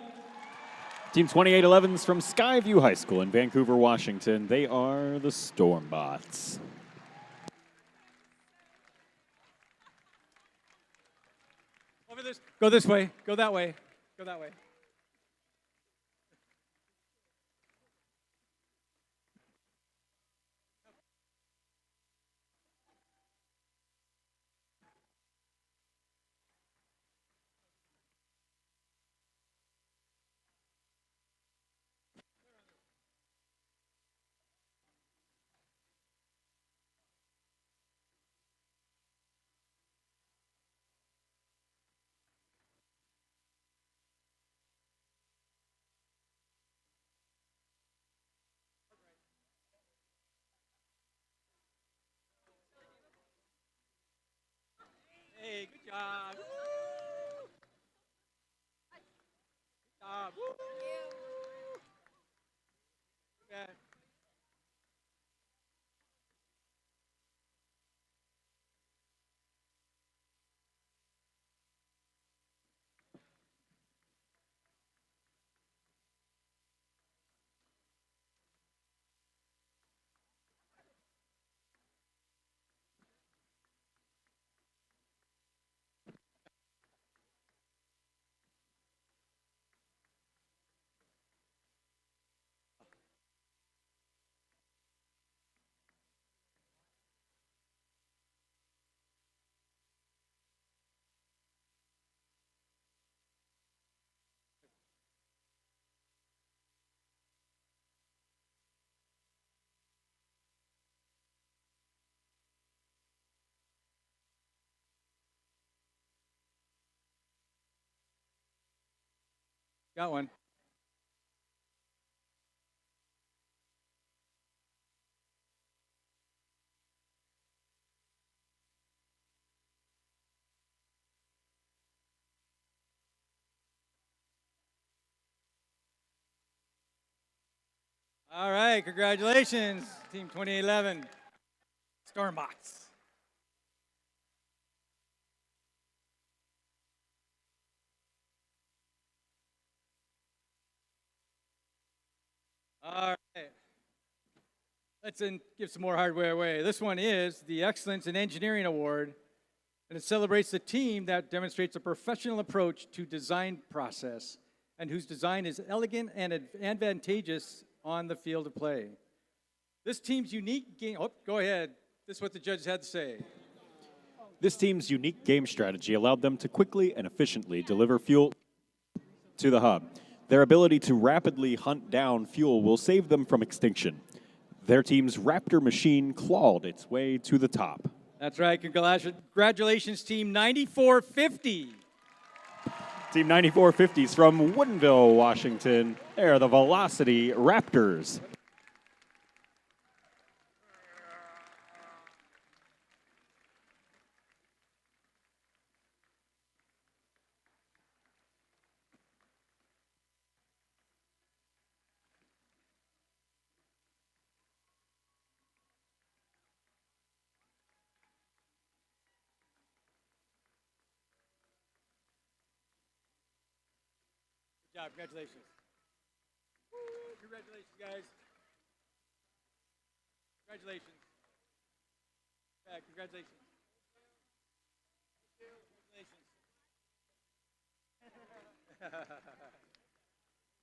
S1: Team 2811 is from Skyview High School in Vancouver, Washington. They are the Stormbots.
S2: Over this. Go this way. Go that way. Go that way. Hey, good job. Woo! Good job. Woo! Yeah. Got one. All right, congratulations, Team 2011. Stormbots. All right. Let's give some more hardware away. This one is the Excellence in Engineering Award, and it celebrates the team that demonstrates a professional approach to design process and whose design is elegant and advantageous on the field of play. This team's unique game, go ahead. This is what the judges had to say.
S1: This team's unique game strategy allowed them to quickly and efficiently deliver fuel to the hub. Their ability to rapidly hunt down fuel will save them from extinction. Their team's Raptor machine clawed its way to the top.
S2: That's right. Congratulations, Team 9450.
S1: Team 9450 is from Woodinville, Washington. They're the Velocity Raptors.
S2: Good job. Congratulations. Woo, congratulations, guys. Congratulations. Yeah, congratulations. Congratulations.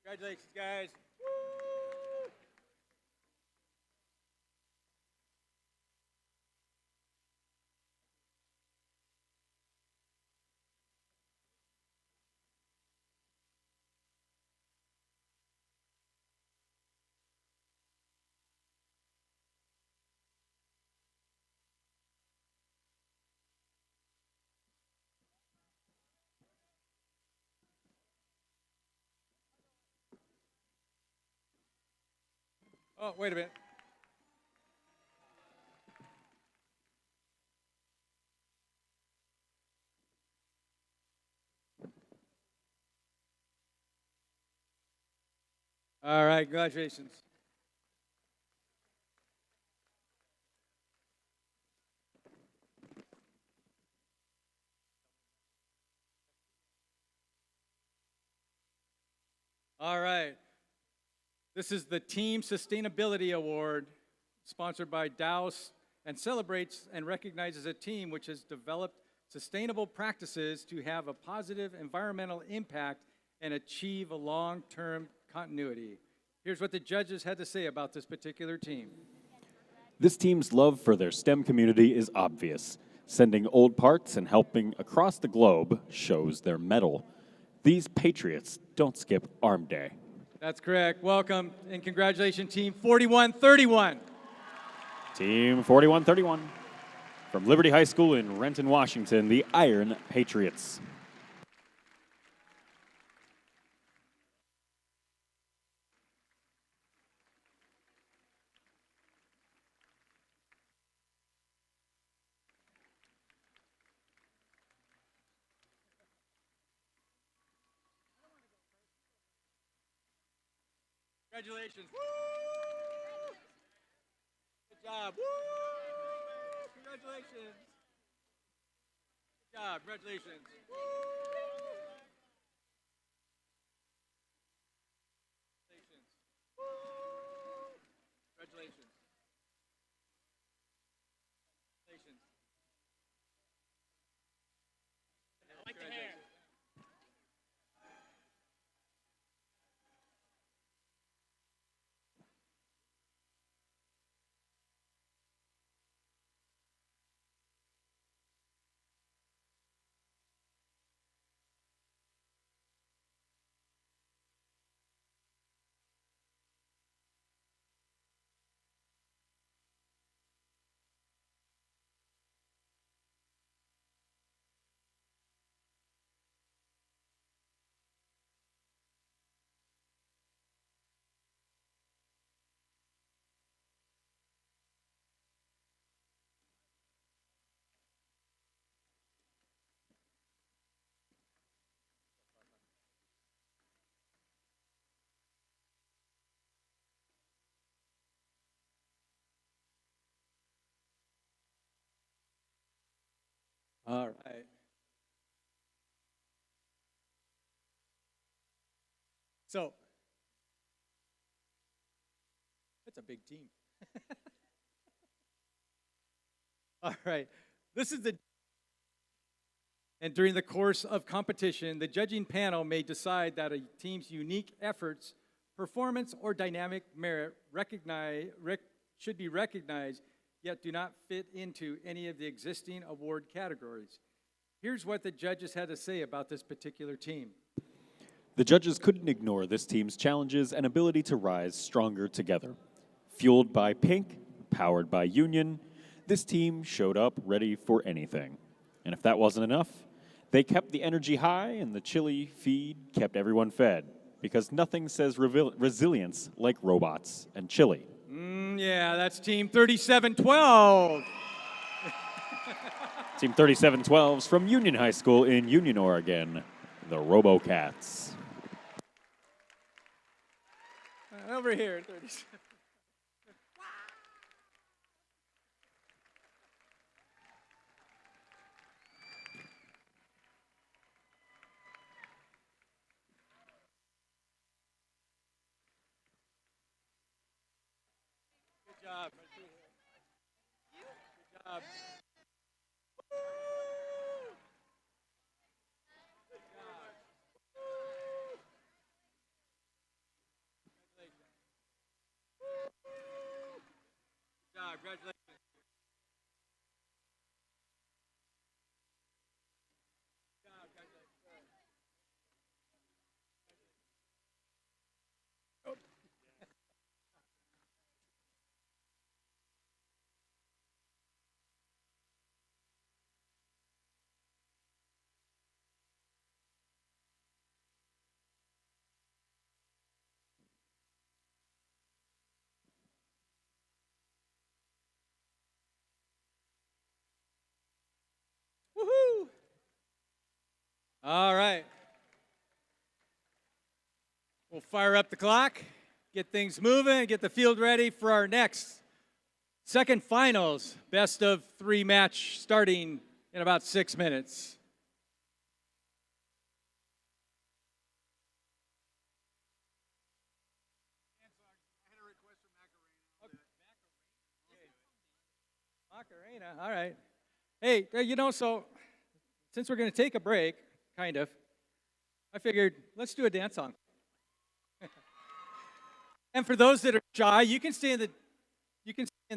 S2: Congratulations, guys. Woo! Oh, wait a minute. All right, congratulations. All right. This is the Team Sustainability Award, sponsored by Dows, and celebrates and recognizes a team which has developed sustainable practices to have a positive environmental impact and achieve a long-term continuity. Here's what the judges had to say about this particular team.
S1: This team's love for their STEM community is obvious. Sending old parts and helping across the globe shows their mettle. These patriots don't skip Arm Day.
S2: That's correct. Welcome and congratulations, Team 4131.
S1: Team 4131. From Liberty High School in Renton, Washington, the Iron Patriots.
S2: Congratulations. Woo! Good job. Woo! Congratulations. Good job. Congratulations. Woo! Congratulations. Congratulations. I like the hair. All right. So, that's a big team. All right. This is the. And during the course of competition, the judging panel may decide that a team's unique efforts, performance, or dynamic merit should be recognized, yet do not fit into any of the existing award categories. Here's what the judges had to say about this particular team.
S1: The judges couldn't ignore this team's challenges and ability to rise stronger together. Fueled by Pink, powered by Union, this team showed up ready for anything. And if that wasn't enough, they kept the energy high and the chili feed kept everyone fed, because nothing says resilience like robots and chili.
S2: Yeah, that's Team 3712.
S1: Team 3712's from Union High School in Union, Oregon, the RoboCats.
S2: Over here, 37. job. Good job. Good job. Congratulations. Woohoo! All right. We'll fire up the clock, get things moving, get the field ready for our next second finals, best of 3 match starting in about 6 minutes. Macarena, all right. Hey, you know, so since we're going to take a break, kind of, I figured let's do a dance song. And for those that are shy, you can stay in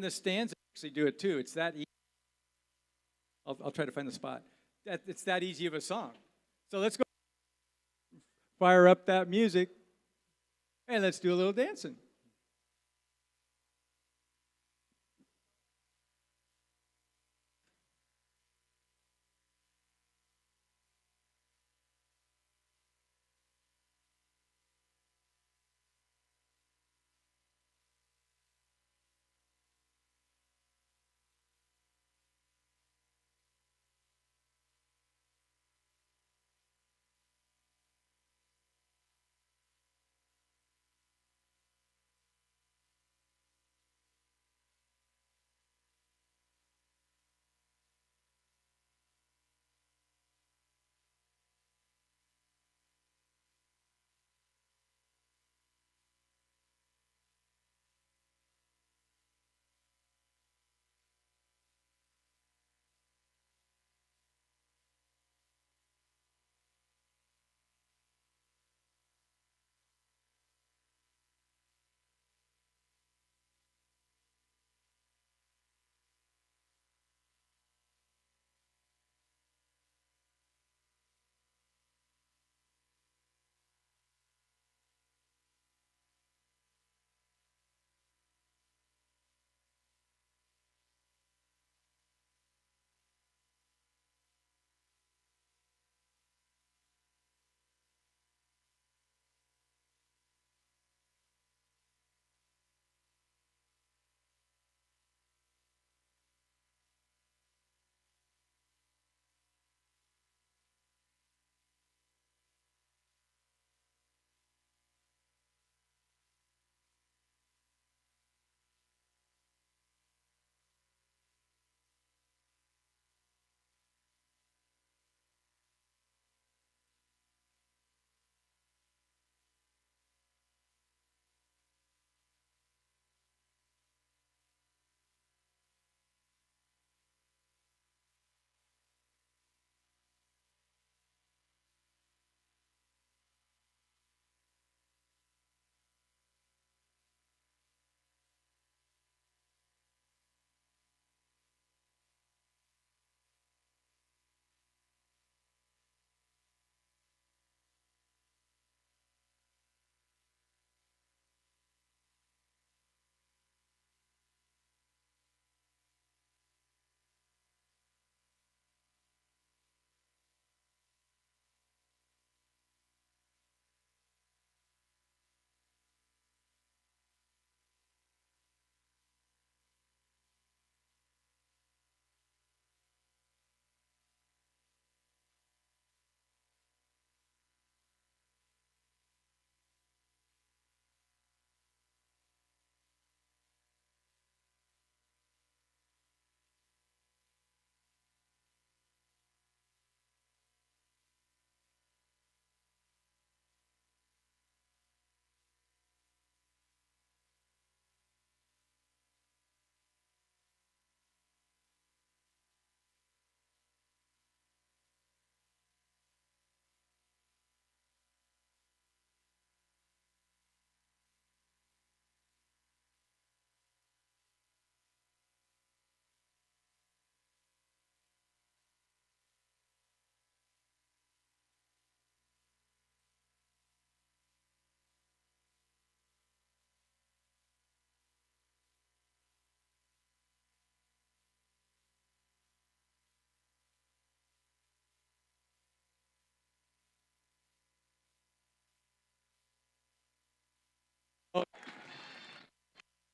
S2: the stands and actually do it too. It's that easy. I'll try to find the spot. It's that easy of a song. So let's go fire up that music and let's do a little dancing.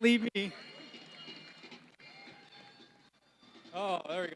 S2: Leave me. Oh, there we go.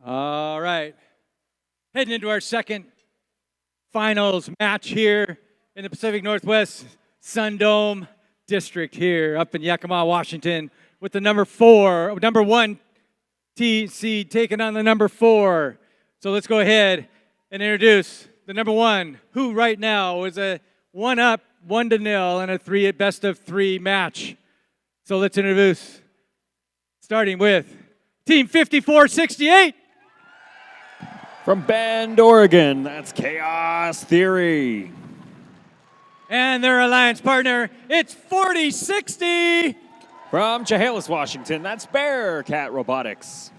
S2: All right. Heading into our second finals match here in the Pacific Northwest SunDome District here up in Yakima, Washington, with the number 1 TC taking on the number 4. So let's go ahead and introduce the number 1, who right now is a 1-up, 1-0, and a best of 3 match. So let's introduce, starting with Team 5468.
S1: From Bend, Oregon, that's Chaos Theory.
S2: And their alliance partner, it's 4060.
S1: From Chehalis, Washington, that's Bearcat Robotics.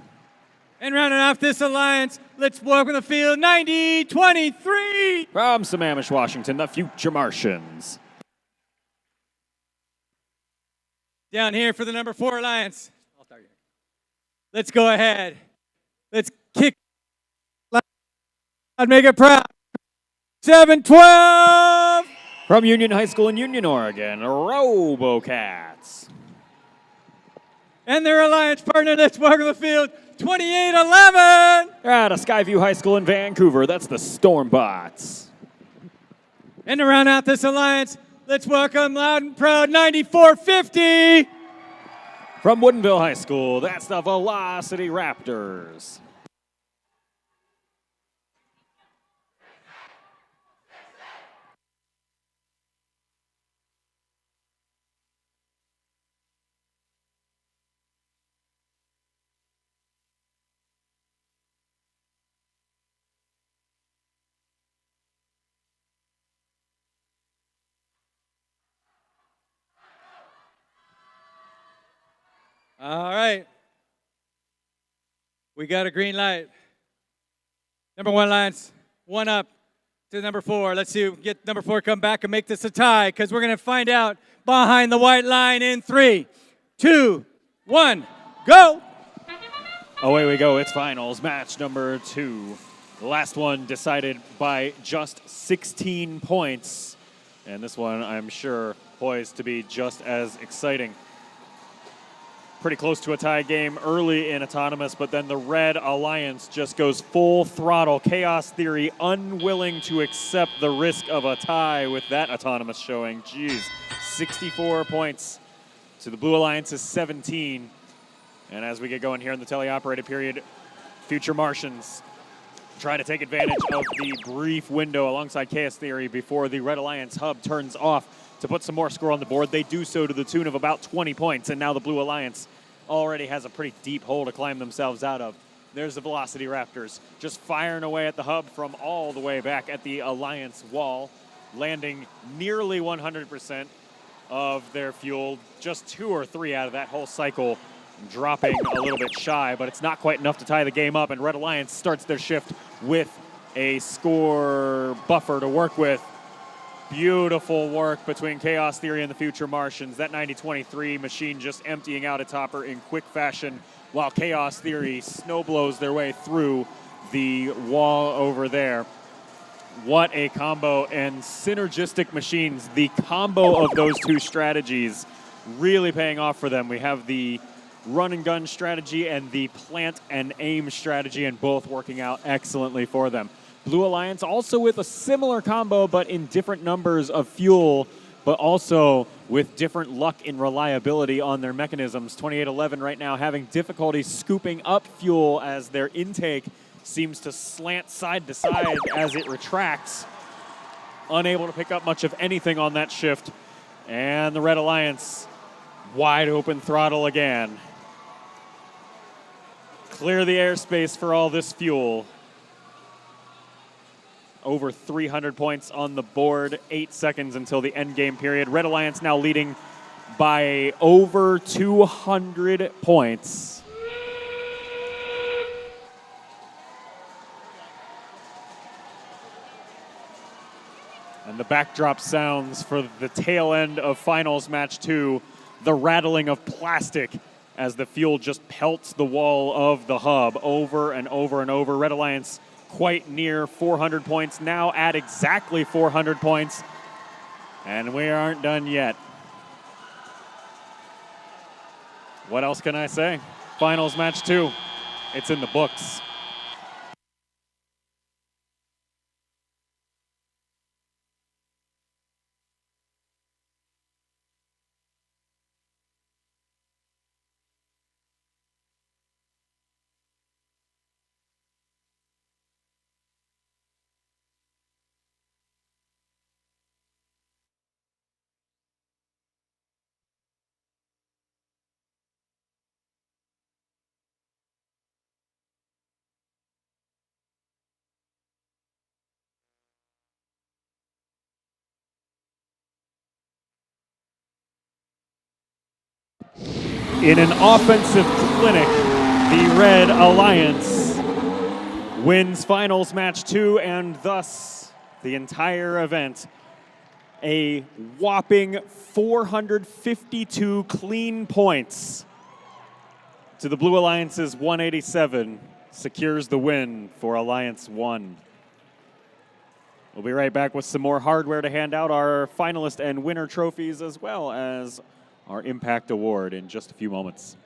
S2: And rounding off this alliance, let's welcome the field 9023.
S1: From Sammamish, Washington, the Future Martians.
S2: Down here for the number 4 alliance. Let's go ahead. Let's kick. I'd make it proud. 712.
S1: From Union High School in Union, Oregon, Robocats.
S2: And their alliance partner, let's welcome the field 2811.
S1: They're out of Skyview High School in Vancouver. That's the Stormbots.
S2: And to round out this alliance, let's welcome loud and proud 9450.
S1: From Woodinville High School, that's the Velocity Raptors.
S2: All right. We got a green light. Number 1 alliance, 1 up to number 4. Let's see if we can get number 4 come back and make this a tie, because we're going to find out behind the white line in 3, 2, 1, go.
S1: Away we go. It's finals match number 2. The last one decided by just 16 points. And this one, I'm sure, poised to be just as exciting. Pretty close to a tie game early in Autonomous, but then the Red Alliance just goes full throttle. Chaos Theory unwilling to accept the risk of a tie with that Autonomous showing. Jeez, 64 points to the Blue Alliance's 17. And as we get going here in the teleoperated period, Future Martians try to take advantage of the brief window alongside Chaos Theory before the Red Alliance hub turns off to put some more score on the board. They do so to the tune of about 20 points, and now the Blue Alliance already has a pretty deep hole to climb themselves out of. There's the Velocity Raptors just firing away at the hub from all the way back at the Alliance wall, landing nearly 100% of their fuel, just 2 or 3 out of that whole cycle, dropping a little bit shy, but it's not quite enough to tie the game up, and Red Alliance starts their shift with a score buffer to work with. Beautiful work between Chaos Theory and the Future Martians. That 90-23 machine just emptying out its hopper in quick fashion while Chaos Theory snowblows their way through the wall over there. What a combo and synergistic machines. The combo of those two strategies really paying off for them. We have the run and gun strategy and the plant and aim strategy, and both working out excellently for them. Blue Alliance also with a similar combo, but in different numbers of fuel, but also with different luck and reliability on their mechanisms. 2811 right now having difficulty scooping up fuel as their intake seems to slant side to side as it retracts. Unable to pick up much of anything on that shift. And the Red Alliance wide open throttle again. Clear the airspace for all this fuel. Over 300 points on the board, 8 seconds until the end game period. Red Alliance now leading by over 200 points. And the backdrop sounds for the tail end of Finals Match 2, the rattling of plastic as the fuel just pelts the wall of the hub over and over and over. Red Alliance quite near 400 points, now at exactly 400 points. And we aren't done yet. What else can I say? Finals Match 2, it's in the books. In an offensive clinic, the Red Alliance wins Finals Match 2 and thus the entire event. A whopping 452 clean points to the Blue Alliance's 187 secures the win for Alliance 1. We'll be right back with some more hardware to hand out our finalist and winner trophies as well as our Impact Award in just a few moments.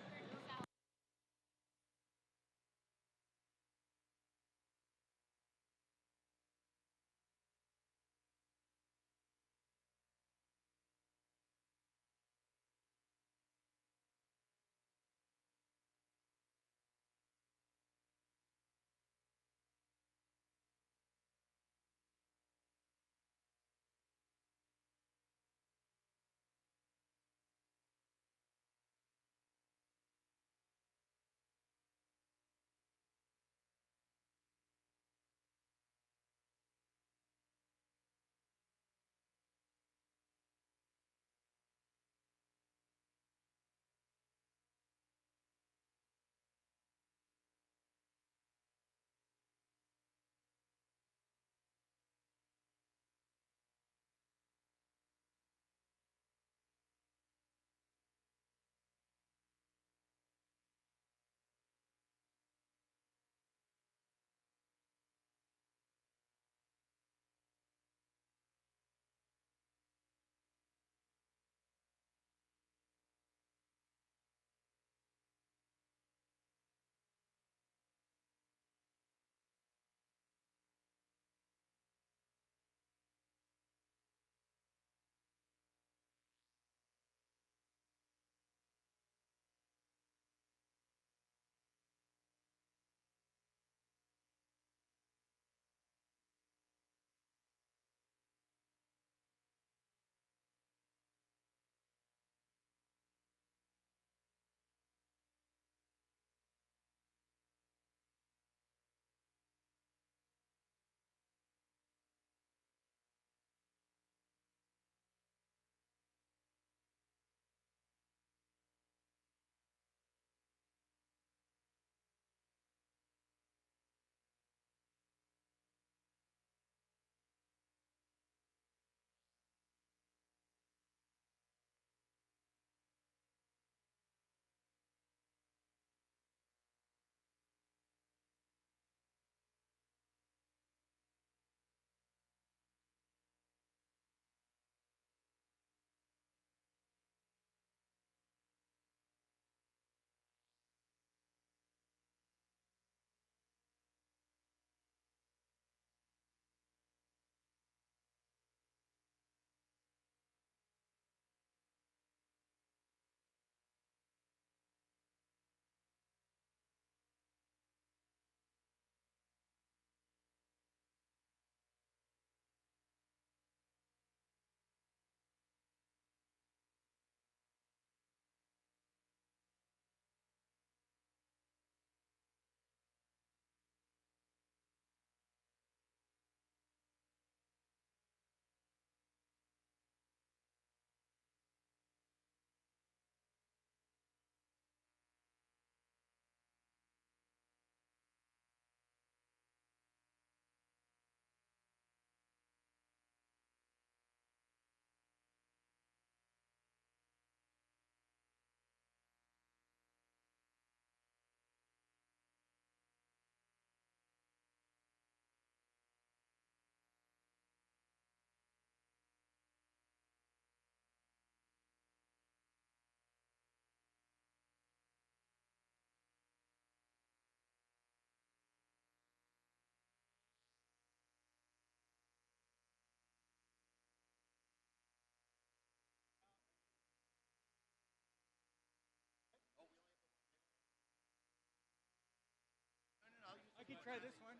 S2: try this one.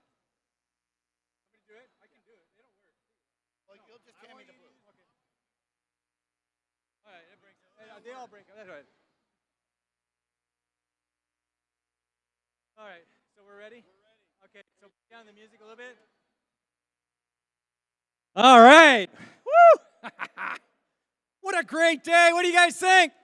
S2: Somebody do it? I can do it. They don't work.
S3: Well, you'll just hand me the blue.
S2: Okay. All right, it breaks. They all break. That's right. All right, so we're ready? We're ready. Okay, so down the music a little bit. All right. Woo! What a great day. What do you guys think?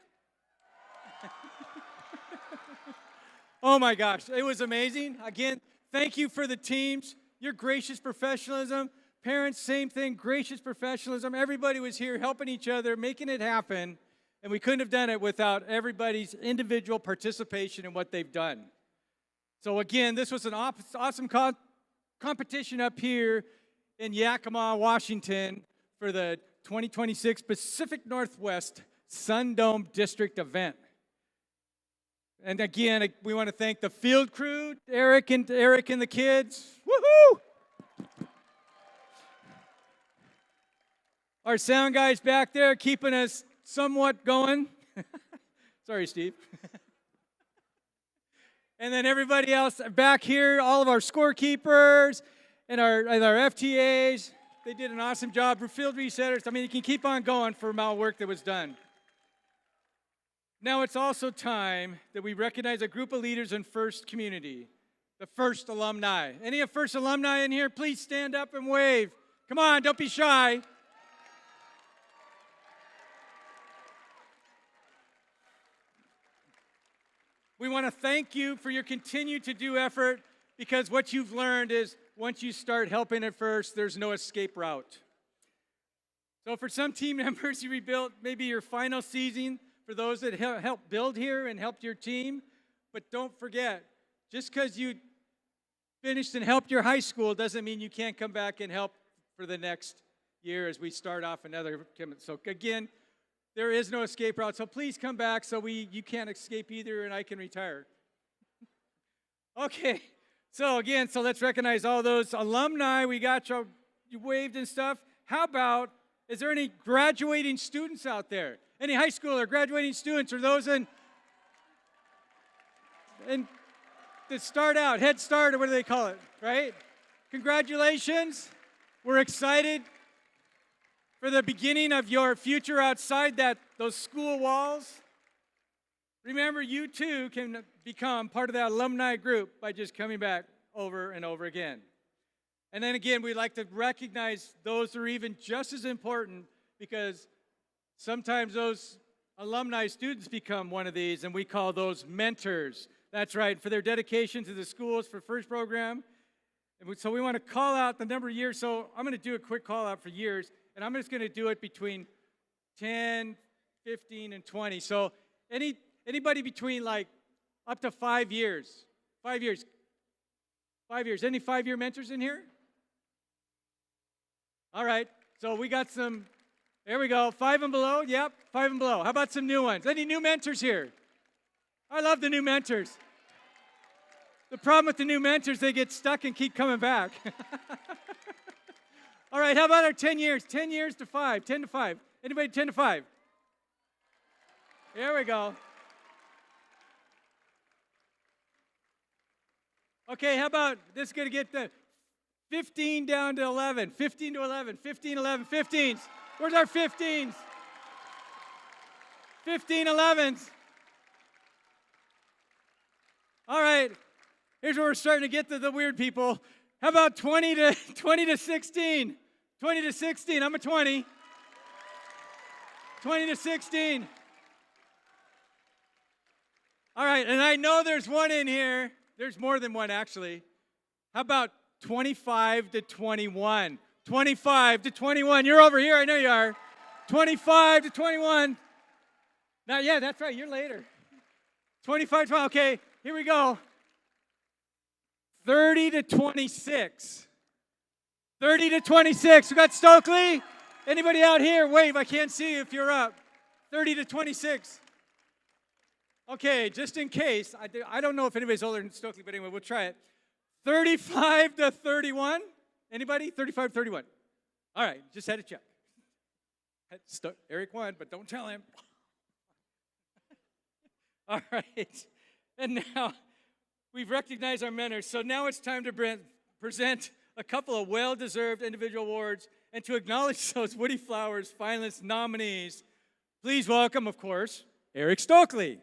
S2: Oh my gosh, it was amazing. Again, thank you for the teams, your gracious professionalism. Parents, same thing, gracious professionalism. Everybody was here helping each other, making it happen, and we couldn't have done it without everybody's individual participation in what they've done. So again, this was an awesome competition up here in Yakima, Washington for the 2026 Pacific Northwest SunDome District event. And again, we want to thank the field crew, Eric and the kids. Woohoo! Our sound guys back there keeping us somewhat going. Sorry, Steve. And then everybody else back here, all of our scorekeepers and our FTAs, they did an awesome job. Field resetters, I mean, you can keep on going for all work that was done. Now it's also time that we recognize a group of leaders in First Community, the First alumni. Any of First alumni in here, please stand up and wave. Come on, don't be shy. We want to thank you for your continued to-do effort, because what you've learned is once you start helping at First, there's no escape route. So for some team members, you rebuilt maybe your final season. For those that helped build here and helped your team. But don't forget, just because you finished and helped your high school doesn't mean you can't come back and help for the next year as we start off another. So again, there is no escape route. So please come back so you can't escape either and I can retire. Okay, so again, let's recognize all those alumni. We got you waved and stuff. How about, is there any graduating students out there? Any high school or graduating students or those in that start out, Head Start, or what do they call it, right? Congratulations. We're excited for the beginning of your future outside those school walls. Remember, you too can become part of that alumni group by just coming back over and over again. And then again, we'd like to recognize those who are even just as important, because sometimes those alumni students become one of these, and we call those mentors. That's right, for their dedication to the schools for First program. And so we want to call out the number of years. So I'm going to do a quick call out for years, and I'm just going to do it between 10, 15, and 20. So anybody between like up to 5 years. 5 years. 5 years. Any 5-year mentors in here? All right, so we got some. There we go. 5 and below. Yep, 5 and below. How about some new ones? Any new mentors here? I love the new mentors. The problem with the new mentors, they get stuck and keep coming back. All right, how about our 10 years? 10 years to 5. 10 to 5. Anybody 10 to 5? There we go. Okay, how about this is going to get the 15 down to 11. 15 to 11. 15, 11, 15s. Where's our 15s? 15, 11s. All right. Here's where we're starting to get to the weird people. How about 20 to 16? 20 to 16. I'm a 20. 20 to 16. All right, and I know there's one in here. There's more than one, actually. How about 25 to 21? 25 to 21. You're over here. I know you are. 25 to 21. Now, yeah, that's right. You're later. 25 to 12. Okay, here we go. 30 to 26. 30 to 26. We got Stokely. Anybody out here? Wave. I can't see you if you're up. 30 to 26. Okay, just in case. I don't know if anybody's older than Stokely, but anyway, we'll try it. 35 to 31. Anybody? 35 to 31. All right, just had to check. Eric won, but don't tell him. All right. And now, we've recognized our mentors, so now it's time to present a couple of well-deserved individual awards and to acknowledge those Woody Flowers finalist nominees. Please welcome, of course, Eric Stokely.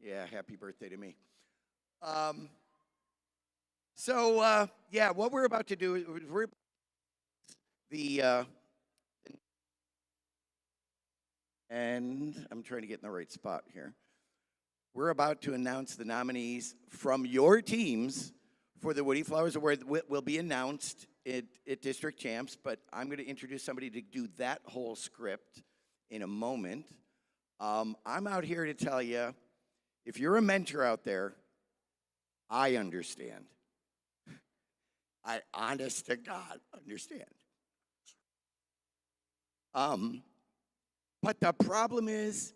S3: Yeah, happy birthday to me. Yeah, what we're about to do is and I'm trying to get in the right spot here. We're about to announce the nominees from your teams for the Woody Flowers Award. Will be announced at District Champs, but I'm going to introduce somebody to do that whole script in a moment. I'm out here to tell you, if you're a mentor out there, I understand. I, honest to God, understand. But the problem is,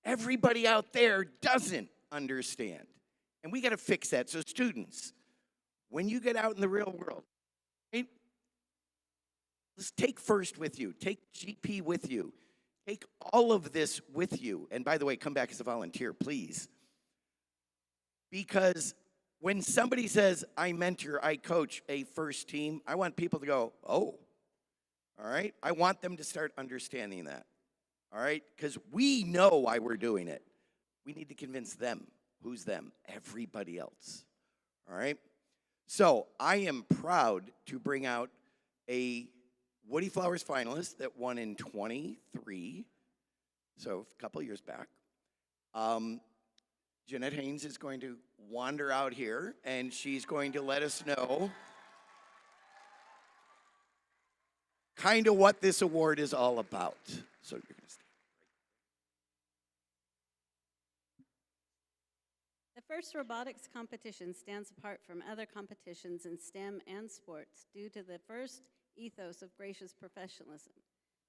S3: everybody out there doesn't understand. And we got to fix that. So students, when you get out in the real world, right, let's take FIRST with you. Take GP with you. Take all of this with you. And by the way, come back as a volunteer, please. Because when somebody says, I mentor, I coach a FIRST team, I want people to go, oh, all right? I want them to start understanding that, all right? Because we know why we're doing it. We need to convince them. Who's them? Everybody else, all right? So I am proud to bring out a Woody Flowers finalist that won in 23, so a couple years back. Jeanette Haynes is going to wander out here, and she's going to let us know kind of what this award is all about. So you're going to stay.
S4: The first robotics competition stands apart from other competitions in STEM and sports due to the first ethos of gracious professionalism,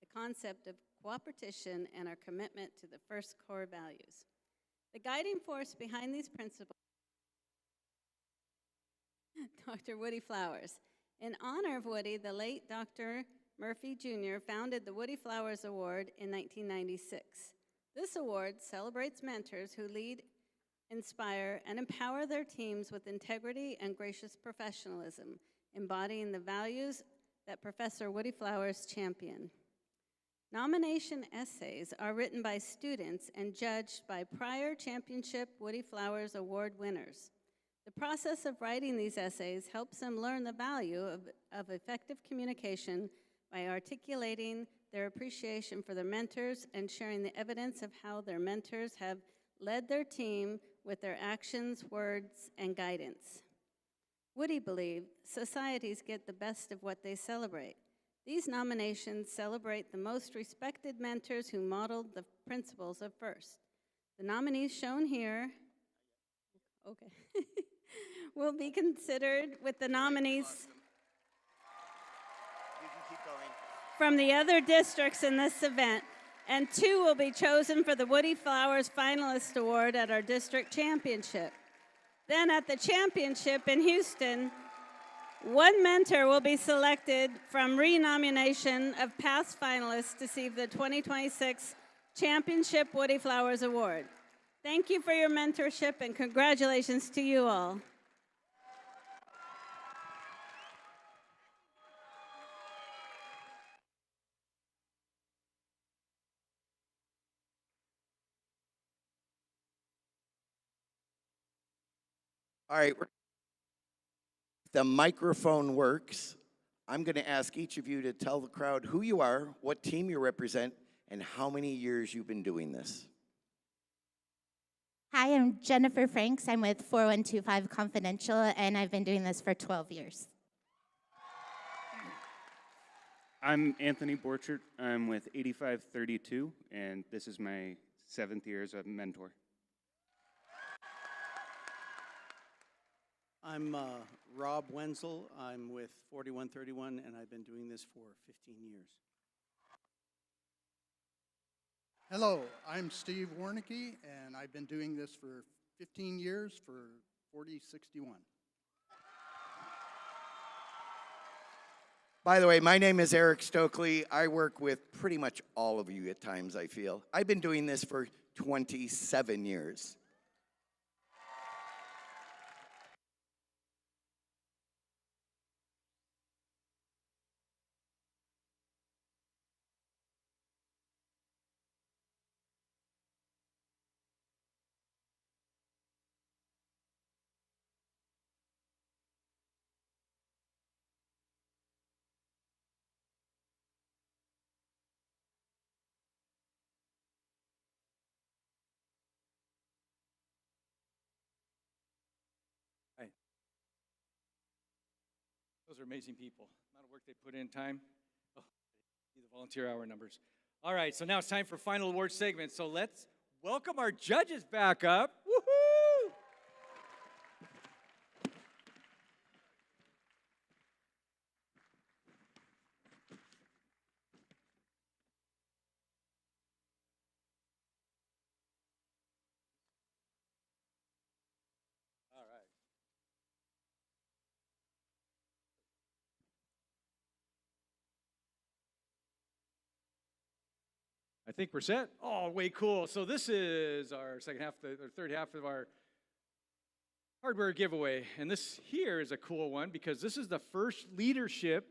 S4: the concept of cooperation, and our commitment to the first core values. The guiding force behind these principles, Dr. Woody Flowers. In honor of Woody, the late Dr. Murphy Jr. founded the Woody Flowers Award in 1996. This award celebrates mentors who lead, inspire, and empower their teams with integrity and gracious professionalism, embodying the values that Professor Woody Flowers championed. Nomination essays are written by students and judged by prior championship Woody Flowers Award winners. The process of writing these essays helps them learn the value of effective communication by articulating their appreciation for their mentors and sharing the evidence of how their mentors have led their team with their actions, words, and guidance. Woody believed societies get the best of what they celebrate. These nominations celebrate the most respected mentors who modeled the principles of FIRST. The nominees shown here, will be considered with the nominees from the other districts in this event, and 2 will be chosen for the Woody Flowers Finalist Award at our district championship. Then at the championship in Houston, 1 mentor will be selected from renomination of past finalists to receive the 2026 Championship Woody Flowers Award. Thank you for your mentorship and congratulations to you all.
S3: All right. The microphone works. I'm going to ask each of you to tell the crowd who you are, what team you represent, and how many years you've been doing this.
S11: Hi, I'm Jennifer Franks. I'm with 4125 Confidential, and I've been doing this for 12 years.
S23: I'm Anthony Borchert. I'm with 8532, and this is my 7th year as a mentor.
S24: I'm Rob Wenzel. I'm with 4131, and I've been doing this for 15 years.
S25: Hello, I'm Steve Warnicki, and I've been doing this for 15 years for 4061.
S3: By the way, my name is Eric Stokely. I work with pretty much all of you at times, I feel. I've been doing this for 27 years.
S2: Right. Those are amazing people. The amount of work they put in, time. Oh, see the volunteer hour numbers. All right, so now it's time for final award segment. So let's welcome our judges back up. Woohoo! All right. I think we're set. Oh, way cool. So this is our second half, or third half of our hardware giveaway. And this here is a cool one because this is the first leadership,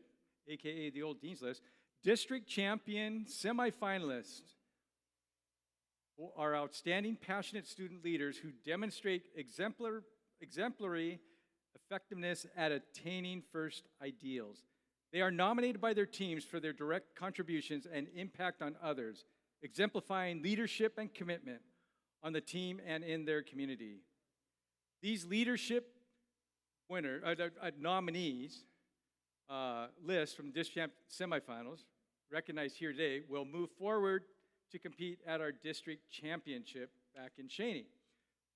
S2: AKA the old Dean's List, district champion semifinalist. Our outstanding, passionate student leaders who demonstrate exemplary effectiveness at attaining first ideals. They are nominated by their teams for their direct contributions and impact on others, exemplifying leadership and commitment on the team and in their community. These leadership nominees list from district semifinals, recognized here today, will move forward to compete at our district championship back in Cheney.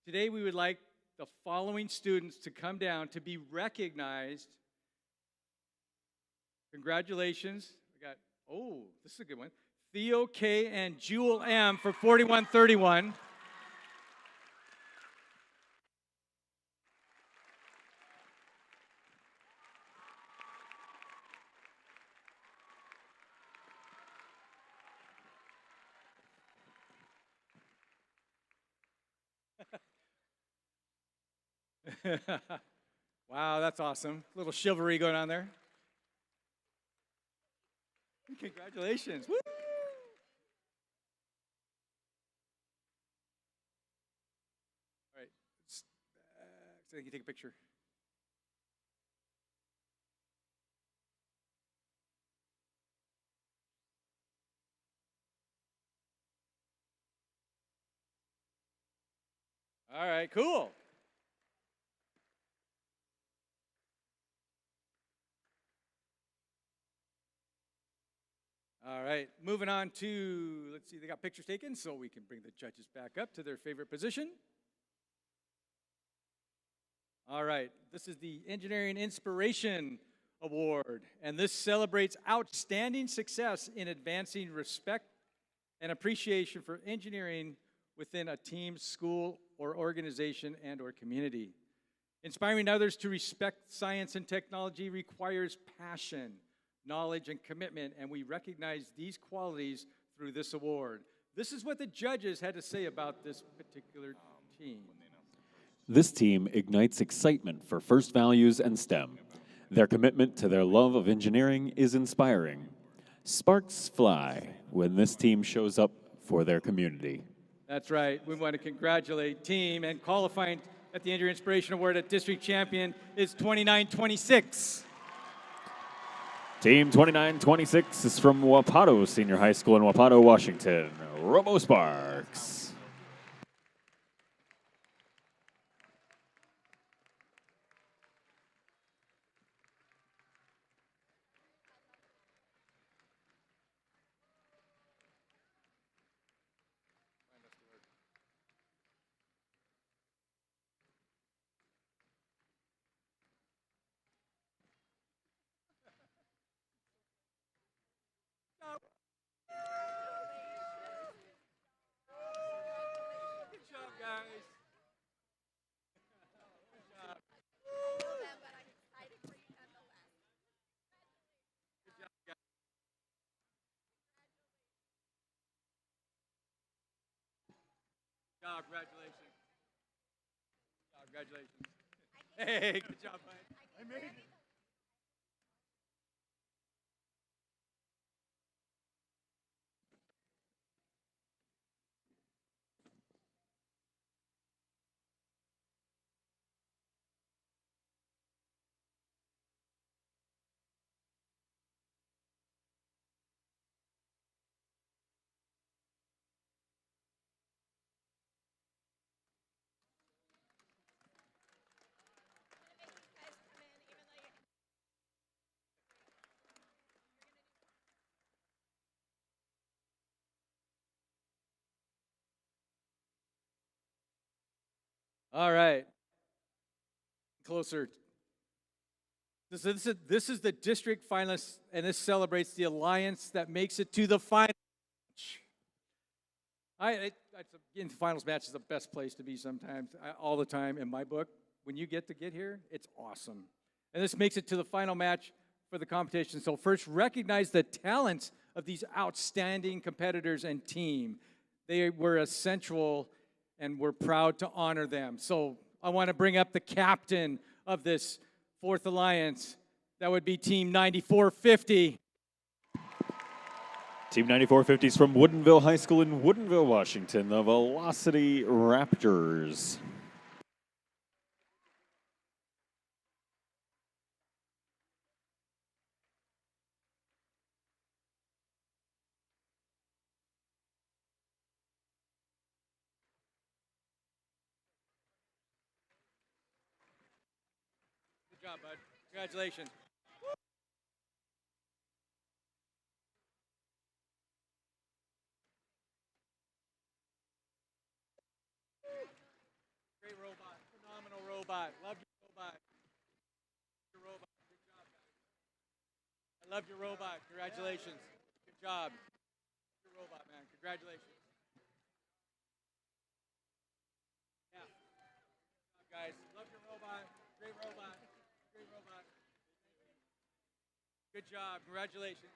S2: Today we would like the following students to come down to be recognized. Congratulations. This is a good one. Theo K. and Jewel M. for 4131. Wow, that's awesome. A little chivalry going on there. Congratulations. Woo! All right. So you can take a picture. All right, cool. All right, moving on to, let's see, they got pictures taken, so we can bring the judges back up to their favorite position. All right, this is the Engineering Inspiration Award, and this celebrates outstanding success in advancing respect and appreciation for engineering within a team, school, or organization and or community. Inspiring others to respect science and technology requires passion, knowledge, and commitment, and we recognize these qualities through this award. This is what the judges had to say about this particular team.
S1: This team ignites excitement for first values and STEM. Their commitment to their love of engineering is inspiring. Sparks fly when this team shows up for their community.
S2: That's right. We want to congratulate team, and qualifying at the Engineering Inspiration Award at District Champion is 2926.
S1: Team 2926 is from Wapato Senior High School in Wapato, Washington. Robo Sparks.
S2: job. Congratulations. Congratulations. Hey, good job, bud. I made it. All right. Closer. This is the district finalists, and this celebrates the alliance that makes it to the final match. Getting to the finals match is the best place to be sometimes, all the time in my book. When you get here, it's awesome. And this makes it to the final match for the competition. So first, recognize the talents of these outstanding competitors and team. They were essential, and we're proud to honor them. So I want to bring up the captain of this fourth alliance. That would be Team 9450.
S1: Team 9450 is from Woodinville High School in Woodinville, Washington, the Velocity Raptors.
S2: Good job, bud. Congratulations. Great robot. Phenomenal robot. Love your robot. Your robot. Good job, guys. I love your robot. Congratulations. Good job. Your robot, man. Congratulations. Yeah. Good job, guys. Love your robot. Great robot. Great robot. Good job. Congratulations.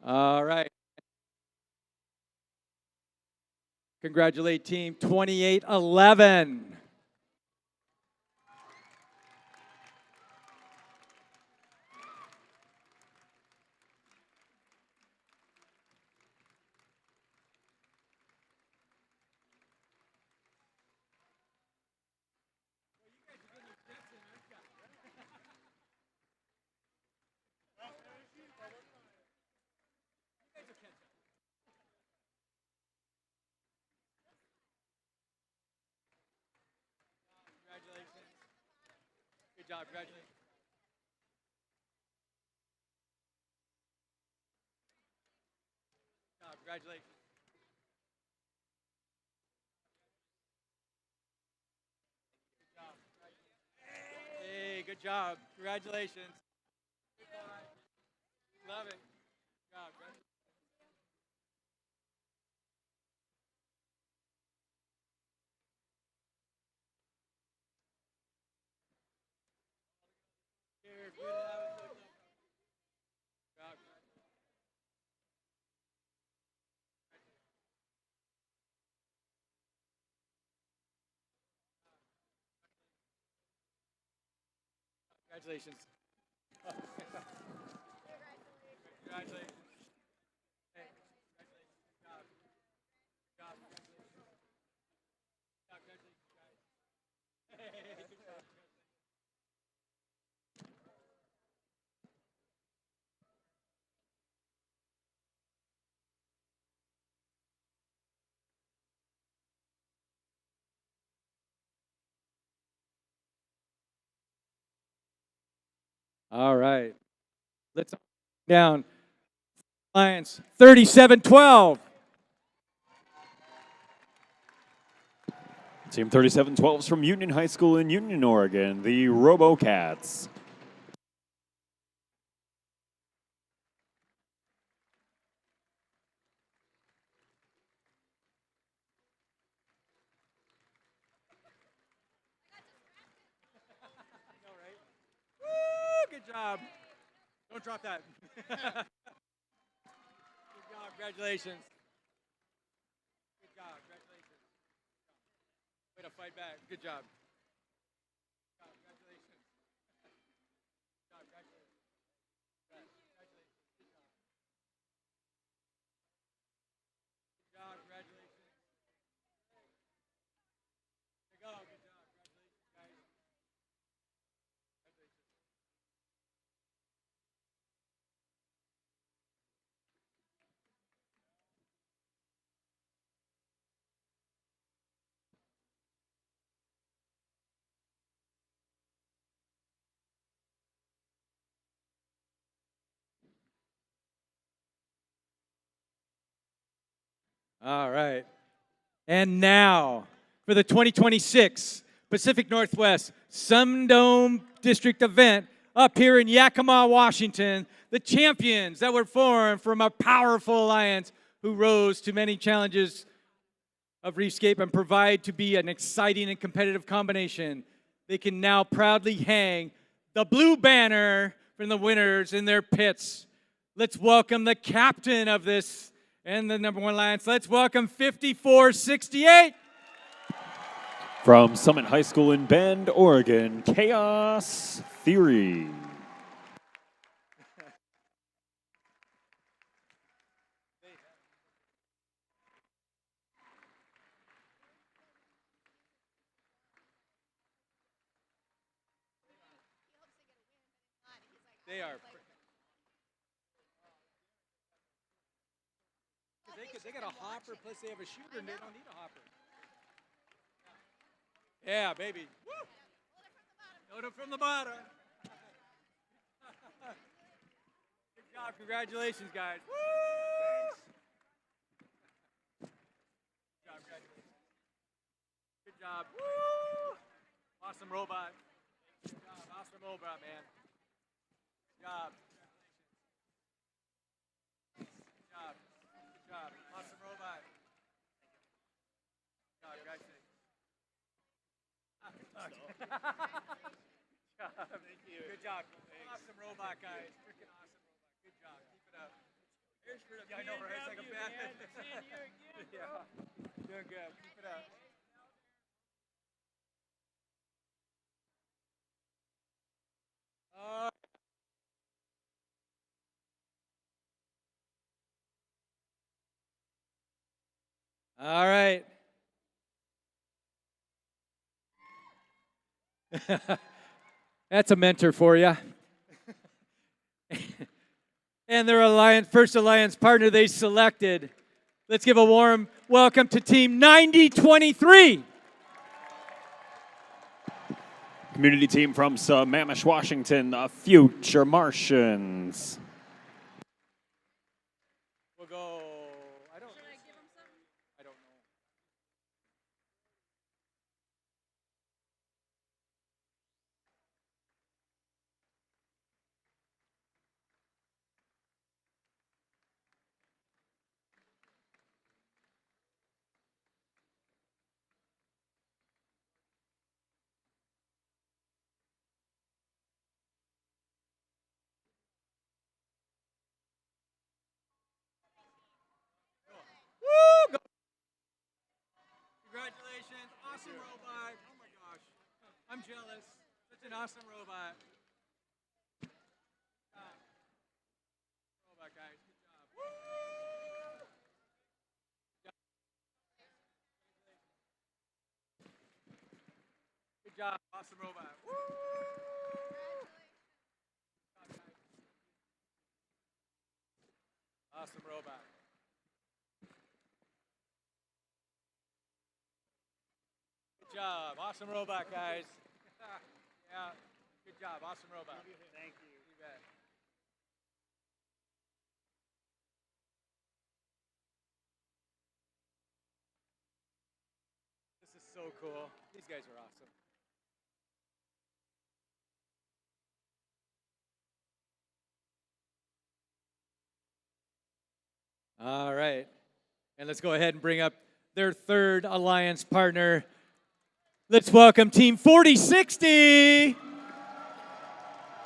S2: All right. Congratulate Team 2811. Congratulations. Good job. Congratulations. Good job. Congratulations. Good job. Hey, good job. Congratulations. Love it. Good job. Cheers. Good job. Congratulations. Congratulations. Hey, congratulations. Good job. Good job. Congratulations. Good job. Congratulations, guys. Hey, good job. All right. Let's down. Lions 37-12.
S1: Team 3712 is from Union High School in Union, Oregon, the RoboCats.
S2: Woo, good job. Don't drop that. Good job. Congratulations. Good job. Congratulations. to fight back. Good job. Congratulations. Congratulations. Congratulations. Good job. Congratulations. There you go. Good job. Congratulations, guys. Congratulations. All right. And now for the 2026 Pacific Northwest SunDome District event up here in Yakima, Washington, the champions that were formed from a powerful alliance who rose to many challenges of Reefscape and provide to be an exciting and competitive combination. They can now proudly hang the blue banner from the winners in their pits. Let's welcome the captain of this and the #1 alliance. Let's welcome 5468.
S1: From Summit High School in Bend, Oregon, Chaos Theory.
S2: They are. They got a hopper, plus they have a shooter, and they don't need a hopper. Yeah, baby. Woo! Load it from the bottom. Good job. Congratulations, guys. Woo! Good job. Congratulations. Good job. Woo! Awesome robot. Good job. Awesome robot, man. Good job. Good job. Good job. Awesome robot. Good job. Congratulations. Good job. Thank you. Good job. Awesome robot, guys. Freaking awesome robot. Good job. Keep it up. Here's for the PNW, I know, right? It's like a bad man. Seeing you again, bro. Yeah. Doing good. Keep it up. All right. That's a mentor for you. And their first alliance partner they selected. Let's give a warm welcome to Team 9023.
S1: Community team from Sammamish, Washington, the Future Martians.
S2: We'll go. I don't. Should I give him something? I don't know. Woo! Go. Congratulations. Awesome robot. Oh my gosh. I'm jealous. Such an awesome robot. Robot, guys. Good job. Woo! Good job. Awesome robot. Woo! Awesome robot. Good job. Awesome robot, guys. Yeah. Good job. Awesome robot. Thank you. You bet. This is so cool. These guys are awesome. All right. And let's go ahead and bring up their third alliance partner. Let's welcome Team 4060.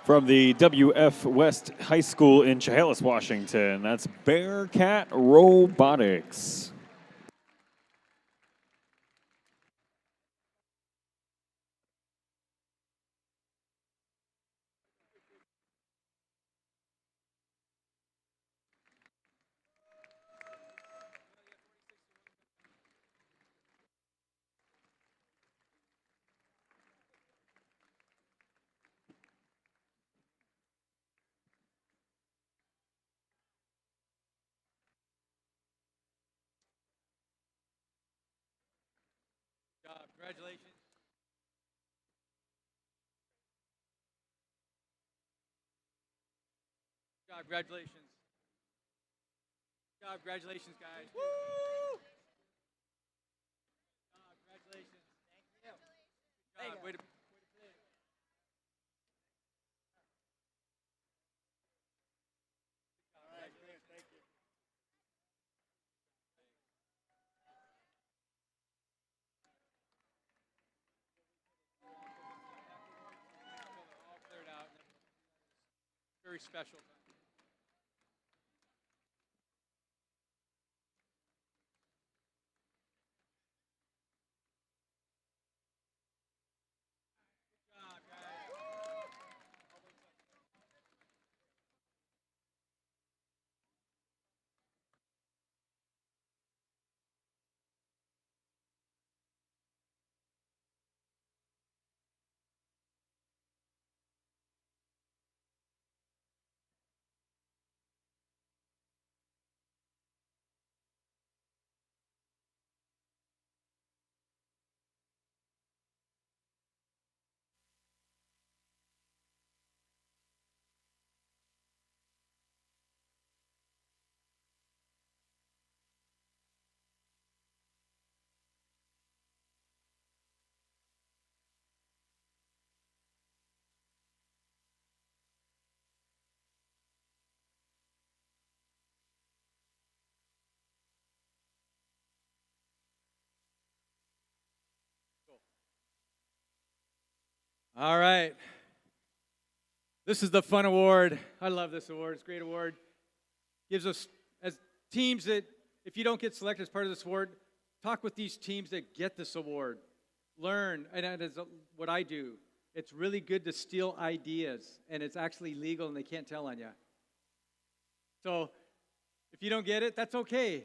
S1: From the WF West High School in Chehalis, Washington, that's Bearcat Robotics.
S2: Congratulations. Good job, congratulations. Good job, congratulations, guys. Woo! Good job, congratulations. Thank you. Good job, way to play. Thank you. All cleared out. Very special. All right. This is the fun award. I love this award. It's a great award. Gives us, as teams that, if you don't get selected as part of this award, talk with these teams that get this award. Learn, and that is what I do. It's really good to steal ideas, and it's actually legal, and they can't tell on you. So if you don't get it, that's okay.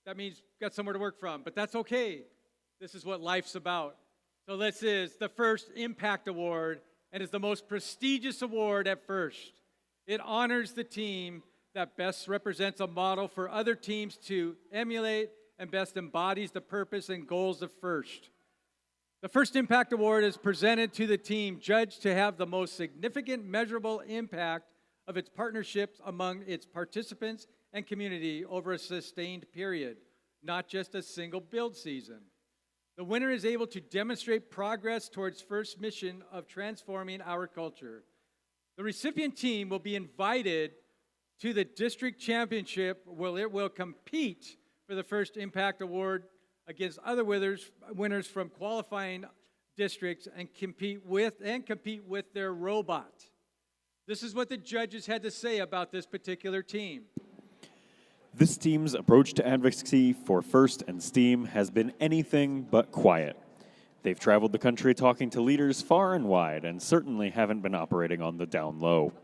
S2: That means you've got somewhere to work from, but that's okay. This is what life's about. So this is the first Impact Award, and it's the most prestigious award at First. It honors the team that best represents a model for other teams to emulate and best embodies the purpose and goals of First. The First Impact Award is presented to the team judged to have the most significant measurable impact of its partnerships among its participants and community over a sustained period, not just a single build season. The winner is able to demonstrate progress towards First's mission of transforming our culture. The recipient team will be invited to the district championship where it will compete for the First Impact Award against other winners from qualifying districts and compete with their robot. This is what the judges had to say about this particular team.
S1: This team's approach to advocacy for First and STEAM has been anything but quiet. They've traveled the country talking to leaders far and wide and certainly haven't been operating on the down low.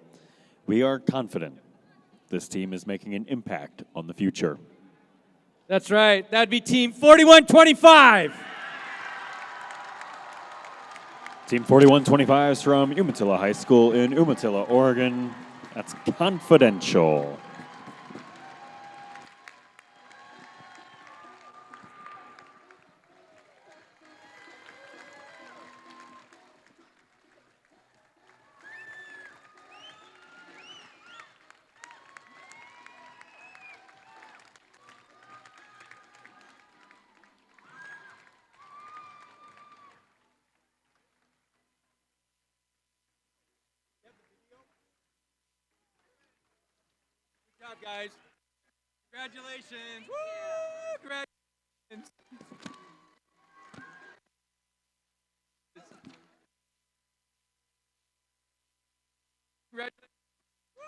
S1: We are confident this team is making an impact on the future.
S2: That's right. That'd be Team 4125.
S1: Team 4125 is from Umatilla High School in Umatilla, Oregon. That's confidential.
S2: Good job, guys. Congratulations. Woo! Congratulations. Congratulations. Woo!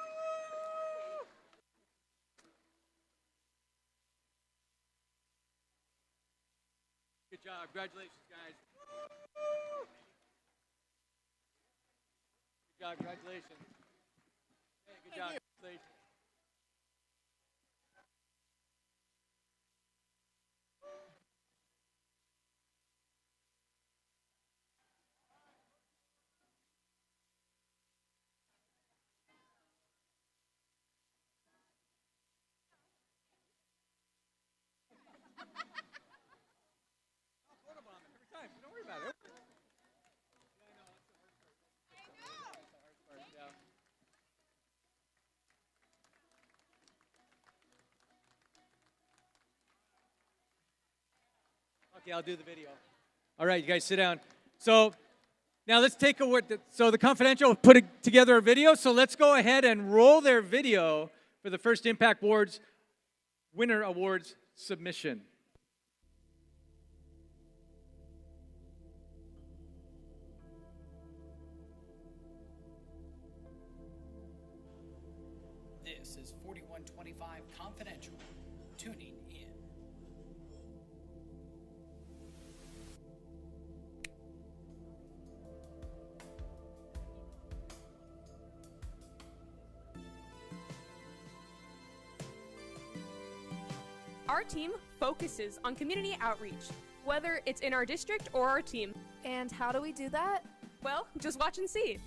S2: Good job. Congratulations, guys. Woo! Good job. Congratulations. Hey, good job. Congratulations. Don't worry about it. Okay, I'll do the video. All right, you guys sit down. So now let's take a word. So the Confidential put together a video. So let's go ahead and roll their video for the first Impact Awards Winner Awards submission.
S13: This is 4125 Confidential, tuning in.
S14: Our team focuses on community outreach, whether it's in our district or our team.
S12: And how do we do that?
S14: Well, just watch and see.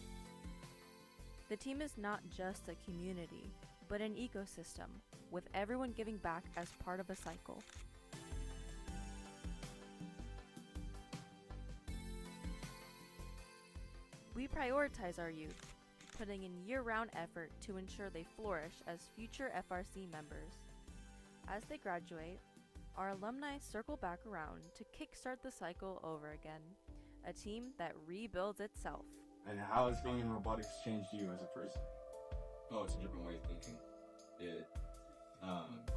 S15: The team is not just a community, but an ecosystem, with everyone giving back as part of a cycle. We prioritize our youth, putting in year-round effort to ensure they flourish as future FRC members. As they graduate, our alumni circle back around to kickstart the cycle over again, a team that rebuilds itself.
S17: And how has being in robotics changed you as a person?
S18: Oh, it's a different way of thinking.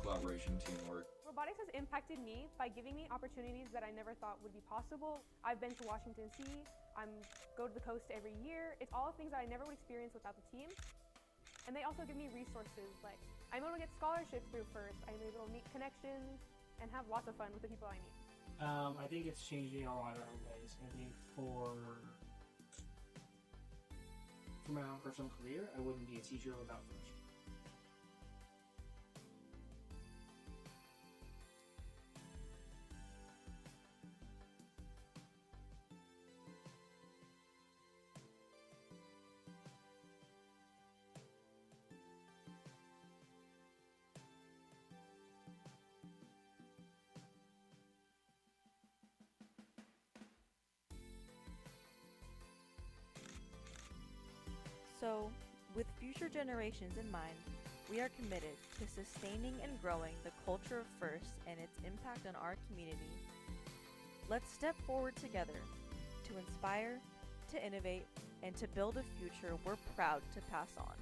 S18: Collaboration, teamwork.
S14: Robotics has impacted me by giving me opportunities that I never thought would be possible. I've been to Washington DC, go to the coast every year. It's all things that I never would experience without the team. And they also give me resources, like I'm able to get scholarships through FIRST, I'm able to make connections, and have lots of fun with the people I meet.
S26: I think it's changed me in a lot of different ways. I think for my own personal career, I wouldn't be a teacher without FIRST.
S15: So, with future generations in mind, we are committed to sustaining and growing the culture of FIRST and its impact on our community. Let's step forward together to inspire, to innovate, and to build a future we're proud to pass on.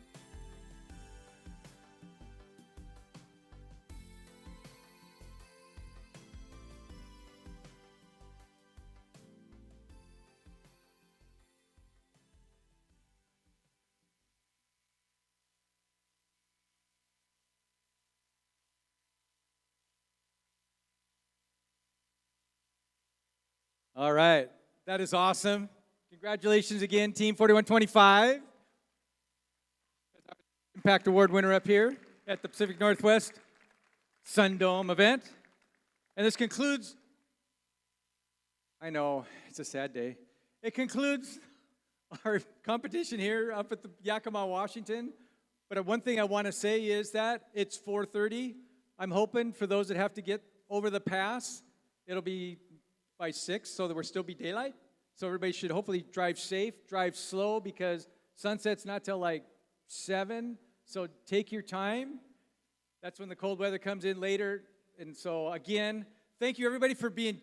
S2: All right, that is awesome. Congratulations again, Team 4125. Impact Award winner up here at the Pacific Northwest SunDome event. And this concludes, I know, it's a sad day. It concludes our competition here up at the Yakima, Washington. But one thing I want to say is that it's 4:30. I'm hoping for those that have to get over the pass, it'll be by 6, so there will still be daylight. So everybody should hopefully drive safe, drive slow, because sunset's not till like 7. So take your time. That's when the cold weather comes in later. And so again, thank you everybody for being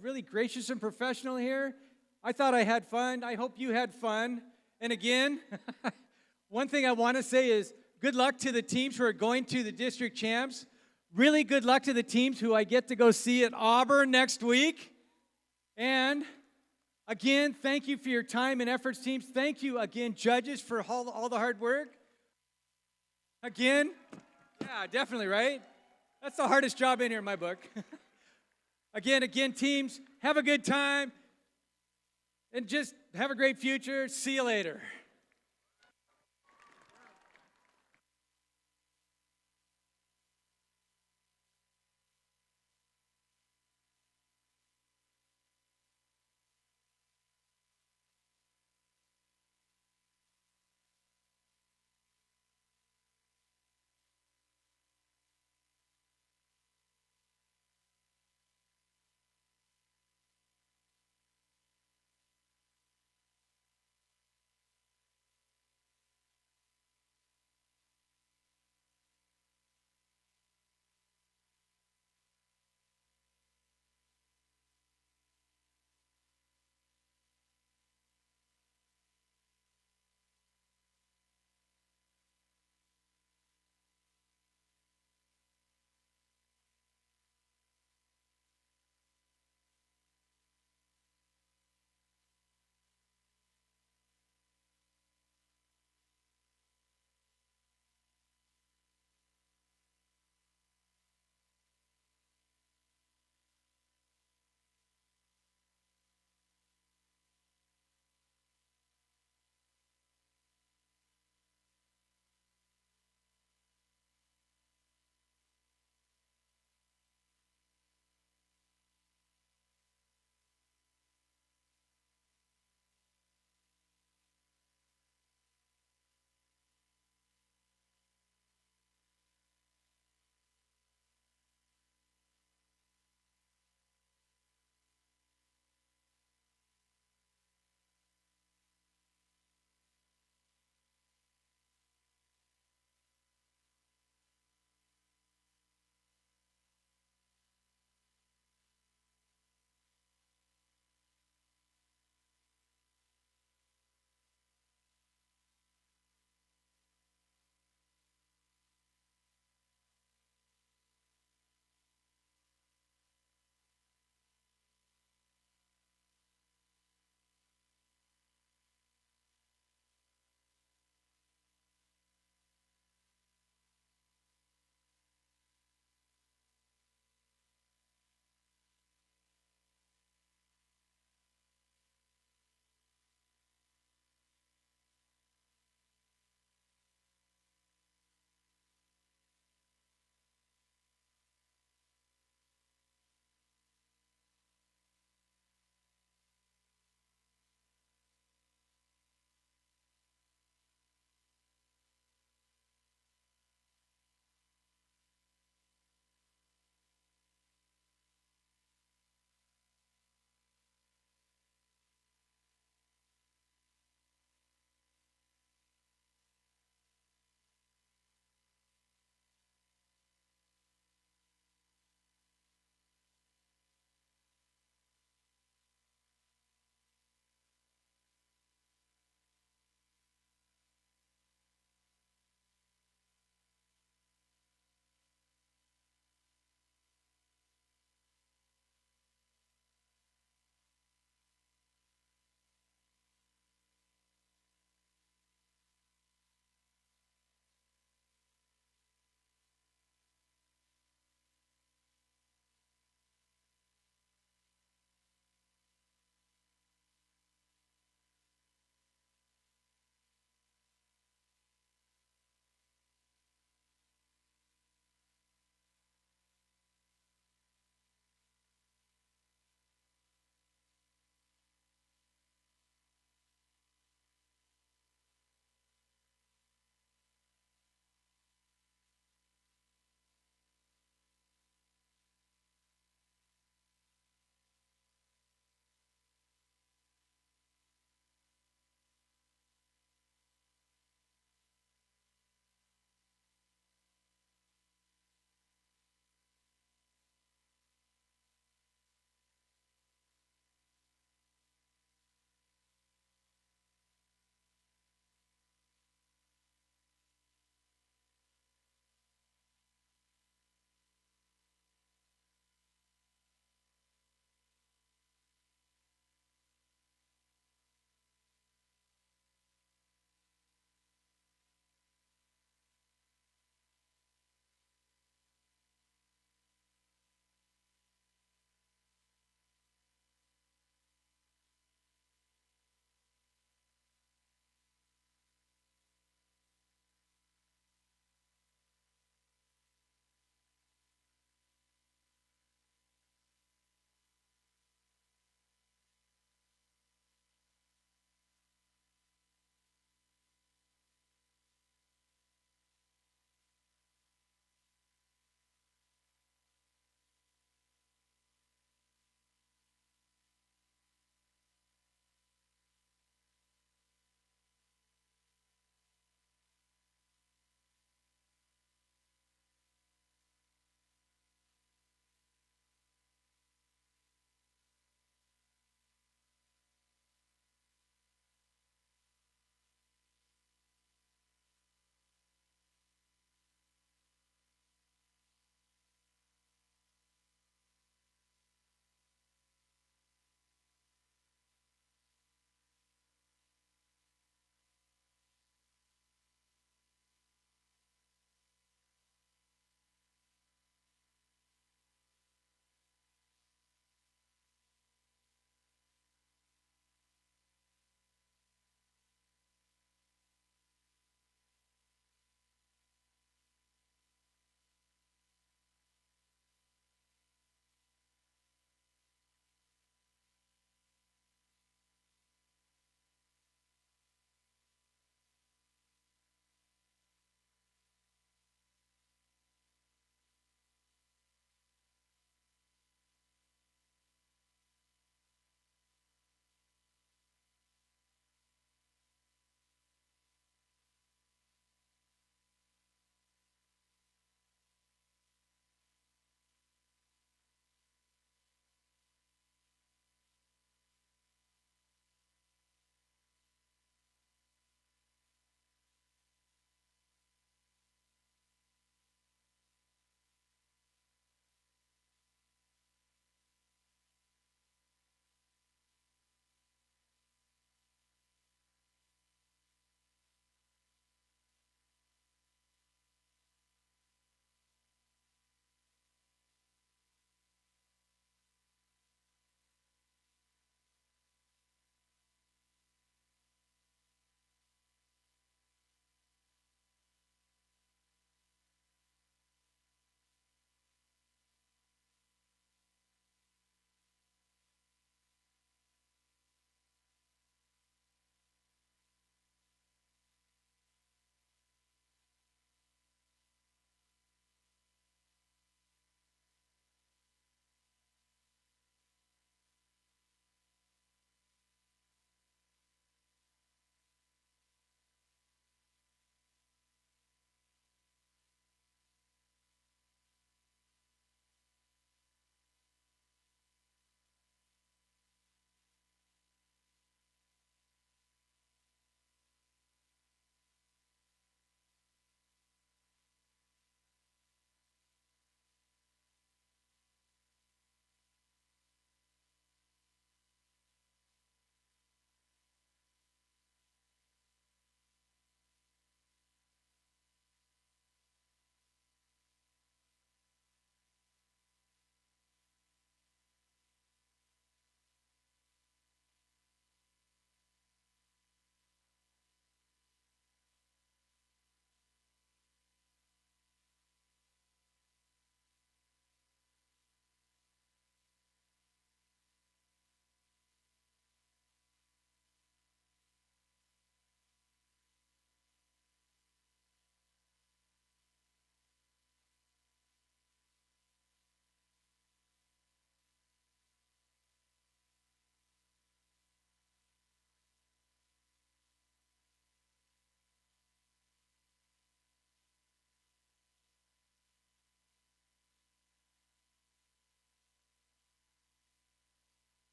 S2: really gracious and professional here. I thought I had fun. I hope you had fun. And again, one thing I want to say is good luck to the teams who are going to the district champs. Really good luck to the teams who I get to go see at Auburn next week. And again, thank you for your time and efforts, teams. Thank you again, judges, for all the hard work. Again, yeah, definitely, right? That's the hardest job in here in my book. Again, teams, have a good time. And just have a great future. See you later.